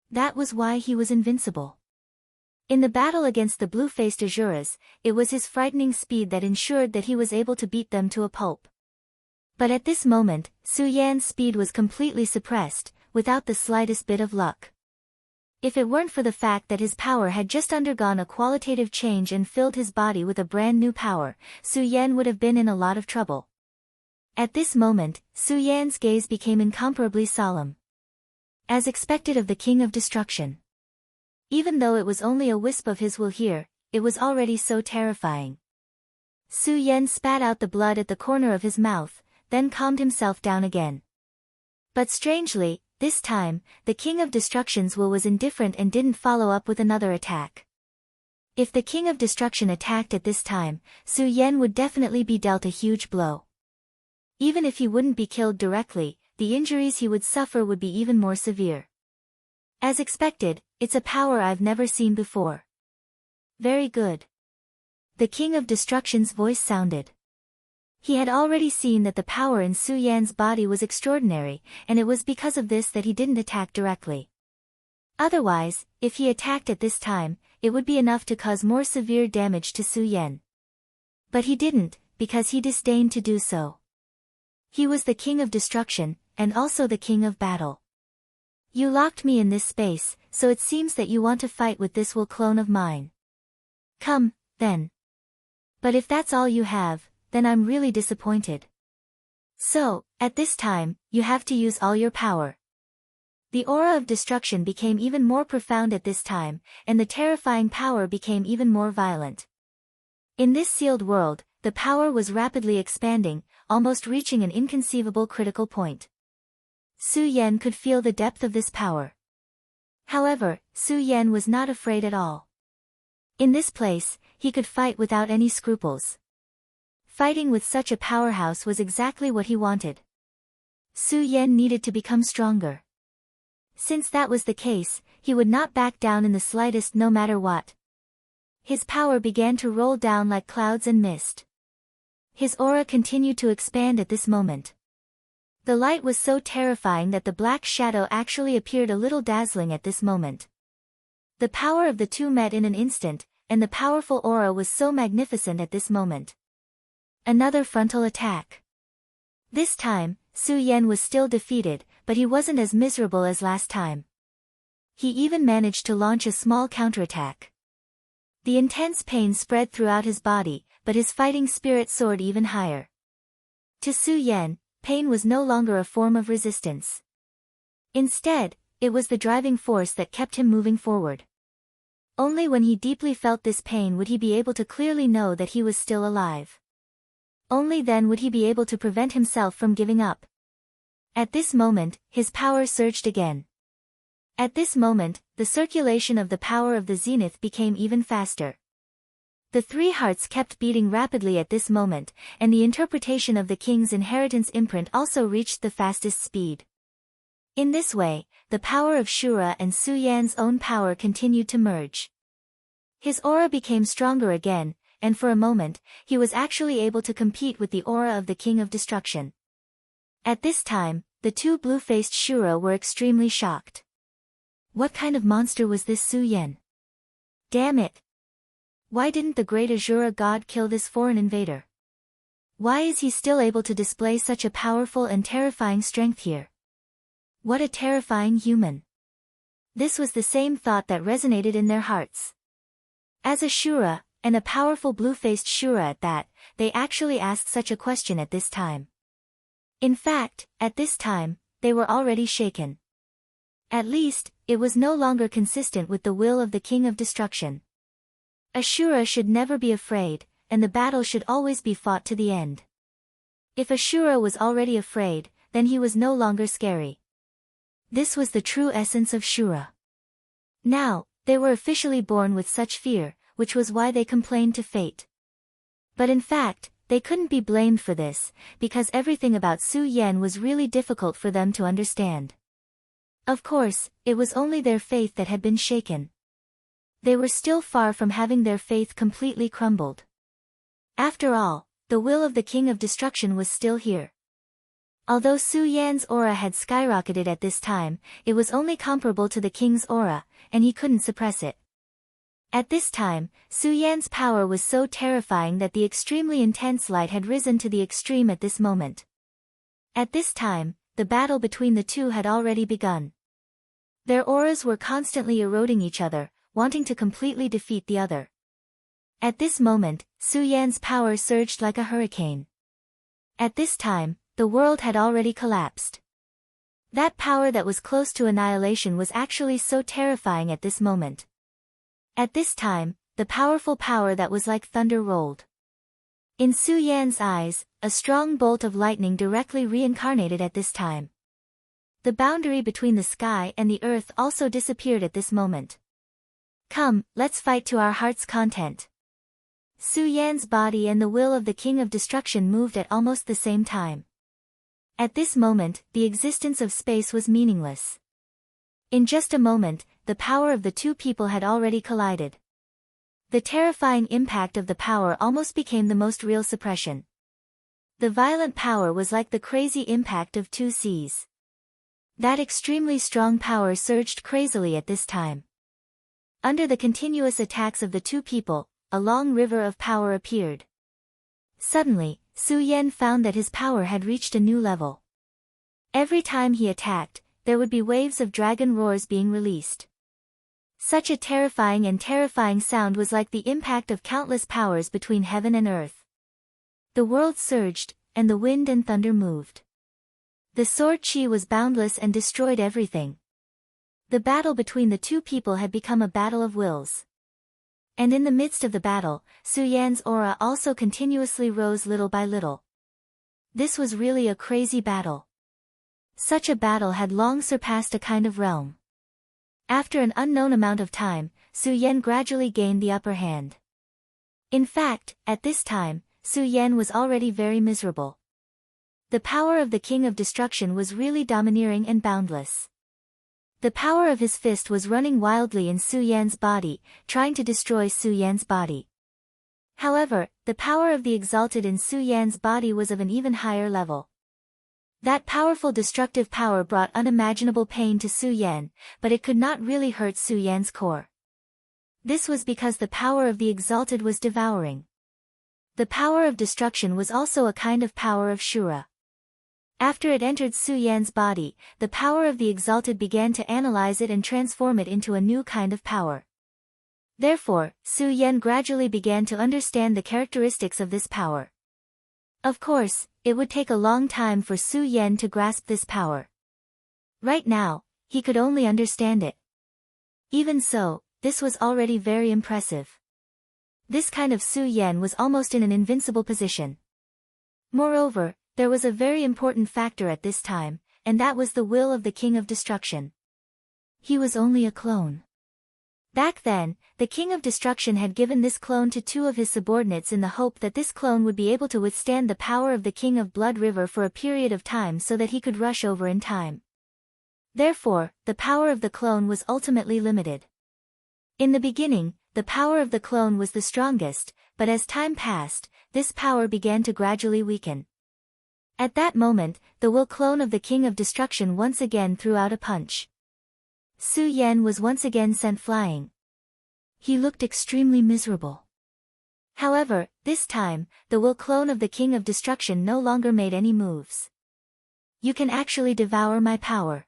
That was why he was invincible. In the battle against the blue-faced Azuras, it was his frightening speed that ensured that he was able to beat them to a pulp. But at this moment, Su Yan's speed was completely suppressed, without the slightest bit of luck. If it weren't for the fact that his power had just undergone a qualitative change and filled his body with a brand new power, Su Yan would have been in a lot of trouble. At this moment, Su Yan's gaze became incomparably solemn. As expected of the King of Destruction. Even though it was only a wisp of his will here, it was already so terrifying. Su Yan spat out the blood at the corner of his mouth, then calmed himself down again. But strangely, this time, the King of Destruction's will was indifferent and didn't follow up with another attack. If the King of Destruction attacked at this time, Su Yan would definitely be dealt a huge blow. Even if he wouldn't be killed directly, the injuries he would suffer would be even more severe. As expected, it's a power I've never seen before. Very good. The King of Destruction's voice sounded. He had already seen that the power in Su Yan's body was extraordinary, and it was because of this that he didn't attack directly. Otherwise, if he attacked at this time, it would be enough to cause more severe damage to Su Yan. But he didn't, because he disdained to do so. He was the King of Destruction, and also the King of Battle. You locked me in this space, so it seems that you want to fight with this will clone of mine. Come, then. But if that's all you have, then I'm really disappointed. So, at this time, you have to use all your power. The aura of destruction became even more profound at this time, and the terrifying power became even more violent. In this sealed world, the power was rapidly expanding, almost reaching an inconceivable critical point. Su Yan could feel the depth of this power. However, Su Yan was not afraid at all. In this place, he could fight without any scruples. Fighting with such a powerhouse was exactly what he wanted. Su Yan needed to become stronger. Since that was the case, he would not back down in the slightest no matter what. His power began to roll down like clouds and mist. His aura continued to expand at this moment. The light was so terrifying that the black shadow actually appeared a little dazzling at this moment. The power of the two met in an instant, and the powerful aura was so magnificent at this moment. Another frontal attack. This time, Su Yan was still defeated, but he wasn't as miserable as last time. He even managed to launch a small counterattack. The intense pain spread throughout his body, but his fighting spirit soared even higher. To Su Yan, pain was no longer a form of resistance. Instead, it was the driving force that kept him moving forward. Only when he deeply felt this pain would he be able to clearly know that he was still alive. Only then would he be able to prevent himself from giving up. At this moment, his power surged again. At this moment, the circulation of the power of the zenith became even faster. The three hearts kept beating rapidly at this moment, and the interpretation of the king's inheritance imprint also reached the fastest speed. In this way, the power of Shura and Su Yan's own power continued to merge. His aura became stronger again, and for a moment, he was actually able to compete with the aura of the King of Destruction. At this time, the two blue-faced Shura were extremely shocked. What kind of monster was this Su Yan? Damn it! Why didn't the great Azura god kill this foreign invader? Why is he still able to display such a powerful and terrifying strength here? What a terrifying human! This was the same thought that resonated in their hearts. As a Shura, and a powerful blue-faced Shura at that, they actually asked such a question at this time. In fact, at this time, they were already shaken. At least, it was no longer consistent with the will of the King of Destruction. A Shura should never be afraid, and the battle should always be fought to the end. If a Shura was already afraid, then he was no longer scary. This was the true essence of Shura. Now, they were officially born with such fear, which was why they complained to fate. But in fact, they couldn't be blamed for this, because everything about Su Yan was really difficult for them to understand. Of course, it was only their faith that had been shaken. They were still far from having their faith completely crumbled. After all, the will of the King of Destruction was still here. Although Su Yan's aura had skyrocketed at this time, it was only comparable to the king's aura, and he couldn't suppress it. At this time, Su Yan's power was so terrifying that the extremely intense light had risen to the extreme at this moment. At this time, the battle between the two had already begun. Their auras were constantly eroding each other, wanting to completely defeat the other. At this moment, Su Yan's power surged like a hurricane. At this time, the world had already collapsed. That power that was close to annihilation was actually so terrifying at this moment. At this time, the powerful power that was like thunder rolled. In Su Yan's eyes, a strong bolt of lightning directly reincarnated at this time. The boundary between the sky and the earth also disappeared at this moment. Come, let's fight to our heart's content. Su Yan's body and the will of the King of Destruction moved at almost the same time. At this moment, the existence of space was meaningless. In just a moment, the power of the two people had already collided. The terrifying impact of the power almost became the most real suppression. The violent power was like the crazy impact of two seas. That extremely strong power surged crazily at this time. Under the continuous attacks of the two people, a long river of power appeared. Suddenly, Su Yan found that his power had reached a new level. Every time he attacked, there would be waves of dragon roars being released. Such a terrifying sound was like the impact of countless powers between heaven and earth. The world surged, and the wind and thunder moved. The sword chi was boundless and destroyed everything. The battle between the two people had become a battle of wills. And in the midst of the battle, Su Yan's aura also continuously rose little by little. This was really a crazy battle. Such a battle had long surpassed a kind of realm. After an unknown amount of time, Su Yan gradually gained the upper hand. In fact, at this time, Su Yan was already very miserable. The power of the King of Destruction was really domineering and boundless. The power of his fist was running wildly in Su Yan's body, trying to destroy Su Yan's body. However, the power of the Exalted in Su Yan's body was of an even higher level. That powerful destructive power brought unimaginable pain to Su Yan, but it could not really hurt Su Yan's core. This was because the power of the Exalted was devouring. The power of destruction was also a kind of power of Shura. After it entered Su Yan's body, the power of the Exalted began to analyze it and transform it into a new kind of power. Therefore, Su Yan gradually began to understand the characteristics of this power. Of course, it would take a long time for Su Yan to grasp this power. Right now, he could only understand it. Even so, this was already very impressive. This kind of Su Yan was almost in an invincible position. Moreover, there was a very important factor at this time, and that was the will of the King of Destruction. He was only a clone. Back then, the King of Destruction had given this clone to two of his subordinates in the hope that this clone would be able to withstand the power of the King of Blood River for a period of time so that he could rush over in time. Therefore, the power of the clone was ultimately limited. In the beginning, the power of the clone was the strongest, but as time passed, this power began to gradually weaken. At that moment, the will clone of the King of Destruction once again threw out a punch. Su Yan was once again sent flying. He looked extremely miserable. However, this time, the will clone of the King of Destruction no longer made any moves. You can actually devour my power.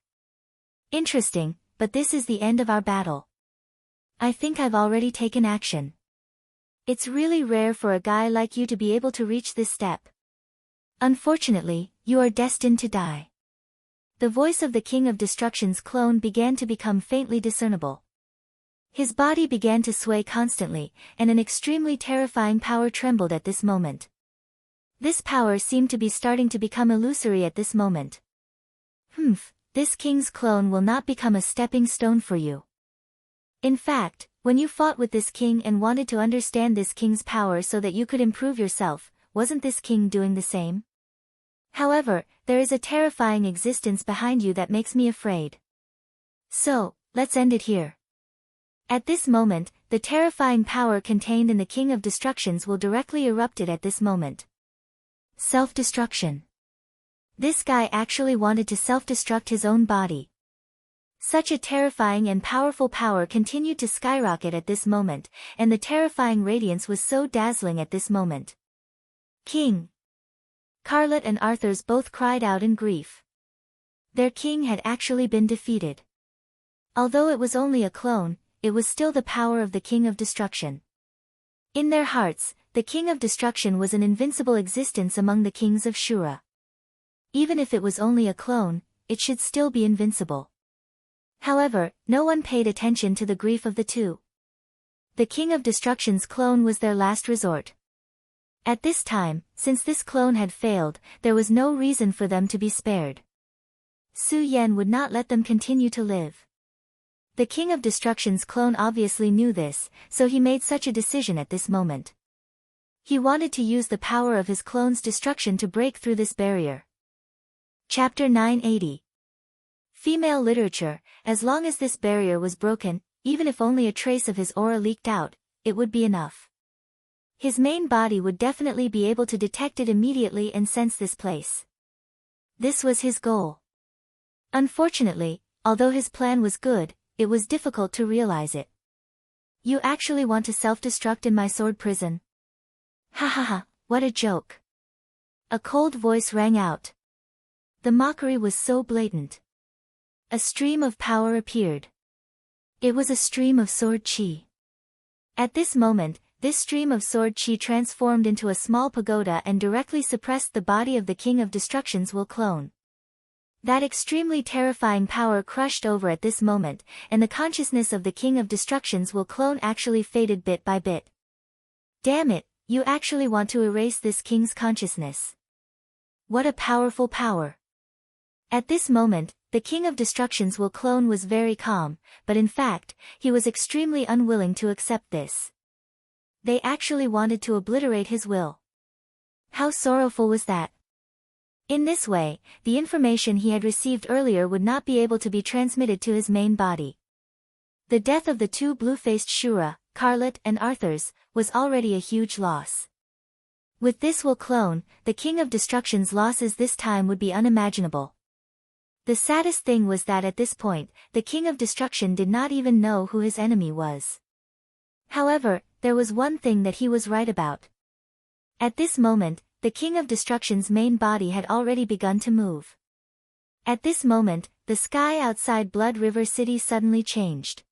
Interesting, but this is the end of our battle. I think I've already taken action. It's really rare for a guy like you to be able to reach this step. Unfortunately, you are destined to die. The voice of the King of Destruction's clone began to become faintly discernible. His body began to sway constantly, and an extremely terrifying power trembled at this moment. This power seemed to be starting to become illusory at this moment. This king's clone will not become a stepping stone for you. In fact, when you fought with this king and wanted to understand this king's power so that you could improve yourself, wasn't this king doing the same? However, there is a terrifying existence behind you that makes me afraid. So, let's end it here. At this moment, the terrifying power contained in the King of Destructions will directly erupted at this moment. Self-destruction. This guy actually wanted to self-destruct his own body. Such a terrifying and powerful power continued to skyrocket at this moment, and the terrifying radiance was so dazzling at this moment. King! Carlot and Arthurs both cried out in grief. Their king had actually been defeated. Although it was only a clone, it was still the power of the King of Destruction. In their hearts, the King of Destruction was an invincible existence among the kings of Shura. Even if it was only a clone, it should still be invincible. However, no one paid attention to the grief of the two. The King of Destruction's clone was their last resort. At this time, since this clone had failed, there was no reason for them to be spared. Su Yan would not let them continue to live. The King of Destruction's clone obviously knew this, so he made such a decision at this moment. He wanted to use the power of his clone's destruction to break through this barrier. Chapter 980. Female literature. As long as this barrier was broken, even if only a trace of his aura leaked out, it would be enough. His main body would definitely be able to detect it immediately and sense this place. This was his goal. Unfortunately, although his plan was good, it was difficult to realize it. You actually want to self-destruct in my sword prison? Ha ha ha, what a joke. A cold voice rang out. The mockery was so blatant. A stream of power appeared. It was a stream of sword chi. At this moment, this stream of sword chi transformed into a small pagoda and directly suppressed the body of the King of Destruction's will clone. That extremely terrifying power crushed over at this moment, and the consciousness of the King of Destruction's will clone actually faded bit by bit. Damn it, you actually want to erase this king's consciousness. What a powerful power. At this moment, the King of Destruction's will clone was very calm, but in fact, he was extremely unwilling to accept this. They actually wanted to obliterate his will. How sorrowful was that? In this way, the information he had received earlier would not be able to be transmitted to his main body. The death of the two blue-faced Shura, Carlot and Arthurs, was already a huge loss. With this will clone, the King of Destruction's losses this time would be unimaginable. The saddest thing was that at this point, the King of Destruction did not even know who his enemy was. However, there was one thing that he was right about. At this moment, the King of Destruction's main body had already begun to move. At this moment, the sky outside Blood River City suddenly changed.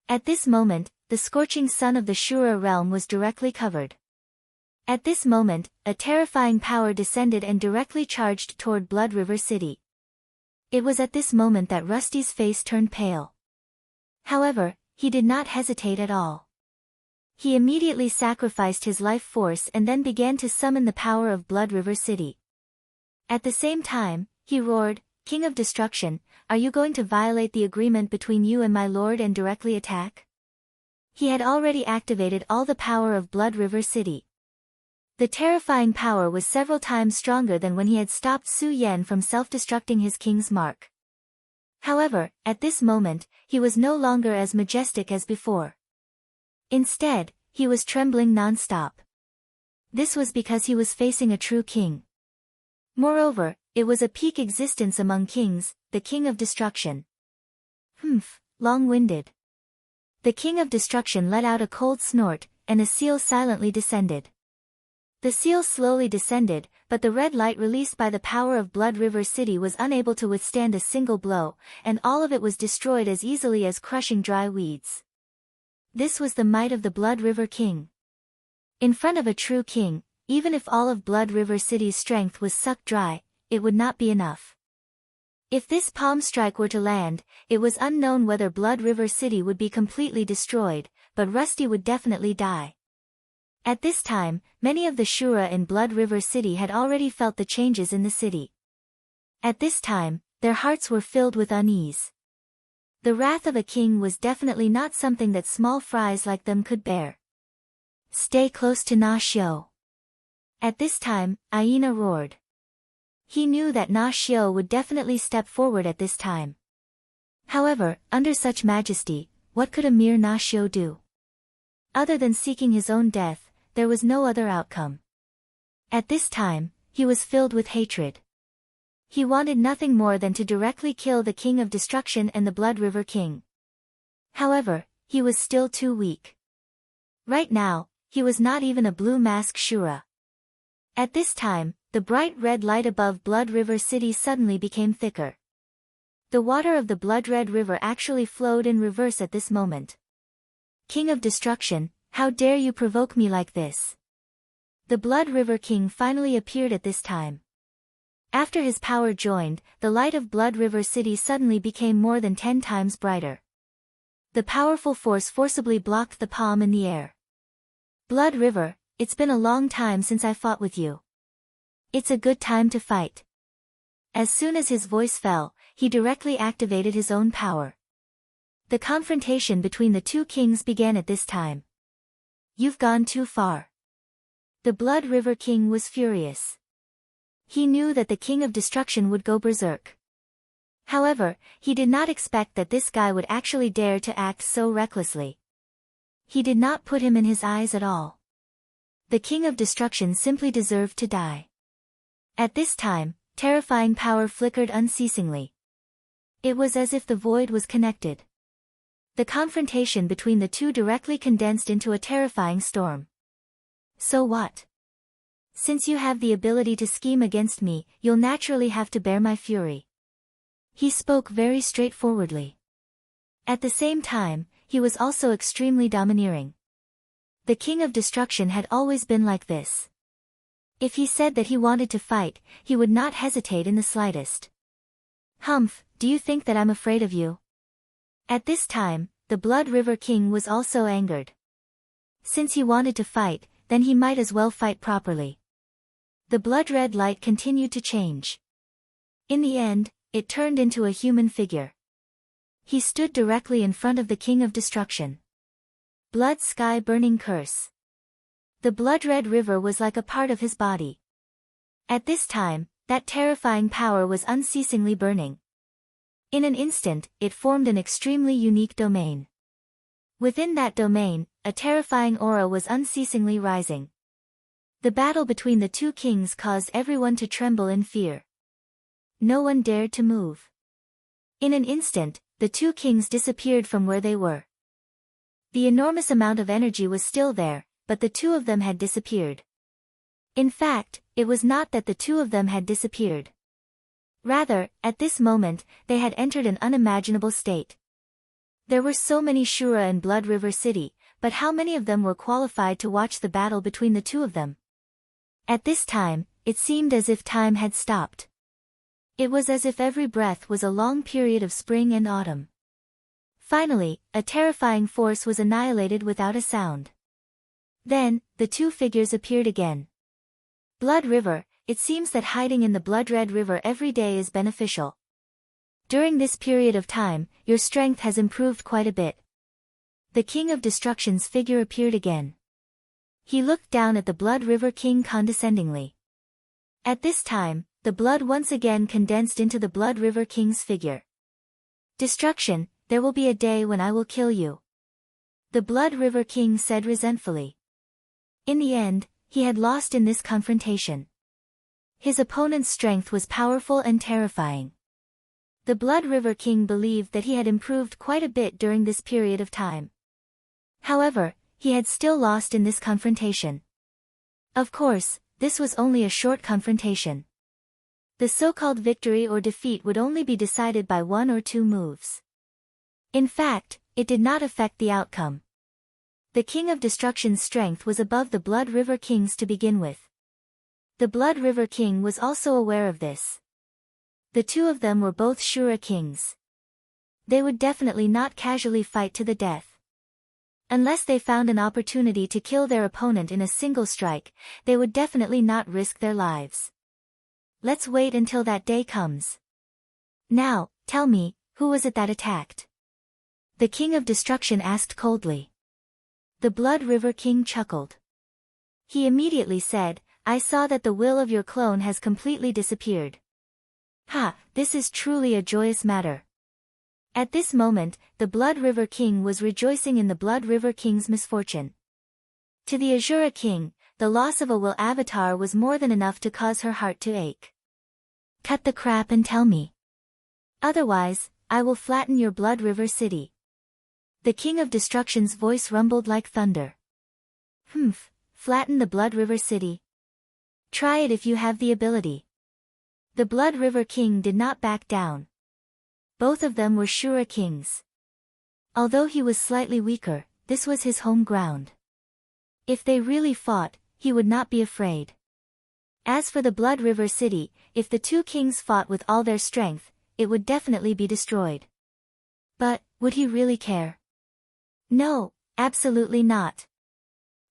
At this moment, the scorching sun of the Shura realm was directly covered. At this moment, a terrifying power descended and directly charged toward Blood River City. It was at this moment that Rusty's face turned pale. However, he did not hesitate at all. He immediately sacrificed his life force and then began to summon the power of Blood River City. At the same time, he roared, "King of Destruction, are you going to violate the agreement between you and my lord and directly attack?" He had already activated all the power of Blood River City. The terrifying power was several times stronger than when he had stopped Su Yan from self-destructing his king's mark. However, at this moment, he was no longer as majestic as before. Instead, he was trembling non-stop. This was because he was facing a true king. Moreover, it was a peak existence among kings, the king of destruction. Long-winded. The king of destruction let out a cold snort, and a seal silently descended. The seal slowly descended, but the red light released by the power of Blood River City was unable to withstand a single blow, and all of it was destroyed as easily as crushing dry weeds. This was the might of the Blood River King. In front of a true king, even if all of Blood River City's strength was sucked dry, it would not be enough. If this palm strike were to land, it was unknown whether Blood River City would be completely destroyed, but Rusty would definitely die. At this time, many of the Shura in Blood River City had already felt the changes in the city. At this time, their hearts were filled with unease. The wrath of a king was definitely not something that small fries like them could bear. Stay close to Na Xiao. At this time, Aina roared. He knew that Na Xiao would definitely step forward at this time. However, under such majesty, what could a mere Na Xiao do? Other than seeking his own death, there was no other outcome. At this time, he was filled with hatred. He wanted nothing more than to directly kill the King of Destruction and the Blood River King. However, he was still too weak. Right now, he was not even a blue mask Shura. At this time, the bright red light above Blood River City suddenly became thicker. The water of the Blood Red River actually flowed in reverse at this moment. King of Destruction, how dare you provoke me like this? The Blood River King finally appeared at this time. After his power joined, the light of Blood River City suddenly became more than 10 times brighter. The powerful force forcibly blocked the palm in the air. Blood River, it's been a long time since I fought with you. It's a good time to fight. As soon as his voice fell, he directly activated his own power. The confrontation between the two kings began at this time. You've gone too far. The Blood River King was furious. He knew that the King of Destruction would go berserk. However, he did not expect that this guy would actually dare to act so recklessly. He did not put him in his eyes at all. The King of Destruction simply deserved to die. At this time, terrifying power flickered unceasingly. It was as if the void was connected. The confrontation between the two directly condensed into a terrifying storm. So what? Since you have the ability to scheme against me, you'll naturally have to bear my fury. He spoke very straightforwardly. At the same time, he was also extremely domineering. The King of Destruction had always been like this. If he said that he wanted to fight, he would not hesitate in the slightest. Humph, do you think that I'm afraid of you? At this time, the Blood River King was also angered. Since he wanted to fight, then he might as well fight properly. The blood-red light continued to change. In the end, it turned into a human figure. He stood directly in front of the King of Destruction. Blood Sky Burning Curse. The blood-red river was like a part of his body. At this time, that terrifying power was unceasingly burning. In an instant, it formed an extremely unique domain. Within that domain, a terrifying aura was unceasingly rising. The battle between the two kings caused everyone to tremble in fear. No one dared to move. In an instant, the two kings disappeared from where they were. The enormous amount of energy was still there, but the two of them had disappeared. In fact, it was not that the two of them had disappeared. Rather, at this moment, they had entered an unimaginable state. There were so many Shura in Blood River City, but how many of them were qualified to watch the battle between the two of them? At this time, it seemed as if time had stopped. It was as if every breath was a long period of spring and autumn. Finally, a terrifying force was annihilated without a sound. Then, the two figures appeared again. Blood River, it seems that hiding in the blood-red river every day is beneficial. During this period of time, your strength has improved quite a bit. The King of Destruction's figure appeared again. He looked down at the Blood River King condescendingly. At this time, the blood once again condensed into the Blood River King's figure. Destruction, there will be a day when I will kill you. the Blood River King said resentfully. In the end, he had lost in this confrontation. His opponent's strength was powerful and terrifying. The Blood River King believed that he had improved quite a bit during this period of time. However, he had still lost in this confrontation. Of course, this was only a short confrontation. The so-called victory or defeat would only be decided by 1 or 2 moves. In fact, it did not affect the outcome. The King of Destruction's strength was above the Blood River King's to begin with. The Blood River King was also aware of this. The two of them were both Shura kings. They would definitely not casually fight to the death. Unless they found an opportunity to kill their opponent in a single strike, they would definitely not risk their lives. Let's wait until that day comes. Now, tell me, who was it that attacked? The King of Destruction asked coldly. The Blood River King chuckled. He immediately said, I saw that the will of your clone has completely disappeared. Ha, this is truly a joyous matter. At this moment, the Blood River King was rejoicing in the Blood River King's misfortune. To the Azura King, the loss of a will avatar was more than enough to cause her heart to ache. Cut the crap and tell me. Otherwise, I will flatten your Blood River city. The King of Destruction's voice rumbled like thunder. Humph, flatten the Blood River city. Try it if you have the ability. The Blood River King did not back down. Both of them were Shura kings. Although he was slightly weaker, this was his home ground. If they really fought, he would not be afraid. As for the Blood River city, if the two kings fought with all their strength, it would definitely be destroyed. But, would he really care? No, absolutely not.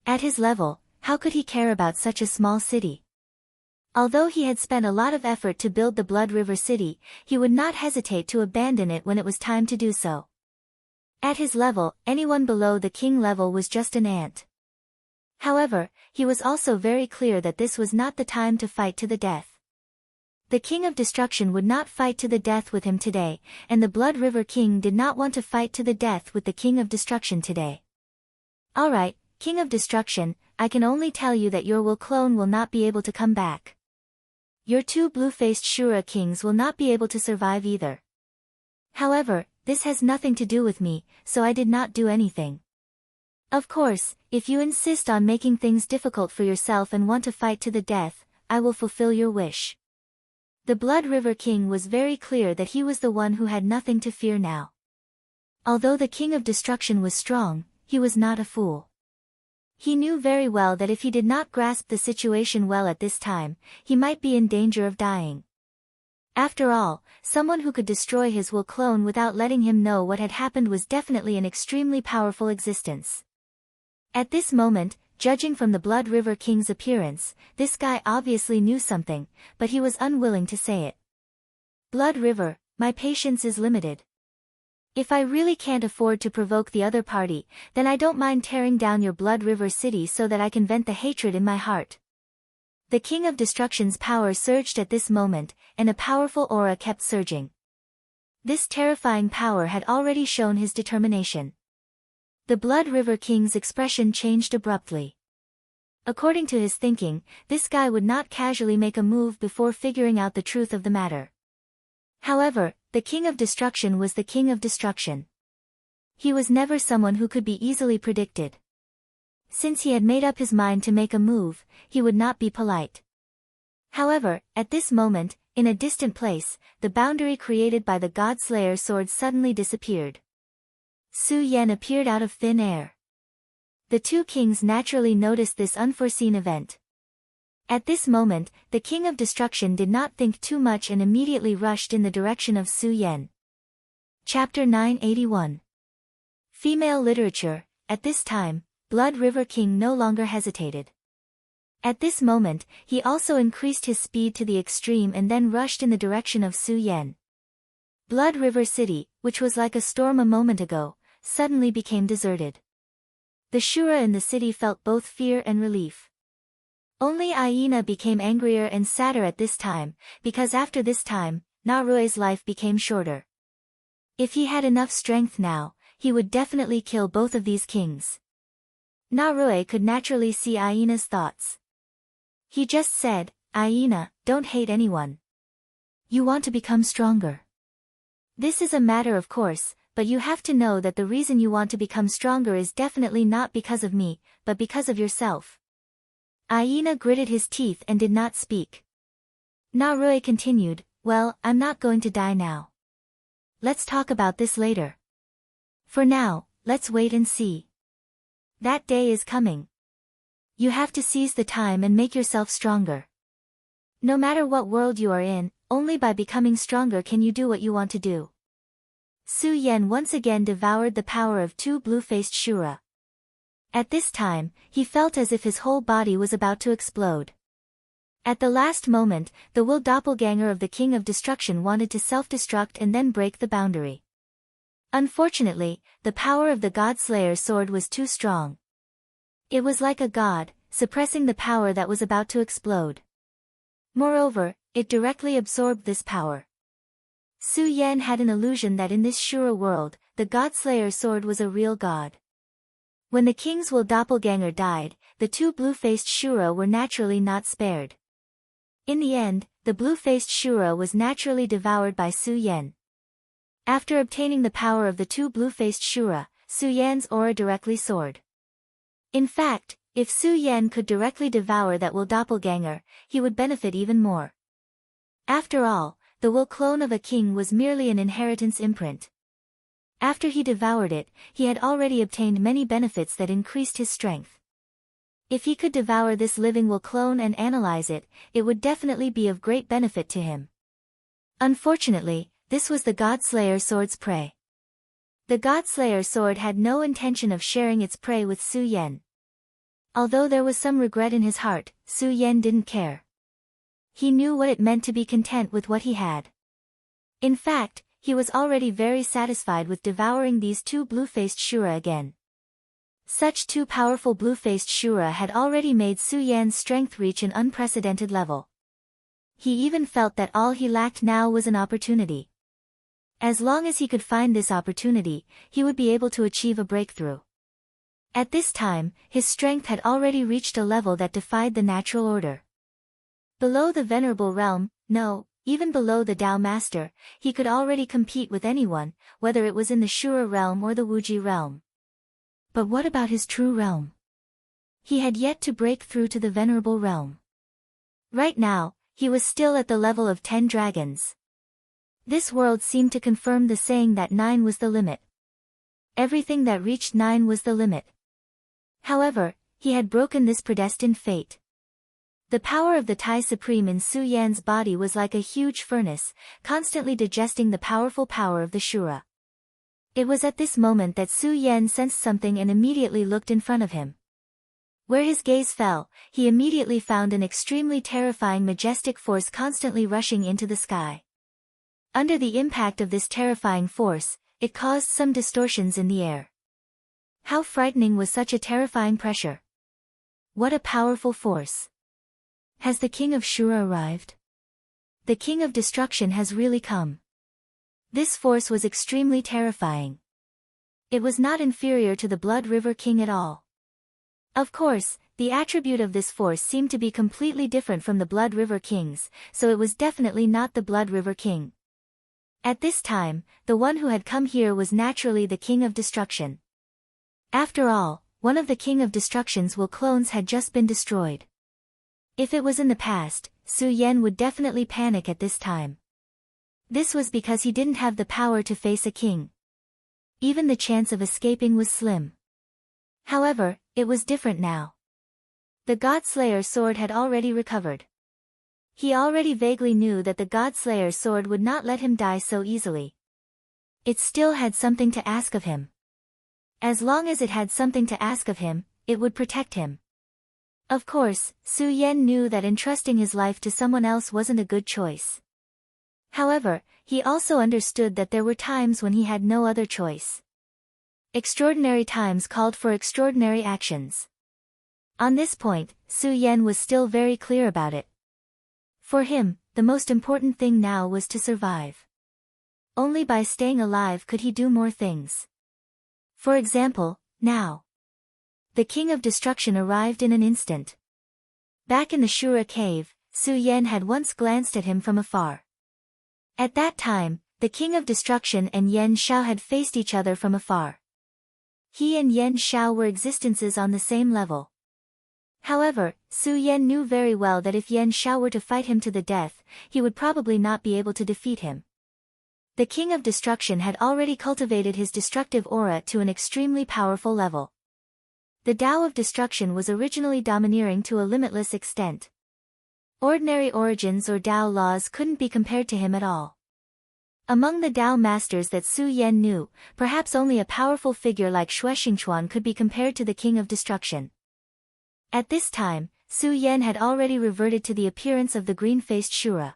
At his level, how could he care about such a small city? Although he had spent a lot of effort to build the Blood River city, he would not hesitate to abandon it when it was time to do so. At his level, anyone below the king level was just an ant. However, he was also very clear that this was not the time to fight to the death. The King of Destruction would not fight to the death with him today, and the Blood River King did not want to fight to the death with the King of Destruction today. Alright, King of Destruction, I can only tell you that your will clone will not be able to come back. Your two blue-faced Shura kings will not be able to survive either. However, this has nothing to do with me, so I did not do anything. Of course, if you insist on making things difficult for yourself and want to fight to the death, I will fulfill your wish. The Blood River King was very clear that he was the one who had nothing to fear now. Although the King of Destruction was strong, he was not a fool. He knew very well that if he did not grasp the situation well at this time, he might be in danger of dying. After all, someone who could destroy his will clone without letting him know what had happened was definitely an extremely powerful existence. At this moment, judging from the Blood River King's appearance, this guy obviously knew something, but he was unwilling to say it. Blood River, my patience is limited. If I really can't afford to provoke the other party, then I don't mind tearing down your Blood River city so that I can vent the hatred in my heart. The King of Destruction's power surged at this moment, and a powerful aura kept surging. This terrifying power had already shown his determination. The Blood River King's expression changed abruptly. According to his thinking, this guy would not casually make a move before figuring out the truth of the matter. However, the King of Destruction was the King of Destruction. He was never someone who could be easily predicted. Since he had made up his mind to make a move, he would not be polite. However, at this moment, in a distant place, the boundary created by the God Slayer sword suddenly disappeared. Su Yan appeared out of thin air. The two kings naturally noticed this unforeseen event. At this moment, the King of Destruction did not think too much and immediately rushed in the direction of Su Yan. Chapter 981. Female Literature. At this time, Blood River King no longer hesitated. At this moment, he also increased his speed to the extreme and then rushed in the direction of Su Yan. Blood River City, which was like a storm a moment ago, suddenly became deserted. The Shura in the city felt both fear and relief. Only Aina became angrier and sadder at this time, because after this time, Narue's life became shorter. If he had enough strength now, he would definitely kill both of these kings. Narue could naturally see Aina's thoughts. He just said, Aina, don't hate anyone. You want to become stronger. This is a matter of course, but you have to know that the reason you want to become stronger is definitely not because of me, but because of yourself. Aina gritted his teeth and did not speak. Narue continued, well, I'm not going to die now. Let's talk about this later. For now, let's wait and see. That day is coming. You have to seize the time and make yourself stronger. No matter what world you are in, only by becoming stronger can you do what you want to do. Su Yan once again devoured the power of two blue-faced Shura. At this time, he felt as if his whole body was about to explode. At the last moment, the will doppelganger of the King of Destruction wanted to self-destruct and then break the boundary. Unfortunately, the power of the God-Slayer sword was too strong. It was like a god, suppressing the power that was about to explode. Moreover, it directly absorbed this power. Su Yan had an illusion that in this Shura world, the God-Slayer sword was a real god. When the king's will doppelganger died, the two blue-faced Shura were naturally not spared. In the end, the blue-faced Shura was naturally devoured by Su Yan. After obtaining the power of the two blue-faced Shura, Su Yan's aura directly soared. In fact, if Su Yan could directly devour that will doppelganger, he would benefit even more. After all, the will clone of a king was merely an inheritance imprint. After he devoured it, he had already obtained many benefits that increased his strength. If he could devour this living will clone and analyze it, it would definitely be of great benefit to him. Unfortunately, this was the God-Slayer sword's prey. The God-Slayer sword had no intention of sharing its prey with Su Yan. Although there was some regret in his heart, Su Yan didn't care. He knew what it meant to be content with what he had. In fact, he was already very satisfied with devouring these two blue-faced Shura again. Such two powerful blue-faced Shura had already made Su Yan's strength reach an unprecedented level. He even felt that all he lacked now was an opportunity. As long as he could find this opportunity, he would be able to achieve a breakthrough. At this time, his strength had already reached a level that defied the natural order. Below the Venerable Realm, no, even below the Tao Master, he could already compete with anyone, whether it was in the Shura realm or the Wuji realm. But what about his true realm? He had yet to break through to the Venerable Realm. Right now, he was still at the level of 10 dragons. This world seemed to confirm the saying that 9 was the limit. Everything that reached 9 was the limit. However, he had broken this predestined fate. The power of the Tai Supreme in Su Yan's body was like a huge furnace, constantly digesting the powerful power of the Shura. It was at this moment that Su Yan sensed something and immediately looked in front of him. Where his gaze fell, he immediately found an extremely terrifying majestic force constantly rushing into the sky. Under the impact of this terrifying force, it caused some distortions in the air. How frightening was such a terrifying pressure? What a powerful force! Has the King of Shura arrived? The King of Destruction has really come. This force was extremely terrifying. It was not inferior to the Blood River King at all. Of course, the attribute of this force seemed to be completely different from the Blood River Kings, so it was definitely not the Blood River King. At this time, the one who had come here was naturally the King of Destruction. After all, one of the King of Destruction's will clones had just been destroyed. If it was in the past, Su Yan would definitely panic at this time. This was because he didn't have the power to face a king. Even the chance of escaping was slim. However, it was different now. The God-Slayer sword had already recovered. He already vaguely knew that the God-Slayer sword would not let him die so easily. It still had something to ask of him. As long as it had something to ask of him, it would protect him. Of course, Su Yan knew that entrusting his life to someone else wasn't a good choice. However, he also understood that there were times when he had no other choice. Extraordinary times called for extraordinary actions. On this point, Su Yan was still very clear about it. For him, the most important thing now was to survive. Only by staying alive could he do more things. For example, now. The King of Destruction arrived in an instant. Back in the Shura cave, Su Yan had once glanced at him from afar. At that time, the King of Destruction and Yan Shao had faced each other from afar. He and Yan Shao were existences on the same level. However, Su Yan knew very well that if Yan Shao were to fight him to the death, he would probably not be able to defeat him. The King of Destruction had already cultivated his destructive aura to an extremely powerful level. The Tao of Destruction was originally domineering to a limitless extent. Ordinary origins or Tao laws couldn't be compared to him at all. Among the Tao masters that Su Yan knew, perhaps only a powerful figure like Xue Xingchuan could be compared to the King of Destruction. At this time, Su Yan had already reverted to the appearance of the green-faced Shura.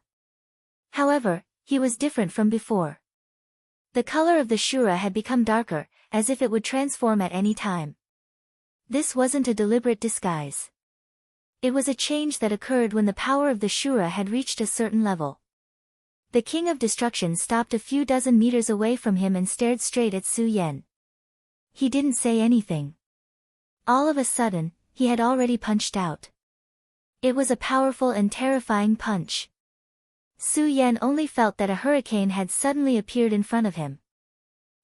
However, he was different from before. The color of the Shura had become darker, as if it would transform at any time. This wasn't a deliberate disguise. It was a change that occurred when the power of the Shura had reached a certain level. The King of Destruction stopped a few dozen meters away from him and stared straight at Su Yan. He didn't say anything. All of a sudden, he had already punched out. It was a powerful and terrifying punch. Su Yan only felt that a hurricane had suddenly appeared in front of him.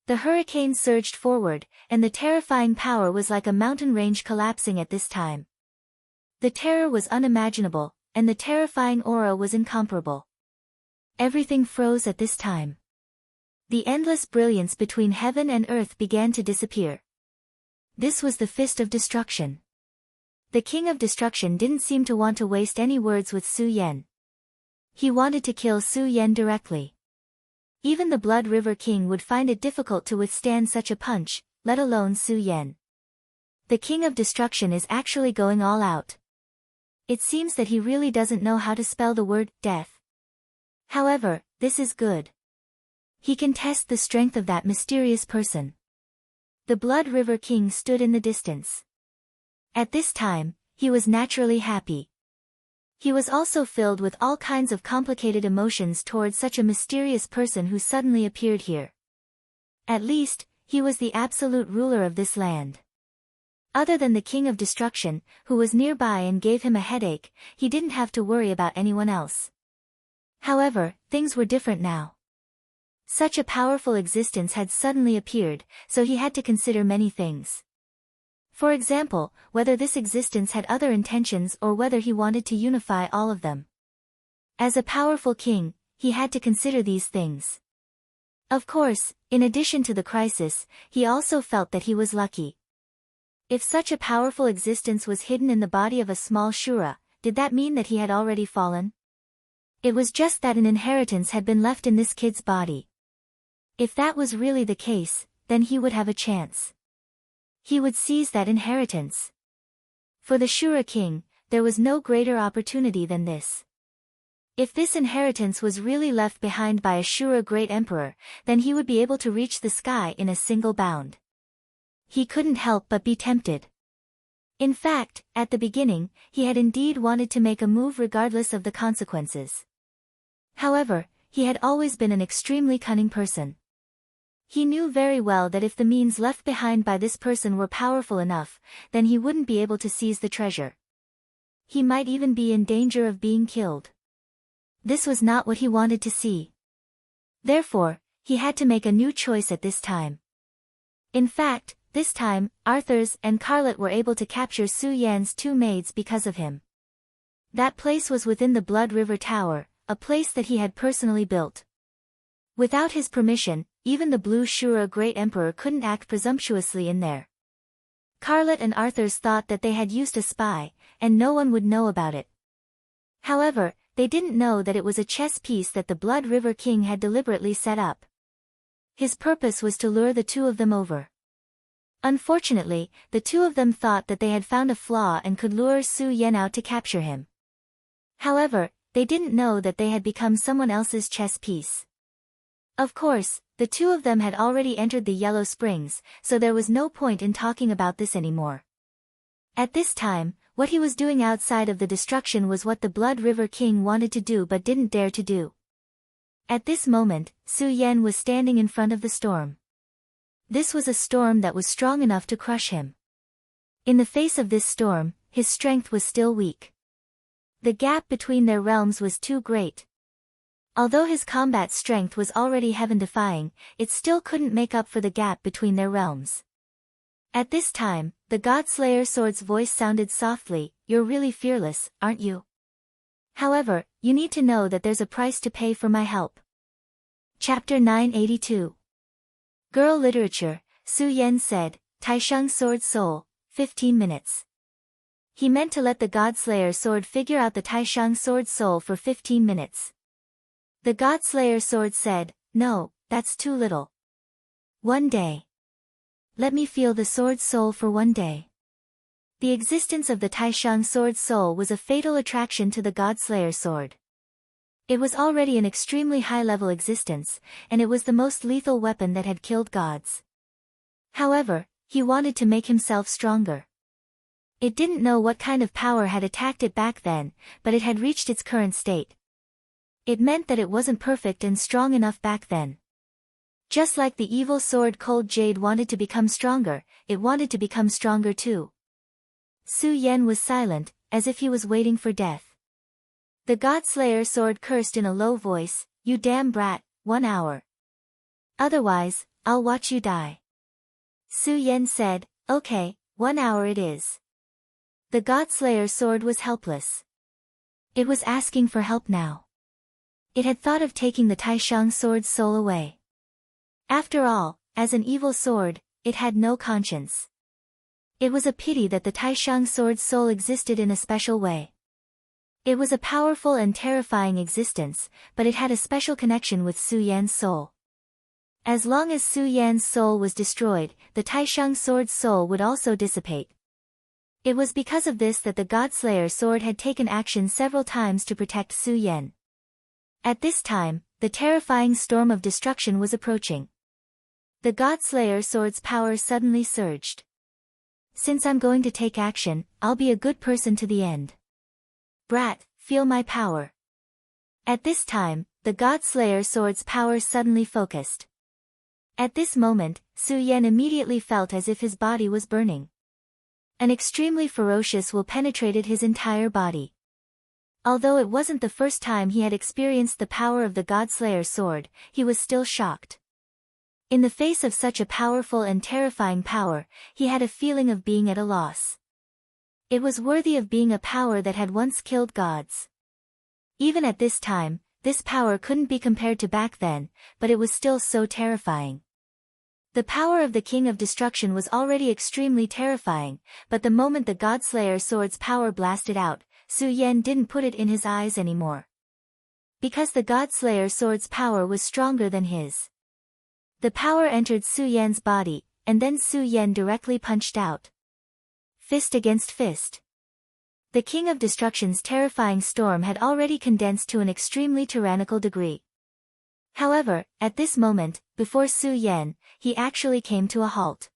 The hurricane surged forward, and the terrifying power was like a mountain range collapsing at this time. The terror was unimaginable, and the terrifying aura was incomparable. Everything froze at this time. The endless brilliance between heaven and earth began to disappear. This was the Fist of Destruction. The King of Destruction didn't seem to want to waste any words with Su Yan. He wanted to kill Su Yan directly. Even the Blood River King would find it difficult to withstand such a punch, let alone Su Yan. The King of Destruction is actually going all out. It seems that he really doesn't know how to spell the word death. However, this is good. He can test the strength of that mysterious person. The Blood River King stood in the distance. At this time, he was naturally happy. He was also filled with all kinds of complicated emotions towards such a mysterious person who suddenly appeared here. At least, he was the absolute ruler of this land. Other than the King of Destruction, who was nearby and gave him a headache, he didn't have to worry about anyone else. However, things were different now. Such a powerful existence had suddenly appeared, so he had to consider many things. For example, whether this existence had other intentions or whether he wanted to unify all of them. As a powerful king, he had to consider these things. Of course, in addition to the crisis, he also felt that he was lucky. If such a powerful existence was hidden in the body of a small Shura, did that mean that he had already fallen? It was just that an inheritance had been left in this kid's body. If that was really the case, then he would have a chance. He would seize that inheritance. For the Shura king, there was no greater opportunity than this. If this inheritance was really left behind by a Shura great emperor, then he would be able to reach the sky in a single bound. He couldn't help but be tempted. In fact, at the beginning, he had indeed wanted to make a move regardless of the consequences. However, he had always been an extremely cunning person. He knew very well that if the means left behind by this person were powerful enough, then he wouldn't be able to seize the treasure. He might even be in danger of being killed. This was not what he wanted to see. Therefore, he had to make a new choice at this time. In fact, this time, Arthur's and Carlet were able to capture Su Yan's two maids because of him. That place was within the Blood River Tower, a place that he had personally built. Without his permission, even the Blue Shura Great Emperor couldn't act presumptuously in there. Carlet and Arthur's thought that they had used a spy, and no one would know about it. However, they didn't know that it was a chess piece that the Blood River King had deliberately set up. His purpose was to lure the two of them over. Unfortunately, the two of them thought that they had found a flaw and could lure Su Yan out to capture him. However, they didn't know that they had become someone else's chess piece. Of course, the two of them had already entered the Yellow Springs, so there was no point in talking about this anymore. At this time, what he was doing outside of the destruction was what the Blood River King wanted to do but didn't dare to do. At this moment, Su Yan was standing in front of the storm. This was a storm that was strong enough to crush him. In the face of this storm, his strength was still weak. The gap between their realms was too great. Although his combat strength was already heaven-defying, it still couldn't make up for the gap between their realms. At this time, the God-Slayer Sword's voice sounded softly, "You're really fearless, aren't you? However, you need to know that there's a price to pay for my help." Chapter 982. Girl Literature, Su Yan said, "Taisheng Sword Soul, 15 minutes. He meant to let the God-Slayer Sword figure out the Taisheng Sword Soul for 15 minutes. The God-Slayer Sword said, "No, that's too little. 1 day. Let me feel the sword soul for 1 day." The existence of the Taisheng Sword Soul was a fatal attraction to the God-Slayer Sword. It was already an extremely high-level existence, and it was the most lethal weapon that had killed gods. However, he wanted to make himself stronger. It didn't know what kind of power had attacked it back then, but it had reached its current state. It meant that it wasn't perfect and strong enough back then. Just like the evil sword Cold Jade wanted to become stronger, it wanted to become stronger too. Su Yan was silent, as if he was waiting for death. The God-Slayer Sword cursed in a low voice, "You damn brat, 1 hour. Otherwise, I'll watch you die." Su Yan said, "Okay, 1 hour it is." The God-Slayer Sword was helpless. It was asking for help now. It had thought of taking the Taisheng Sword's soul away. After all, as an evil sword, it had no conscience. It was a pity that the Taisheng Sword's soul existed in a special way. It was a powerful and terrifying existence, but it had a special connection with Su Yan's soul. As long as Su Yan's soul was destroyed, the Taisheng Sword's soul would also dissipate. It was because of this that the God-Slayer Sword had taken action several times to protect Su Yan. At this time, the terrifying storm of destruction was approaching. The God-Slayer Sword's power suddenly surged. "Since I'm going to take action, I'll be a good person to the end. Brat, feel my power." At this time, the God-Slayer Sword's power suddenly focused. At this moment, Su Yan immediately felt as if his body was burning. An extremely ferocious will penetrated his entire body. Although it wasn't the first time he had experienced the power of the God-Slayer Sword, he was still shocked. In the face of such a powerful and terrifying power, he had a feeling of being at a loss. It was worthy of being a power that had once killed gods. Even at this time, this power couldn't be compared to back then, but it was still so terrifying. The power of the King of Destruction was already extremely terrifying, but the moment the God-Slayer Sword's power blasted out, Su Yan didn't put it in his eyes anymore. Because the God-Slayer Sword's power was stronger than his. The power entered Su Yan's body, and then Su Yan directly punched out. Fist against fist. The King of Destruction's terrifying storm had already condensed to an extremely tyrannical degree. However, at this moment, before Su Yan, he actually came to a halt.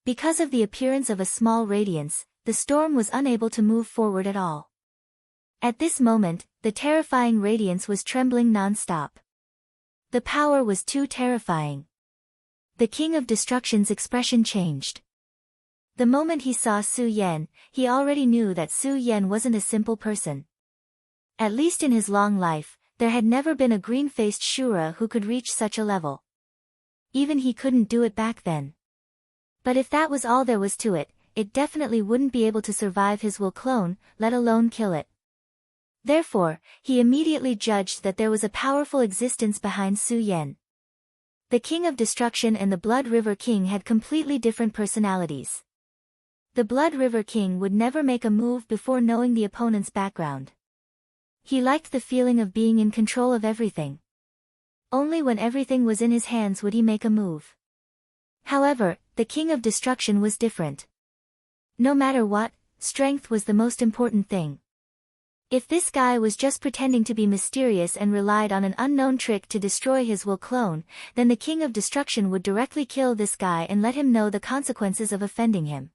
Because of the appearance of a small radiance, the storm was unable to move forward at all. At this moment, the terrifying radiance was trembling non-stop. The power was too terrifying. The King of Destruction's expression changed. The moment he saw Su Yan, he already knew that Su Yan wasn't a simple person. At least in his long life, there had never been a green-faced Shura who could reach such a level. Even he couldn't do it back then. But if that was all there was to it, it definitely wouldn't be able to survive his will clone, let alone kill it. Therefore, he immediately judged that there was a powerful existence behind Su Yan. The King of Destruction and the Blood River King had completely different personalities. The Blood River King would never make a move before knowing the opponent's background. He liked the feeling of being in control of everything. Only when everything was in his hands would he make a move. However, the King of Destruction was different. No matter what, strength was the most important thing. If this guy was just pretending to be mysterious and relied on an unknown trick to destroy his will clone, then the King of Destruction would directly kill this guy and let him know the consequences of offending him.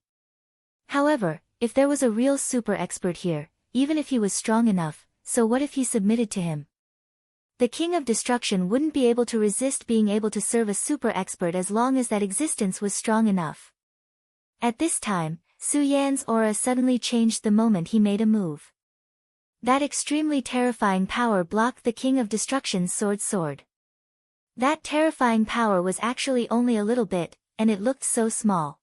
However, if there was a real super expert here, even if he was strong enough, so what if he submitted to him? The King of Destruction wouldn't be able to resist being able to serve a super expert as long as that existence was strong enough. At this time, Su Yan's aura suddenly changed the moment he made a move. That extremely terrifying power blocked the King of Destruction's sword. That terrifying power was actually only a little bit, and it looked so small.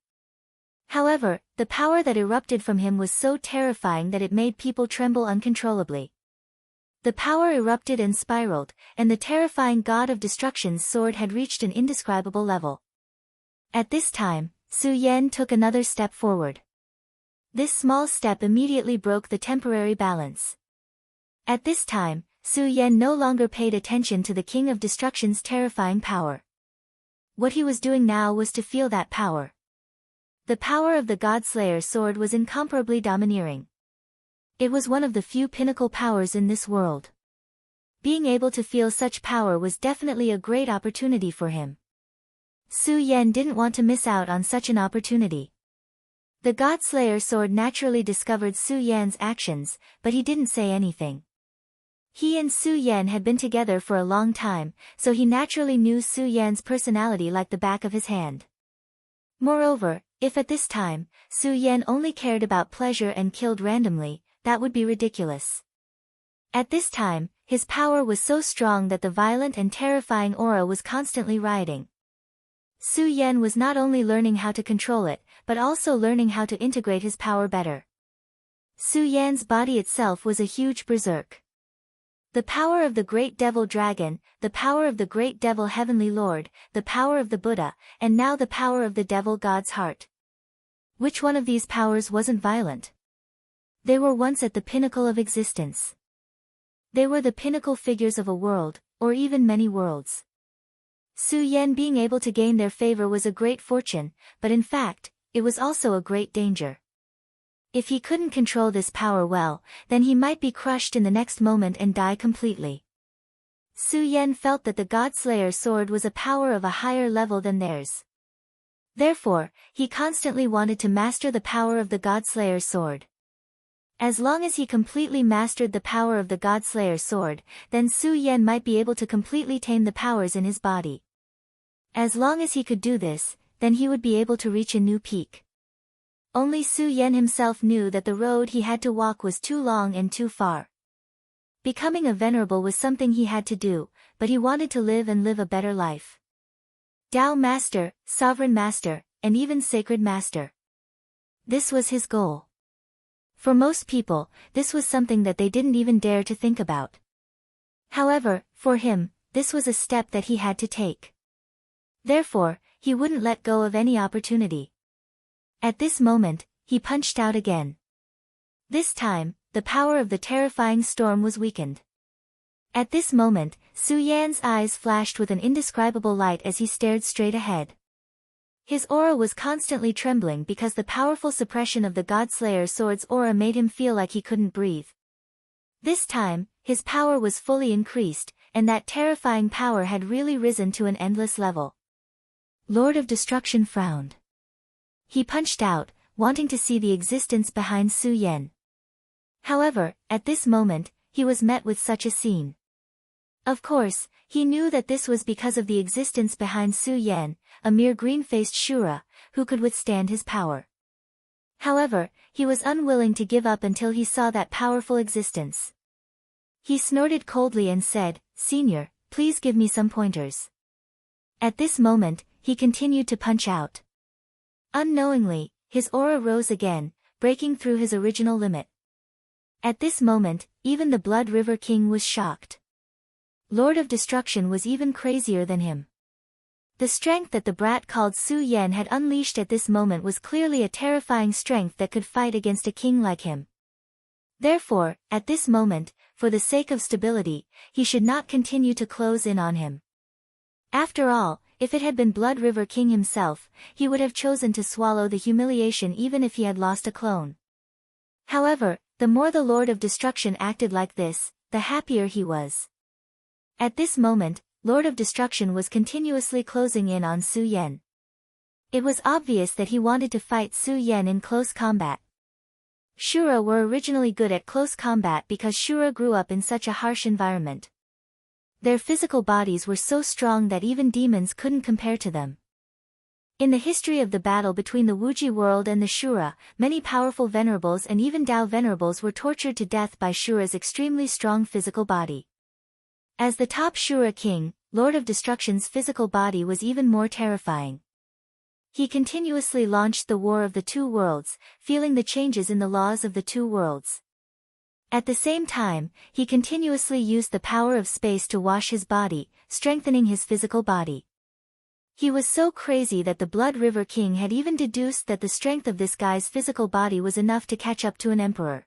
However, the power that erupted from him was so terrifying that it made people tremble uncontrollably. The power erupted and spiraled, and the terrifying God of Destruction's sword had reached an indescribable level. At this time, Su Yan took another step forward. This small step immediately broke the temporary balance. At this time, Su Yan no longer paid attention to the King of Destruction's terrifying power. What he was doing now was to feel that power. The power of the God-Slayer sword was incomparably domineering. It was one of the few pinnacle powers in this world. Being able to feel such power was definitely a great opportunity for him. Su Yan didn't want to miss out on such an opportunity. The God-Slayer sword naturally discovered Su Yan's actions, but he didn't say anything. He and Su Yan had been together for a long time, so he naturally knew Su Yan's personality like the back of his hand. Moreover, if at this time, Su Yan only cared about pleasure and killed randomly, that would be ridiculous. At this time, his power was so strong that the violent and terrifying aura was constantly rioting. Su Yan was not only learning how to control it, but also learning how to integrate his power better. Su Yan's body itself was a huge berserk. The power of the great devil dragon, the power of the great devil heavenly lord, the power of the Buddha, and now the power of the devil god's heart. Which one of these powers wasn't violent? They were once at the pinnacle of existence. They were the pinnacle figures of a world, or even many worlds. Su Yan being able to gain their favor was a great fortune, but in fact, it was also a great danger. If he couldn't control this power well, then he might be crushed in the next moment and die completely. Su Yan felt that the God-Slayer sword was a power of a higher level than theirs. Therefore, he constantly wanted to master the power of the God-Slayer sword. As long as he completely mastered the power of the God-Slayer sword, then Su Yan might be able to completely tame the powers in his body. As long as he could do this, then he would be able to reach a new peak. Only Su Yan himself knew that the road he had to walk was too long and too far. Becoming a venerable was something he had to do, but he wanted to live and live a better life. Tao Master, Sovereign Master, and even Sacred Master. This was his goal. For most people, this was something that they didn't even dare to think about. However, for him, this was a step that he had to take. Therefore, he wouldn't let go of any opportunity. At this moment, he punched out again. This time, the power of the terrifying storm was weakened. At this moment, Su Yan's eyes flashed with an indescribable light as he stared straight ahead. His aura was constantly trembling because the powerful suppression of the God-Slayer sword's aura made him feel like he couldn't breathe. This time, his power was fully increased, and that terrifying power had really risen to an endless level. Lord of Destruction frowned. He punched out, wanting to see the existence behind Su Yan. However, at this moment, he was met with such a scene. Of course, he knew that this was because of the existence behind Su Yan, a mere green-faced Shura, who could withstand his power. However, he was unwilling to give up until he saw that powerful existence. He snorted coldly and said, "Senior, please give me some pointers." At this moment, he continued to punch out. Unknowingly, his aura rose again, breaking through his original limit. At this moment, even the Blood River King was shocked. Lord of Destruction was even crazier than him. The strength that the brat called Su Yan had unleashed at this moment was clearly a terrifying strength that could fight against a king like him. Therefore, at this moment, for the sake of stability, he should not continue to close in on him. After all, if it had been Blood River King himself, he would have chosen to swallow the humiliation even if he had lost a clone. However, the more the Lord of Destruction acted like this, the happier he was. At this moment, Lord of Destruction was continuously closing in on Su Yan. It was obvious that he wanted to fight Su Yan in close combat. Shura were originally good at close combat because Shura grew up in such a harsh environment. Their physical bodies were so strong that even demons couldn't compare to them. In the history of the battle between the Wuji world and the Shura, many powerful venerables and even Dao venerables were tortured to death by Shura's extremely strong physical body. As the top Shura king, Lord of Destruction's physical body was even more terrifying. He continuously launched the War of the Two Worlds, feeling the changes in the laws of the two worlds. At the same time, he continuously used the power of space to wash his body, strengthening his physical body. He was so crazy that the Blood River King had even deduced that the strength of this guy's physical body was enough to catch up to an emperor.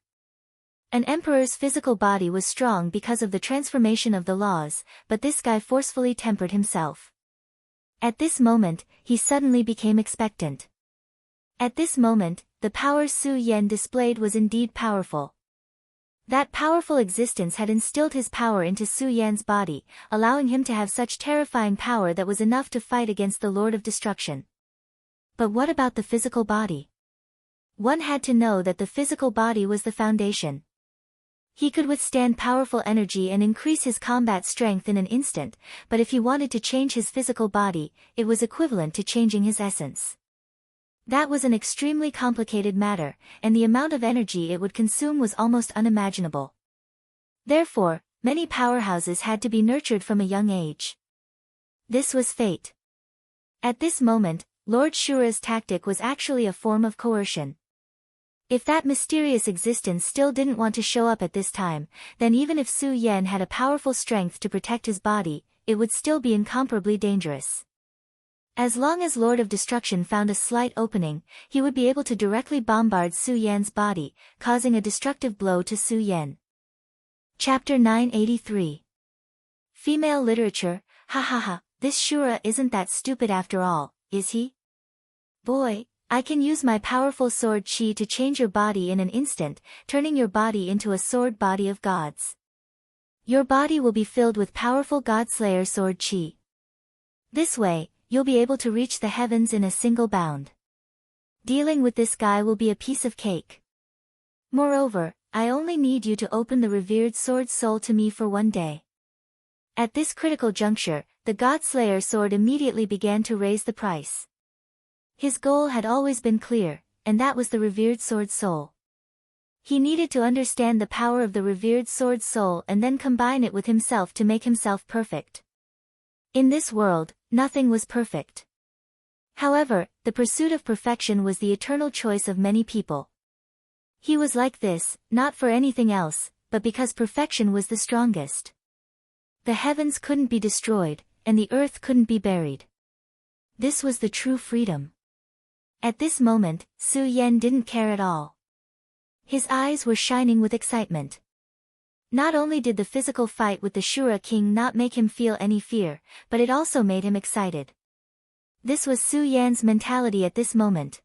An emperor's physical body was strong because of the transformation of the laws, but this guy forcefully tempered himself. At this moment, he suddenly became expectant. At this moment, the power Su Yan displayed was indeed powerful. That powerful existence had instilled his power into Su Yan's body, allowing him to have such terrifying power that was enough to fight against the Lord of Destruction. But what about the physical body? One had to know that the physical body was the foundation. He could withstand powerful energy and increase his combat strength in an instant, but if he wanted to change his physical body, it was equivalent to changing his essence. That was an extremely complicated matter, and the amount of energy it would consume was almost unimaginable. Therefore, many powerhouses had to be nurtured from a young age. This was fate. At this moment, Lord Shura's tactic was actually a form of coercion. If that mysterious existence still didn't want to show up at this time, then even if Su Yan had a powerful strength to protect his body, it would still be incomparably dangerous. As long as Lord of Destruction found a slight opening, he would be able to directly bombard Su Yan's body, causing a destructive blow to Su Yan. Chapter 983. Female Literature. Ha ha ha, this Shura isn't that stupid after all, is he? Boy, I can use my powerful sword chi to change your body in an instant, turning your body into a sword body of gods. Your body will be filled with powerful Godslayer sword chi. This way, you'll be able to reach the heavens in a single bound. Dealing with this guy will be a piece of cake. Moreover, I only need you to open the revered sword soul to me for one day. At this critical juncture, the Godslayer sword immediately began to raise the price. His goal had always been clear, and that was the revered sword soul. He needed to understand the power of the revered sword soul and then combine it with himself to make himself perfect. In this world, nothing was perfect. However, the pursuit of perfection was the eternal choice of many people. He was like this, not for anything else, but because perfection was the strongest. The heavens couldn't be destroyed, and the earth couldn't be buried. This was the true freedom. At this moment, Su Yan didn't care at all. His eyes were shining with excitement. Not only did the physical fight with the Shura king not make him feel any fear, but it also made him excited. This was Su Yan's mentality at this moment.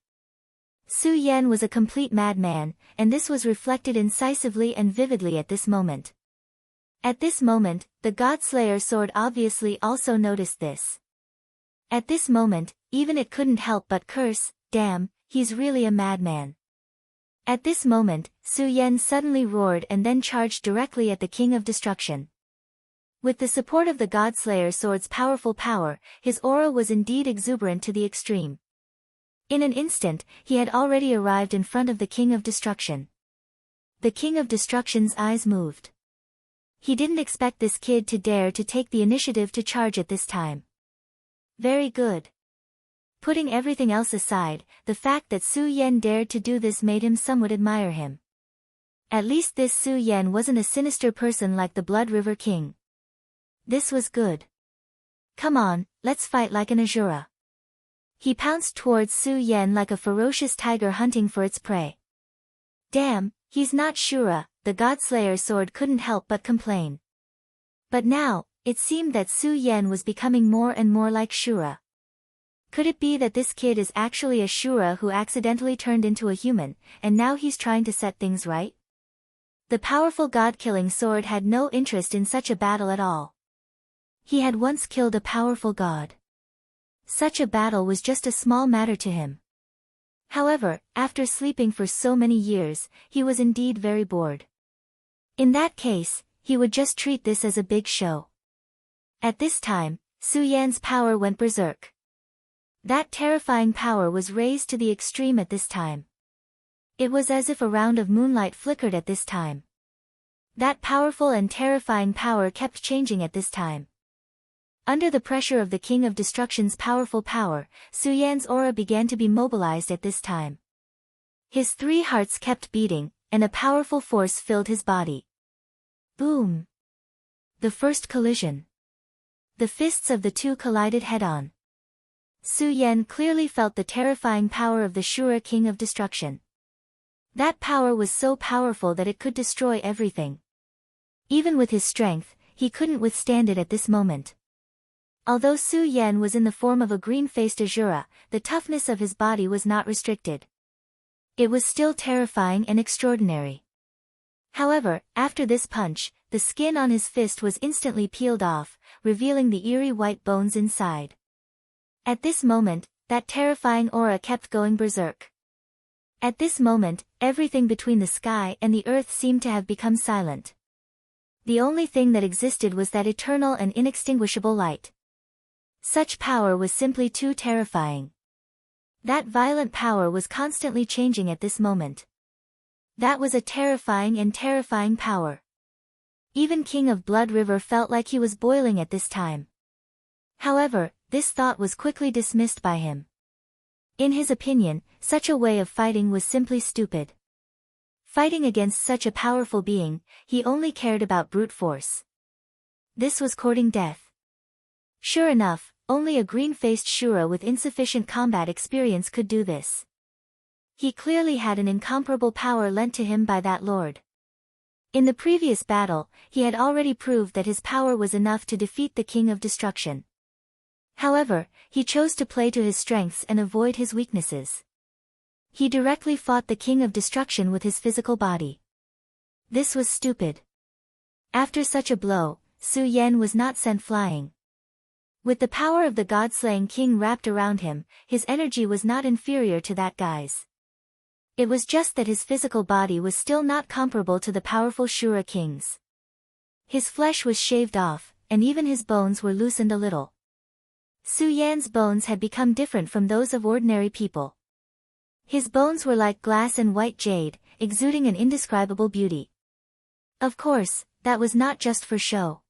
Su Yan was a complete madman, and this was reflected incisively and vividly at this moment. At this moment, the Godslayer sword obviously also noticed this. At this moment, even it couldn't help but curse, "Damn, he's really a madman." At this moment, Su Yan suddenly roared and then charged directly at the King of Destruction. With the support of the Godslayer sword's powerful power, his aura was indeed exuberant to the extreme. In an instant, he had already arrived in front of the King of Destruction. The King of Destruction's eyes moved. He didn't expect this kid to dare to take the initiative to charge at this time. Very good. Putting everything else aside, the fact that Su Yan dared to do this made him somewhat admire him. At least this Su Yan wasn't a sinister person like the Blood River King. This was good. Come on, let's fight like an Azura. He pounced towards Su Yan like a ferocious tiger hunting for its prey. Damn, he's not Shura, the Godslayer sword couldn't help but complain. But now, it seemed that Su Yan was becoming more and more like Shura. Could it be that this kid is actually a Shura who accidentally turned into a human, and now he's trying to set things right? The powerful god-killing sword had no interest in such a battle at all. He had once killed a powerful god. Such a battle was just a small matter to him. However, after sleeping for so many years, he was indeed very bored. In that case, he would just treat this as a big show. At this time, Su Yan's power went berserk. That terrifying power was raised to the extreme at this time. It was as if a round of moonlight flickered at this time. That powerful and terrifying power kept changing at this time. Under the pressure of the King of Destruction's powerful power, Su Yan's aura began to be mobilized at this time. His 3 hearts kept beating, and a powerful force filled his body. Boom! The first collision. The fists of the two collided head-on. Su Yan clearly felt the terrifying power of the Shura King of Destruction. That power was so powerful that it could destroy everything. Even with his strength, he couldn't withstand it at this moment. Although Su Yan was in the form of a green-faced Azura, the toughness of his body was not restricted. It was still terrifying and extraordinary. However, after this punch, the skin on his fist was instantly peeled off, revealing the eerie white bones inside. At this moment, that terrifying aura kept going berserk. At this moment, everything between the sky and the earth seemed to have become silent. The only thing that existed was that eternal and inextinguishable light. Such power was simply too terrifying. That violent power was constantly changing at this moment. That was a terrifying power. Even King of Blood River felt like he was boiling at this time. However, this thought was quickly dismissed by him. In his opinion, such a way of fighting was simply stupid. Fighting against such a powerful being, he only cared about brute force. This was courting death. Sure enough, only a green-faced Shura with insufficient combat experience could do this. He clearly had an incomparable power lent to him by that lord. In the previous battle, he had already proved that his power was enough to defeat the King of Destruction. However, he chose to play to his strengths and avoid his weaknesses. He directly fought the King of Destruction with his physical body. This was stupid. After such a blow, Su Yan was not sent flying. With the power of the god-slaying king wrapped around him, his energy was not inferior to that guy's. It was just that his physical body was still not comparable to the powerful Shura king's. His flesh was shaved off, and even his bones were loosened a little. Su Yan's bones had become different from those of ordinary people. His bones were like glass and white jade, exuding an indescribable beauty. Of course, that was not just for show.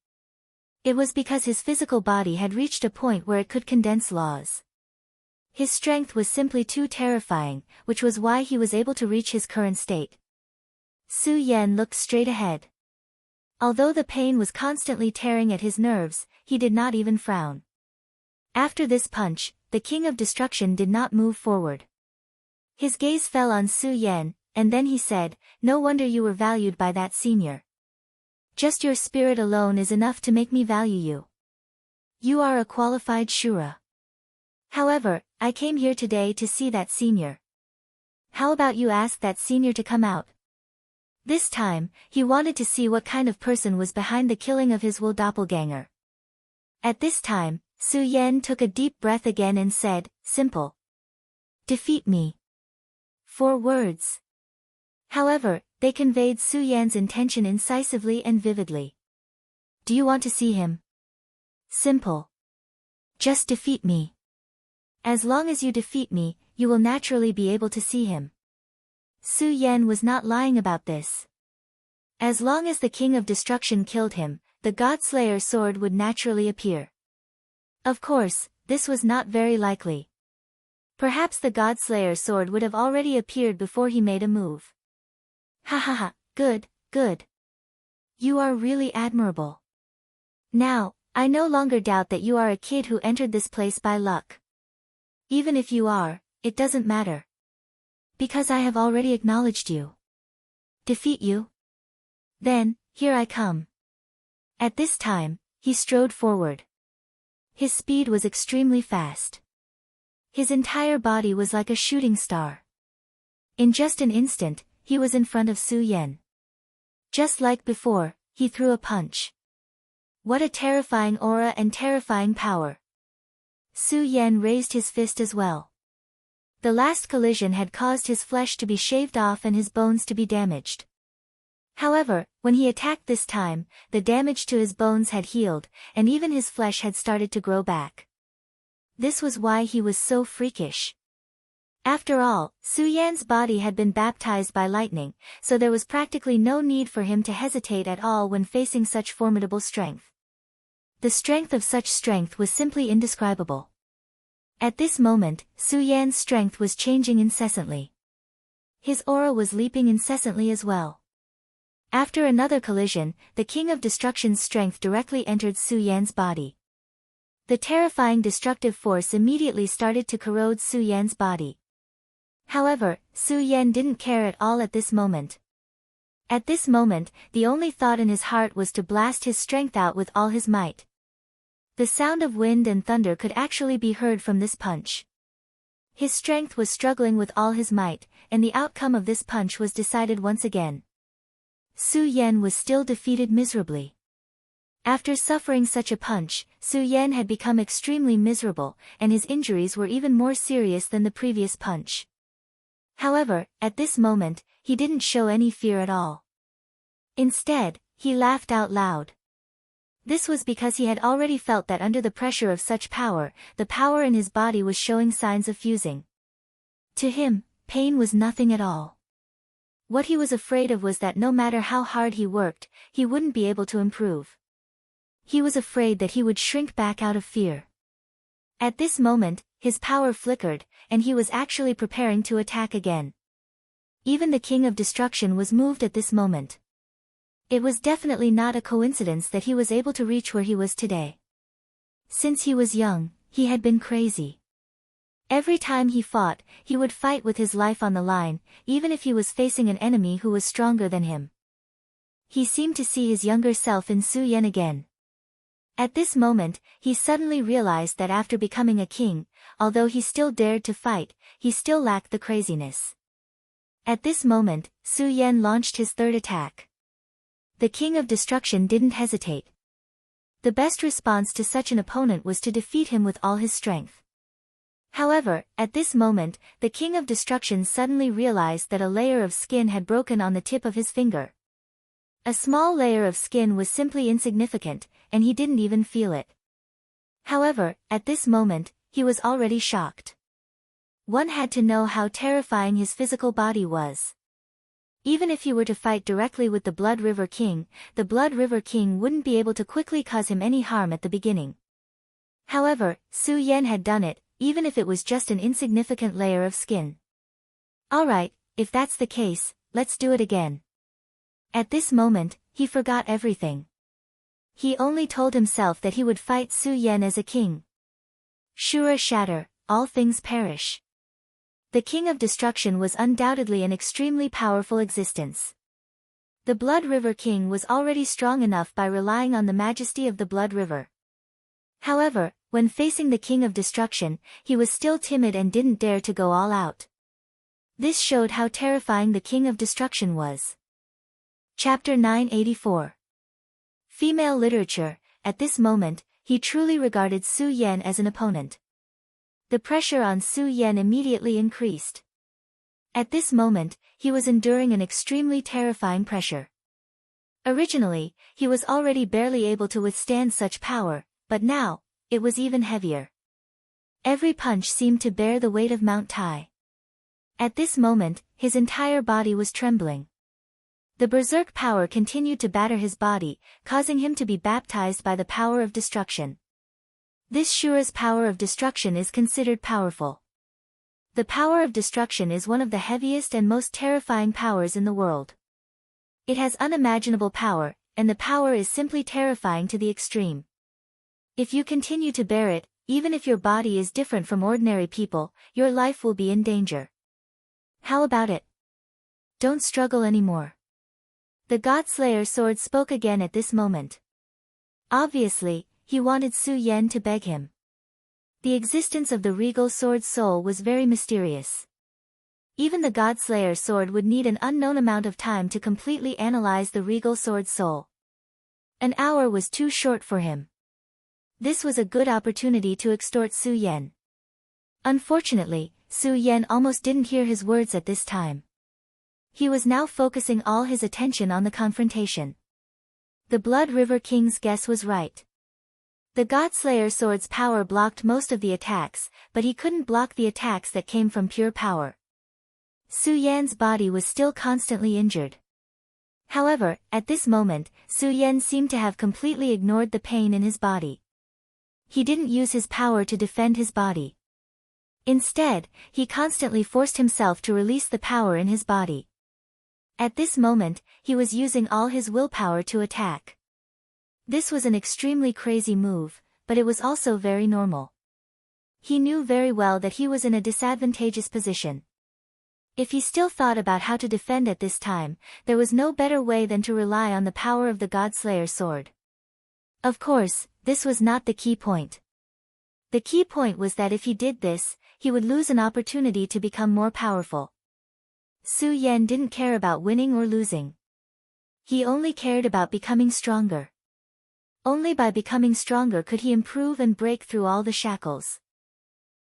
It was because his physical body had reached a point where it could condense laws. His strength was simply too terrifying, which was why he was able to reach his current state. Su Yan looked straight ahead. Although the pain was constantly tearing at his nerves, he did not even frown. After this punch, the King of Destruction did not move forward. His gaze fell on Su Yan, and then he said, "No wonder you were valued by that senior. Just your spirit alone is enough to make me value you. You are a qualified Shura. However, I came here today to see that senior. How about you ask that senior to come out?" This time, he wanted to see what kind of person was behind the killing of his doppelganger. At this time, Su Yan took a deep breath again and said, "Simple. Defeat me." 4 words. However, they conveyed Su Yan's intention incisively and vividly. "Do you want to see him?" "Simple. Just defeat me. As long as you defeat me, you will naturally be able to see him." Su Yan was not lying about this. As long as the King of Destruction killed him, the God-Slayer sword would naturally appear. Of course, this was not very likely. Perhaps the God-Slayer sword would have already appeared before he made a move. "Ha ha ha, good, good. You are really admirable. Now, I no longer doubt that you are a kid who entered this place by luck. Even if you are, it doesn't matter. Because I have already acknowledged you. Defeat you? Then, here I come." At this time, he strode forward. His speed was extremely fast. His entire body was like a shooting star. In just an instant, he was in front of Su Yan. Just like before, he threw a punch. What a terrifying aura and terrifying power. Su Yan raised his fist as well. The last collision had caused his flesh to be shaved off and his bones to be damaged. However, when he attacked this time, the damage to his bones had healed, and even his flesh had started to grow back. This was why he was so freakish. After all, Su Yan's body had been baptized by lightning, so there was practically no need for him to hesitate at all when facing such formidable strength. The strength of such strength was simply indescribable. At this moment, Su Yan's strength was changing incessantly. His aura was leaping incessantly as well. After another collision, the King of Destruction's strength directly entered Su Yan's body. The terrifying destructive force immediately started to corrode Su Yan's body. However, Su Yan didn't care at all at this moment. At this moment, the only thought in his heart was to blast his strength out with all his might. The sound of wind and thunder could actually be heard from this punch. His strength was struggling with all his might, and the outcome of this punch was decided once again. Su Yan was still defeated miserably. After suffering such a punch, Su Yan had become extremely miserable, and his injuries were even more serious than the previous punch. However, at this moment, he didn't show any fear at all. Instead, he laughed out loud. This was because he had already felt that under the pressure of such power, the power in his body was showing signs of fusing. To him, pain was nothing at all. What he was afraid of was that no matter how hard he worked, he wouldn't be able to improve. He was afraid that he would shrink back out of fear. At this moment, his power flickered, and he was actually preparing to attack again. Even the King of Destruction was moved at this moment. It was definitely not a coincidence that he was able to reach where he was today. Since he was young, he had been crazy. Every time he fought, he would fight with his life on the line, even if he was facing an enemy who was stronger than him. He seemed to see his younger self in Su Yan again. At this moment, he suddenly realized that after becoming a king, although he still dared to fight, he still lacked the craziness. At this moment, Su Yan launched his third attack. The King of Destruction didn't hesitate. The best response to such an opponent was to defeat him with all his strength. However, at this moment, the King of Destruction suddenly realized that a layer of skin had broken on the tip of his finger. A small layer of skin was simply insignificant, and he didn't even feel it. However, at this moment, he was already shocked. One had to know how terrifying his physical body was. Even if he were to fight directly with the Blood River King, the Blood River King wouldn't be able to quickly cause him any harm at the beginning. However, Su Yan had done it, even if it was just an insignificant layer of skin. Alright, if that's the case, let's do it again. At this moment, he forgot everything. He only told himself that he would fight Su Yan as a king. Shura shatter, all things perish. The King of Destruction was undoubtedly an extremely powerful existence. The Blood River King was already strong enough by relying on the majesty of the Blood River. However, when facing the King of Destruction, he was still timid and didn't dare to go all out. This showed how terrifying the King of Destruction was. Chapter 984. Female Literature. At this moment, he truly regarded Su Yan as an opponent. The pressure on Su Yan immediately increased. At this moment, he was enduring an extremely terrifying pressure. Originally, he was already barely able to withstand such power, but now, it was even heavier. Every punch seemed to bear the weight of Mount Tai. At this moment, his entire body was trembling. The berserk power continued to batter his body, causing him to be baptized by the power of destruction. This Shura's power of destruction is considered powerful. The power of destruction is one of the heaviest and most terrifying powers in the world. It has unimaginable power, and the power is simply terrifying to the extreme. If you continue to bear it, even if your body is different from ordinary people, your life will be in danger. How about it? Don't struggle anymore. The God-Slayer sword spoke again at this moment. Obviously, he wanted Su Yan to beg him. The existence of the regal sword soul was very mysterious. Even the God-Slayer sword would need an unknown amount of time to completely analyze the regal sword soul. An hour was too short for him. This was a good opportunity to extort Su Yan. Unfortunately, Su Yan almost didn't hear his words at this time. He was now focusing all his attention on the confrontation. The Blood River King's guess was right. The Godslayer sword's power blocked most of the attacks, but he couldn't block the attacks that came from pure power. Su Yan's body was still constantly injured. However, at this moment, Su Yan seemed to have completely ignored the pain in his body. He didn't use his power to defend his body. Instead, he constantly forced himself to release the power in his body. At this moment, he was using all his willpower to attack. This was an extremely crazy move, but it was also very normal. He knew very well that he was in a disadvantageous position. If he still thought about how to defend at this time, there was no better way than to rely on the power of the Godslayer sword. Of course, this was not the key point. The key point was that if he did this, he would lose an opportunity to become more powerful. Su Yan didn't care about winning or losing. He only cared about becoming stronger. Only by becoming stronger could he improve and break through all the shackles.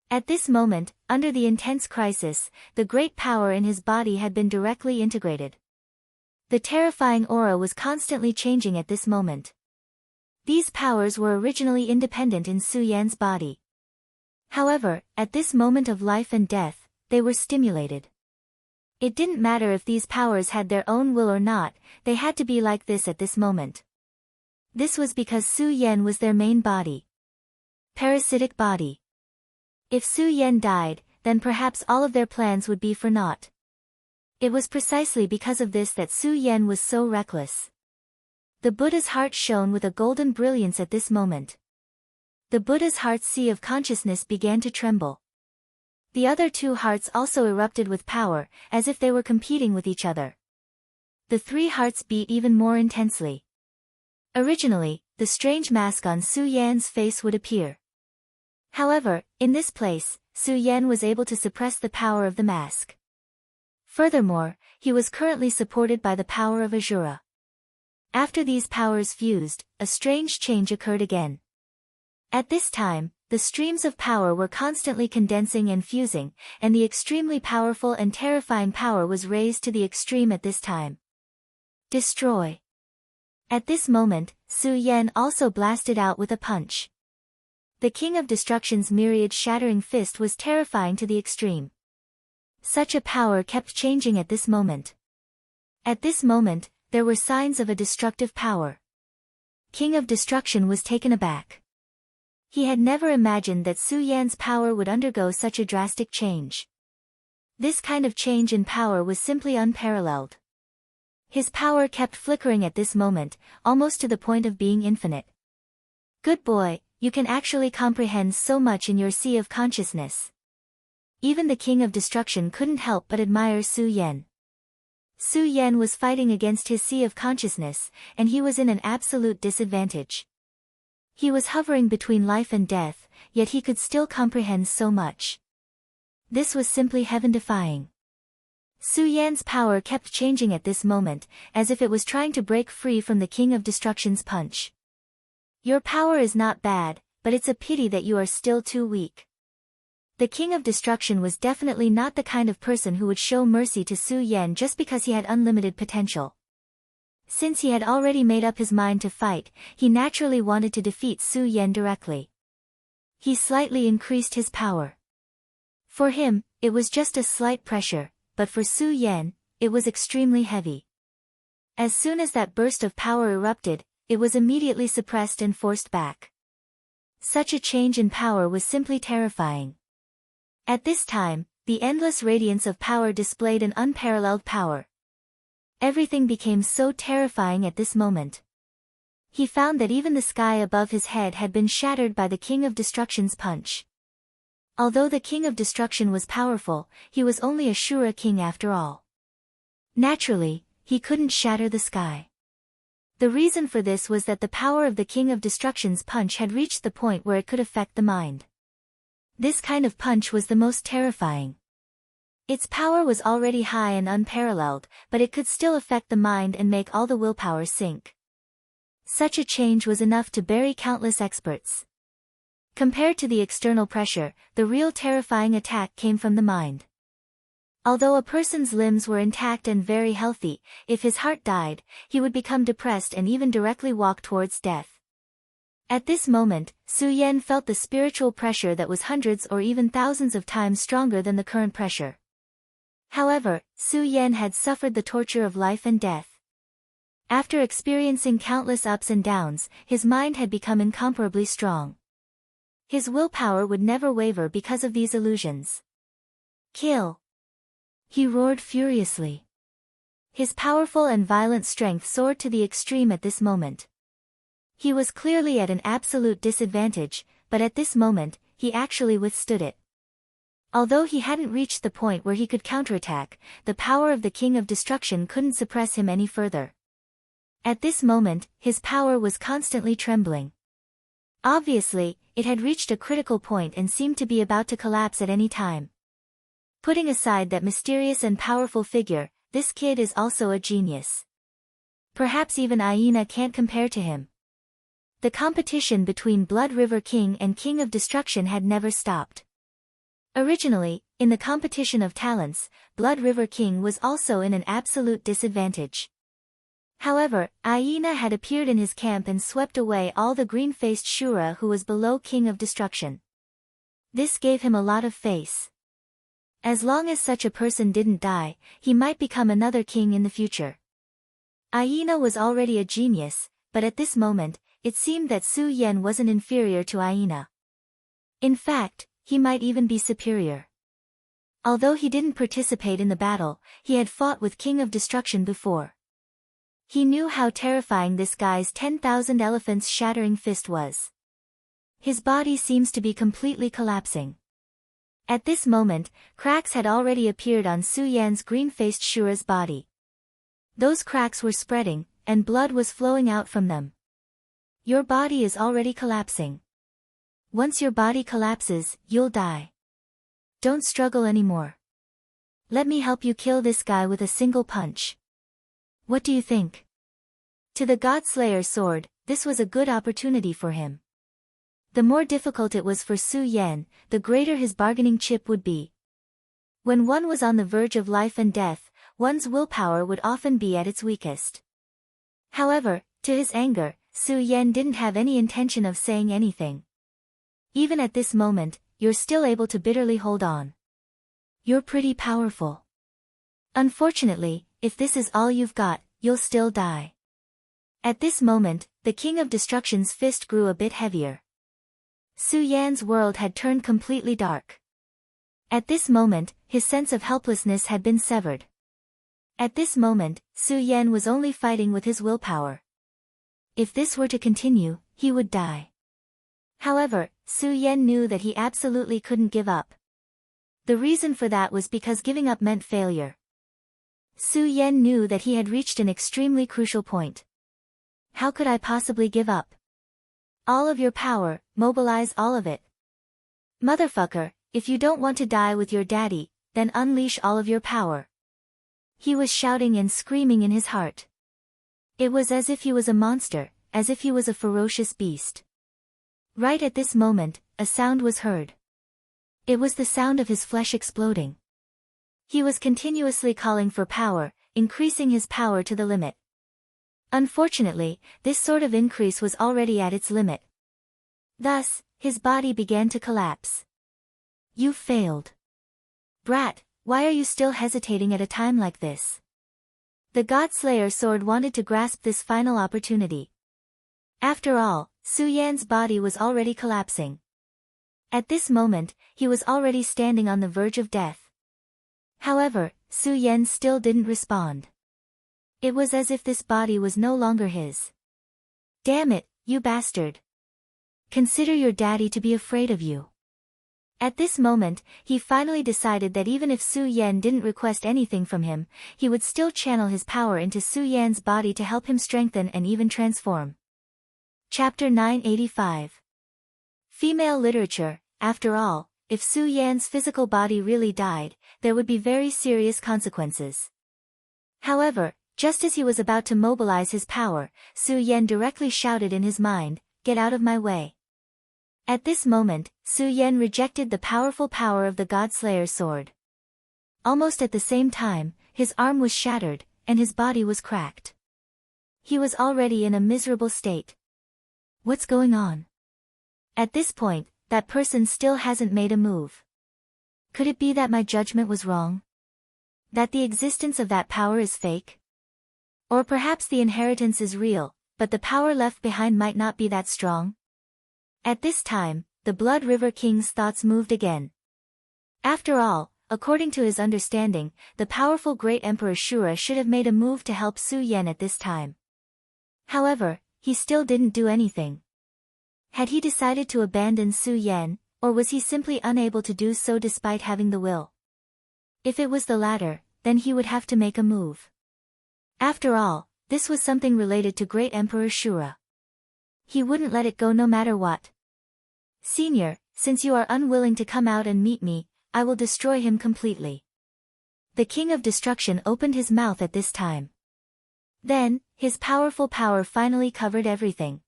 At this moment, under the intense crisis, the great power in his body had been directly integrated. The terrifying aura was constantly changing at this moment. These powers were originally independent in Su Yan's body. However, at this moment of life and death, they were stimulated. It didn't matter if these powers had their own will or not, they had to be like this at this moment. This was because Su Yan was their main body. Parasitic body. If Su Yan died, then perhaps all of their plans would be for naught. It was precisely because of this that Su Yan was so reckless. The Buddha's heart shone with a golden brilliance at this moment. The Buddha's heart's sea of consciousness began to tremble. The other two hearts also erupted with power, as if they were competing with each other. The three hearts beat even more intensely. Originally, the strange mask on Su Yan's face would appear. However, in this place, Su Yan was able to suppress the power of the mask. Furthermore, he was currently supported by the power of Azura. After these powers fused, a strange change occurred again. At this time, the streams of power were constantly condensing and fusing, and the extremely powerful and terrifying power was raised to the extreme at this time. Destroy. At this moment, Su Yan also blasted out with a punch. The King of Destruction's myriad shattering fist was terrifying to the extreme. Such a power kept changing at this moment. At this moment, there were signs of a destructive power. King of Destruction was taken aback. He had never imagined that Su Yan's power would undergo such a drastic change. This kind of change in power was simply unparalleled. His power kept flickering at this moment, almost to the point of being infinite. Good boy, you can actually comprehend so much in your sea of consciousness. Even the King of Destruction couldn't help but admire Su Yan. Su Yan was fighting against his sea of consciousness, and he was in an absolute disadvantage. He was hovering between life and death, yet he could still comprehend so much. This was simply heaven-defying. Su Yan's power kept changing at this moment, as if it was trying to break free from the King of Destruction's punch. Your power is not bad, but it's a pity that you are still too weak. The King of Destruction was definitely not the kind of person who would show mercy to Su Yan just because he had unlimited potential. Since he had already made up his mind to fight, he naturally wanted to defeat Su Yan directly. He slightly increased his power. For him, it was just a slight pressure, but for Su Yan, it was extremely heavy. As soon as that burst of power erupted, it was immediately suppressed and forced back. Such a change in power was simply terrifying. At this time, the endless radiance of power displayed an unparalleled power. Everything became so terrifying at this moment. He found that even the sky above his head had been shattered by the King of Destruction's punch. Although the King of Destruction was powerful, he was only a Shura king after all. Naturally, he couldn't shatter the sky. The reason for this was that the power of the King of Destruction's punch had reached the point where it could affect the mind. This kind of punch was the most terrifying. Its power was already high and unparalleled, but it could still affect the mind and make all the willpower sink. Such a change was enough to bury countless experts. Compared to the external pressure, the real terrifying attack came from the mind. Although a person's limbs were intact and very healthy, if his heart died, he would become depressed and even directly walk towards death. At this moment, Su Yan felt the spiritual pressure that was hundreds or even thousands of times stronger than the current pressure. However, Su Yan had suffered the torture of life and death. After experiencing countless ups and downs, his mind had become incomparably strong. His willpower would never waver because of these illusions. Kill! He roared furiously. His powerful and violent strength soared to the extreme at this moment. He was clearly at an absolute disadvantage, but at this moment, he actually withstood it. Although he hadn't reached the point where he could counterattack, the power of the King of Destruction couldn't suppress him any further. At this moment, his power was constantly trembling. Obviously, it had reached a critical point and seemed to be about to collapse at any time. Putting aside that mysterious and powerful figure, this kid is also a genius. Perhaps even Aina can't compare to him. The competition between Blood River King and King of Destruction had never stopped. Originally, in the competition of talents, Blood River King was also in an absolute disadvantage. However, Aina had appeared in his camp and swept away all the green-faced Shura who was below King of Destruction. This gave him a lot of face. As long as such a person didn't die, he might become another king in the future. Aina was already a genius, but at this moment, it seemed that Su Yan wasn't inferior to Aina. In fact, he might even be superior. Although he didn't participate in the battle, he had fought with King of Destruction before. He knew how terrifying this guy's 10,000 elephants shattering fist was. His body seems to be completely collapsing. At this moment, cracks had already appeared on Su Yan's green-faced Shura's body. Those cracks were spreading, and blood was flowing out from them. Your body is already collapsing. Once your body collapses, you'll die. Don't struggle anymore. Let me help you kill this guy with a single punch. What do you think? To the God-Slayer's sword, this was a good opportunity for him. The more difficult it was for Su Yan, the greater his bargaining chip would be. When one was on the verge of life and death, one's willpower would often be at its weakest. However, to his anger, Su Yan didn't have any intention of saying anything. Even at this moment, you're still able to bitterly hold on. You're pretty powerful. Unfortunately, if this is all you've got, you'll still die. At this moment, the King of Destruction's fist grew a bit heavier. Su Yan's world had turned completely dark. At this moment, his sense of helplessness had been severed. At this moment, Su Yan was only fighting with his willpower. If this were to continue, he would die. However, Su Yan knew that he absolutely couldn't give up. The reason for that was because giving up meant failure. Su Yan knew that he had reached an extremely crucial point. How could I possibly give up? All of your power, mobilize all of it. Motherfucker, if you don't want to die with your daddy, then unleash all of your power. He was shouting and screaming in his heart. It was as if he was a monster, as if he was a ferocious beast. Right at this moment, a sound was heard. It was the sound of his flesh exploding. He was continuously calling for power, increasing his power to the limit. Unfortunately, this sort of increase was already at its limit. Thus, his body began to collapse. You failed. Brat, why are you still hesitating at a time like this? The God-Slayer sword wanted to grasp this final opportunity. After all, Su Yan's body was already collapsing. At this moment, he was already standing on the verge of death. However, Su Yan still didn't respond. It was as if this body was no longer his. Damn it, you bastard. Consider your daddy to be afraid of you. At this moment, he finally decided that even if Su Yan didn't request anything from him, he would still channel his power into Su Yan's body to help him strengthen and even transform. Chapter 985. Female literature. After all, if Su Yan's physical body really died, there would be very serious consequences. However, just as he was about to mobilize his power, Su Yan directly shouted in his mind, "Get out of my way." At this moment, Su Yan rejected the powerful power of the God-Slayer's sword. Almost at the same time, his arm was shattered, and his body was cracked. He was already in a miserable state. What's going on? At this point, that person still hasn't made a move. Could it be that my judgment was wrong? That the existence of that power is fake? Or perhaps the inheritance is real, but the power left behind might not be that strong? At this time, the Blood River King's thoughts moved again. After all, according to his understanding, the powerful great Emperor Shura should have made a move to help Su Yan at this time. However, he still didn't do anything. Had he decided to abandon Su Yan, or was he simply unable to do so despite having the will? If it was the latter, then he would have to make a move. After all, this was something related to great Emperor Shura. He wouldn't let it go no matter what. Senior, since you are unwilling to come out and meet me, I will destroy him completely. The King of Destruction opened his mouth at this time. Then, his powerful power finally covered everything.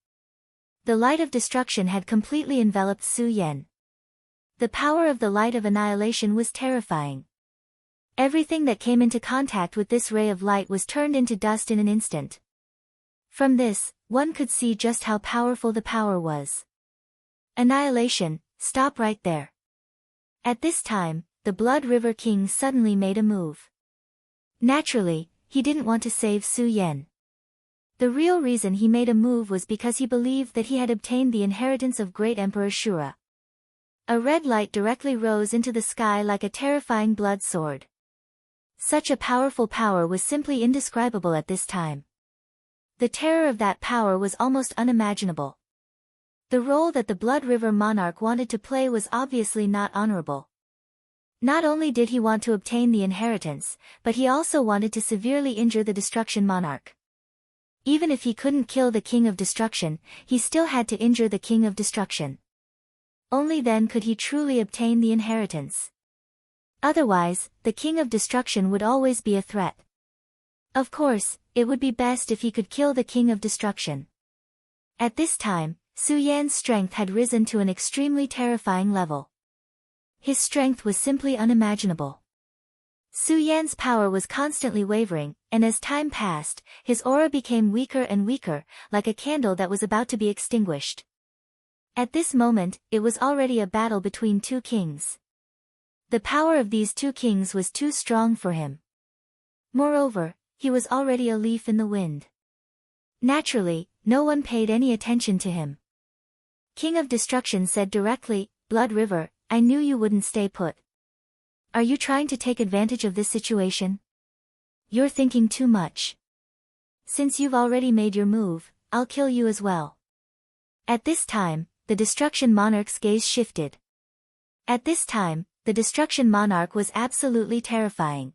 The light of destruction had completely enveloped Su Yan. The power of the light of annihilation was terrifying. Everything that came into contact with this ray of light was turned into dust in an instant. From this, one could see just how powerful the power was. Annihilation, stop right there. At this time, the Blood River King suddenly made a move. Naturally, he didn't want to save Su Yan. The real reason he made a move was because he believed that he had obtained the inheritance of great Emperor Shura. A red light directly rose into the sky like a terrifying blood sword. Such a powerful power was simply indescribable at this time. The terror of that power was almost unimaginable. The role that the Blood River monarch wanted to play was obviously not honorable. Not only did he want to obtain the inheritance, but he also wanted to severely injure the Destruction monarch. Even if he couldn't kill the King of Destruction, he still had to injure the King of Destruction. Only then could he truly obtain the inheritance. Otherwise, the King of Destruction would always be a threat. Of course, it would be best if he could kill the King of Destruction. At this time, Su Yan's strength had risen to an extremely terrifying level. His strength was simply unimaginable. Su Yan's power was constantly wavering, and as time passed, his aura became weaker and weaker, like a candle that was about to be extinguished. At this moment, it was already a battle between two kings. The power of these two kings was too strong for him. Moreover, he was already a leaf in the wind. Naturally, no one paid any attention to him. King of Destruction said directly, "Blood River, I knew you wouldn't stay put. Are you trying to take advantage of this situation? You're thinking too much. Since you've already made your move, I'll kill you as well." At this time, the Destruction monarch's gaze shifted. At this time, the Destruction monarch was absolutely terrifying.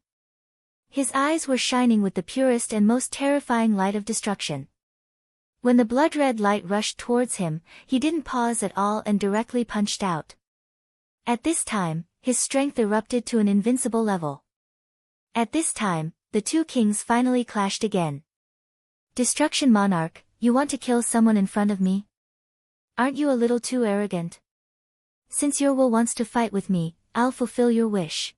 His eyes were shining with the purest and most terrifying light of destruction. When the blood-red light rushed towards him, he didn't pause at all and directly punched out. At this time, his strength erupted to an invincible level. At this time, the two kings finally clashed again. "Destruction monarch, you want to kill someone in front of me? Aren't you a little too arrogant? Since your will wants to fight with me, I'll fulfill your wish."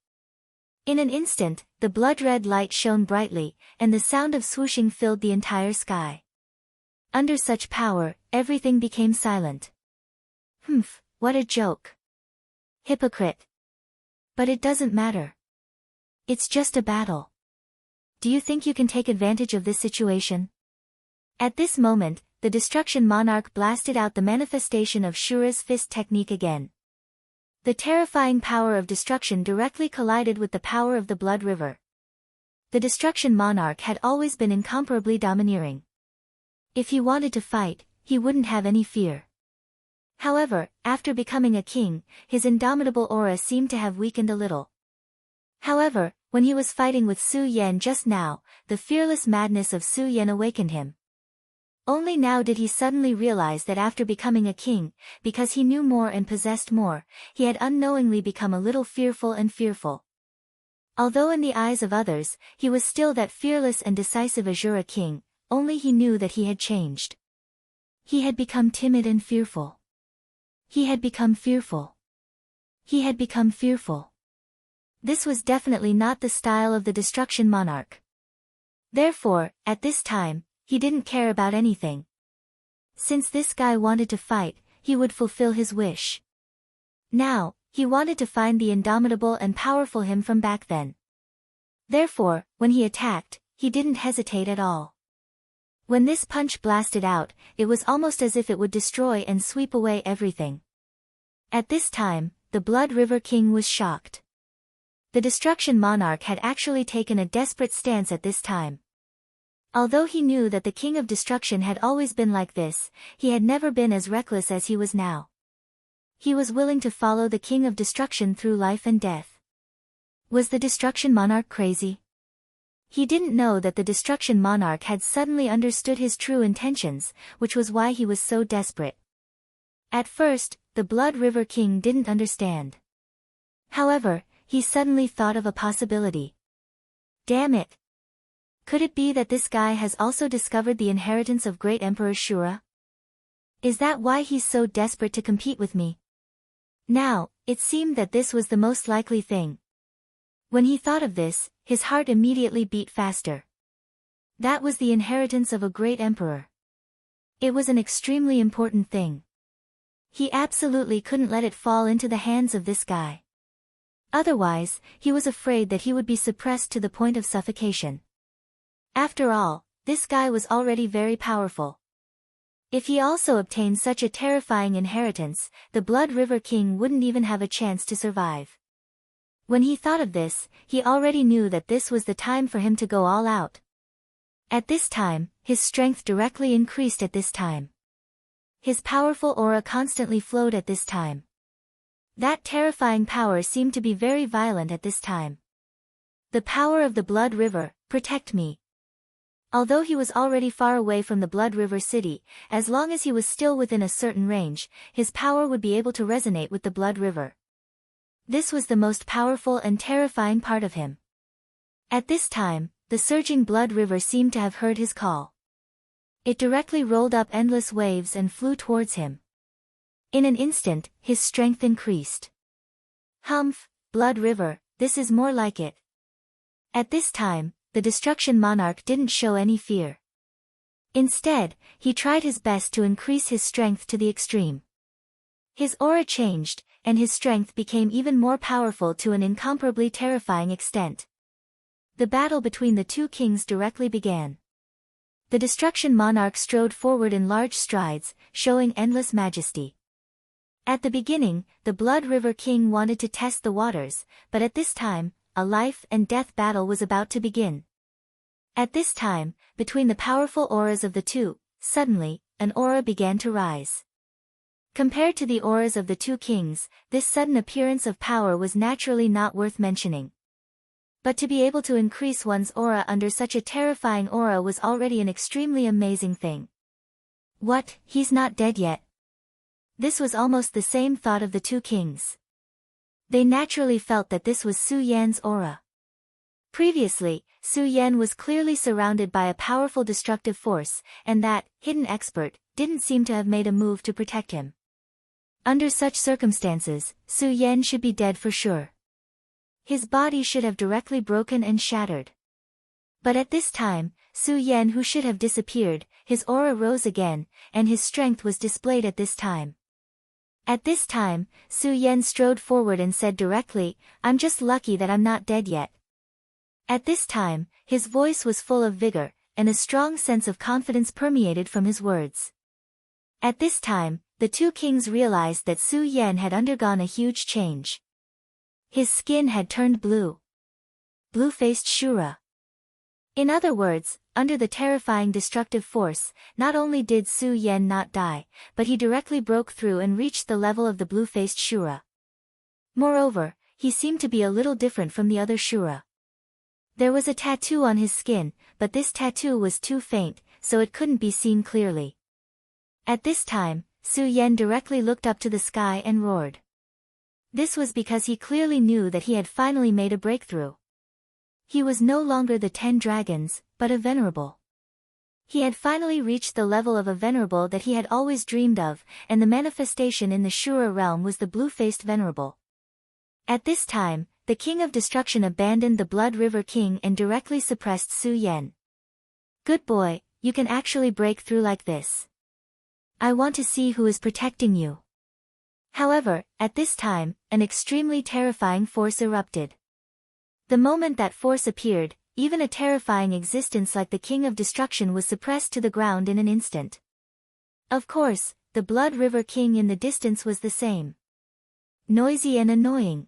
In an instant, the blood-red light shone brightly, and the sound of swooshing filled the entire sky. Under such power, everything became silent. "Humph, what a joke. Hypocrite. But it doesn't matter. It's just a battle. Do you think you can take advantage of this situation?" At this moment, the Destruction monarch blasted out the manifestation of Shura's fist technique again. The terrifying power of destruction directly collided with the power of the Blood River. The Destruction monarch had always been incomparably domineering. If he wanted to fight, he wouldn't have any fear. However, after becoming a king, his indomitable aura seemed to have weakened a little. However, when he was fighting with Su Yan just now, the fearless madness of Su Yan awakened him. Only now did he suddenly realize that after becoming a king, because he knew more and possessed more, he had unknowingly become a little fearful and fearful. Although in the eyes of others, he was still that fearless and decisive Azura king, only he knew that he had changed. He had become timid and fearful. He had become fearful. He had become fearful. This was definitely not the style of the Destruction Monarch. Therefore, at this time, he didn't care about anything. Since this guy wanted to fight, he would fulfill his wish. Now, he wanted to find the indomitable and powerful him from back then. Therefore, when he attacked, he didn't hesitate at all. When this punch blasted out, it was almost as if it would destroy and sweep away everything. At this time, the Blood River King was shocked. The Destruction Monarch had actually taken a desperate stance at this time. Although he knew that the King of Destruction had always been like this, he had never been as reckless as he was now. He was willing to follow the King of Destruction through life and death. Was the Destruction Monarch crazy? He didn't know that the Destruction Monarch had suddenly understood his true intentions, which was why he was so desperate. At first, the Blood River King didn't understand. However, he suddenly thought of a possibility. Damn it! Could it be that this guy has also discovered the inheritance of Great Emperor Shura? Is that why he's so desperate to compete with me? Now, it seemed that this was the most likely thing. When he thought of this, his heart immediately beat faster. That was the inheritance of a great emperor. It was an extremely important thing. He absolutely couldn't let it fall into the hands of this guy. Otherwise, he was afraid that he would be suppressed to the point of suffocation. After all, this guy was already very powerful. If he also obtained such a terrifying inheritance, the Blood River King wouldn't even have a chance to survive. When he thought of this, he already knew that this was the time for him to go all out. At this time, his strength directly increased at this time. His powerful aura constantly flowed at this time. That terrifying power seemed to be very violent at this time. The power of the Blood River, protect me. Although he was already far away from the Blood River City, as long as he was still within a certain range, his power would be able to resonate with the Blood River. This was the most powerful and terrifying part of him. At this time, the surging Blood River seemed to have heard his call. It directly rolled up endless waves and flew towards him. In an instant, his strength increased. Humph, Blood River, this is more like it. At this time, the Destruction Monarch didn't show any fear. Instead, he tried his best to increase his strength to the extreme. His aura changed, and his strength became even more powerful to an incomparably terrifying extent. The battle between the two kings directly began. The Destruction Monarch strode forward in large strides, showing endless majesty. At the beginning, the Blood River King wanted to test the waters, but at this time, a life and death battle was about to begin. At this time, between the powerful auras of the two, suddenly, an aura began to rise. Compared to the auras of the two kings, this sudden appearance of power was naturally not worth mentioning. But to be able to increase one's aura under such a terrifying aura was already an extremely amazing thing. What, he's not dead yet? This was almost the same thought of the two kings. They naturally felt that this was Su Yan's aura. Previously, Su Yan was clearly surrounded by a powerful destructive force, and that hidden expert didn't seem to have made a move to protect him. Under such circumstances, Su Yan should be dead for sure. His body should have directly broken and shattered. But at this time, Su Yan, who should have disappeared, his aura rose again, and his strength was displayed at this time. At this time, Su Yan strode forward and said directly, "I'm just lucky that I'm not dead yet." At this time, his voice was full of vigor, and a strong sense of confidence permeated from his words. At this time, the two kings realized that Su Yan had undergone a huge change. His skin had turned blue. Blue-faced Shura. In other words, under the terrifying destructive force, not only did Su Yan not die, but he directly broke through and reached the level of the blue-faced Shura. Moreover, he seemed to be a little different from the other Shura. There was a tattoo on his skin, but this tattoo was too faint, so it couldn't be seen clearly. At this time, Su Yan directly looked up to the sky and roared. This was because he clearly knew that he had finally made a breakthrough. He was no longer the 10 dragons, but a venerable. He had finally reached the level of a venerable that he had always dreamed of, and the manifestation in the Shura realm was the blue-faced venerable. At this time, the King of Destruction abandoned the Blood River King and directly suppressed Su Yan. Good boy, you can actually break through like this. I want to see who is protecting you. However, at this time, an extremely terrifying force erupted. The moment that force appeared, even a terrifying existence like the King of Destruction was suppressed to the ground in an instant. Of course, the Blood River King in the distance was the same. Noisy and annoying.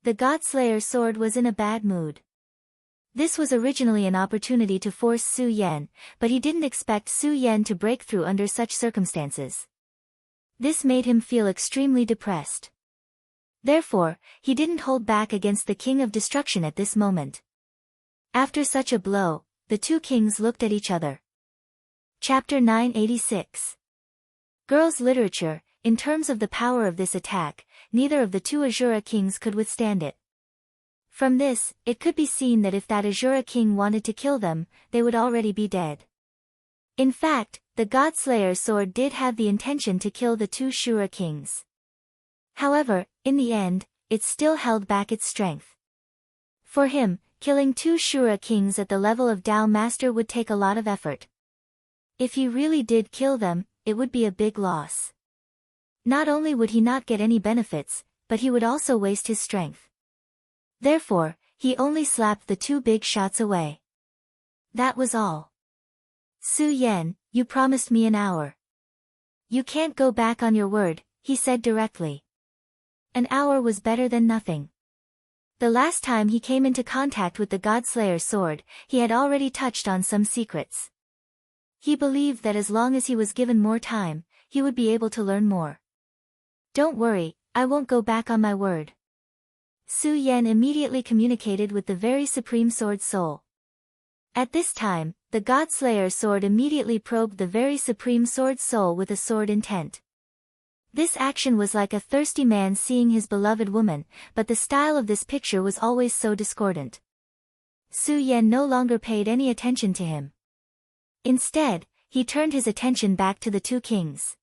The Godslayer sword was in a bad mood. This was originally an opportunity to force Su Yan, but he didn't expect Su Yan to break through under such circumstances. This made him feel extremely depressed. Therefore, he didn't hold back against the King of Destruction at this moment. After such a blow, the two kings looked at each other. Chapter 986. Girls' Literature. In terms of the power of this attack, neither of the two Azura kings could withstand it. From this, it could be seen that if that Azura king wanted to kill them, they would already be dead. In fact, the Godslayer sword did have the intention to kill the two Shura kings. However, in the end, it still held back its strength. For him, killing two Shura kings at the level of Dao Master would take a lot of effort. If he really did kill them, it would be a big loss. Not only would he not get any benefits, but he would also waste his strength. Therefore, he only slapped the two big shots away. That was all. Su Yan, you promised me an hour. You can't go back on your word, he said directly. An hour was better than nothing. The last time he came into contact with the Godslayer sword, he had already touched on some secrets. He believed that as long as he was given more time, he would be able to learn more. Don't worry, I won't go back on my word. Su Yan immediately communicated with the very supreme sword soul. At this time, the Godslayer sword immediately probed the very supreme sword soul with a sword intent. This action was like a thirsty man seeing his beloved woman, but the style of this picture was always so discordant. Su Yan no longer paid any attention to him. Instead, he turned his attention back to the two kings.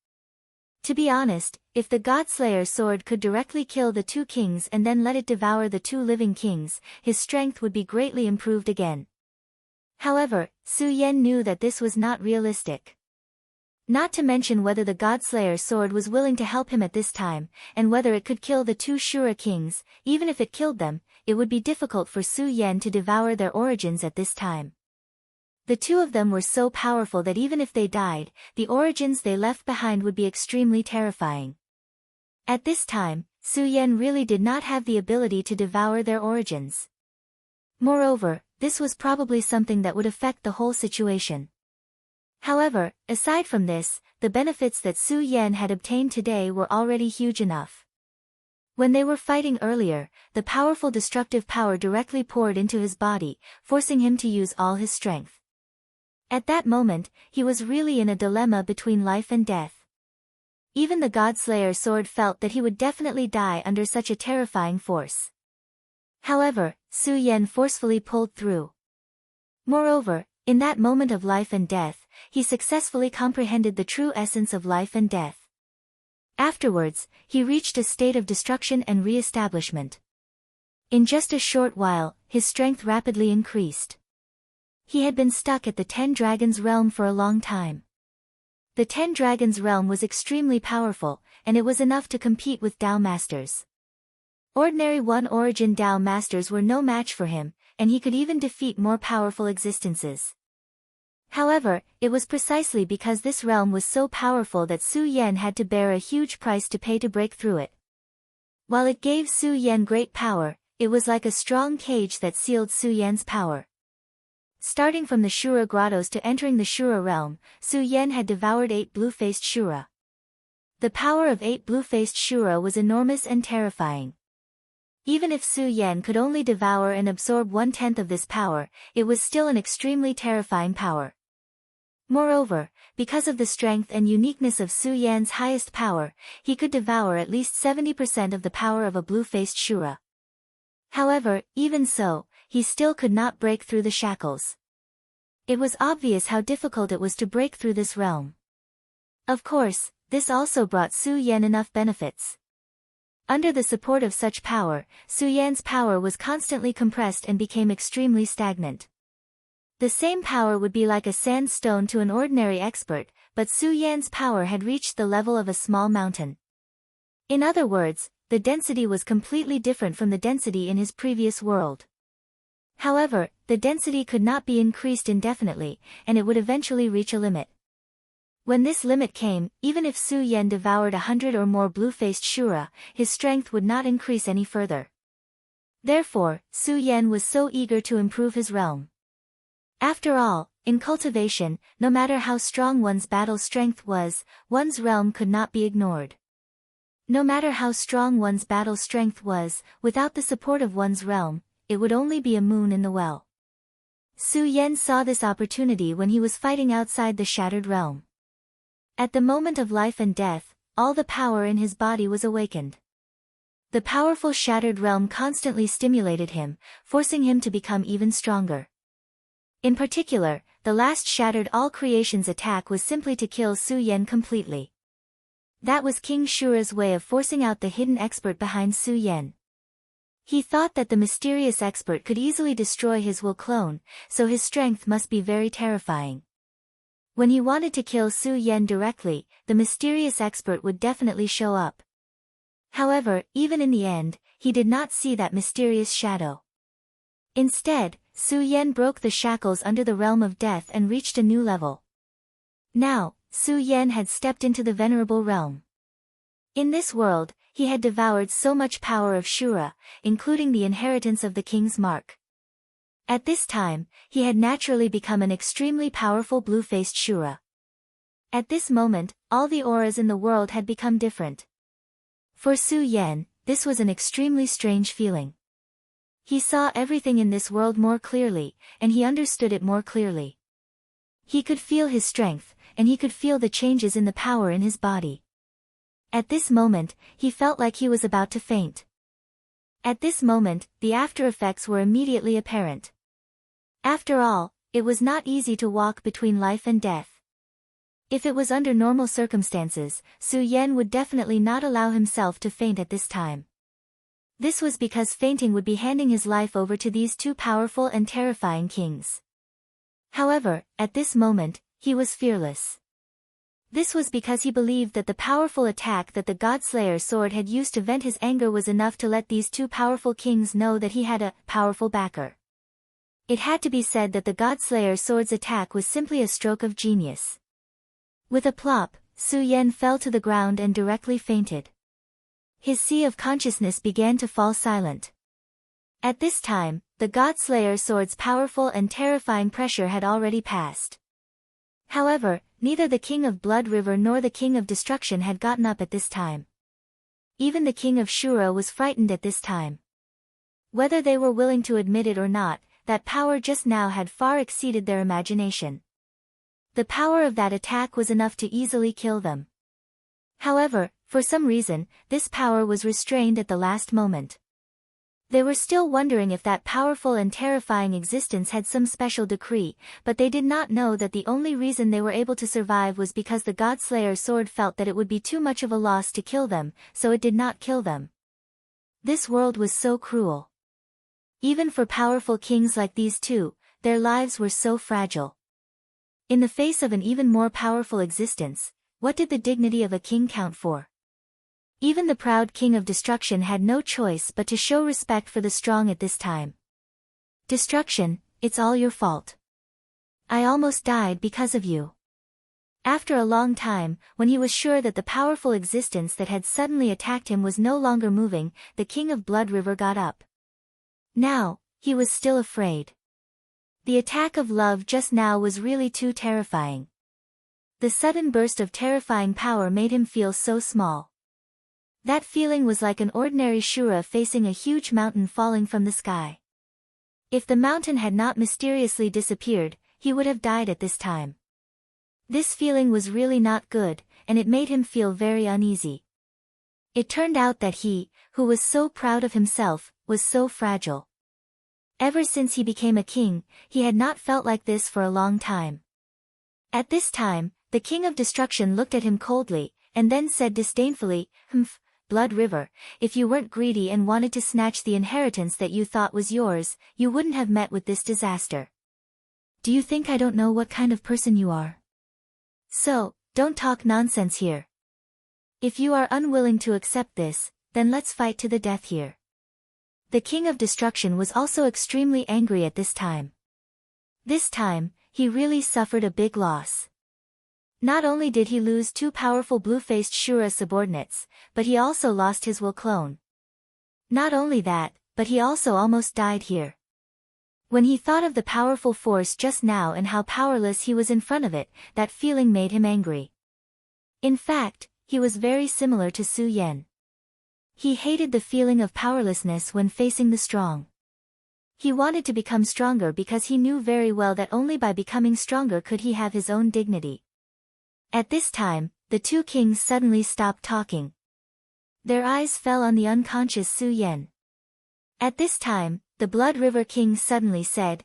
To be honest, if the Godslayer sword could directly kill the two kings and then let it devour the two living kings, his strength would be greatly improved again. However, Su Yan knew that this was not realistic. Not to mention whether the Godslayer sword was willing to help him at this time, and whether it could kill the two Shura kings. Even if it killed them, it would be difficult for Su Yan to devour their origins at this time. The two of them were so powerful that even if they died, the origins they left behind would be extremely terrifying. At this time, Su Yan really did not have the ability to devour their origins. Moreover, this was probably something that would affect the whole situation. However, aside from this, the benefits that Su Yan had obtained today were already huge enough. When they were fighting earlier, the powerful destructive power directly poured into his body, forcing him to use all his strength. At that moment, he was really in a dilemma between life and death. Even the Godslayer sword felt that he would definitely die under such a terrifying force. However, Su Yan forcefully pulled through. Moreover, in that moment of life and death, he successfully comprehended the true essence of life and death. Afterwards, he reached a state of destruction and re-establishment. In just a short while, his strength rapidly increased. He had been stuck at the 10 Dragons realm for a long time. The 10 Dragons realm was extremely powerful, and it was enough to compete with Dao Masters. Ordinary one origin Dao Masters were no match for him, and he could even defeat more powerful existences. However, it was precisely because this realm was so powerful that Su Yan had to bear a huge price to pay to break through it. While it gave Su Yan great power, it was like a strong cage that sealed Su Yan's power. Starting from the Shura grottos to entering the Shura realm, Su Yan had devoured 8 blue-faced Shura. The power of 8 blue-faced Shura was enormous and terrifying. Even if Su Yan could only devour and absorb 1/10 of this power, it was still an extremely terrifying power. Moreover, because of the strength and uniqueness of Su Yan's highest power, he could devour at least 70% of the power of a blue-faced Shura. However, even so, he still could not break through the shackles. It was obvious how difficult it was to break through this realm. Of course, this also brought Su Yan enough benefits. Under the support of such power, Su Yan's power was constantly compressed and became extremely stagnant. The same power would be like a sandstone to an ordinary expert, but Su Yan's power had reached the level of a small mountain. In other words, the density was completely different from the density in his previous world. However, the density could not be increased indefinitely, and it would eventually reach a limit. When this limit came, even if Su Yan devoured 100 or more blue-faced Shura, his strength would not increase any further. Therefore, Su Yan was so eager to improve his realm. After all, in cultivation, no matter how strong one's battle strength was, one's realm could not be ignored. No matter how strong one's battle strength was, without the support of one's realm, it would only be a moon in the well. Su Yan saw this opportunity when he was fighting outside the shattered realm. At the moment of life and death, all the power in his body was awakened. The powerful shattered realm constantly stimulated him, forcing him to become even stronger. In particular, the last shattered all creations attack was simply to kill Su Yan completely. That was King Shura's way of forcing out the hidden expert behind Su Yan. He thought that the mysterious expert could easily destroy his will clone, so his strength must be very terrifying. When he wanted to kill Su Yan directly, the mysterious expert would definitely show up. However, even in the end, he did not see that mysterious shadow. Instead, Su Yan broke the shackles under the realm of death and reached a new level. Now, Su Yan had stepped into the venerable realm. In this world, he had devoured so much power of Shura, including the inheritance of the king's mark. At this time, he had naturally become an extremely powerful blue-faced Shura. At this moment, all the auras in the world had become different. For Su Yan, this was an extremely strange feeling. He saw everything in this world more clearly, and he understood it more clearly. He could feel his strength, and he could feel the changes in the power in his body. At this moment, he felt like he was about to faint. At this moment, the after effects were immediately apparent. After all, it was not easy to walk between life and death. If it was under normal circumstances, Su Yan would definitely not allow himself to faint at this time. This was because fainting would be handing his life over to these two powerful and terrifying kings. However, at this moment, he was fearless. This was because he believed that the powerful attack that the Godslayer sword had used to vent his anger was enough to let these two powerful kings know that he had a powerful backer. It had to be said that the Godslayer sword's attack was simply a stroke of genius. With a plop, Su Yan fell to the ground and directly fainted. His sea of consciousness began to fall silent. At this time, the Godslayer sword's powerful and terrifying pressure had already passed. However, neither the King of Blood River nor the King of Destruction had gotten up at this time. Even the King of Shura was frightened at this time. Whether they were willing to admit it or not, that power just now had far exceeded their imagination. The power of that attack was enough to easily kill them. However, for some reason, this power was restrained at the last moment. They were still wondering if that powerful and terrifying existence had some special decree, but they did not know that the only reason they were able to survive was because the Godslayer sword felt that it would be too much of a loss to kill them, so it did not kill them. This world was so cruel. Even for powerful kings like these two, their lives were so fragile. In the face of an even more powerful existence, what did the dignity of a king count for? Even the proud King of Destruction had no choice but to show respect for the strong at this time. Destruction, it's all your fault. I almost died because of you. After a long time, when he was sure that the powerful existence that had suddenly attacked him was no longer moving, the King of Blood River got up. Now, he was still afraid. The attack of love just now was really too terrifying. The sudden burst of terrifying power made him feel so small. That feeling was like an ordinary Shura facing a huge mountain falling from the sky. If the mountain had not mysteriously disappeared, he would have died at this time. This feeling was really not good, and it made him feel very uneasy. It turned out that he, who was so proud of himself, was so fragile. Ever since he became a king, he had not felt like this for a long time. At this time, the King of Destruction looked at him coldly, and then said disdainfully, Blood River, if you weren't greedy and wanted to snatch the inheritance that you thought was yours, you wouldn't have met with this disaster. Do you think I don't know what kind of person you are? So, don't talk nonsense here. If you are unwilling to accept this, then let's fight to the death here. The King of Destruction was also extremely angry at this time. This time, he really suffered a big loss. Not only did he lose two powerful blue-faced Shura subordinates, but he also lost his will clone. Not only that, but he also almost died here. When he thought of the powerful force just now and how powerless he was in front of it, that feeling made him angry. In fact, he was very similar to Su Yan. He hated the feeling of powerlessness when facing the strong. He wanted to become stronger because he knew very well that only by becoming stronger could he have his own dignity. At this time, the two kings suddenly stopped talking. Their eyes fell on the unconscious Su Yan. At this time, the Blood River King suddenly said,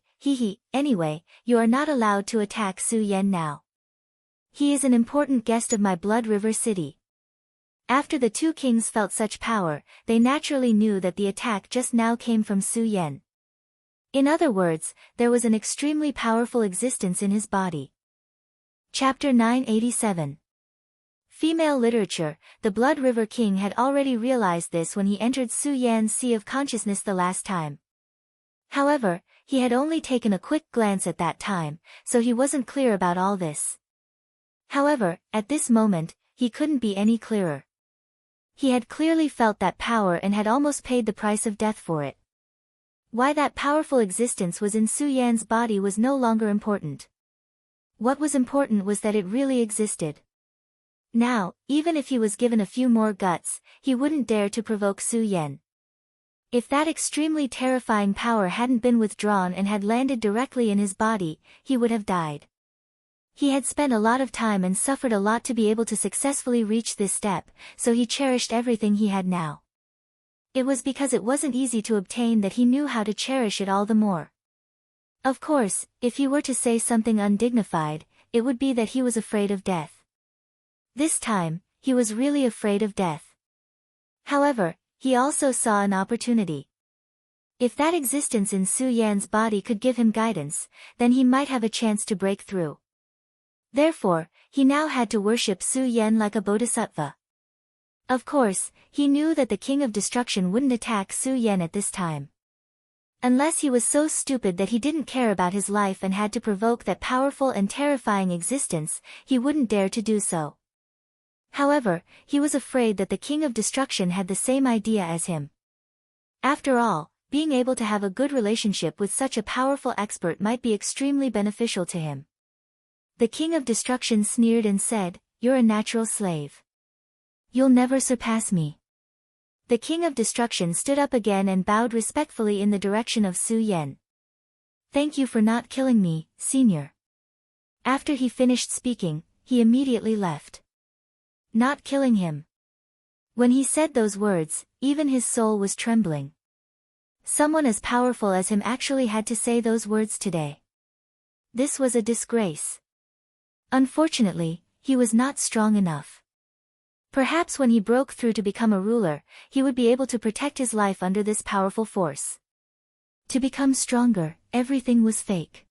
anyway, you are not allowed to attack Su Yan now. He is an important guest of my Blood River city. After the two kings felt such power, they naturally knew that the attack just now came from Su Yan. In other words, there was an extremely powerful existence in his body. Chapter 987. Female Literature. The Blood River King had already realized this when he entered Su Yan's Sea of Consciousness the last time. However, he had only taken a quick glance at that time, so he wasn't clear about all this. However, at this moment, he couldn't be any clearer. He had clearly felt that power and had almost paid the price of death for it. Why that powerful existence was in Su Yan's body was no longer important. What was important was that it really existed. Now, even if he was given a few more guts, he wouldn't dare to provoke Su Yan. If that extremely terrifying power hadn't been withdrawn and had landed directly in his body, he would have died. He had spent a lot of time and suffered a lot to be able to successfully reach this step, so he cherished everything he had now. It was because it wasn't easy to obtain that he knew how to cherish it all the more. Of course, if he were to say something undignified, it would be that he was afraid of death. This time, he was really afraid of death. However, he also saw an opportunity. If that existence in Su Yan's body could give him guidance, then he might have a chance to break through. Therefore, he now had to worship Su Yan like a bodhisattva. Of course, he knew that the King of Destruction wouldn't attack Su Yan at this time. Unless he was so stupid that he didn't care about his life and had to provoke that powerful and terrifying existence, he wouldn't dare to do so. However, he was afraid that the King of Destruction had the same idea as him. After all, being able to have a good relationship with such a powerful expert might be extremely beneficial to him. The King of Destruction sneered and said, "You're a natural slave. You'll never surpass me." The King of Destruction stood up again and bowed respectfully in the direction of Su Yan. "Thank you for not killing me, Senior." After he finished speaking, he immediately left. Not killing him. When he said those words, even his soul was trembling. Someone as powerful as him actually had to say those words today. This was a disgrace. Unfortunately, he was not strong enough. Perhaps when he broke through to become a ruler, he would be able to protect his life under this powerful force. To become stronger, everything was fake.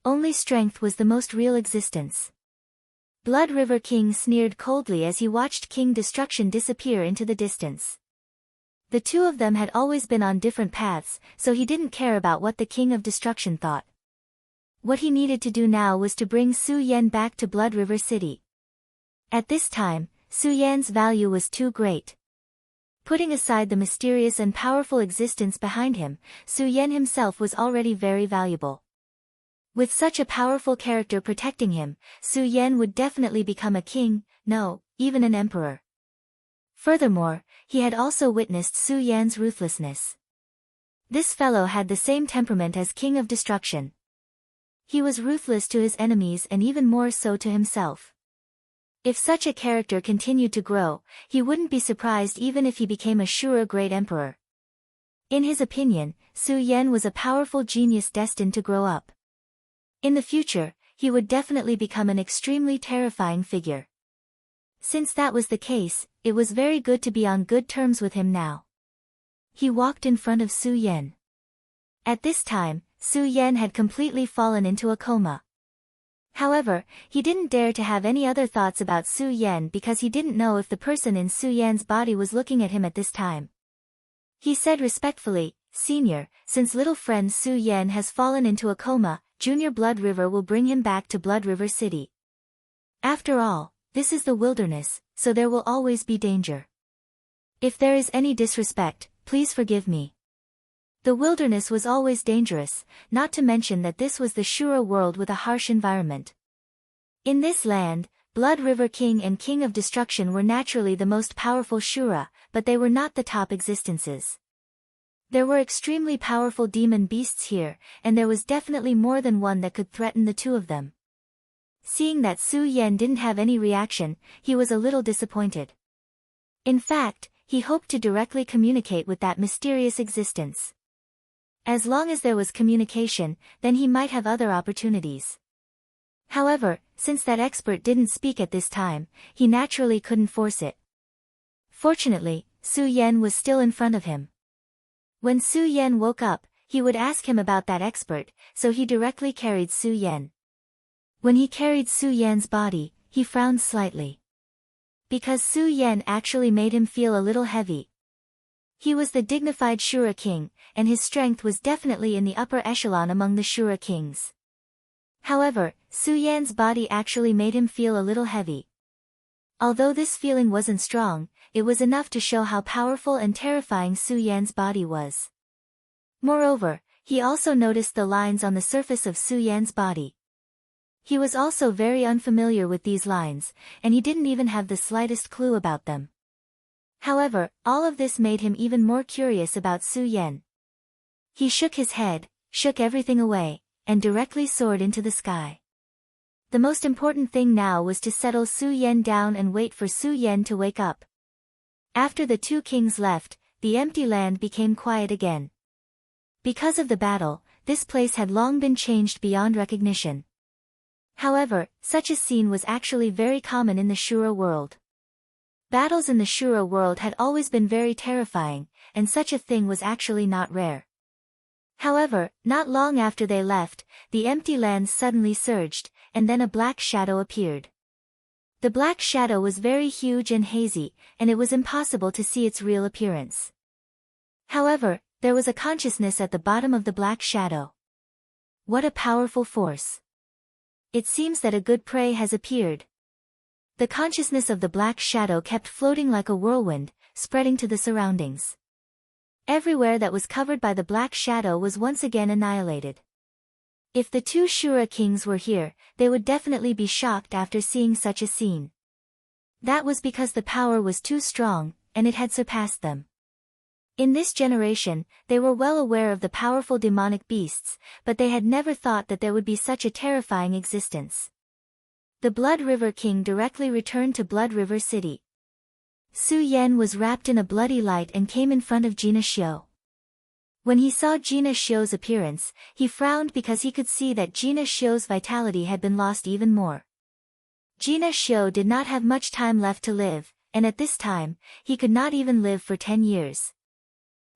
Only strength was the most real existence. Blood River King sneered coldly as he watched King Destruction disappear into the distance. The two of them had always been on different paths, so he didn't care about what the King of Destruction thought. What he needed to do now was to bring Su Yan back to Blood River City. At this time, Su Yan's value was too great. Putting aside the mysterious and powerful existence behind him, Su Yan himself was already very valuable. With such a powerful character protecting him, Su Yan would definitely become a king, no, even an emperor. Furthermore, he had also witnessed Su Yan's ruthlessness. This fellow had the same temperament as King of Destruction. He was ruthless to his enemies and even more so to himself. If such a character continued to grow, he wouldn't be surprised even if he became a Shura great emperor. In his opinion, Su Yan was a powerful genius destined to grow up. In the future, he would definitely become an extremely terrifying figure. Since that was the case, it was very good to be on good terms with him now. He walked in front of Su Yan. At this time, Su Yan had completely fallen into a coma. However, he didn't dare to have any other thoughts about Su Yan because he didn't know if the person in Su Yan's body was looking at him at this time. He said respectfully, "Senior, since little friend Su Yan has fallen into a coma, Junior Blood River will bring him back to Blood River City. After all, this is the wilderness, so there will always be danger. If there is any disrespect, please forgive me." The wilderness was always dangerous, not to mention that this was the Shura world with a harsh environment. In this land, Blood River King and King of Destruction were naturally the most powerful Shura, but they were not the top existences. There were extremely powerful demon beasts here, and there was definitely more than one that could threaten the two of them. Seeing that Su Yan didn't have any reaction, he was a little disappointed. In fact, he hoped to directly communicate with that mysterious existence. As long as there was communication, then he might have other opportunities. However, since that expert didn't speak at this time, he naturally couldn't force it. Fortunately, Su Yan was still in front of him. When Su Yan woke up, he would ask him about that expert, so he directly carried Su Yan. When he carried Su Yan's body, he frowned slightly. Because Su Yan actually made him feel a little heavy. He was the dignified Shura king, and his strength was definitely in the upper echelon among the Shura kings. However, Su Yan's body actually made him feel a little heavy. Although this feeling wasn't strong, it was enough to show how powerful and terrifying Su Yan's body was. Moreover, he also noticed the lines on the surface of Su Yan's body. He was also very unfamiliar with these lines, and he didn't even have the slightest clue about them. However, all of this made him even more curious about Su Yan. He shook his head, shook everything away, and directly soared into the sky. The most important thing now was to settle Su Yan down and wait for Su Yan to wake up. After the two kings left, the empty land became quiet again. Because of the battle, this place had long been changed beyond recognition. However, such a scene was actually very common in the Shura world. Battles in the Shura world had always been very terrifying, and such a thing was actually not rare. However, not long after they left, the empty land suddenly surged, and then a black shadow appeared. The black shadow was very huge and hazy, and it was impossible to see its real appearance. However, there was a consciousness at the bottom of the black shadow. What a powerful force! It seems that a good prey has appeared. The consciousness of the black shadow kept floating like a whirlwind, spreading to the surroundings. Everywhere that was covered by the black shadow was once again annihilated. If the two Shura kings were here, they would definitely be shocked after seeing such a scene. That was because the power was too strong, and it had surpassed them. In this generation, they were well aware of the powerful demonic beasts, but they had never thought that there would be such a terrifying existence. The Blood River King directly returned to Blood River City. Su Yan was wrapped in a bloody light and came in front of Gina Xiu. When he saw Gina Xiu's appearance, he frowned because he could see that Gina Xiu's vitality had been lost even more. Gina Xiu did not have much time left to live, and at this time, he could not even live for 10 years.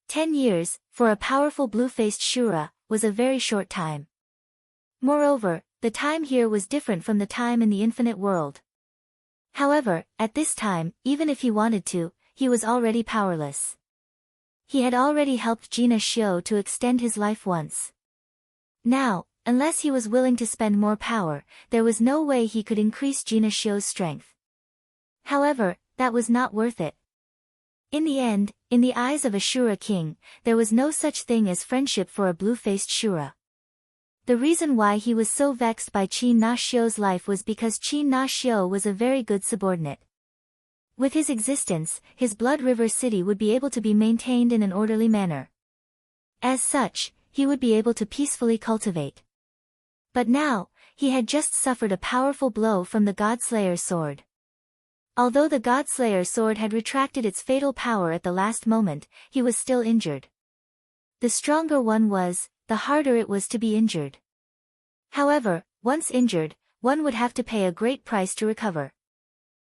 10 years, for a powerful blue-faced Shura, was a very short time. Moreover, the time here was different from the time in the infinite world. However, at this time, even if he wanted to, he was already powerless. He had already helped Gina Xiu to extend his life once. Now, unless he was willing to spend more power, there was no way he could increase Gina Xiu's strength. However, that was not worth it. In the end, in the eyes of a Shura king, there was no such thing as friendship for a blue-faced Shura. The reason why he was so vexed by Qin Na Xiu's life was because Qin Na Xiu was a very good subordinate. With his existence, his Blood River City would be able to be maintained in an orderly manner. As such, he would be able to peacefully cultivate. But now, he had just suffered a powerful blow from the Godslayer's sword. Although the Godslayer's sword had retracted its fatal power at the last moment, he was still injured. The stronger one was, the harder it was to be injured. However, once injured, one would have to pay a great price to recover.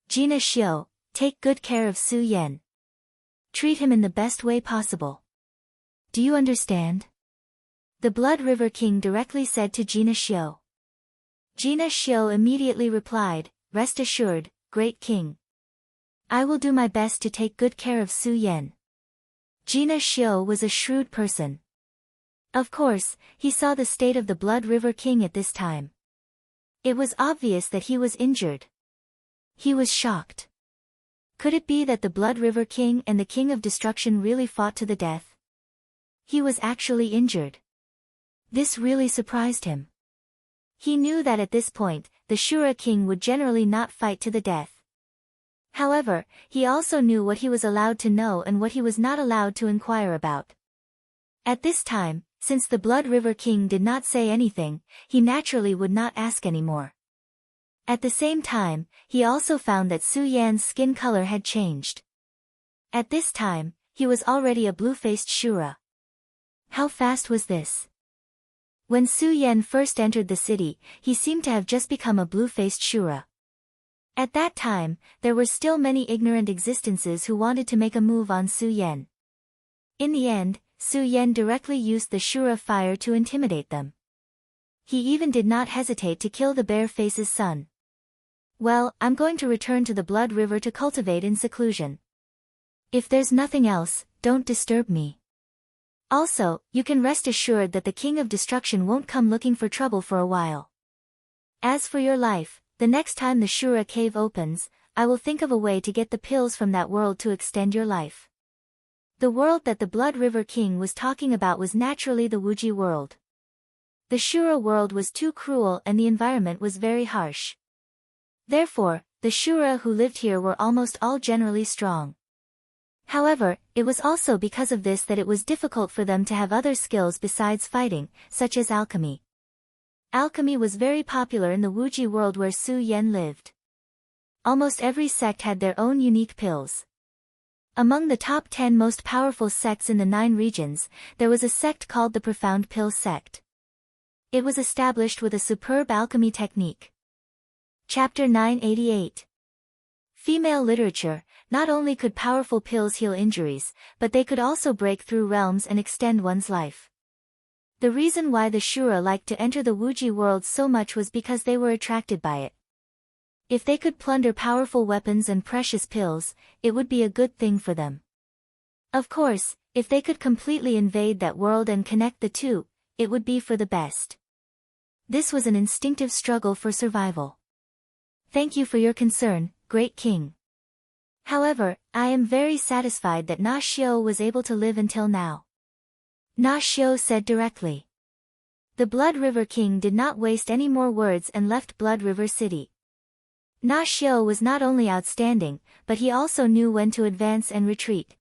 Gina Xiu, take good care of Su Yan. Treat him in the best way possible. Do you understand? The Blood River King directly said to Gina Xiu. Gina Xiu immediately replied, rest assured, great king. I will do my best to take good care of Su Yan. Gina Xiu was a shrewd person. Of course, he saw the state of the Blood River King at this time. It was obvious that he was injured. He was shocked. Could it be that the Blood River King and the King of Destruction really fought to the death? He was actually injured. This really surprised him. He knew that at this point, the Shura King would generally not fight to the death. However, he also knew what he was allowed to know and what he was not allowed to inquire about. At this time, since the Blood River King did not say anything, he naturally would not ask anymore. At the same time, he also found that Su Yan's skin color had changed. At this time, he was already a blue-faced Shura. How fast was this? When Su Yan first entered the city, he seemed to have just become a blue-faced Shura. At that time, there were still many ignorant existences who wanted to make a move on Su Yan. In the end, Su Yan directly used the Shura fire to intimidate them. He even did not hesitate to kill the bear face's son. Well, I'm going to return to the Blood River to cultivate in seclusion. If there's nothing else, don't disturb me. Also, you can rest assured that the King of Destruction won't come looking for trouble for a while. As for your life, the next time the Shura cave opens, I will think of a way to get the pills from that world to extend your life. The world that the Blood River King was talking about was naturally the Wuji world. The Shura world was too cruel and the environment was very harsh. Therefore, the Shura who lived here were almost all generally strong. However, it was also because of this that it was difficult for them to have other skills besides fighting, such as alchemy. Alchemy was very popular in the Wuji world where Su Yan lived. Almost every sect had their own unique pills. Among the top 10 most powerful sects in the 9 regions, there was a sect called the Profound Pill Sect. It was established with a superb alchemy technique. Chapter 988. Female literature. Not only could powerful pills heal injuries, but they could also break through realms and extend one's life. The reason why the Shura liked to enter the Wuji world so much was because they were attracted by it. If they could plunder powerful weapons and precious pills, it would be a good thing for them. Of course, if they could completely invade that world and connect the two, it would be for the best. This was an instinctive struggle for survival. Thank you for your concern, great king. However, I am very satisfied that Na Xiu was able to live until now. Na Xiu said directly. The Blood River King did not waste any more words and left Blood River City. Na Xiu was not only outstanding, but he also knew when to advance and retreat.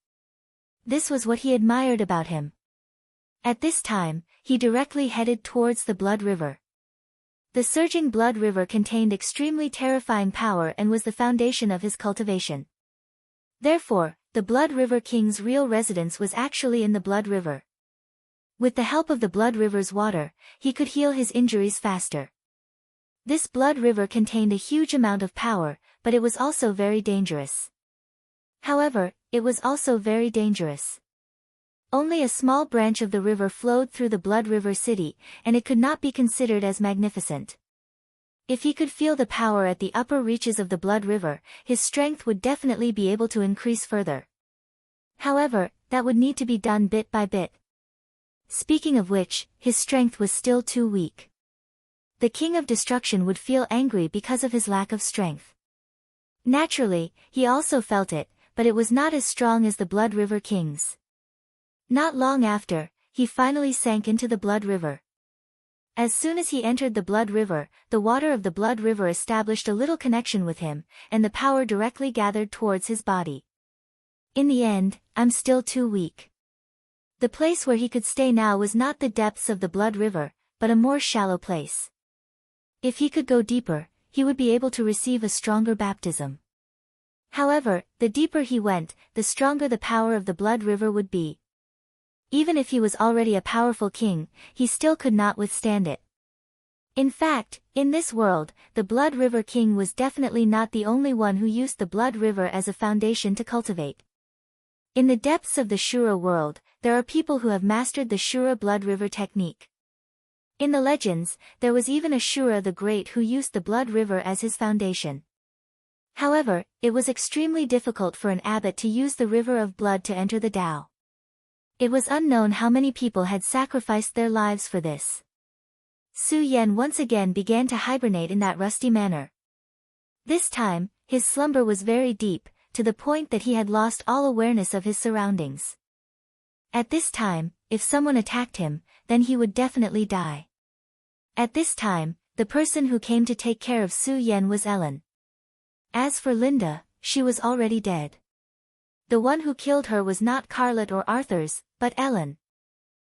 This was what he admired about him. At this time, he directly headed towards the Blood River. The surging Blood River contained extremely terrifying power and was the foundation of his cultivation. Therefore, the Blood River King's real residence was actually in the Blood River. With the help of the Blood River's water, he could heal his injuries faster. This Blood River contained a huge amount of power, but it was also very dangerous. However, it was also very dangerous. Only a small branch of the river flowed through the Blood River City, and it could not be considered as magnificent. If he could feel the power at the upper reaches of the Blood River, his strength would definitely be able to increase further. However, that would need to be done bit by bit. Speaking of which, his strength was still too weak. The King of Destruction would feel angry because of his lack of strength. Naturally, he also felt it, but it was not as strong as the Blood River King's. Not long after, he finally sank into the Blood River. As soon as he entered the Blood River, the water of the Blood River established a little connection with him, and the power directly gathered towards his body. In the end, I'm still too weak. The place where he could stay now was not the depths of the Blood River, but a more shallow place. If he could go deeper, he would be able to receive a stronger baptism. However, the deeper he went, the stronger the power of the Blood River would be. Even if he was already a powerful king, he still could not withstand it. In fact, in this world, the Blood River King was definitely not the only one who used the Blood River as a foundation to cultivate. In the depths of the Shura world, there are people who have mastered the Shura Blood River technique. In the legends, there was even a Shura the Great who used the Blood River as his foundation. However, it was extremely difficult for an abbot to use the river of blood to enter the Tao. It was unknown how many people had sacrificed their lives for this. Su Yan once again began to hibernate in that rusty manner. This time, his slumber was very deep, to the point that he had lost all awareness of his surroundings. At this time, if someone attacked him, then he would definitely die. At this time, the person who came to take care of Su Yan was Ellen. As for Linda, she was already dead. The one who killed her was not Carlot or Arthur's, but Ellen.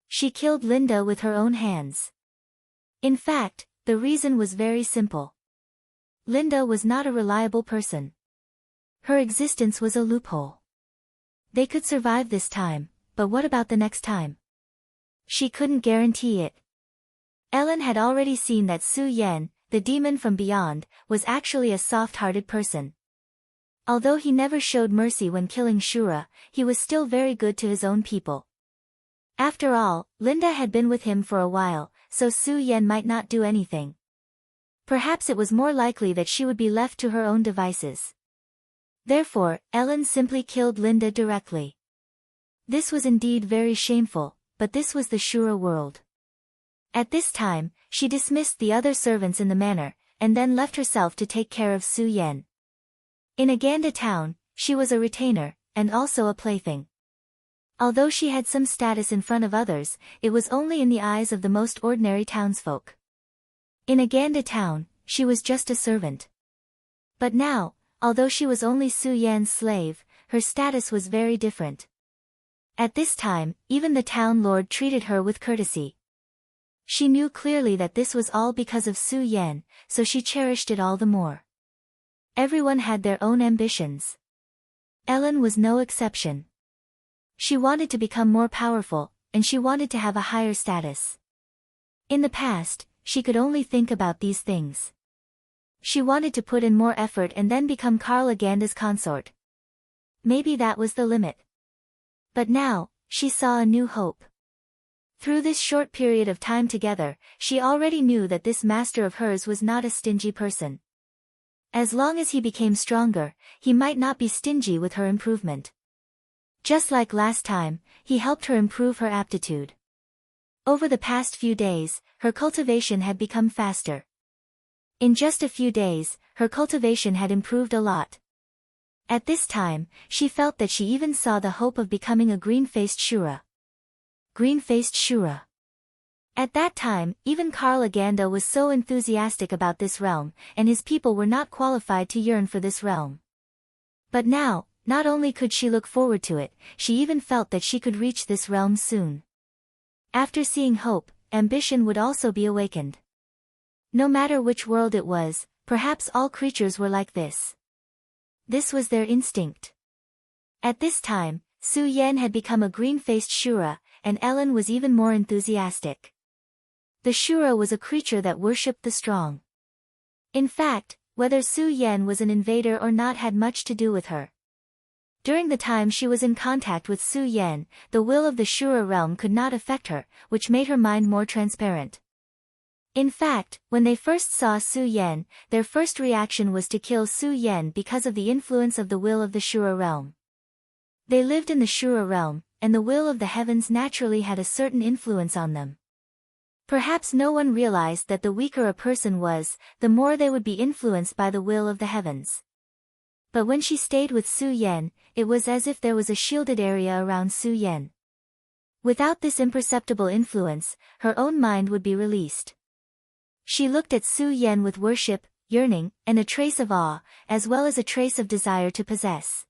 She killed Linda with her own hands. In fact, the reason was very simple. Linda was not a reliable person. Her existence was a loophole. They could survive this time, but what about the next time? She couldn't guarantee it. Ellen had already seen that Su Yan, the demon from beyond, was actually a soft-hearted person. Although he never showed mercy when killing Shura, he was still very good to his own people. After all, Linda had been with him for a while, so Su Yan might not do anything. Perhaps it was more likely that she would be left to her own devices. Therefore, Ellen simply killed Linda directly. This was indeed very shameful, but this was the Shura world. At this time, she dismissed the other servants in the manor, and then left herself to take care of Su Yan. In Aganda town, she was a retainer, and also a plaything. Although she had some status in front of others, it was only in the eyes of the most ordinary townsfolk. In Aganda town, she was just a servant. But now, although she was only Su Yan's slave, her status was very different. At this time, even the town lord treated her with courtesy. She knew clearly that this was all because of Su Yan, so she cherished it all the more. Everyone had their own ambitions. Ellen was no exception. She wanted to become more powerful, and she wanted to have a higher status. In the past, she could only think about these things. She wanted to put in more effort and then become Karl Aganda's consort. Maybe that was the limit. But now, she saw a new hope. Through this short period of time together, she already knew that this master of hers was not a stingy person. As long as he became stronger, he might not be stingy with her improvement. Just like last time, he helped her improve her aptitude. Over the past few days, her cultivation had become faster. In just a few days, her cultivation had improved a lot. At this time, she felt that she even saw the hope of becoming a green-faced Shura. Green-faced Shura. At that time, even Karl Aganda was so enthusiastic about this realm, and his people were not qualified to yearn for this realm. But now, not only could she look forward to it, she even felt that she could reach this realm soon. After seeing hope, ambition would also be awakened. No matter which world it was, perhaps all creatures were like this. This was their instinct. At this time, Su Yan had become a green-faced Shura, and Ellen was even more enthusiastic. The Shura was a creature that worshipped the strong. In fact, whether Su Yan was an invader or not had much to do with her. During the time she was in contact with Su Yan, the will of the Shura realm could not affect her, which made her mind more transparent. In fact, when they first saw Su Yan, their first reaction was to kill Su Yan because of the influence of the will of the Shura realm. They lived in the Shura realm, and the will of the heavens naturally had a certain influence on them. Perhaps no one realized that the weaker a person was, the more they would be influenced by the will of the heavens. But when she stayed with Su Yan, it was as if there was a shielded area around Su Yan. Without this imperceptible influence, her own mind would be released. She looked at Su Yan with worship, yearning, and a trace of awe, as well as a trace of desire to possess.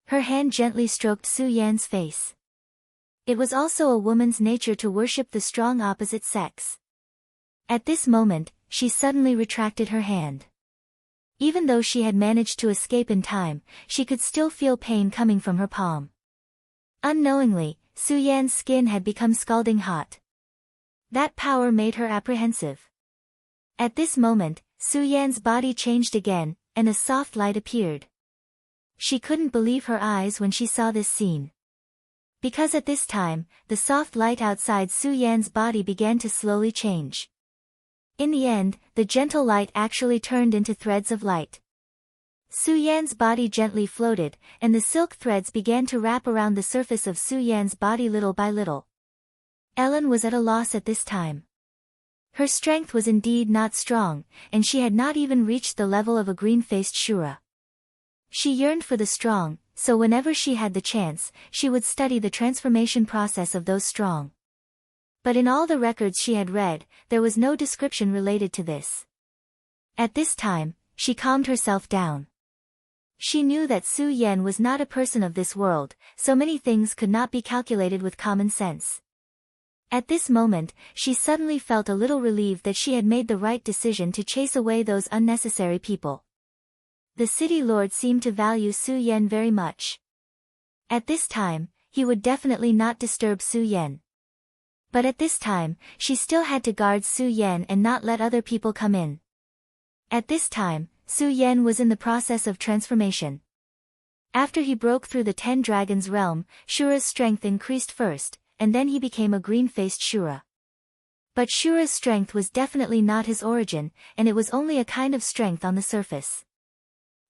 Her hand gently stroked Su Yan's face. It was also a woman's nature to worship the strong opposite sex. At this moment, she suddenly retracted her hand. Even though she had managed to escape in time, she could still feel pain coming from her palm. Unknowingly, Su Yan's skin had become scalding hot. That power made her apprehensive. At this moment, Su Yan's body changed again, and a soft light appeared. She couldn't believe her eyes when she saw this scene. Because at this time, the soft light outside Su Yan's body began to slowly change. In the end, the gentle light actually turned into threads of light. Su Yan's body gently floated, and the silk threads began to wrap around the surface of Su Yan's body little by little. Ellen was at a loss at this time. Her strength was indeed not strong, and she had not even reached the level of a green-faced Shura. She yearned for the strong, so whenever she had the chance, she would study the transformation process of those strong. But in all the records she had read, there was no description related to this. At this time, she calmed herself down. She knew that Su Yan was not a person of this world, so many things could not be calculated with common sense. At this moment, she suddenly felt a little relieved that she had made the right decision to chase away those unnecessary people. The city lord seemed to value Su Yan very much. At this time, he would definitely not disturb Su Yan. But at this time, she still had to guard Su Yan and not let other people come in. At this time, Su Yan was in the process of transformation. After he broke through the 10 dragons realm, Shura's strength increased first, and then he became a green-faced Shura. But Shura's strength was definitely not his origin, and it was only a kind of strength on the surface.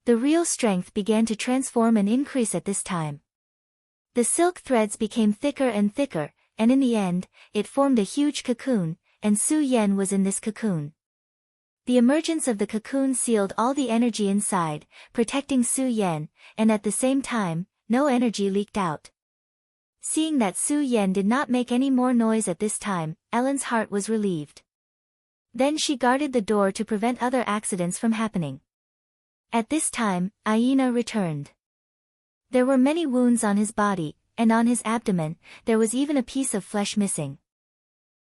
The real strength began to transform and increase at this time. The silk threads became thicker and thicker, and in the end, it formed a huge cocoon, and Su Yan was in this cocoon. The emergence of the cocoon sealed all the energy inside, protecting Su Yan, and at the same time, no energy leaked out. Seeing that Su Yan did not make any more noise at this time, Ellen's heart was relieved. Then she guarded the door to prevent other accidents from happening. At this time, Aina returned. There were many wounds on his body, and on his abdomen, there was even a piece of flesh missing.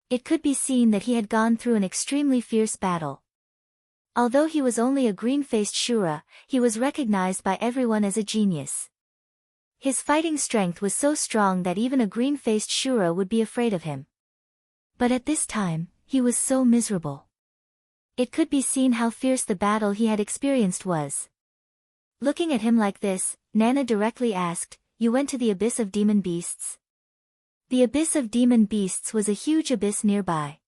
It could be seen that he had gone through an extremely fierce battle. Although he was only a green-faced Shura, he was recognized by everyone as a genius. His fighting strength was so strong that even a green-faced Shura would be afraid of him. But at this time, he was so miserable. It could be seen how fierce the battle he had experienced was. Looking at him like this, Nana directly asked, "You went to the abyss of demon beasts?" The abyss of demon beasts was a huge abyss nearby.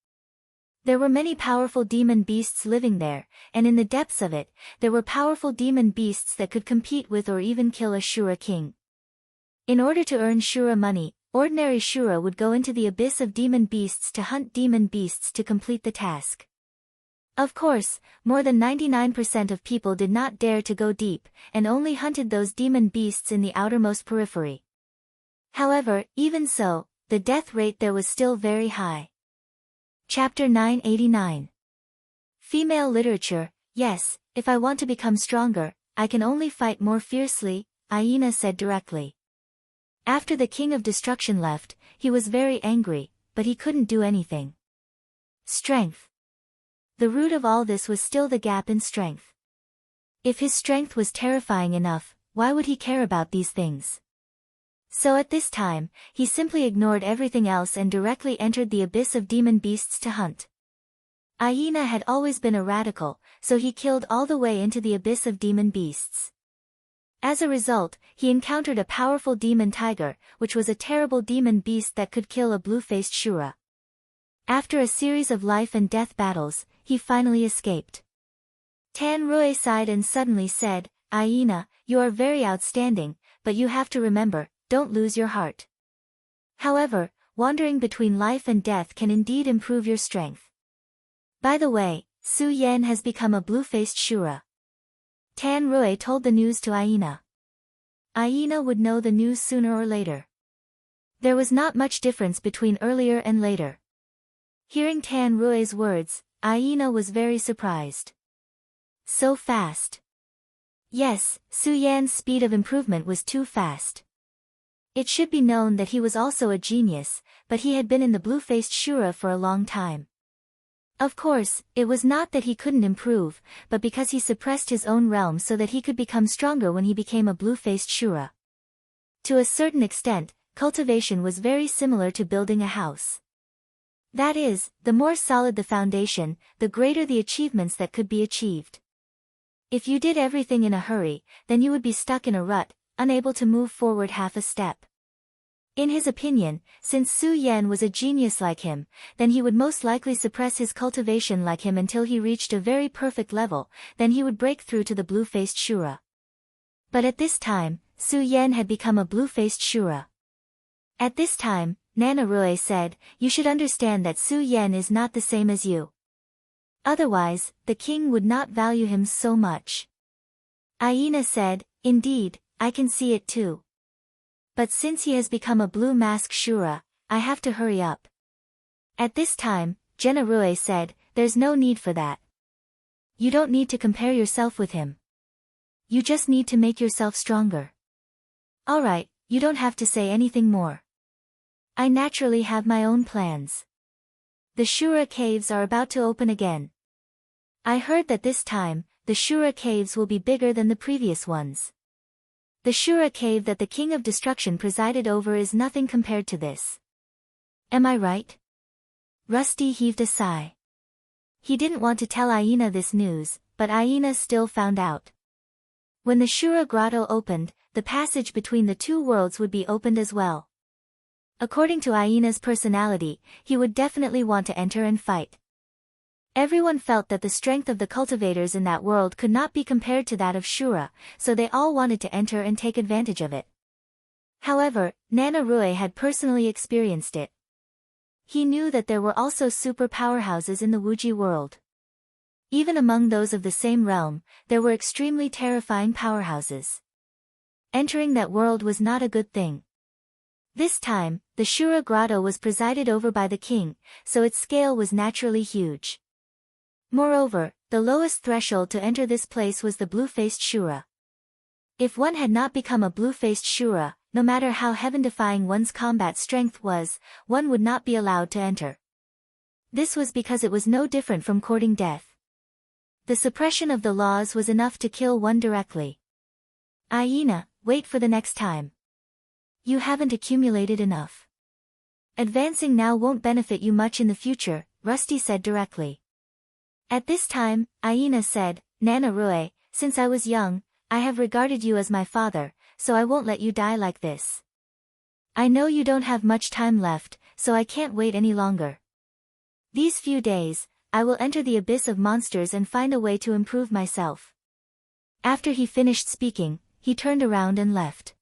There were many powerful demon beasts living there, and in the depths of it, there were powerful demon beasts that could compete with or even kill a Shura king. In order to earn Shura money, ordinary Shura would go into the abyss of demon beasts to hunt demon beasts to complete the task. Of course, more than 99% of people did not dare to go deep, and only hunted those demon beasts in the outermost periphery. However, even so, the death rate there was still very high. Chapter 989. Female literature. Yes, if I want to become stronger, I can only fight more fiercely, Aina said directly. After the King of Destruction left, he was very angry, but he couldn't do anything. Strength. The root of all this was still the gap in strength. If his strength was terrifying enough, why would he care about these things? So at this time, he simply ignored everything else and directly entered the abyss of demon beasts to hunt. Aina had always been a radical, so he killed all the way into the abyss of demon beasts. As a result, he encountered a powerful demon tiger, which was a terrible demon beast that could kill a blue-faced Shura. After a series of life and death battles, he finally escaped. Tan Rui sighed and suddenly said, "Aina, you are very outstanding, but you have to remember, don't lose your heart. However, wandering between life and death can indeed improve your strength. By the way, Su Yan has become a blue-faced Shura." Tan Rui told the news to Aina. Aina would know the news sooner or later. There was not much difference between earlier and later. Hearing Tan Rui's words, Aina was very surprised. So fast. Yes, Su Yan's speed of improvement was too fast. It should be known that he was also a genius, but he had been in the blue-faced Shura for a long time. Of course, it was not that he couldn't improve, but because he suppressed his own realm so that he could become stronger when he became a blue-faced Shura. To a certain extent, cultivation was very similar to building a house. That is, the more solid the foundation, the greater the achievements that could be achieved. If you did everything in a hurry, then you would be stuck in a rut, unable to move forward half a step. In his opinion, since Su Yan was a genius like him, then he would most likely suppress his cultivation like him until he reached a very perfect level, then he would break through to the blue-faced Shura. But at this time, Su Yan had become a blue-faced Shura. At this time, Nana Rue said, "You should understand that Su Yan is not the same as you. Otherwise, the king would not value him so much." Aina said, "Indeed, I can see it too. But since he has become a blue mask Shura, I have to hurry up." At this time, Jenna Rue said, "There's no need for that. You don't need to compare yourself with him. You just need to make yourself stronger. Alright, you don't have to say anything more. I naturally have my own plans. The Shura caves are about to open again. I heard that this time, the Shura caves will be bigger than the previous ones. The Shura cave that the King of Destruction presided over is nothing compared to this. Am I right?" Rusty heaved a sigh. He didn't want to tell Aina this news, but Aina still found out. When the Shura grotto opened, the passage between the two worlds would be opened as well. According to Aina's personality, he would definitely want to enter and fight. Everyone felt that the strength of the cultivators in that world could not be compared to that of Shura, so they all wanted to enter and take advantage of it. However, Nana Rue had personally experienced it. He knew that there were also super powerhouses in the Wuji world. Even among those of the same realm, there were extremely terrifying powerhouses. Entering that world was not a good thing. This time, the Shura grotto was presided over by the king, so its scale was naturally huge. Moreover, the lowest threshold to enter this place was the blue-faced Shura. If one had not become a blue-faced Shura, no matter how heaven-defying one's combat strength was, one would not be allowed to enter. This was because it was no different from courting death. The suppression of the laws was enough to kill one directly. Aina, wait for the next time. You haven't accumulated enough. Advancing now won't benefit you much in the future, Rusty said directly. At this time, Aina said, "Nana Rue, since I was young, I have regarded you as my father, so I won't let you die like this. I know you don't have much time left, so I can't wait any longer. These few days, I will enter the abyss of monsters and find a way to improve myself." After he finished speaking, he turned around and left.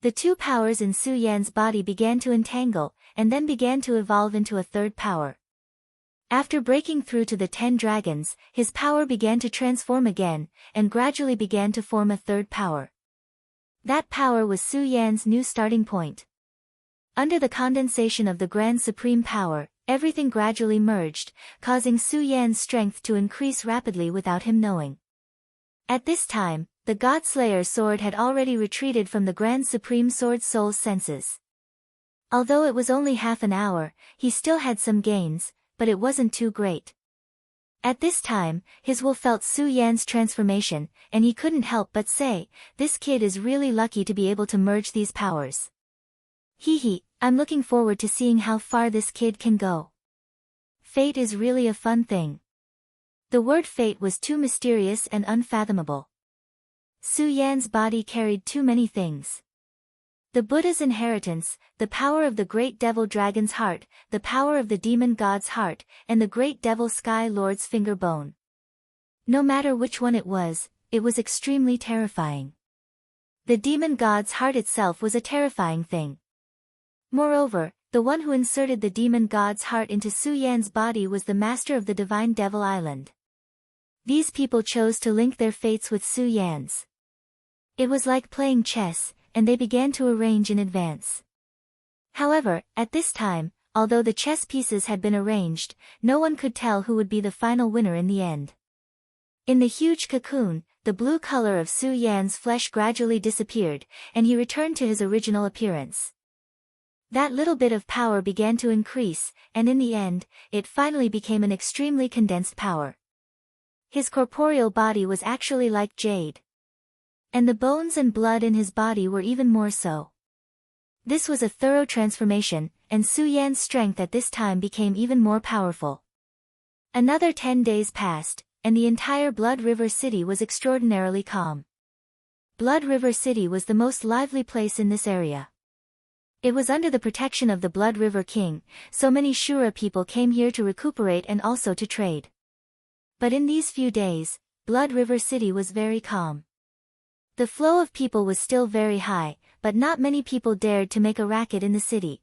The two powers in Su Yan's body began to entangle, and then began to evolve into a third power. After breaking through to the 10 dragons, his power began to transform again, and gradually began to form a third power. That power was Su Yan's new starting point. Under the condensation of the Grand Supreme Power, everything gradually merged, causing Su Yan's strength to increase rapidly without him knowing. At this time, the God Slayer's sword had already retreated from the Grand Supreme Sword Soul's senses. Although it was only half an hour, he still had some gains, but it wasn't too great. At this time, his will felt Su Yan's transformation, and he couldn't help but say, "This kid is really lucky to be able to merge these powers. Hee, I'm looking forward to seeing how far this kid can go. Fate is really a fun thing." The word fate was too mysterious and unfathomable. Su Yan's body carried too many things. The Buddha's inheritance, the power of the great devil dragon's heart, the power of the demon god's heart, and the great devil sky lord's finger bone. No matter which one it was extremely terrifying. The demon god's heart itself was a terrifying thing. Moreover, the one who inserted the demon god's heart into Su Yan's body was the master of the divine devil island. These people chose to link their fates with Su Yan's. It was like playing chess, and they began to arrange in advance. However, at this time, although the chess pieces had been arranged, no one could tell who would be the final winner in the end. In the huge cocoon, the blue color of Su Yan's flesh gradually disappeared, and he returned to his original appearance. That little bit of power began to increase, and in the end, it finally became an extremely condensed power. His corporeal body was actually like jade. And the bones and blood in his body were even more so. This was a thorough transformation, and Su Yan's strength at this time became even more powerful. Another 10 days passed, and the entire Blood River City was extraordinarily calm. Blood River City was the most lively place in this area. It was under the protection of the Blood River King, so many Shura people came here to recuperate and also to trade. But in these few days, Blood River City was very calm. The flow of people was still very high, but not many people dared to make a racket in the city.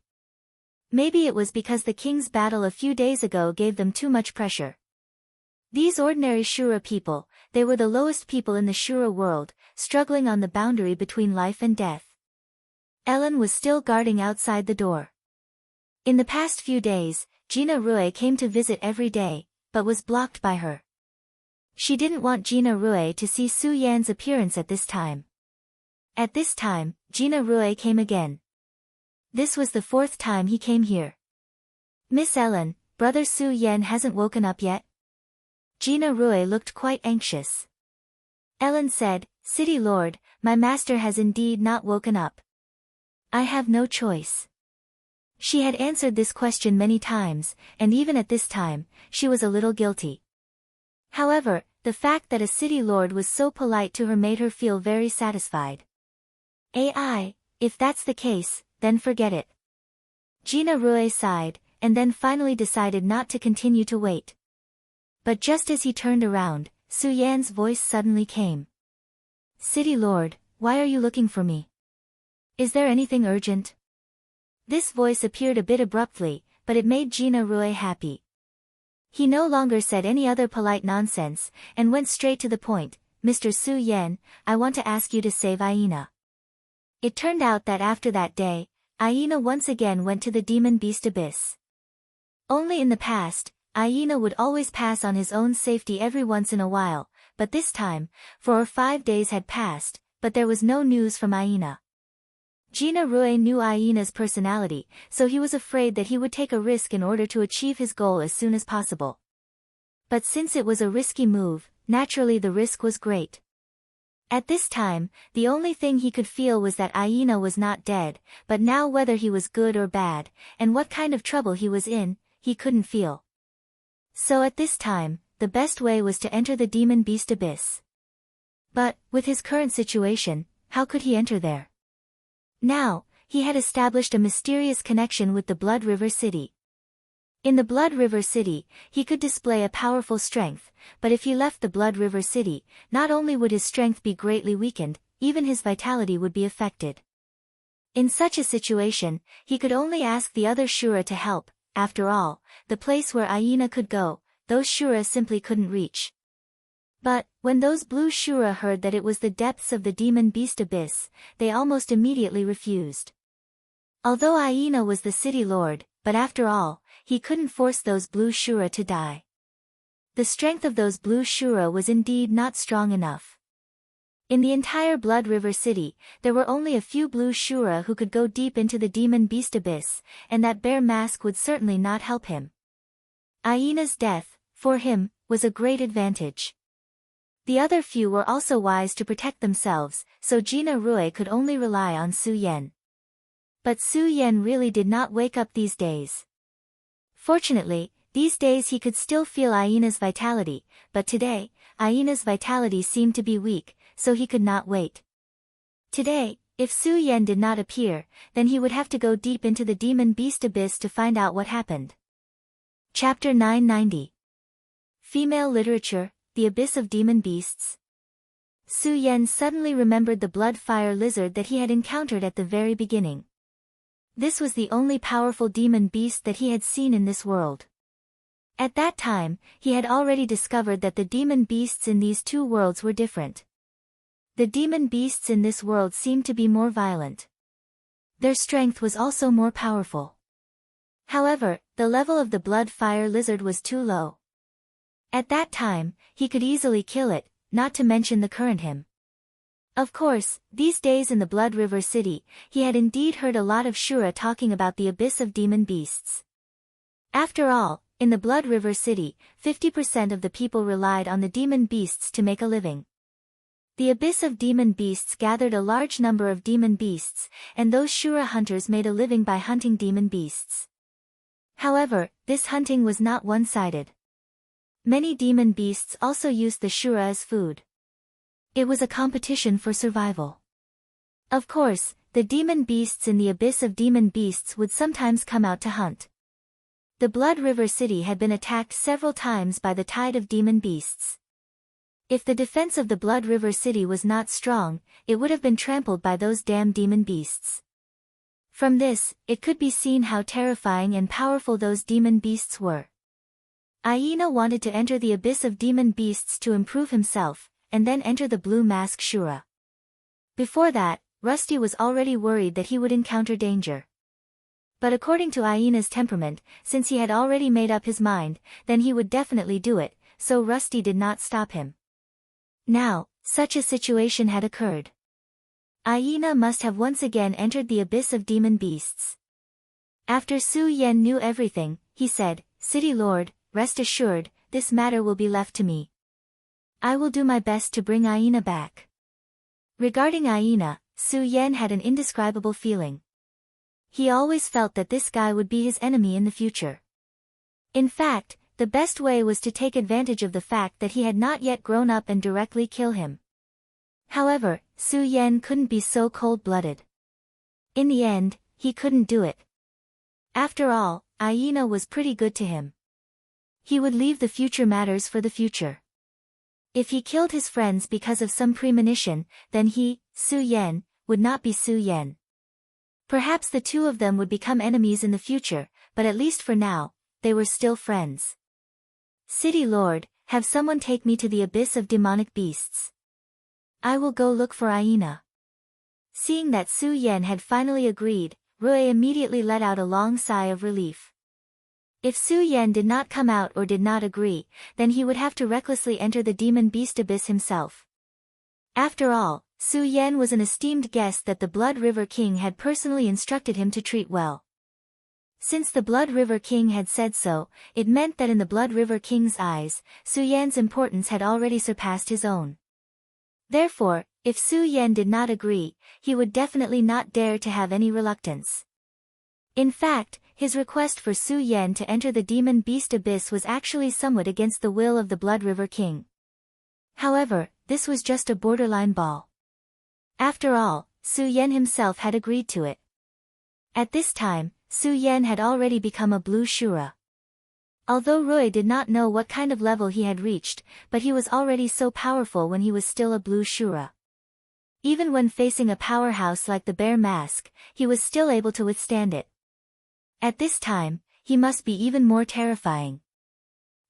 Maybe it was because the king's battle a few days ago gave them too much pressure. These ordinary Shura people, they were the lowest people in the Shura world, struggling on the boundary between life and death. Ellen was still guarding outside the door. In the past few days, Gina Rue came to visit every day, but was blocked by her. She didn't want Gina Rue to see Su Yan's appearance at this time. At this time, Gina Rue came again. This was the 4th time he came here. Miss Ellen, brother Su Yan hasn't woken up yet? Gina Rue looked quite anxious. Ellen said, City Lord, my master has indeed not woken up. I have no choice. She had answered this question many times, and even at this time, she was a little guilty. However, the fact that a city lord was so polite to her made her feel very satisfied. If that's the case, then forget it. Gina Rue sighed, and then finally decided not to continue to wait. But just as he turned around, Su Yan's voice suddenly came. City Lord, why are you looking for me? Is there anything urgent? This voice appeared a bit abruptly, but it made Gina Rue happy. He no longer said any other polite nonsense, and went straight to the point. Mr. Su Yan, I want to ask you to save Aina. It turned out that after that day, Aina once again went to the demon beast abyss. Only in the past, Aina would always pass on his own safety every once in a while, but this time, 4 or 5 days had passed, but there was no news from Aina. Gina Rue knew Aina's personality, so he was afraid that he would take a risk in order to achieve his goal as soon as possible. But since it was a risky move, naturally the risk was great. At this time, the only thing he could feel was that Aina was not dead, but now whether he was good or bad, and what kind of trouble he was in, he couldn't feel. So at this time, the best way was to enter the demon beast abyss. But, with his current situation, how could he enter there? Now, he had established a mysterious connection with the Blood River City. In the Blood River City, he could display a powerful strength, but if he left the Blood River City, not only would his strength be greatly weakened, even his vitality would be affected. In such a situation, he could only ask the other Shura to help. After all, the place where Aina could go, those Shura simply couldn't reach. But, when those blue Shura heard that it was the depths of the demon beast abyss, they almost immediately refused. Although Aina was the city lord, but after all, he couldn't force those blue Shura to die. The strength of those blue Shura was indeed not strong enough. In the entire Blood River City, there were only a few blue Shura who could go deep into the demon beast abyss, and that bare mask would certainly not help him. Aina's death, for him, was a great advantage. The other few were also wise to protect themselves, so Gina Rue could only rely on Su Yan. But Su Yan really did not wake up these days. Fortunately, these days he could still feel Aina's vitality, but today, Aina's vitality seemed to be weak, so he could not wait. Today, if Su Yan did not appear, then he would have to go deep into the demon beast abyss to find out what happened. Chapter 990. Female Literature, The Abyss of Demon Beasts. Su Yan suddenly remembered the blood-fire lizard that he had encountered at the very beginning. This was the only powerful demon beast that he had seen in this world. At that time, he had already discovered that the demon beasts in these two worlds were different. The demon beasts in this world seemed to be more violent. Their strength was also more powerful. However, the level of the blood-fire lizard was too low. At that time, he could easily kill it, not to mention the current him. Of course, these days in the Blood River City, he had indeed heard a lot of Shura talking about the abyss of demon beasts. After all, in the Blood River City, 50% of the people relied on the demon beasts to make a living. The abyss of demon beasts gathered a large number of demon beasts, and those Shura hunters made a living by hunting demon beasts. However, this hunting was not one-sided. Many demon beasts also used the Shura as food. It was a competition for survival. Of course, the demon beasts in the abyss of demon beasts would sometimes come out to hunt. The Blood River City had been attacked several times by the tide of demon beasts. If the defense of the Blood River City was not strong, it would have been trampled by those damn demon beasts. From this, it could be seen how terrifying and powerful those demon beasts were. Aina wanted to enter the abyss of demon beasts to improve himself, and then enter the Blue Mask Shura. Before that, Rusty was already worried that he would encounter danger. But according to Aina's temperament, since he had already made up his mind, then he would definitely do it, so Rusty did not stop him. Now, such a situation had occurred. Aina must have once again entered the abyss of demon beasts. After Su Yan knew everything, he said, "City Lord, rest assured, this matter will be left to me. I will do my best to bring Aina back." Regarding Aina, Su Yan had an indescribable feeling. He always felt that this guy would be his enemy in the future. In fact, the best way was to take advantage of the fact that he had not yet grown up and directly kill him. However, Su Yan couldn't be so cold-blooded. In the end, he couldn't do it. After all, Aina was pretty good to him. He would leave the future matters for the future. If he killed his friends because of some premonition, then he, Su Yan, would not be Su Yan. Perhaps the two of them would become enemies in the future, but at least for now, they were still friends. "City Lord, have someone take me to the abyss of demonic beasts. I will go look for Aina." Seeing that Su Yan had finally agreed, Rui immediately let out a long sigh of relief. If Su Yan did not come out or did not agree, then he would have to recklessly enter the demon beast abyss himself. After all, Su Yan was an esteemed guest that the Blood River King had personally instructed him to treat well. Since the Blood River King had said so, it meant that in the Blood River King's eyes, Su Yan's importance had already surpassed his own. Therefore, if Su Yan did not agree, he would definitely not dare to have any reluctance. In fact, his request for Su Yan to enter the demon beast abyss was actually somewhat against the will of the Blood River King. However, this was just a borderline ball. After all, Su Yan himself had agreed to it. At this time, Su Yan had already become a blue Shura. Although Rui did not know what kind of level he had reached, but he was already so powerful when he was still a blue Shura. Even when facing a powerhouse like the Bear Mask, he was still able to withstand it. At this time, he must be even more terrifying.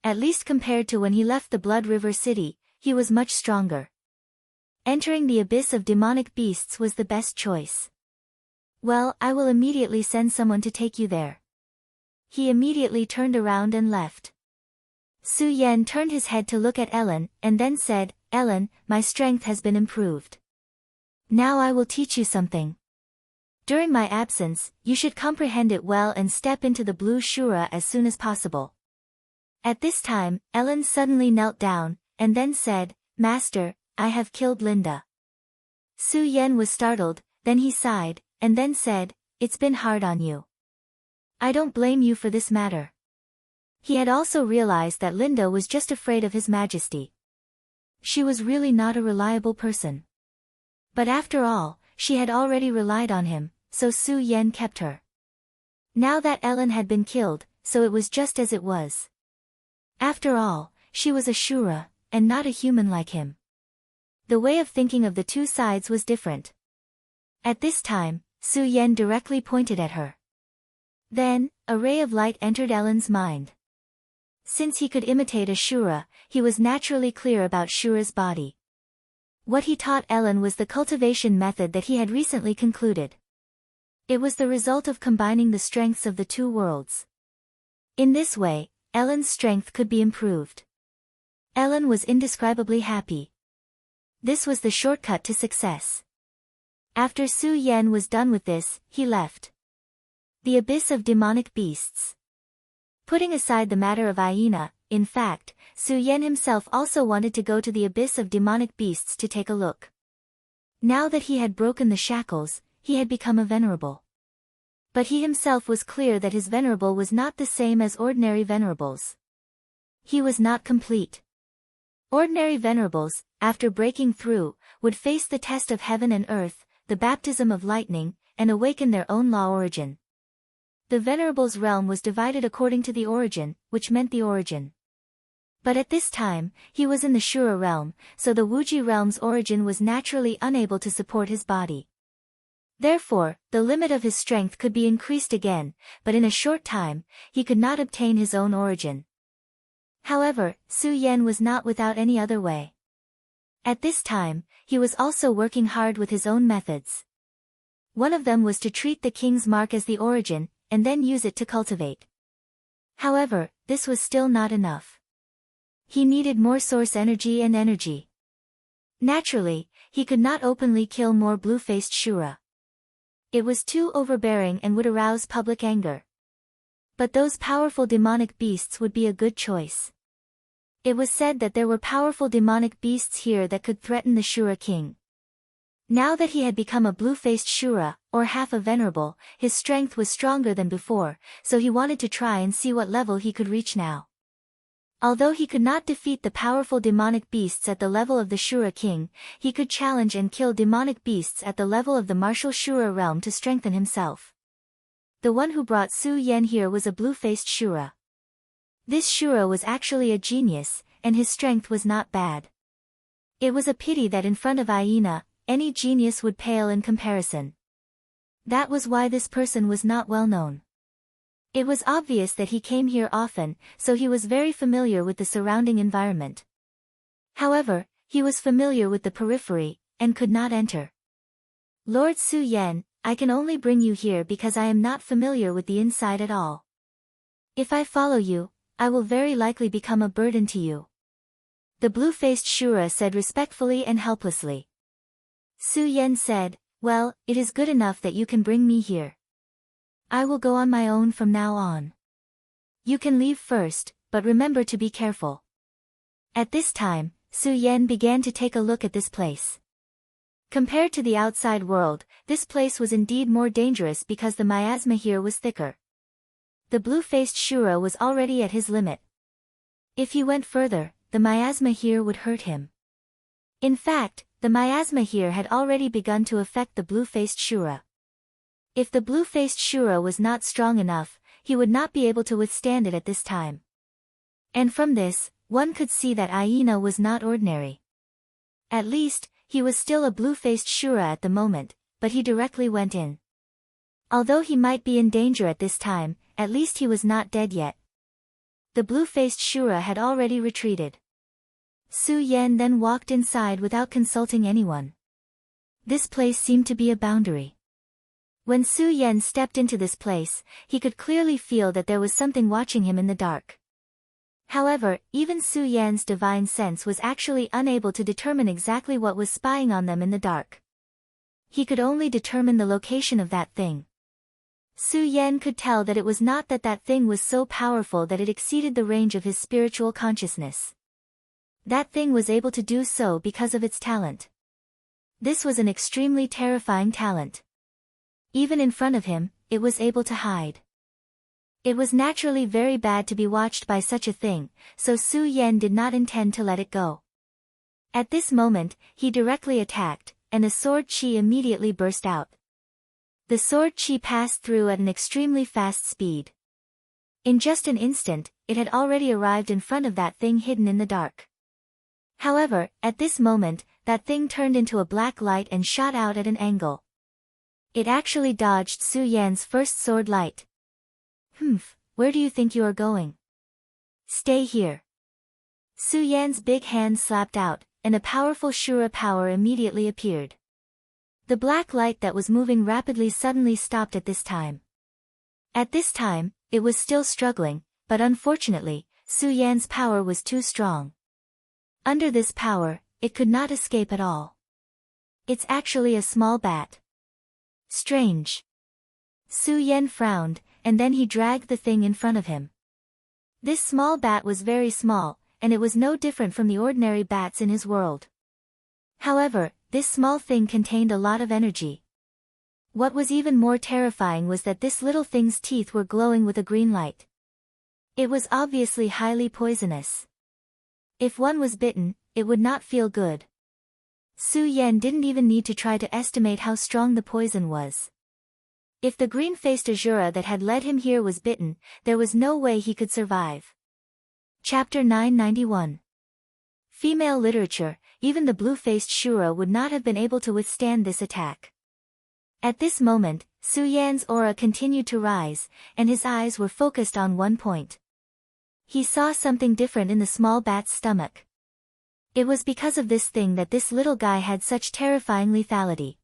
At least compared to when he left the Blood River City, he was much stronger. Entering the abyss of demonic beasts was the best choice. "Well, I will immediately send someone to take you there." He immediately turned around and left. Su Yan turned his head to look at Ellen, and then said, "Ellen, my strength has been improved. Now I will teach you something. During my absence, you should comprehend it well and step into the blue Shura as soon as possible." At this time, Ellen suddenly knelt down, and then said, "Master, I have killed Linda." Su Yan was startled, then he sighed, and then said, "It's been hard on you. I don't blame you for this matter." He had also realized that Linda was just afraid of His Majesty. She was really not a reliable person. But after all, she had already relied on him, so Su Yan kept her. Now that Ellen had been killed, so it was just as it was. After all, she was a Shura, and not a human like him. The way of thinking of the two sides was different. At this time, Su Yan directly pointed at her. Then, a ray of light entered Ellen's mind. Since he could imitate a Shura, he was naturally clear about Shura's body. What he taught Ellen was the cultivation method that he had recently concluded. It was the result of combining the strengths of the two worlds. In this way, Ellen's strength could be improved. Ellen was indescribably happy. This was the shortcut to success. After Su Yan was done with this, he left the abyss of demonic beasts. Putting aside the matter of Aina, In fact, Su Yan himself also wanted to go to the abyss of demonic beasts to take a look. Now that he had broken the shackles, he had become a venerable. But he himself was clear that his venerable was not the same as ordinary venerables. He was not complete. Ordinary venerables, after breaking through, would face the test of heaven and earth, the baptism of lightning, and awaken their own law origin. The venerable's realm was divided according to the origin, which meant the origin. But at this time, he was in the Shura realm, so the Wuji realm's origin was naturally unable to support his body. Therefore, the limit of his strength could be increased again, but in a short time, he could not obtain his own origin. However, Su Yan was not without any other way. At this time, he was also working hard with his own methods. One of them was to treat the king's mark as the origin, and then use it to cultivate. However, this was still not enough. He needed more source energy and energy. Naturally, he could not openly kill more blue-faced Shura. It was too overbearing and would arouse public anger. But those powerful demonic beasts would be a good choice. It was said that there were powerful demonic beasts here that could threaten the Shura king. Now that he had become a blue-faced Shura, or half a venerable, his strength was stronger than before, so he wanted to try and see what level he could reach now. Although he could not defeat the powerful demonic beasts at the level of the Shura king, he could challenge and kill demonic beasts at the level of the martial Shura realm to strengthen himself. The one who brought Su Yan here was a blue-faced Shura. This Shura was actually a genius, and his strength was not bad. It was a pity that in front of Aina, any genius would pale in comparison. That was why this person was not well known. It was obvious that he came here often, so he was very familiar with the surrounding environment. However, he was familiar with the periphery, and could not enter. Lord Su Yan, I can only bring you here because I am not familiar with the inside at all. If I follow you, I will very likely become a burden to you. The blue-faced Shura said respectfully and helplessly. Su Yan said, well, it is good enough that you can bring me here. I will go on my own from now on. You can leave first, but remember to be careful. At this time, Su Yan began to take a look at this place. Compared to the outside world, this place was indeed more dangerous because the miasma here was thicker. The blue-faced Shura was already at his limit. If he went further, the miasma here would hurt him. In fact, the miasma here had already begun to affect the blue-faced Shura. If the blue-faced Shura was not strong enough, he would not be able to withstand it at this time. And from this, one could see that Aina was not ordinary. At least, he was still a blue-faced Shura at the moment, but he directly went in. Although he might be in danger at this time, at least he was not dead yet. The blue-faced Shura had already retreated. Su Yan then walked inside without consulting anyone. This place seemed to be a boundary. When Su Yan stepped into this place, he could clearly feel that there was something watching him in the dark. However, even Su Yan's divine sense was actually unable to determine exactly what was spying on them in the dark. He could only determine the location of that thing. Su Yan could tell that it was not that thing was so powerful that it exceeded the range of his spiritual consciousness. That thing was able to do so because of its talent. This was an extremely terrifying talent. Even in front of him, it was able to hide. It was naturally very bad to be watched by such a thing, so Su Yan did not intend to let it go. At this moment, he directly attacked, and a sword chi immediately burst out. The sword chi passed through at an extremely fast speed. In just an instant, it had already arrived in front of that thing hidden in the dark. However, at this moment, that thing turned into a black light and shot out at an angle. It actually dodged Su Yan's first sword light. Where do you think you are going? Stay here. Su Yan's big hand slapped out, and a powerful Shura power immediately appeared. The black light that was moving rapidly suddenly stopped at this time. At this time, it was still struggling, but unfortunately, Su Yan's power was too strong. Under this power, it could not escape at all. It's actually a small bat. Strange. Su Yan frowned, and then he dragged the thing in front of him. This small bat was very small, and it was no different from the ordinary bats in his world. However, this small thing contained a lot of energy. What was even more terrifying was that this little thing's teeth were glowing with a green light. It was obviously highly poisonous. If one was bitten, it would not feel good. Su Yan didn't even need to try to estimate how strong the poison was. If the green-faced Azura that had led him here was bitten, there was no way he could survive. Chapter 991. Female literature. Even the blue-faced Shura would not have been able to withstand this attack. At this moment, Su Yan's aura continued to rise, and his eyes were focused on one point. He saw something different in the small bat's stomach. It was because of this thing that this little guy had such terrifying lethality.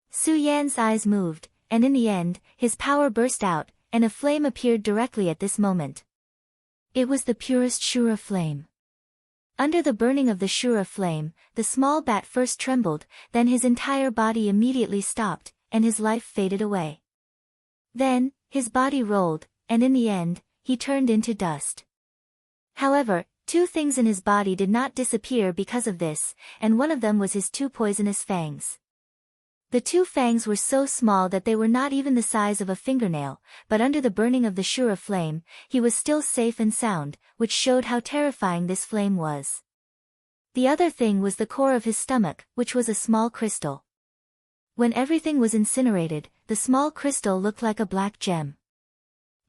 Su Yan's eyes moved, and in the end, his power burst out, and a flame appeared directly at this moment. It was the purest Shura flame. Under the burning of the Shura flame, the small bat first trembled, then his entire body immediately stopped, and his life faded away. Then, his body rolled, and in the end, he turned into dust. However, two things in his body did not disappear because of this, and one of them was his two poisonous fangs. The two fangs were so small that they were not even the size of a fingernail, but under the burning of the Shura flame, he was still safe and sound, which showed how terrifying this flame was. The other thing was the core of his stomach, which was a small crystal. When everything was incinerated, the small crystal looked like a black gem.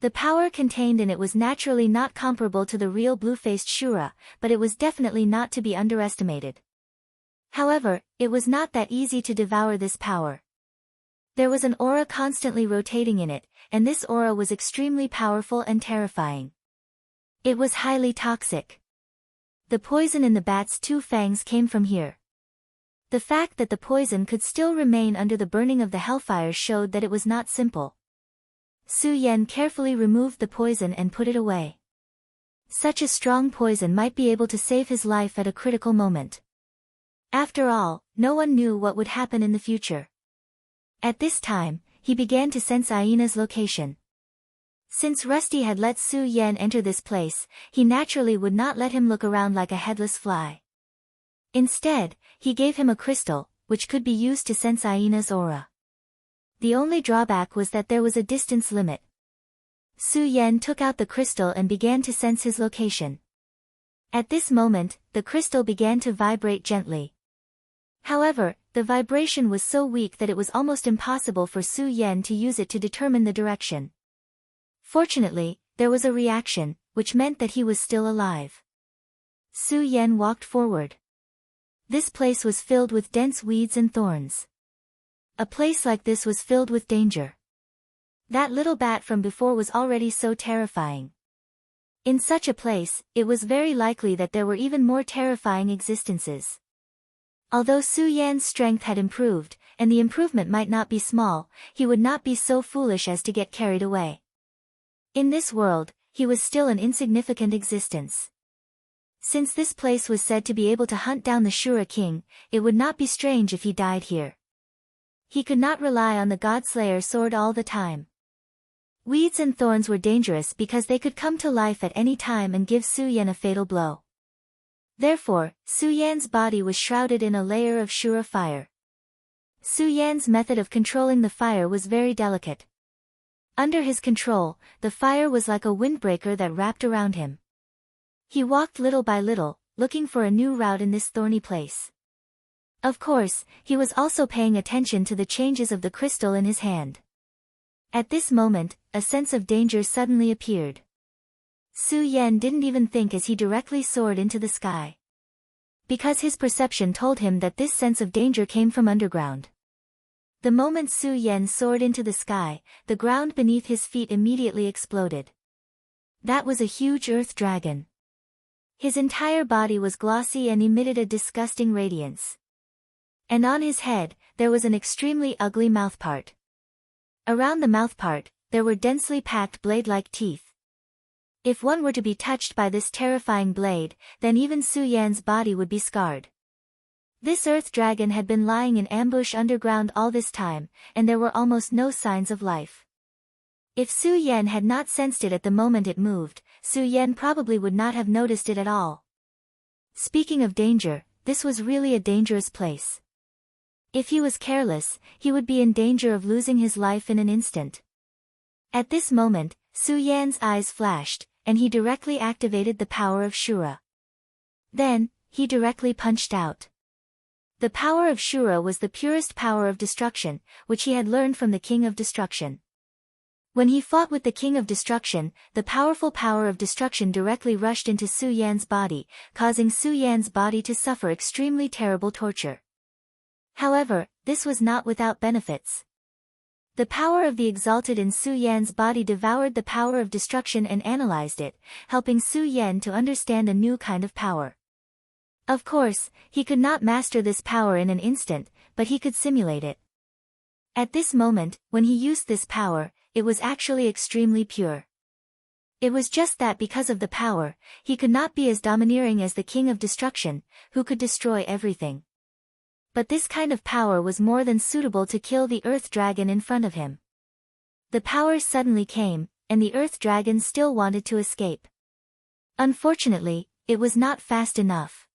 The power contained in it was naturally not comparable to the real blue-faced Shura, but it was definitely not to be underestimated. However, it was not that easy to devour this power. There was an aura constantly rotating in it, and this aura was extremely powerful and terrifying. It was highly toxic. The poison in the bat's two fangs came from here. The fact that the poison could still remain under the burning of the hellfire showed that it was not simple. Su Yan carefully removed the poison and put it away. Such a strong poison might be able to save his life at a critical moment. After all, no one knew what would happen in the future. At this time, he began to sense Aina's location. Since Rusty had let Su Yan enter this place, he naturally would not let him look around like a headless fly. Instead, he gave him a crystal, which could be used to sense Aina's aura. The only drawback was that there was a distance limit. Su Yan took out the crystal and began to sense his location. At this moment, the crystal began to vibrate gently. However, the vibration was so weak that it was almost impossible for Su Yan to use it to determine the direction. Fortunately, there was a reaction, which meant that he was still alive. Su Yan walked forward. This place was filled with dense weeds and thorns. A place like this was filled with danger. That little bat from before was already so terrifying. In such a place, it was very likely that there were even more terrifying existences. Although Su Yan's strength had improved, and the improvement might not be small, he would not be so foolish as to get carried away. In this world, he was still an insignificant existence. Since this place was said to be able to hunt down the Shura king, it would not be strange if he died here. He could not rely on the Godslayer sword all the time. Weeds and thorns were dangerous because they could come to life at any time and give Su Yan a fatal blow. Therefore, Su Yan's body was shrouded in a layer of Shura fire. Su Yan's method of controlling the fire was very delicate. Under his control, the fire was like a windbreaker that wrapped around him. He walked little by little, looking for a new route in this thorny place. Of course, he was also paying attention to the changes of the crystal in his hand. At this moment, a sense of danger suddenly appeared. Su Yan didn't even think as he directly soared into the sky. Because his perception told him that this sense of danger came from underground. The moment Su Yan soared into the sky, the ground beneath his feet immediately exploded. That was a huge earth dragon. His entire body was glossy and emitted a disgusting radiance. And on his head, there was an extremely ugly mouthpart. Around the mouthpart, there were densely packed blade-like teeth. If one were to be touched by this terrifying blade, then even Su Yan's body would be scarred. This earth dragon had been lying in ambush underground all this time, and there were almost no signs of life. If Su Yan had not sensed it at the moment it moved, Su Yan probably would not have noticed it at all. Speaking of danger, this was really a dangerous place. If he was careless, he would be in danger of losing his life in an instant. At this moment, Su Yan's eyes flashed, and he directly activated the power of Shura. Then, he directly punched out. The power of Shura was the purest power of destruction, which he had learned from the King of Destruction. When he fought with the King of Destruction, the powerful power of destruction directly rushed into Su Yan's body, causing Su Yan's body to suffer extremely terrible torture. However, this was not without benefits. The power of the exalted in Su Yan's body devoured the power of destruction and analyzed it, helping Su Yan to understand a new kind of power. Of course, he could not master this power in an instant, but he could simulate it. At this moment, when he used this power, it was actually extremely pure. It was just that because of the power, he could not be as domineering as the King of Destruction, who could destroy everything. But this kind of power was more than suitable to kill the Earth Dragon in front of him. The power suddenly came, and the Earth Dragon still wanted to escape. Unfortunately, it was not fast enough.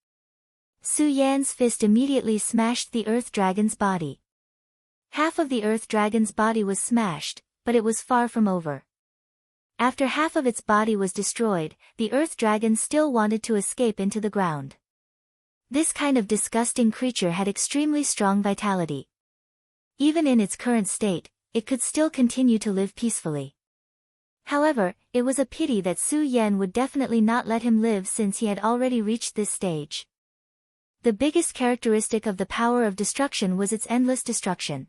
Su Yan's fist immediately smashed the Earth Dragon's body. Half of the Earth Dragon's body was smashed, but it was far from over. After half of its body was destroyed, the Earth Dragon still wanted to escape into the ground. This kind of disgusting creature had extremely strong vitality. Even in its current state, it could still continue to live peacefully. However, it was a pity that Su Yan would definitely not let him live since he had already reached this stage. The biggest characteristic of the power of destruction was its endless destruction.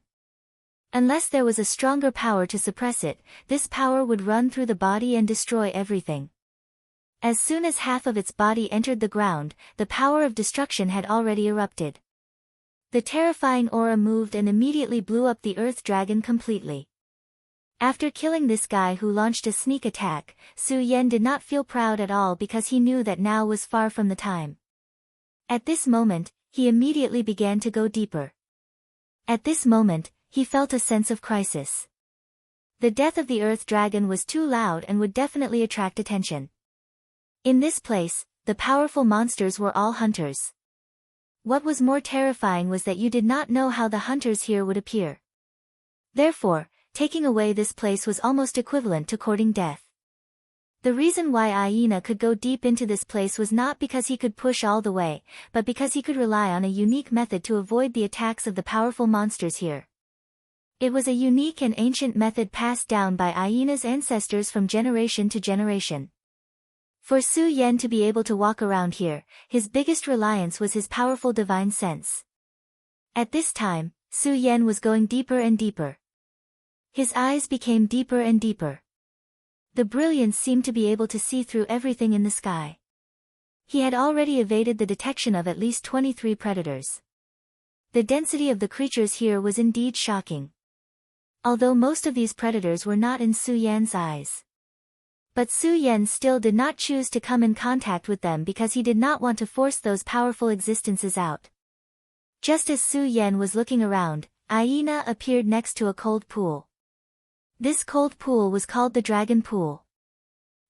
Unless there was a stronger power to suppress it, this power would run through the body and destroy everything. As soon as half of its body entered the ground, the power of destruction had already erupted. The terrifying aura moved and immediately blew up the Earth Dragon completely. After killing this guy who launched a sneak attack, Su Yan did not feel proud at all because he knew that now was far from the time. At this moment, he immediately began to go deeper. At this moment, he felt a sense of crisis. The death of the Earth Dragon was too loud and would definitely attract attention. In this place, the powerful monsters were all hunters. What was more terrifying was that you did not know how the hunters here would appear. Therefore, taking away this place was almost equivalent to courting death. The reason why Aina could go deep into this place was not because he could push all the way, but because he could rely on a unique method to avoid the attacks of the powerful monsters here. It was a unique and ancient method passed down by Aina's ancestors from generation to generation. For Su Yan to be able to walk around here, his biggest reliance was his powerful divine sense. At this time, Su Yan was going deeper and deeper. His eyes became deeper and deeper. The brilliance seemed to be able to see through everything in the sky. He had already evaded the detection of at least 23 predators. The density of the creatures here was indeed shocking. Although most of these predators were not in Su Yan's eyes. But Su Yan still did not choose to come in contact with them because he did not want to force those powerful existences out. Just as Su Yan was looking around, Aina appeared next to a cold pool. This cold pool was called the Dragon Pool.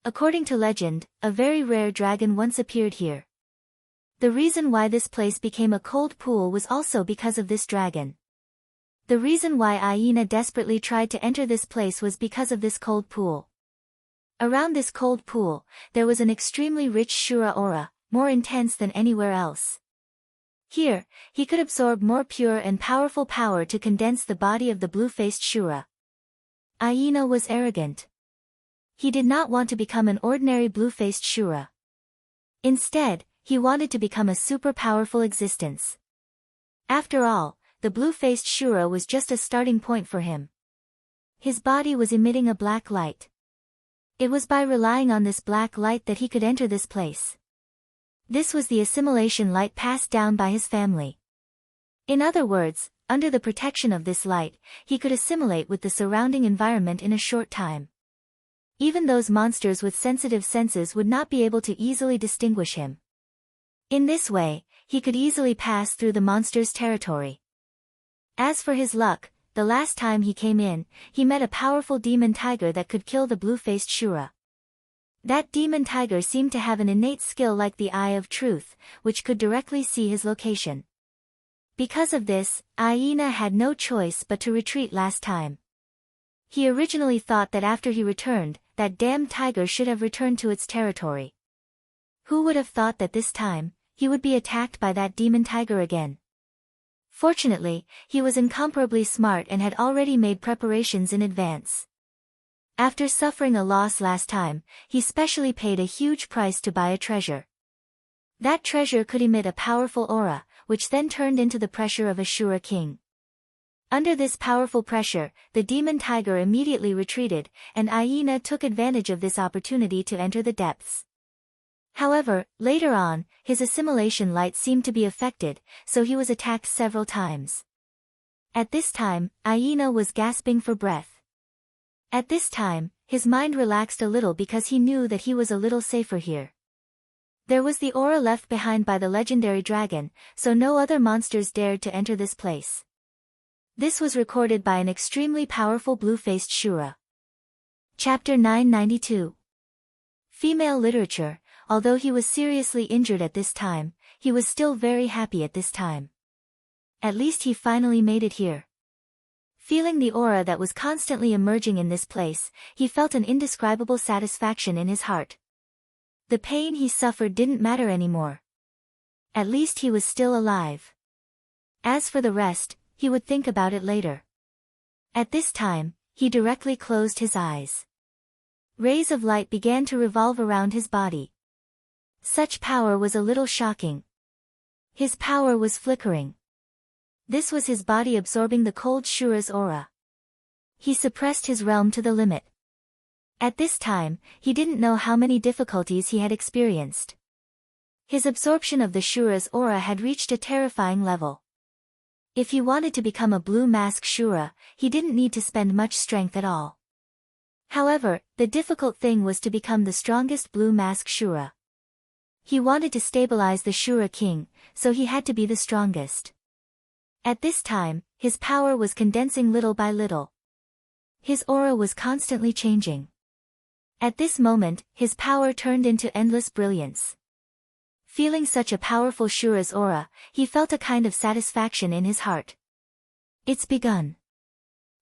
According to legend, a very rare dragon once appeared here. The reason why this place became a cold pool was also because of this dragon. The reason why Aina desperately tried to enter this place was because of this cold pool. Around this cold pool, there was an extremely rich Shura aura, more intense than anywhere else. Here, he could absorb more pure and powerful power to condense the body of the blue-faced Shura. Aina was arrogant. He did not want to become an ordinary blue-faced Shura. Instead, he wanted to become a super powerful existence. After all, the blue-faced Shura was just a starting point for him. His body was emitting a black light. It was by relying on this black light that he could enter this place. This was the assimilation light passed down by his family. In other words, under the protection of this light, he could assimilate with the surrounding environment in a short time. Even those monsters with sensitive senses would not be able to easily distinguish him. In this way, he could easily pass through the monster's territory. As for his luck, the last time he came in, he met a powerful demon tiger that could kill the blue-faced Shura. That demon tiger seemed to have an innate skill like the Eye of Truth, which could directly see his location. Because of this, Aina had no choice but to retreat last time. He originally thought that after he returned, that damned tiger should have returned to its territory. Who would have thought that this time, he would be attacked by that demon tiger again? Fortunately, he was incomparably smart and had already made preparations in advance. After suffering a loss last time, he specially paid a huge price to buy a treasure. That treasure could emit a powerful aura, which then turned into the pressure of a Shura king. Under this powerful pressure, the demon tiger immediately retreated, and Aina took advantage of this opportunity to enter the depths. However, later on, his assimilation light seemed to be affected, so he was attacked several times. At this time, Aina was gasping for breath. At this time, his mind relaxed a little because he knew that he was a little safer here. There was the aura left behind by the legendary dragon, so no other monsters dared to enter this place. This was recorded by an extremely powerful blue-faced Shura. Chapter 992. Female literature. Although he was seriously injured at this time, he was still very happy at this time. At least he finally made it here. Feeling the aura that was constantly emerging in this place, he felt an indescribable satisfaction in his heart. The pain he suffered didn't matter anymore. At least he was still alive. As for the rest, he would think about it later. At this time, he directly closed his eyes. Rays of light began to revolve around his body. Such power was a little shocking. His power was flickering. This was his body absorbing the cold Shura's aura. He suppressed his realm to the limit. At this time, he didn't know how many difficulties he had experienced. His absorption of the Shura's aura had reached a terrifying level. If he wanted to become a blue mask Shura, he didn't need to spend much strength at all. However, the difficult thing was to become the strongest blue mask Shura. He wanted to stabilize the Shura king, so he had to be the strongest. At this time, his power was condensing little by little. His aura was constantly changing. At this moment, his power turned into endless brilliance. Feeling such a powerful Shura's aura, he felt a kind of satisfaction in his heart. It's begun.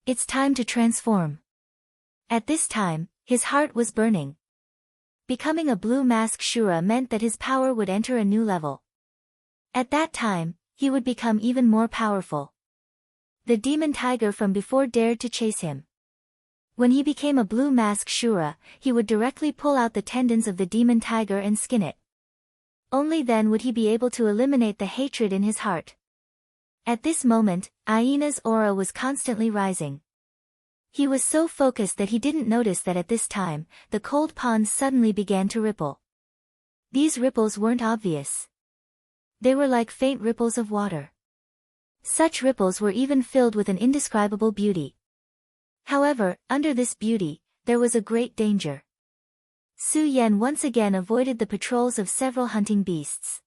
It's time to transform. At this time, his heart was burning. Becoming a blue mask Shura meant that his power would enter a new level. At that time, he would become even more powerful. The demon tiger from before dared to chase him. When he became a blue mask Shura, he would directly pull out the tendons of the demon tiger and skin it. Only then would he be able to eliminate the hatred in his heart. At this moment, Aina's aura was constantly rising. He was so focused that he didn't notice that at this time, the cold pond suddenly began to ripple. These ripples weren't obvious. They were like faint ripples of water. Such ripples were even filled with an indescribable beauty. However, under this beauty, there was a great danger. Su Yan once again avoided the patrols of several hunting beasts.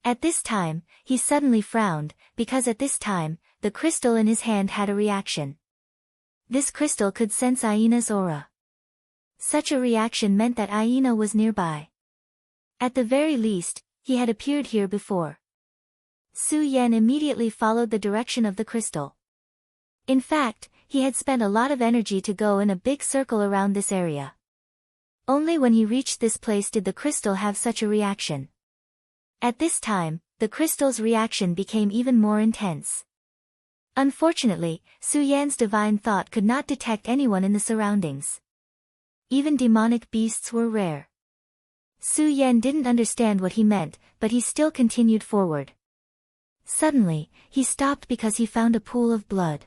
At this time, he suddenly frowned, because at this time, the crystal in his hand had a reaction. This crystal could sense Aina's aura. Such a reaction meant that Aina was nearby. At the very least, he had appeared here before. Su Yan immediately followed the direction of the crystal. In fact, he had spent a lot of energy to go in a big circle around this area. Only when he reached this place did the crystal have such a reaction. At this time, the crystal's reaction became even more intense. Unfortunately, Su Yan's divine thought could not detect anyone in the surroundings. Even demonic beasts were rare. Su Yan didn't understand what he meant, but he still continued forward. Suddenly, he stopped because he found a pool of blood.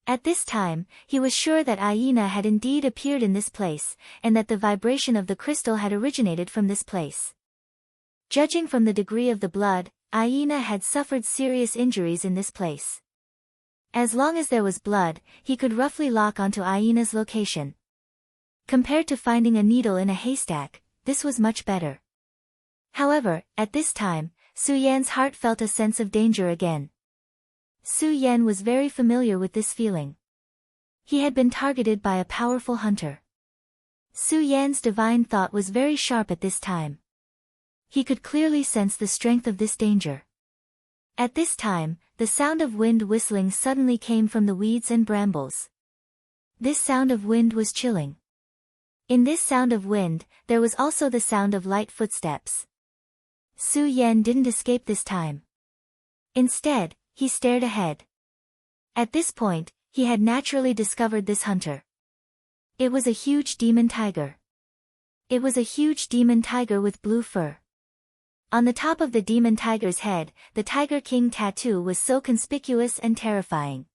At this time, he was sure that Aina had indeed appeared in this place, and that the vibration of the crystal had originated from this place. Judging from the degree of the blood, Aina had suffered serious injuries in this place. As long as there was blood, he could roughly lock onto Aina's location. Compared to finding a needle in a haystack, this was much better. However, at this time, Su Yan's heart felt a sense of danger again. Su Yan was very familiar with this feeling. He had been targeted by a powerful hunter. Su Yan's divine thought was very sharp at this time. He could clearly sense the strength of this danger. At this time, the sound of wind whistling suddenly came from the weeds and brambles. This sound of wind was chilling. In this sound of wind, there was also the sound of light footsteps. Su Yan didn't escape this time. Instead, he stared ahead. At this point, he had naturally discovered this hunter. It was a huge demon tiger. It was a huge demon tiger with blue fur. On the top of the demon tiger's head, the Tiger King tattoo was so conspicuous and terrifying.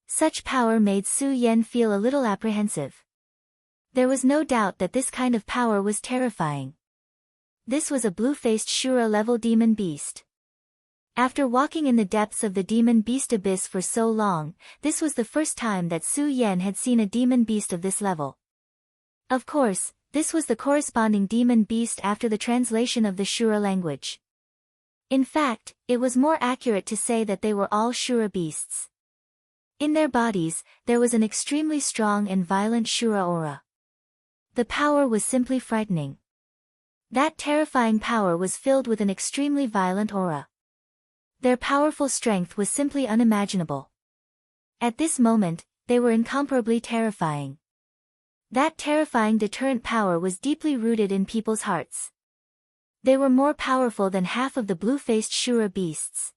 Such power made Su Yan feel a little apprehensive. There was no doubt that this kind of power was terrifying. This was a blue-faced Shura-level demon beast. After walking in the depths of the demon beast abyss for so long, this was the first time that Su Yan had seen a demon beast of this level. Of course, this was the corresponding demon beast after the translation of the Shura language. In fact, it was more accurate to say that they were all Shura beasts. In their bodies, there was an extremely strong and violent Shura aura. The power was simply frightening. That terrifying power was filled with an extremely violent aura. Their powerful strength was simply unimaginable. At this moment, they were incomparably terrifying. That terrifying deterrent power was deeply rooted in people's hearts. They were more powerful than half of the blue-faced Shura beasts.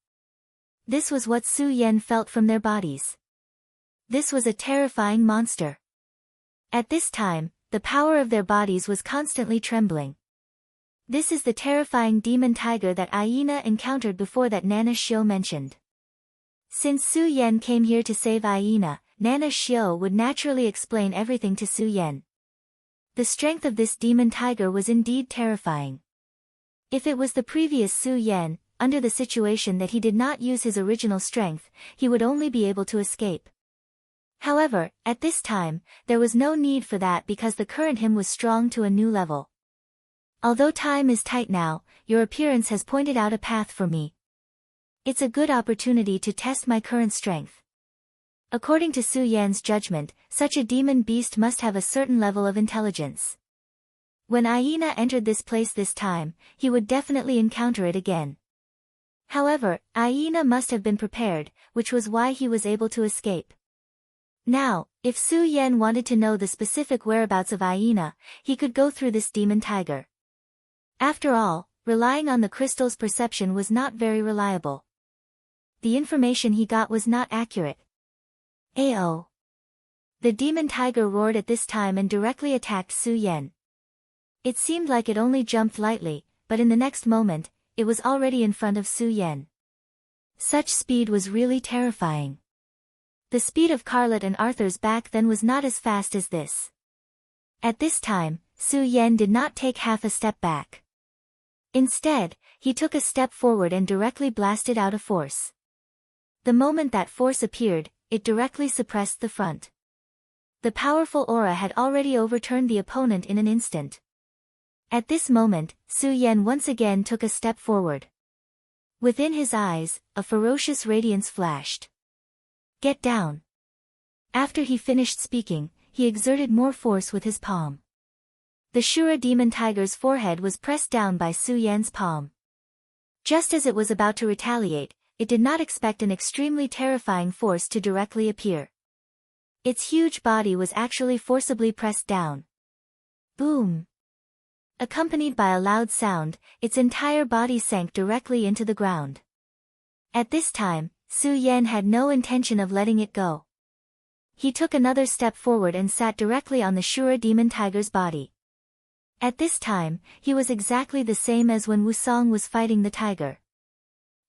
This was what Su Yan felt from their bodies. This was a terrifying monster. At this time, the power of their bodies was constantly trembling. This is the terrifying demon tiger that Aina encountered before that Nana Xiao mentioned. Since Su Yan came here to save Aina, Nana Xiao would naturally explain everything to Su Yan. The strength of this demon tiger was indeed terrifying. If it was the previous Su Yan, under the situation that he did not use his original strength, he would only be able to escape. However, at this time, there was no need for that because the current him was strong to a new level. Although time is tight now, your appearance has pointed out a path for me. It's a good opportunity to test my current strength. According to Su Yan's judgment, such a demon beast must have a certain level of intelligence. When Aina entered this place this time, he would definitely encounter it again. However, Aina must have been prepared, which was why he was able to escape. Now, if Su Yan wanted to know the specific whereabouts of Aina, he could go through this demon tiger. After all, relying on the crystal's perception was not very reliable. The information he got was not accurate. Ao! The demon tiger roared at this time and directly attacked Su Yan. It seemed like it only jumped lightly, but in the next moment, it was already in front of Su Yan. Such speed was really terrifying. The speed of Carlot and Arthur's back then was not as fast as this. At this time, Su Yan did not take half a step back. Instead, he took a step forward and directly blasted out a force. The moment that force appeared, it directly suppressed the front. The powerful aura had already overturned the opponent in an instant. At this moment, Su Yan once again took a step forward. Within his eyes, a ferocious radiance flashed. Get down. After he finished speaking, he exerted more force with his palm. The Shura demon tiger's forehead was pressed down by Su Yan's palm. Just as it was about to retaliate, it did not expect an extremely terrifying force to directly appear. Its huge body was actually forcibly pressed down. Boom! Accompanied by a loud sound, its entire body sank directly into the ground. At this time, Su Yan had no intention of letting it go. He took another step forward and sat directly on the Shura demon tiger's body. At this time, he was exactly the same as when Wusong was fighting the tiger.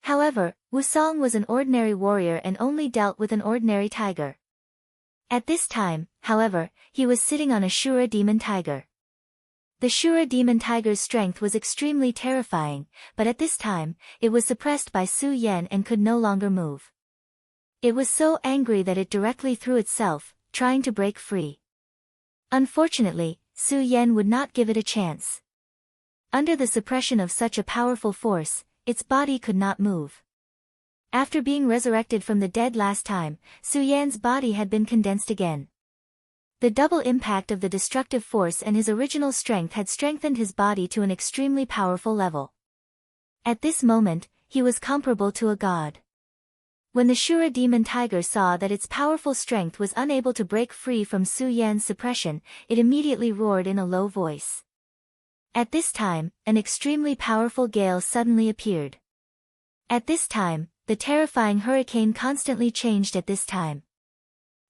However, Wusong was an ordinary warrior and only dealt with an ordinary tiger. At this time, however, he was sitting on a Shura demon tiger. The Shura demon tiger's strength was extremely terrifying, but at this time, it was suppressed by Su Yan and could no longer move. It was so angry that it directly threw itself, trying to break free. Unfortunately, Su Yan would not give it a chance. Under the suppression of such a powerful force, its body could not move. After being resurrected from the dead last time, Su Yan's body had been condensed again. The double impact of the destructive force and his original strength had strengthened his body to an extremely powerful level. At this moment, he was comparable to a god. When the Shura demon tiger saw that its powerful strength was unable to break free from Su Yan's suppression, it immediately roared in a low voice. At this time, an extremely powerful gale suddenly appeared. At this time, the terrifying hurricane constantly changed at this time.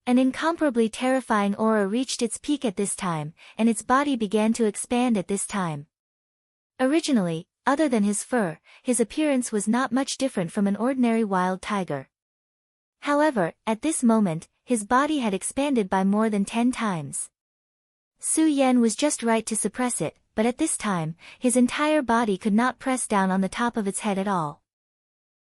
An incomparably terrifying aura reached its peak at this time, and its body began to expand at this time. Originally, other than his fur, his appearance was not much different from an ordinary wild tiger. However, at this moment, his body had expanded by more than 10 times. Su Yan was just right to suppress it, but at this time, his entire body could not press down on the top of its head at all.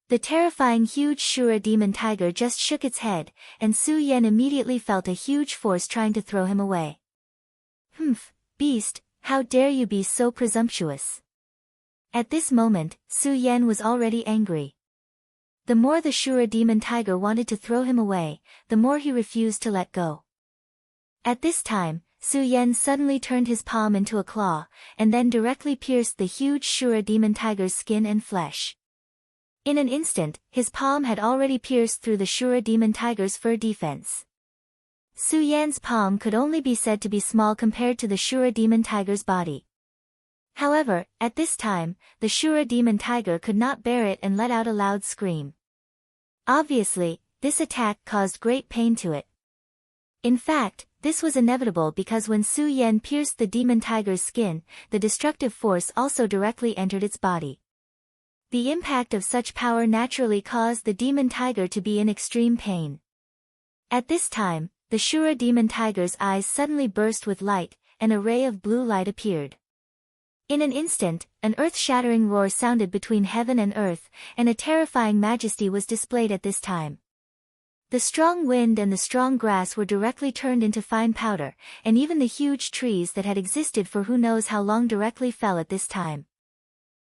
The terrifying huge Shura demon tiger just shook its head, and Su Yan immediately felt a huge force trying to throw him away. "Humph, beast, how dare you be so presumptuous?" At this moment, Su Yan was already angry. The more the Shura demon tiger wanted to throw him away, the more he refused to let go. At this time, Su Yan suddenly turned his palm into a claw, and then directly pierced the huge Shura demon tiger's skin and flesh. In an instant, his palm had already pierced through the Shura demon tiger's fur defense. Su Yan's palm could only be said to be small compared to the Shura demon tiger's body. However, at this time, the Shura demon tiger could not bear it and let out a loud scream. Obviously, this attack caused great pain to it. In fact, this was inevitable because when Su Yan pierced the demon tiger's skin, the destructive force also directly entered its body. The impact of such power naturally caused the demon tiger to be in extreme pain. At this time, the Shura demon tiger's eyes suddenly burst with light, and a ray of blue light appeared. In an instant, an earth-shattering roar sounded between heaven and earth, and a terrifying majesty was displayed at this time. The strong wind and the strong grass were directly turned into fine powder, and even the huge trees that had existed for who knows how long directly fell at this time.